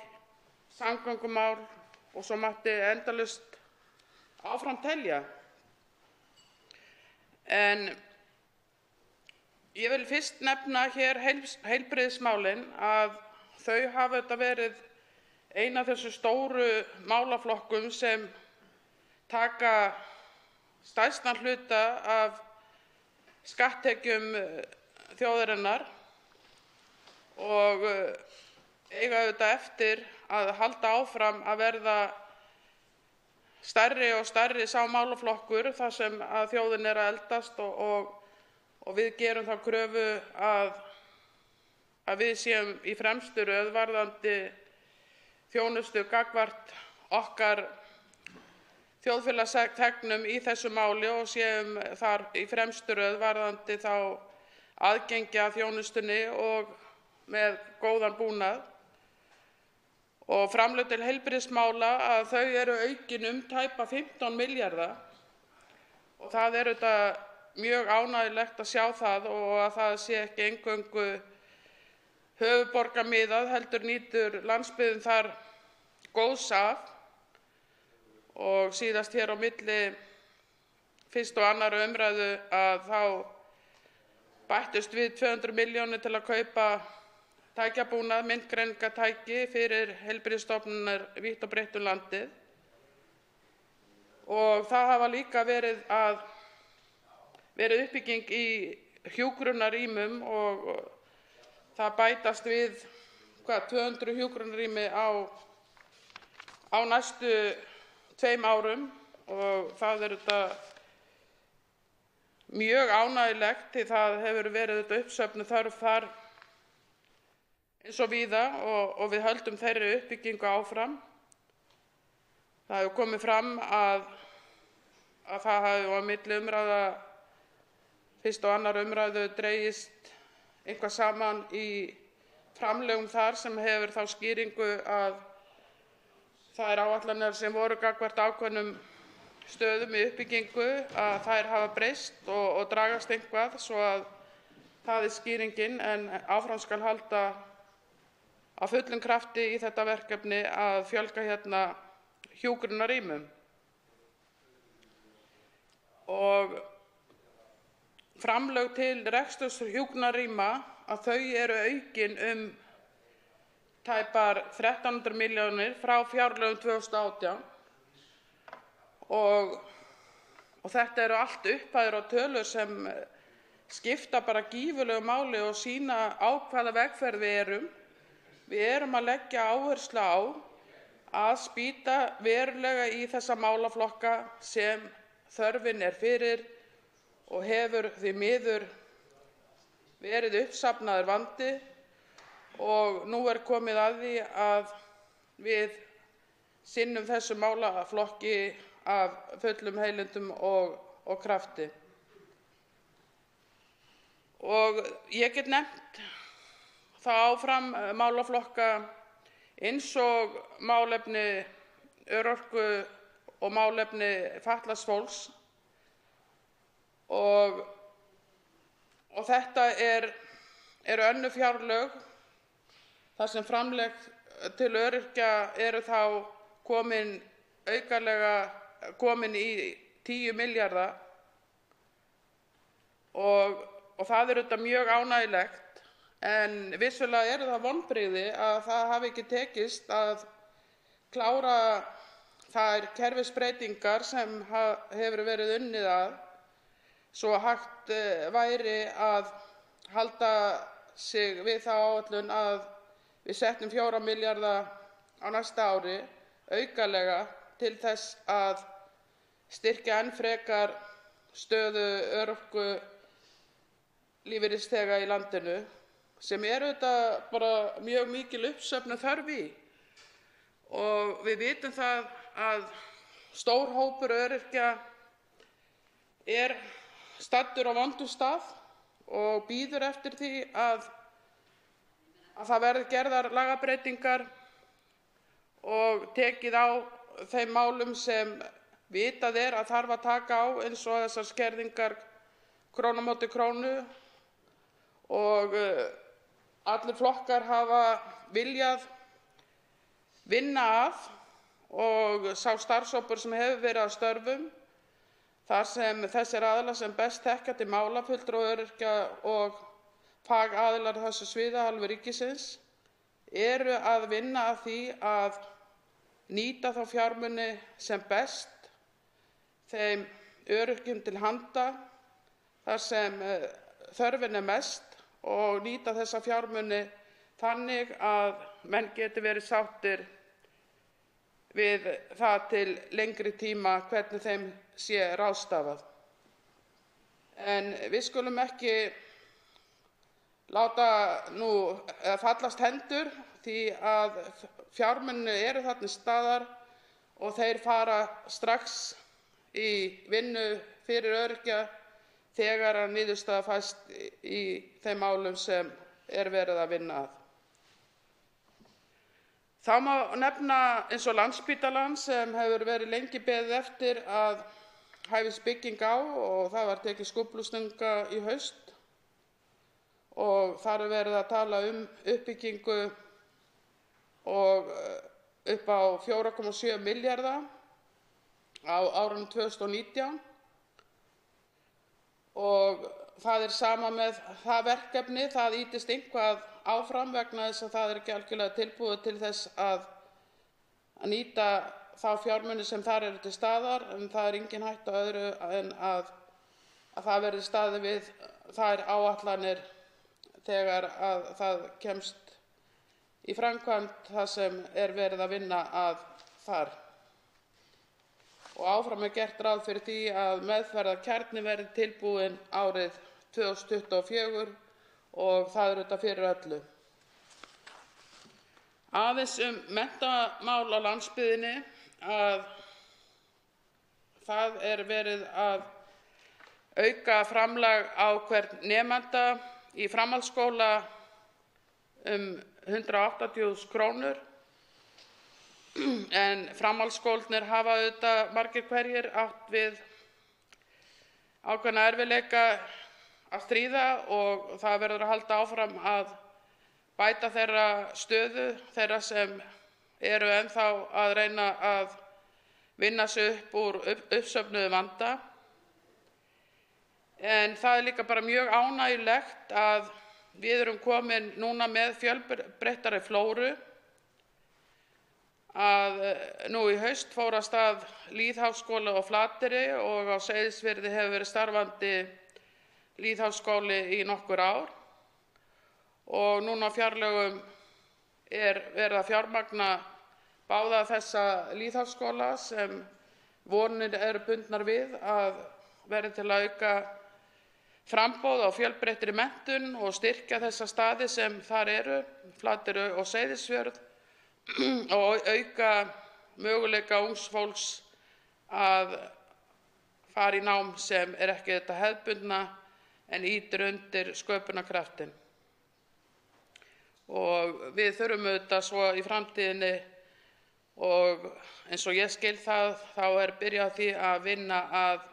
samgöngumál og svo mætti endalaust áfram telja. En ég vil fyrst nefna hér heilbrigðismálin að þau hafa þetta verið ein af þessu stóru málaflokkum sem taka stærstan hluta af skatttekjum þjóðarinnar og eiga auðvitað eftir að halda áfram að verða stærri og stærri sá málaflokkur þar sem að þjóðin að eldast og við gerum þá kröfu að við séum í fremstu röð varðandi þjónustu gagnvart okkar þjóðfélagsþegnum í þessu máli og séum þar í fremstu röð varðandi þá aðgengi að þjónustunni og með góðan búnað. Og framlög til heilbrigðismála að þau eru aukin tæpa 15 milljarða og það er þetta mjög ánægjulegt að sjá það og að það sé ekki eingöngu höfuðborgarmiðað heldur nýtur landsbyggðin þar góðs af. Og síðast hér á milli 1. og 2. umræðu að þá bættust við 200 milljónir til að kaupa tækjabúnað, myndgreiningartæki fyrir heilbrigðisstofnanir vítt og breitt um landið. Og það hafa líka verið uppbygging í hjúkrunarrýmum og það bætast við 200 hjúkrunarrými á næstu 2 árum og það þetta mjög ánægjulegt því það hefur verið þetta uppsöfnuð þörf þar eins og víða og við höldum þeirri uppbyggingu áfram. Það hefur komið fram að það hafi á milli umræða 1. og 2. umræðu dregist eitthvað saman í framlögum þar sem hefur þá skýringu að þær áætlanir sem voru gagnvart ákveðnum stöðum í uppbyggingu að þær hafa breyst og dragast eitthvað svo að það er skýringin en áfram skal halda af fullum krafti í þetta verkefni að fjölga hérna hjúkrunarrýmum. Og framlög til reksturs hjúkrunarrýma að þau eru aukin tæpar 1300 milljónir frá fjárlögum 2018 og þetta eru allt upphæðir og tölur sem skipta bara gífurlegu máli og sýna á hvaða vegferð við erum. Við erum að leggja áherslu á að spýta verulega í þessa málaflokka sem þörfin er fyrir og hefur því miður verið uppsafnaður vandi og nú er komið að því að við sinnum þessu málaflokki af fullum heilindum og krafti. Og ég get nefnt það áfram málaflokka eins og málefni örorku og málefni fatlaðs fólks og þetta eru önnur fjárlög þar sem framlög til öryrkja eru þá komin í 10 milljarða og það er auðvitað mjög ánægjulegt en vissulega eru það vonbrigði að það hafi ekki tekist að klára þær kerfisbreytingar sem hefur verið unnið að svo hægt væri að halda sig við þá áætlun að við settum 4 milljarða á næsta ári aukalega til þess að styrkja enn frekar stöðu örorku lífeyrisþega í landinu sem auðvitað bara mjög mikil uppsöfnuð þörf í. Og við vitum það að stór hópur öryrkja er staddur á vondum stað og bíður eftir því að það verði gerðar lagabreytingar og tekið á þeim málum sem vitað er að þarf að taka á eins og þessar skerðingar krónu á móti krónu og allir flokkar hafa viljað vinna að og sá starfshópur sem hefur verið að störfum þar sem þessir aðilar sem best þekkja til mála, fulltrúar öryrkja og fagaðilar á þessu sviði af hálfu ríkisins eru að vinna að því að nýta þá fjármuni sem best þeim öryrkjum til handa þar sem þörfin er mest og nýta þessa fjármuni þannig að menn geti verið sáttir við það til lengri tíma hvernig þeim sé ráðstafað. En við skulum ekki láta nú fallast hendur því að fjármunir eru þarna staðar og þeir fara strax í vinnu fyrir öryrkja þegar að niðurstaða fæst í þeim málum sem verið að vinna að. Þá má nefna eins og Landspítalann sem hefur verið lengi beðið eftir að hæfist bygging á og það var tekið skóflustunga í haust og þar er verið að tala uppbyggingu og upp á 4,7 milljarða á árinu 2019 og það sama með það verkefni, það ýtist eitthvað áfram vegna þess að það ekki algjörlega tilbúið til þess að nýta þá fjármuni sem þar eru til staðar, en það engin hætta öðru en að það verði staðið við þær áætlanir þegar að það kemst í framkvæmd það sem verið að vinna að þar. Og áfram gert ráð fyrir því að meðferðarkjarni verði tilbúinn árið 2024 og það auðvitað fyrir öllu. Aðeins menntamál á landsbyggðinni að það verið að auka framlag á hvern nemanda í framhaldsskóla 180.000 krónur. En framhaldsskólarnir hafa auðvitað margir hverjir átt við ákveðna erfiðleika að stríða og það verður að halda áfram að bæta þeirra stöðu, þeirra sem eru ennþá að reyna að vinna sig upp úr uppsöfnuðum vanda. En það líka bara mjög ánægjulegt að við erum komin núna með fjölbreyttari flóru. Að nú í haust fór af stað lýðháskóli á Flateyri og á Seyðisfirði hefur verið starfandi lýðháskóli í nokkur ár og núna á fjárlögum verið að fjármagna báða þessa lýðháskóla sem vonir eru bundnar við að verði til að auka framboð á fjölbreyttri menntun og styrkja þessa staði sem þar eru, Flateyri og Seyðisfjörð, og auka möguleika ungs fólks að fara í nám sem ekki þetta hefðbundna en ýtir undir sköpunarkraftinn. Og við þurfum auðvitað svo í framtíðinni og eins og ég skil það, þá byrjað á því að vinna að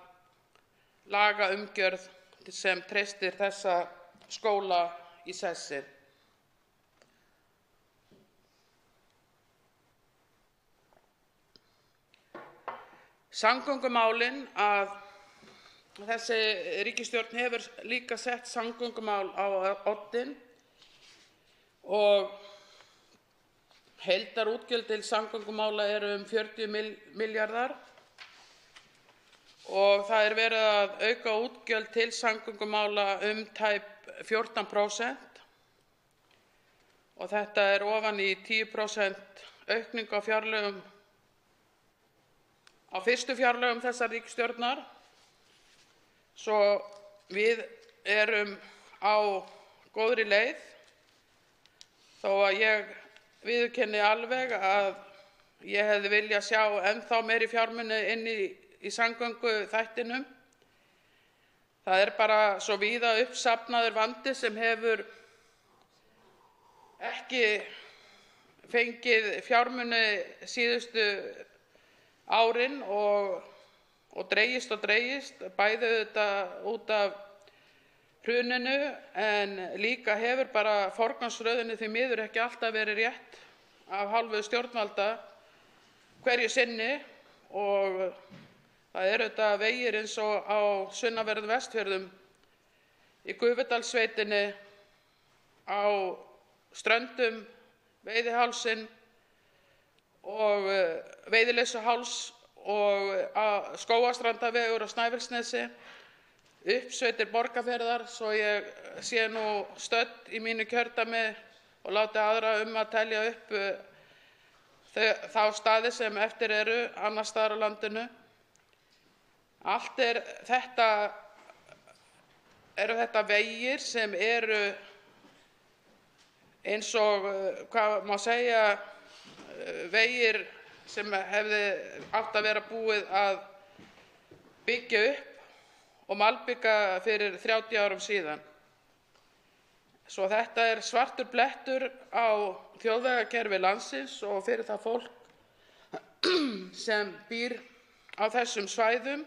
laga umgjörð sem treystir þessa skóla í sessi. Samgöngumálin, að þessi ríkisstjórn hefur líka sett samgöngumál á oddinn og heildarútgjöld til samgöngumála eru 40 milljarðar og það verið að auka útgjöld til samgöngumála tæp 14% og þetta ofan í 10% aukning á fjárlögum á fyrstu fjárlögum þessar ríkisstjórnar. Svo við erum á góðri leið þó að ég viðurkenni alveg að ég hefði viljað sjá ennþá meiri fjármuni inn í samgönguþættinum. Það bara svo víða uppsafnaður vandi sem hefur ekki fengið fjármuni síðustu árin og dregist, bæði auðvitað út af hruninu en líka hefur bara forgangsröðinni því miður ekki alltaf verið rétt af hálfu stjórnvalda hverju sinni og það auðvitað vegir eins og á sunnanverðum Vestfjörðum, í Gufudalssveitinni, á Ströndum, Veiðihálsinn og Veiðileysuháls og Skógarstrandarvegur á Snæfellsnesi, uppsveitir Borgarfjarðar, svo ég sé nú stödd í mínu kjördæmi og láti aðra að telja upp þá staði sem eftir eru annars staðar á landinu. Allt þetta vegir sem eru eins og, hvað má segja, vegir sem hefði átt að vera búið að byggja upp og malbika fyrir 30 árum síðan. Svo þetta svartur blettur á þjóðvegakerfi landsins og fyrir það fólk sem býr á þessum svæðum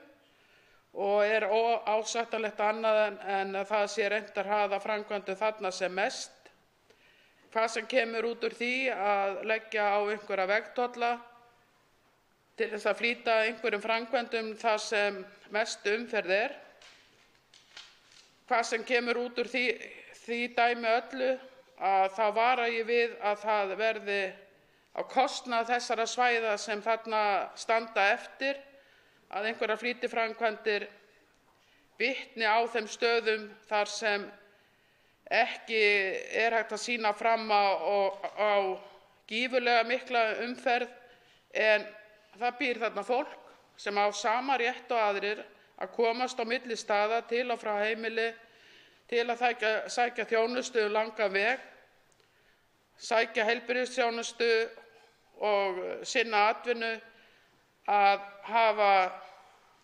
og er óásættanlegt annað en að það sé reynt að hraða framkvæmdum þarna sem mest. Hvað sem kemur út úr því að leggja á einhverja vegtolla til þess að flýta einhverjum framkvæmdum þar sem mest umferð er. Hvað sem kemur út úr því dæmi öllu, að þá vara ég við að það verði á kostnað þessara svæða sem þarna standa eftir, að einhverjar flýtiframkvæmdir bitni á þeim stöðum þar sem ekki er hægt að sýna fram á gífurlega mikla umferð, en það býr þarna fólk sem á sama rétt og aðrir að komast á milli staða til og frá heimili, til að sækja þjónustu langan veg, sækja heilbrigðisþjónustu og sinna atvinnu, að hafa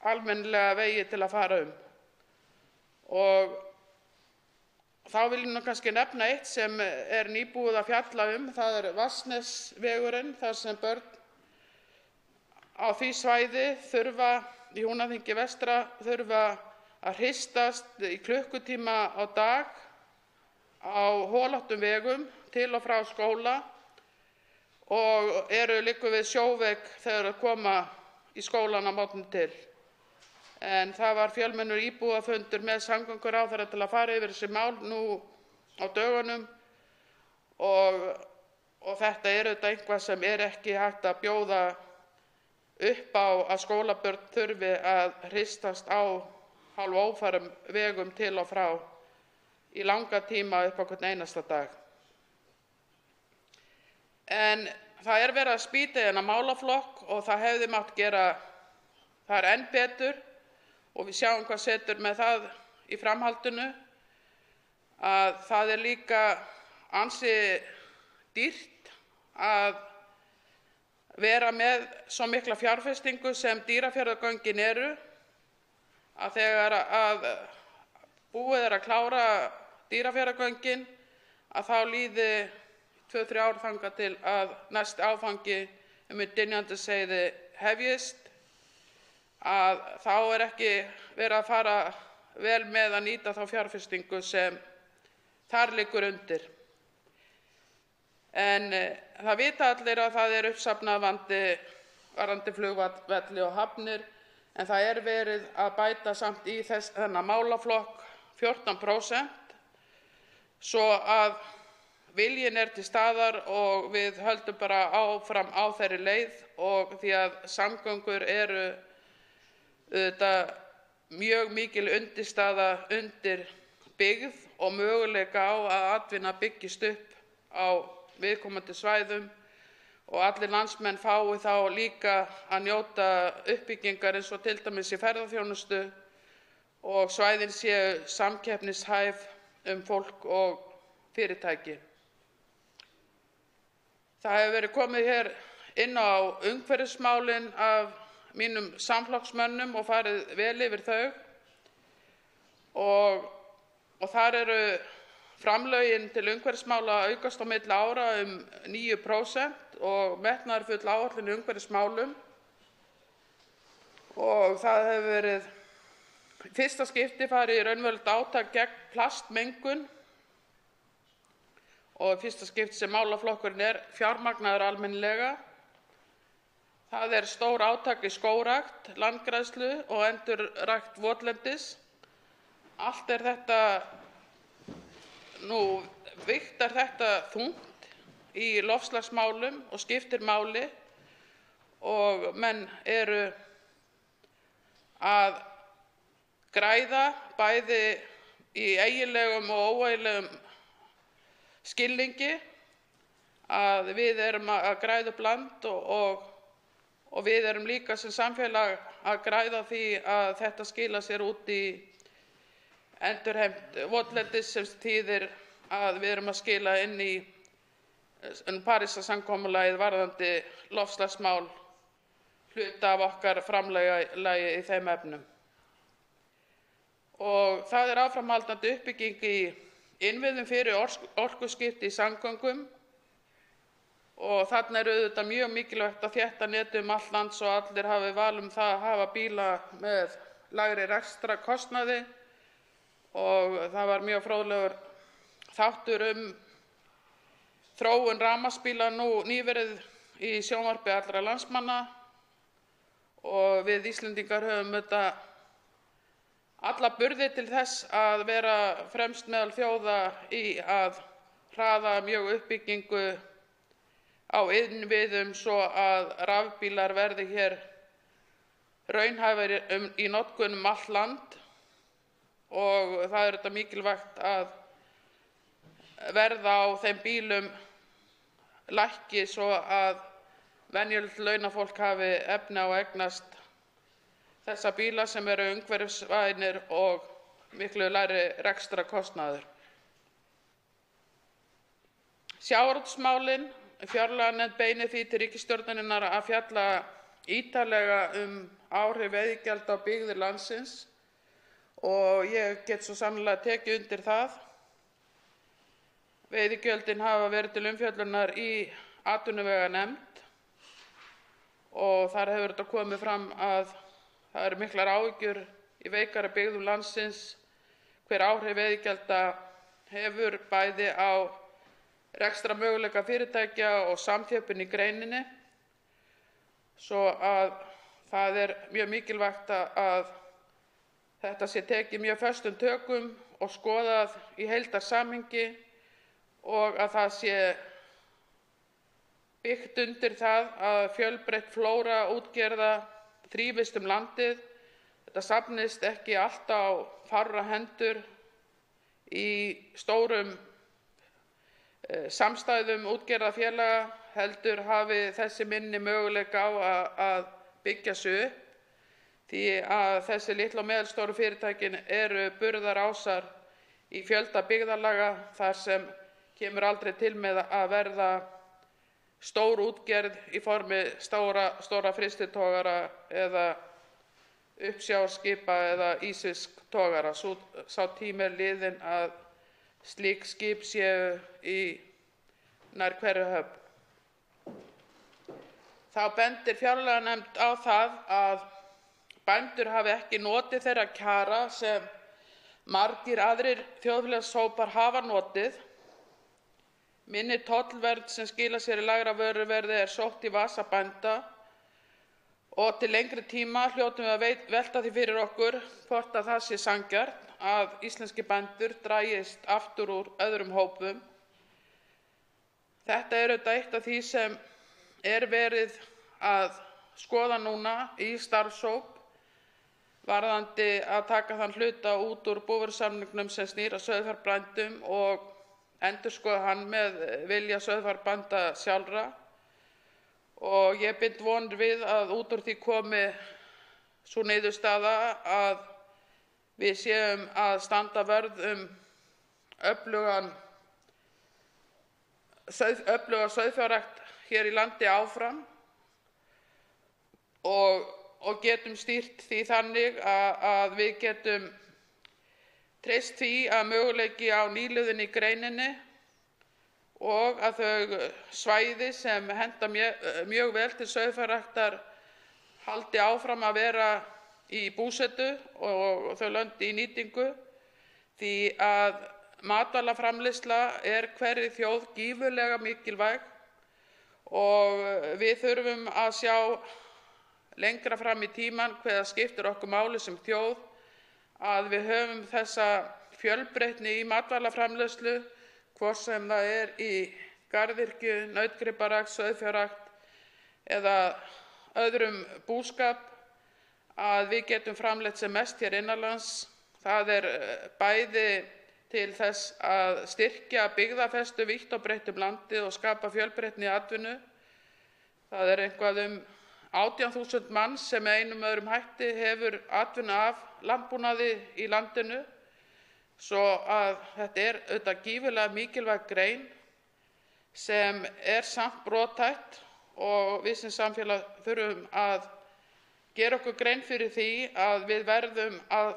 almennilega vegi til að fara um. Og þá vil ég kannski nefna eitt sem er nýbúið að fjalla um. Það er Vatnsnesvegurinn, þar sem börn á því svæði þurfa, í Húnaþingi vestra, þurfa að hristast í klukkutíma á dag á holóttum vegum til og frá skóla og liggur við sjóveg þegar þeir koma í skólann á morgni til. En það var fjölmennur íbúafundur með samgönguráðherra til að fara yfir þessi mál nú á dögunum og þetta er auðvitað eitthvað sem er ekki hægt að bjóða upp á, að skólabörn þurfi að hristast á hálfófærum vegum til og frá í langa tíma upp á hvern einasta dag. En það er verið að spýta í þennan málaflokk og það hefði mátt gera þar enn betur, og við sjáum hvað setur með það í framhaldinu, að það er líka ansi dýrt að vera með svo mikla fjárfestingu sem Dýrafjarðargöngin eru, að þegar að búið er að klára Dýrafjarðargöngin, að þá líði 2-3 ár þangað til að næsti áfangi Dynjandisheiði hefjist, að þá er ekki verið að fara vel með að nýta þá fjárfestingu sem þar liggur undir. En það vita allir að það er uppsafnað vandi varðandi flugvelli og hafnir, en það er verið að bæta samt í þennan málaflokk 14%, svo að viljinn er til staðar og við höldum bara áfram á þeirri leið, og því að samgöngur eru auðvitað mjög mikil undirstaða undir byggð og möguleika á að atvinna byggist upp á viðkomandi svæðum, og allir landsmenn fái þá líka að njóta uppbyggingar eins og til dæmis í ferðaþjónustu, og svæðin séu samkeppnishæf fólk og fyrirtæki. Það hefur verið komið hér inn á umhverfismálin af mínum samflokksmönnum og farið vel yfir þau, og þar eru framlögin til umhverfismála að aukast á milli ára 9% og metnaðarfull áætlun í umhverfismálum, og það hefur verið fyrsta skipti farið í raunverulegt átak gegn plastmengun, og fyrsta skipti sem málaflokkurinn er fjármagnaður almennilega. Það er stór átak í skógrækt, landgræðslu og endurrækt votlendis. Allt er þetta, vigtar þetta þungt í loftslagsmálum og skiptir máli, og menn eru að græða bæði í eiginlegum og óeiginlegum skilningi, að við erum að græða upp land og við erum líka sem samfélag að græða því að þetta skila sér út í endurheimt votlendis, sem þýðir að við erum að skila inn í Parísarsamkomulagið varðandi loftslagsmál hluta af okkar framlagi í þeim efnum. Og það er áframhaldandi uppbygging í innviðum fyrir orkuskipti í samgöngum, og þarna er auðvitað mjög mikilvægt að þétta netið allt land svo allir hafi val það að hafa bíla með lægri rekstrarkostnaði og það var mjög fróðlegur þáttur þróun rafmagnsbíla nú nýverið í sjónvarpi allra landsmanna og við Íslendingar höfum alla burði til þess að vera fremst meðal þjóða í að hraða mjög uppbyggingu á innviðum svo að rafbílar verði hér raunhæfir í notkun allt land og það er þetta mikilvægt að verð á þeim bílum lækki svo að venjulegt launafólk hafi efni á að eignast þessa bíla sem eru umhverfisvænir og miklu lægri rekstrarkostnaður. Sjávarútvegsmálin, fjárlaganefnd beinir því til ríkisstjórnarinnar að fjalla ítarlega áhrif veiðigjalda á byggðir landsins og ég get svo sannarlega tekið undir það. Veiðigjöldin hafa verið til umfjöllunar í atvinnuveganefnd og þar hefur þetta komið fram að það eru miklar áhyggjur í veikari byggðum landsins hver áhrif veiðigjalda hefur bæði á rekstrarmöguleika fyrirtækja og samþjöppun í greininni. Svo að það er mjög mikilvægt að þetta sé tekið mjög föstum tökum og skoðað í heildarsamhengi og að það sé byggt undir það að fjölbreytt flóra útgerða þrífist landið. Þetta safnist ekki allt á fárra hendur í stórum samstæðum útgerðarfélaga, heldur hafi þessi minni möguleika á að byggja sig upp því að þessi litlu og meðalstóru fyrirtækin eru burðarásar í fjölda byggðarlaga þar sem kemur aldrei til með að verða stór útgerð í formi stóra frystitogara eða uppsjávarskipa eða ísfisktogara. Sá tími er liðinn að slík skip séu í nær hverri höfn. Þá bendir fjárlaganefnd á það að bændur hafi ekki notið þeirra kjara sem margir aðrir þjóðfélagshópar hafa notið. Minni tollvernd sem skilar sér í lægra vöruverði er sótt í vasa bænda og til lengri tíma hljótum við að velta því fyrir okkur hvort að það sé sanngjarnt að íslenskir bændur dragist aftur úr öðrum hópum. Þetta er auðvitað eitt af því sem er verið að skoða núna í starfshóp varðandi að taka þann hluta út úr búvörusamningnum sem snýr að sauðfjárbændum og endurskoða hann með vilja sauðfjárbænda sjálfra. Og ég bind vonir við að út úr því komi sú niðurstaða að við séum að standa vörð öfluga sauðfjárrækt hér í landi áfram og getum stýrt því þannig að við getum treyst því að möguleiki á nýliðun í greininni og að þau svæði sem henta mjög vel til sauðfjárræktar haldi áfram að vera í búsetu og þau lönd í nýtingu því að matvælaframleiðsla er hverri þjóð gífurlega mikilvæg og við þurfum að sjá lengra fram í tímann hve það skiptir okkur máli sem þjóð að við höfum þessa fjölbreytni í matvælaframleiðslu, hvort sem það er í garðyrkju, nautgriparækt, sauðfjárrækt eða öðrum búskap, að við getum framleitt sem mest hér innanlands. Það er bæði til þess að styrkja byggðafestu vítt og breitt landið og skapa fjölbreytni í atvinnu. Það er eitthvað 18.000 manns sem með einum öðrum hætti hefur atvinnu af landbúnaði í landinu, svo að þetta er auðvitað gífurlega mikilvæg grein sem er samt brothætt og við sem samfélag þurfum að gera okkur grein fyrir því að við verðum að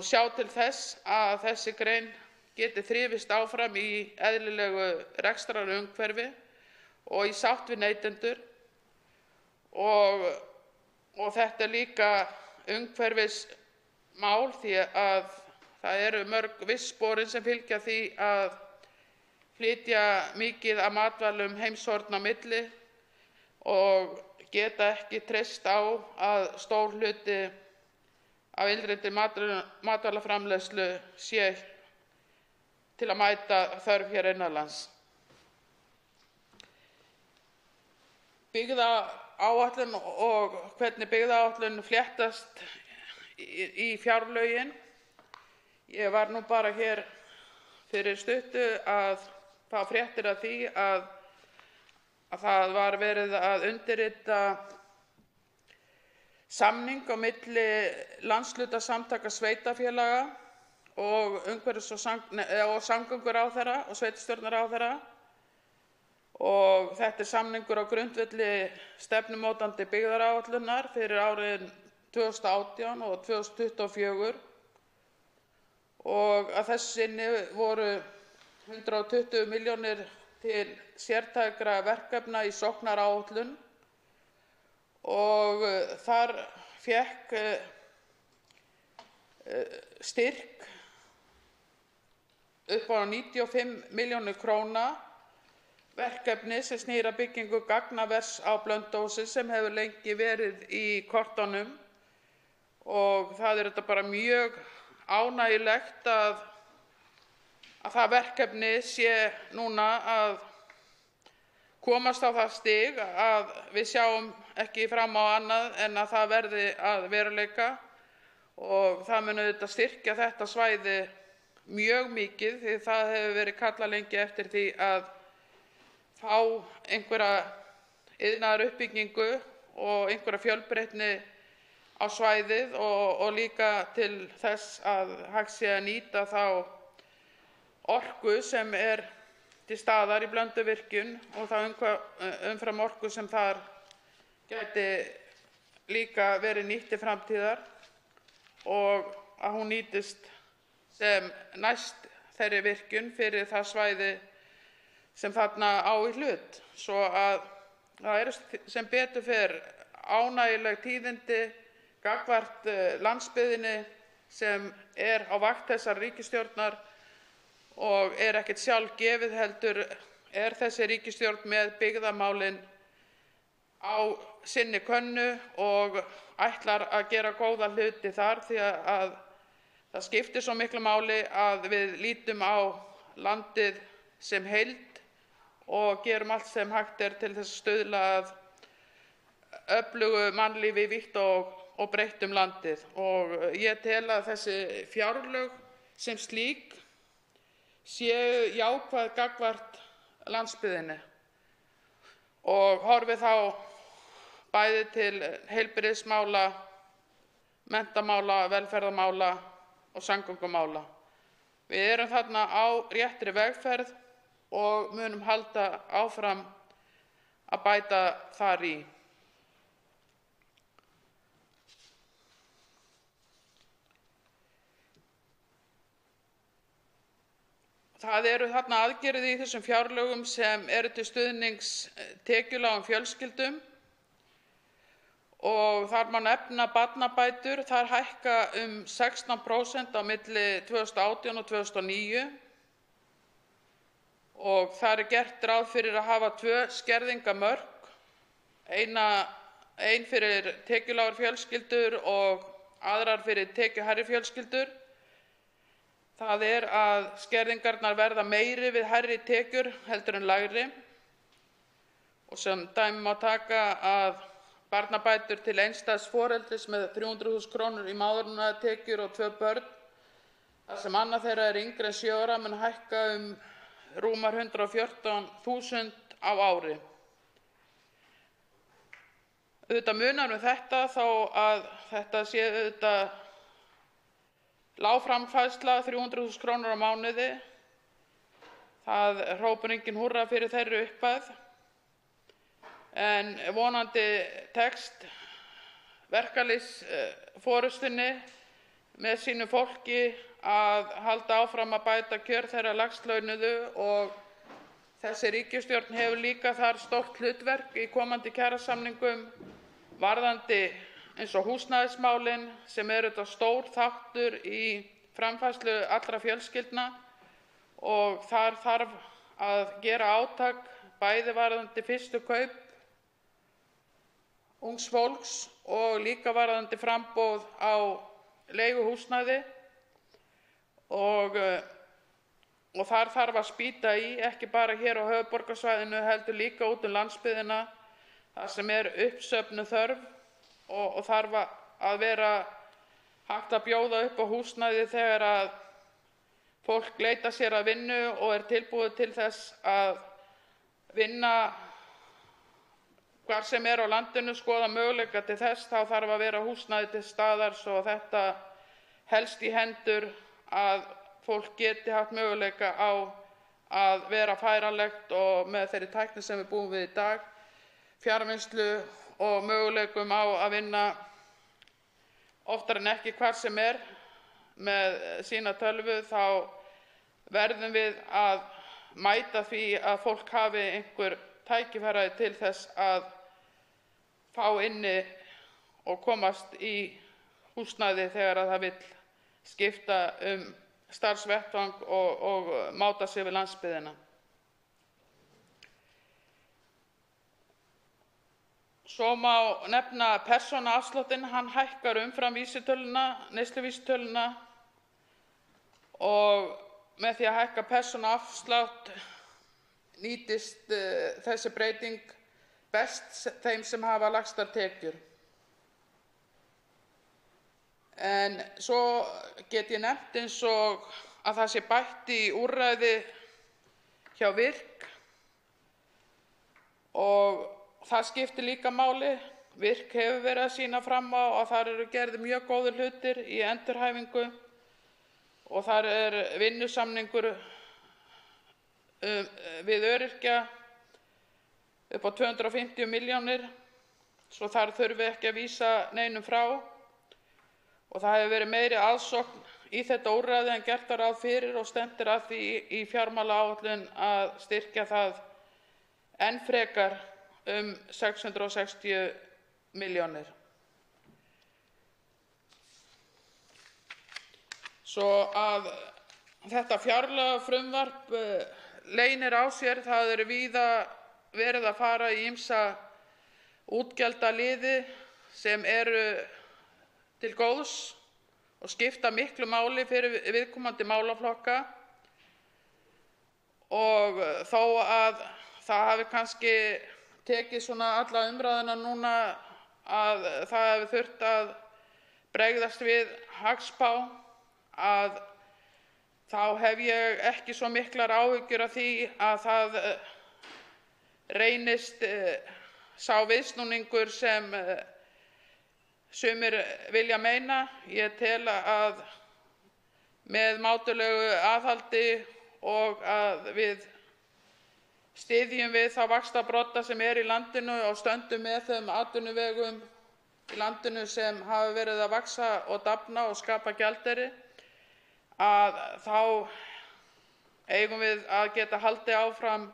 sjá til þess að þessi grein geti þrifist áfram í eðlilegu rekstrarumhverfi og í sátt við neytendur og þetta er líka umhverfismál því að það eru mörg vistsporin sem fylgja því að flytja mikið af matvælum heimshorna á milli og geta ekki treyst á að stór hluti af innlendri matvælaframleiðslu sé til að mæta þörf hér innanlands. Byggðaáætlun og hvernig byggðaáætlun fléttast í fjárlögin. Ég var nú bara hér fyrir stuttu að fá fréttir af því að það var verið að undirrita samning á milli landshlutasamtaka sveitarfélaga og umhverfis- og samgönguráðherra og sveitarstjórnarráðherra. Og þetta er samningur á grundvelli stefnumótandi byggðaáætlunar fyrir árin 2018 og 2024 og að þessu sinni voru 120 milljónir til sértækra verkefna í sóknaráætlun og þar fékk styrk upp á 95 milljónir króna verkefni sem snýr að byggingu gagnavers á Blönduósi sem hefur lengi verið í kortunum og það er þetta bara mjög ánægjulegt að það verkefni sé núna að komast á það stig að við sjáum ekki fram á annað en að það verði að veruleika og það mun auðvitað styrkja þetta svæði mjög mikið því það hefur verið kallað lengi eftir því að fá einhverja iðnaðaruppbyggingu og einhverja fjölbreytni á svæðið og líka til þess að hægt sé að nýta þá orku sem er til staðar í Blönduvirkjun og þá umfram orku sem þar gæti líka verið nýtt til framtíðar og að hún nýtist sem næst þeirri virkjun fyrir það svæði sem þarna á í hlut. Svo að það eru sem betur fer ánægjuleg tíðindi gagnvart landsbyggðinni sem er á vakt þessar ríkisstjórnar og er ekkert sjálfgefið heldur er þessi ríkisstjórn með byggðamálin á sinni könnu og ætlar að gera góða hluti þar því að það skiptir svo miklu máli að við lítum á landið sem heild og gerum allt sem hægt er til þess að stuðla að öflugu mannlífi vítt og breitt landið. Og ég tel að þessi fjárlög sem slík séu jákvæð gagnvart landsbyggðinni og horfi þá bæði til heilbrigðismála, menntamála, velferðarmála og samgöngumála. Við erum þarna á réttri vegferð og munum halda áfram að bæta þar í. Það eru þarna aðgerðir í þessum fjárlögum sem eru til stuðnings tekjulágum fjölskyldum og þar má nefna barnabætur, þar hækka 16% á milli 2018 og 2009 og þar er gert ráð fyrir að hafa 2 skerðingamörk, ein fyrir tekjulágar fjölskyldur og aðrar fyrir tekjuhærri fjölskyldur. Það er að skerðingarnar verða meiri við hærri tekjur heldur en lægri og sem dæmi má taka að barnabætur til einstæðs foreldris með 300.000 krónur í mánaðartekjur og 2 börn, þar sem annað þeirra er yngri en 7 ára, mun hækka rúmar 114.000 á ári. Auðvitað munar þetta þó að þetta sé auðvitað lág framfærsla, 300.000 krónur á mánuði. Það hrópar enginn húrra fyrir þeirri upphæð. En vonandi tekst verkalýðsforystunni með sínu fólki að halda áfram að bæta kjör þeirra lægst launuðu og þessi ríkisstjórn hefur líka þar stórt hlutverk í komandi kjarasamningum varðandi eins og húsnæðismálin sem eru þetta stór þáttur í framfærslu allra fjölskyldna og þar þarf að gera átak bæði varðandi fyrstu kaup ungs fólks og líka varðandi framboð á leiguhúsnæði og þar þarf að spýta í, ekki bara hér á höfuðborgarsvæðinu heldur líka út landsbyggðina þar sem uppsöfnuð þörf og þarf að vera hægt að bjóða upp á húsnæði þegar að fólk leitar sér að vinnu og tilbúið til þess að vinna hvar sem á landinu, skoða möguleika til þess, þá þarf að vera húsnæði til staðar svo þetta helst í hendur að fólk geti haft möguleika á að vera færanlegt og með þeirri tækni sem við búum við í dag, fjarvinnslu og möguleikum á að vinna oftar en ekki hvar sem með sína tölvu, þá verðum við að mæta því að fólk hafi einhver tækifæri til þess að fá inni og komast í húsnæði þegar að það vill skipta starfsvettvang og máta sig við landsbyggðina. Svo má nefna persónuafsláttinn, hann hækkar umfram vísitöluna, neysluvísitöluna og með því að hækka persónuafslátt nýtist þessi breyting best þeim sem hafa lægstar tekjur. En svo get ég nefnt eins og að það sé bætt í úrræði hjá VIRK og það skiptir líka máli. VIRK hefur verið að sýna fram á að þar eru gerðir mjög góðir hlutir í endurhæfingu og þar vinnusamningur við öryrkja upp á 250 milljónir, svo þar þurfi ekki að vísa neinum frá og það hefur verið meiri aðsókn í þetta úrræði en gert var ráð fyrir og stefnt að því í fjármálaáætlun að styrkja það enn frekar 660 milljónir. Svo að þetta fjárlagafrumvarp leynir á sér, það víða verið að fara í ýmsa útgjaldaliði sem eru til góðs og skipta miklu máli fyrir viðkomandi málaflokka og þó að það hafi kannski tekið svona alla umræðuna núna að það hafi þurft að bregðast við hagspá að þá hef ég ekki svo miklar áhyggjur af því að það reynist sá viðsnúningur sem sumir vilja meina. Ég tel að með mátulegu aðhaldi og að við styðjum við þá vaxtabrodda sem í landinu og stöndum með þeim atvinnuvegum í landinu sem hafa verið að vaxa og dafna og skapa gjaldeyri, að þá eigum við að geta haldið áfram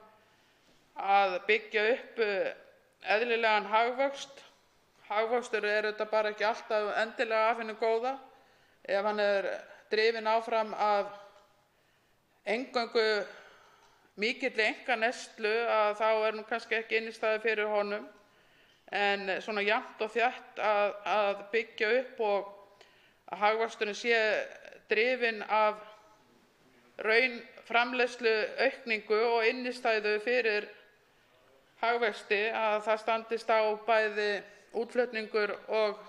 að byggja upp eðlilegan hagvöxt. Hagvöxtur þetta bara ekki alltaf endilega af hinu góða. Ef hann drifinn áfram af eingöngu mikilli einkaneyslu að þá nú kannski ekki innistæða fyrir honum. En svona jafnt og þétt að byggja upp og að hagvöxturinn sé drifinn af raunframleiðslu aukningu og innistæðu fyrir hagvexti, að það standist á bæði útflutningur og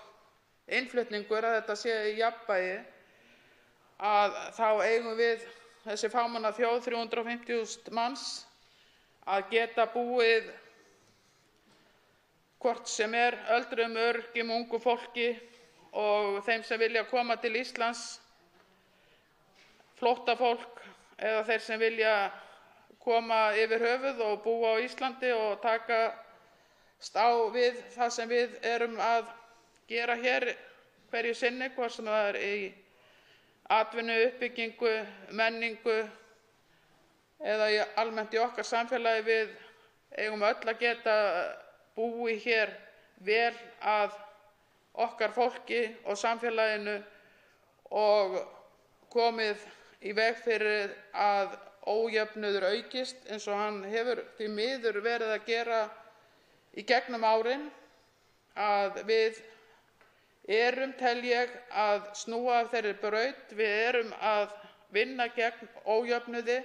innflutningur, að þetta sé í jafnvægi, að þá eigum við þessi fámenna þjóð 350.000 manns að geta búið hvort sem öldruðum, öryrkjum, ungu fólki og þeim sem vilja koma til Íslands, flóttafólk eða þeir sem vilja koma yfir höfuð og búa á Íslandi og takast á við það sem við erum að gera hér hverju sinni, hvort sem það í atvinnuuppbyggingu, menningu eða almennt í okkar samfélagi. Við eigum öll að geta búið hér vel að okkar fólki og samfélaginu og komið í veg fyrir að ójöfnuður aukist eins og hann hefur því miður verið að gera í gegnum árin, að við erum, tel ég, að snúa af þeirri braut. Við erum að vinna gegn ójöfnuði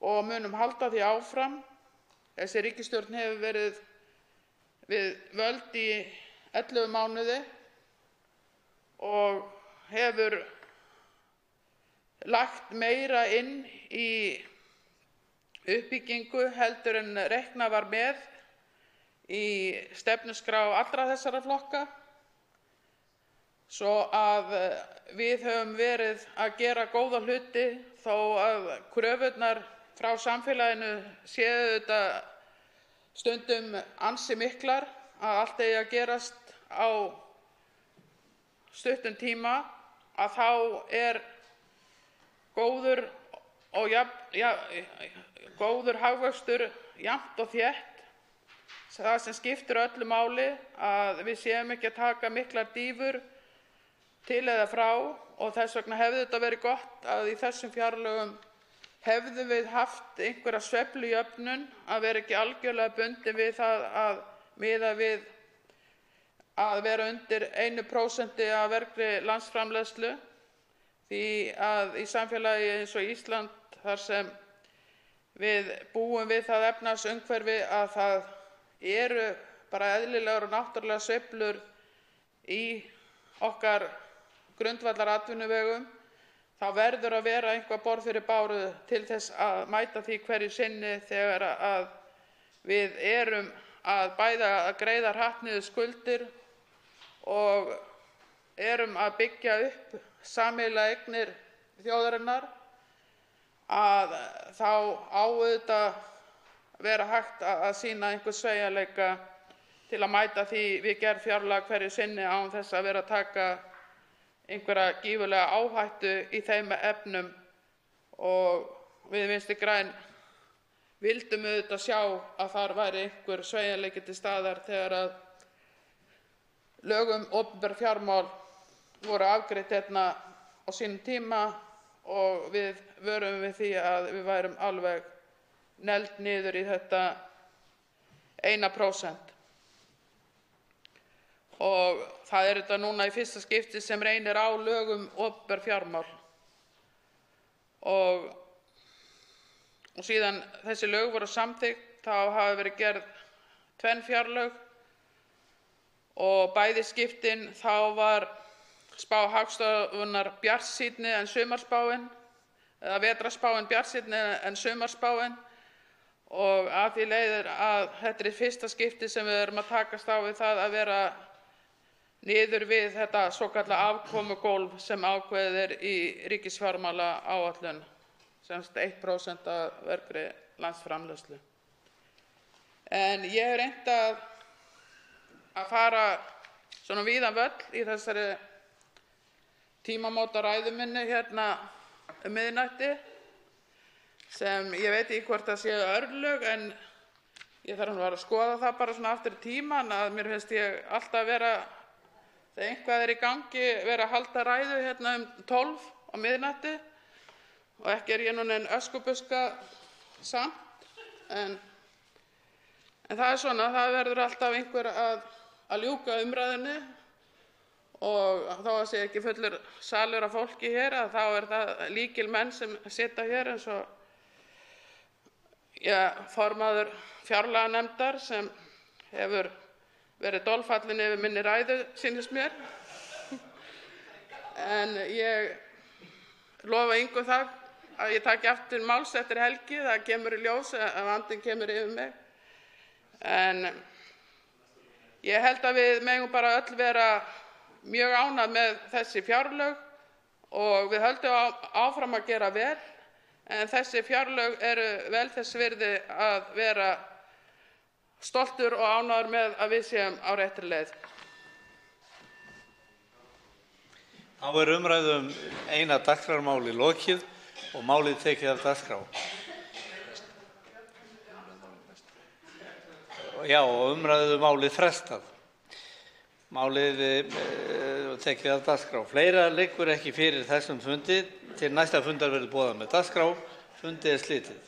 og munum halda því áfram. Þessi ríkisstjórn hefur verið við völd í 11 mánuði og hefur lagt meira inn í uppbyggingu heldur en reiknað var með í stefnuskrá allra þessara flokka, svo að við höfum verið að gera góða hluti þó að kröfurnar frá samfélaginu séu þetta stundum ansi miklar, að allt eigi að gerast á stuttum tíma, að þá er góður og góður hagvöxtur jafnt og þétt. Það sem skiptir öllu máli, að við séum ekki að taka miklar dýfur til eða frá, og þess vegna hefði þetta verið gott að í þessum fjárlögum hefðum við haft einhverja sveiflujöfnun, að vera ekki algjörlega bundin við það að miða við að vera undir 1% af vergri landsframleiðslu, því að í samfélagi eins og Ísland, þar sem við búum við það efnahagsumhverfi að það eru bara eðlilegar og náttúrulegar sveiflur í okkar grundvallaratvinnuvegum, þá verður að vera eitthvað borð fyrir báru til þess að mæta því hverju sinni þegar að við erum að bæða að greiða hratt niður skuldir og erum að byggja upp sameiginlegar eignir þjóðarinnar, að þá á auðvitað vera hægt að sýna einhver sveigjanleika til að mæta því við gerð fjárlaga hverju sinni án þess að vera að taka einhverja gífurlega áhættu í þeim efnum. Og við Vinstri græn vildum auðvitað sjá að þar væri einhver sveigjanleiki til staðar þegar að lög opinber fjármál voru afgreidd hérna á sínum tíma, og við vörum við því að við værum alveg negld niður í þetta 1%. Og það er þetta núna í fyrsta skipti sem reynir á lög opinber fjármál. Og síðan þessi lög voru samþykkt þá hafa verið gerð 2 fjárlög, og bæði skiptin þá var spá Hagstofunnar bjartsýnni en sumarspáin, eða vetrarspáin bjartsýnni en sumarspáin, og af því leiðir að þetta er fyrsta skipti sem við erum að takast á við það að vera niður við þetta svokallaða afkomugólf sem ákveðið er í ríkisfjármálaáætlun, sem sagt 1% af vergri landsframleiðslu. En ég hef reynt að fara svona víðan völl í þessari tímamótaræðu minni hérna miðnætti, sem ég veit ekki hvort það séu örlög, en ég þarf að skoða það bara svona aftur í tíman, að mér finnst ég alltaf vera, þegar eitthvað er í gangi, vera að halda ræðu hérna 12 á miðnætti, og ekki er ég nú nein öskubuska samt, en það er svona, það verður alltaf einhver að ljúka umræðunni, og þó að sé ekki fullur salur af fólki hér, að þá er það lykilmenn sem sitja hér, eins og formaður fjárlaganefndar sem hefur verið dolfallinn yfir minni ræðu, sýnist mér. En ég lofa Ingu það að ég taki aftur máls eftir helgi, það kemur í ljós ef vandinn kemur yfir mig. En ég held að við megum bara öll vera mjög ánægð með þessi fjárlög, og við höldum áfram að gera vel, en þessi fjárlög eru vel þess virði að vera stoltur og ánægður með að við séum á réttri leið. Þá er umræðu eina dagskrármáli lokið og málið tekið af dagskrá. Og umræðu málið frestað. Málið tekið af dagskrá. Fleira liggur ekki fyrir þessum fundi. Til næsta fundar verður boðað með dagskrá. Fundi er slitið.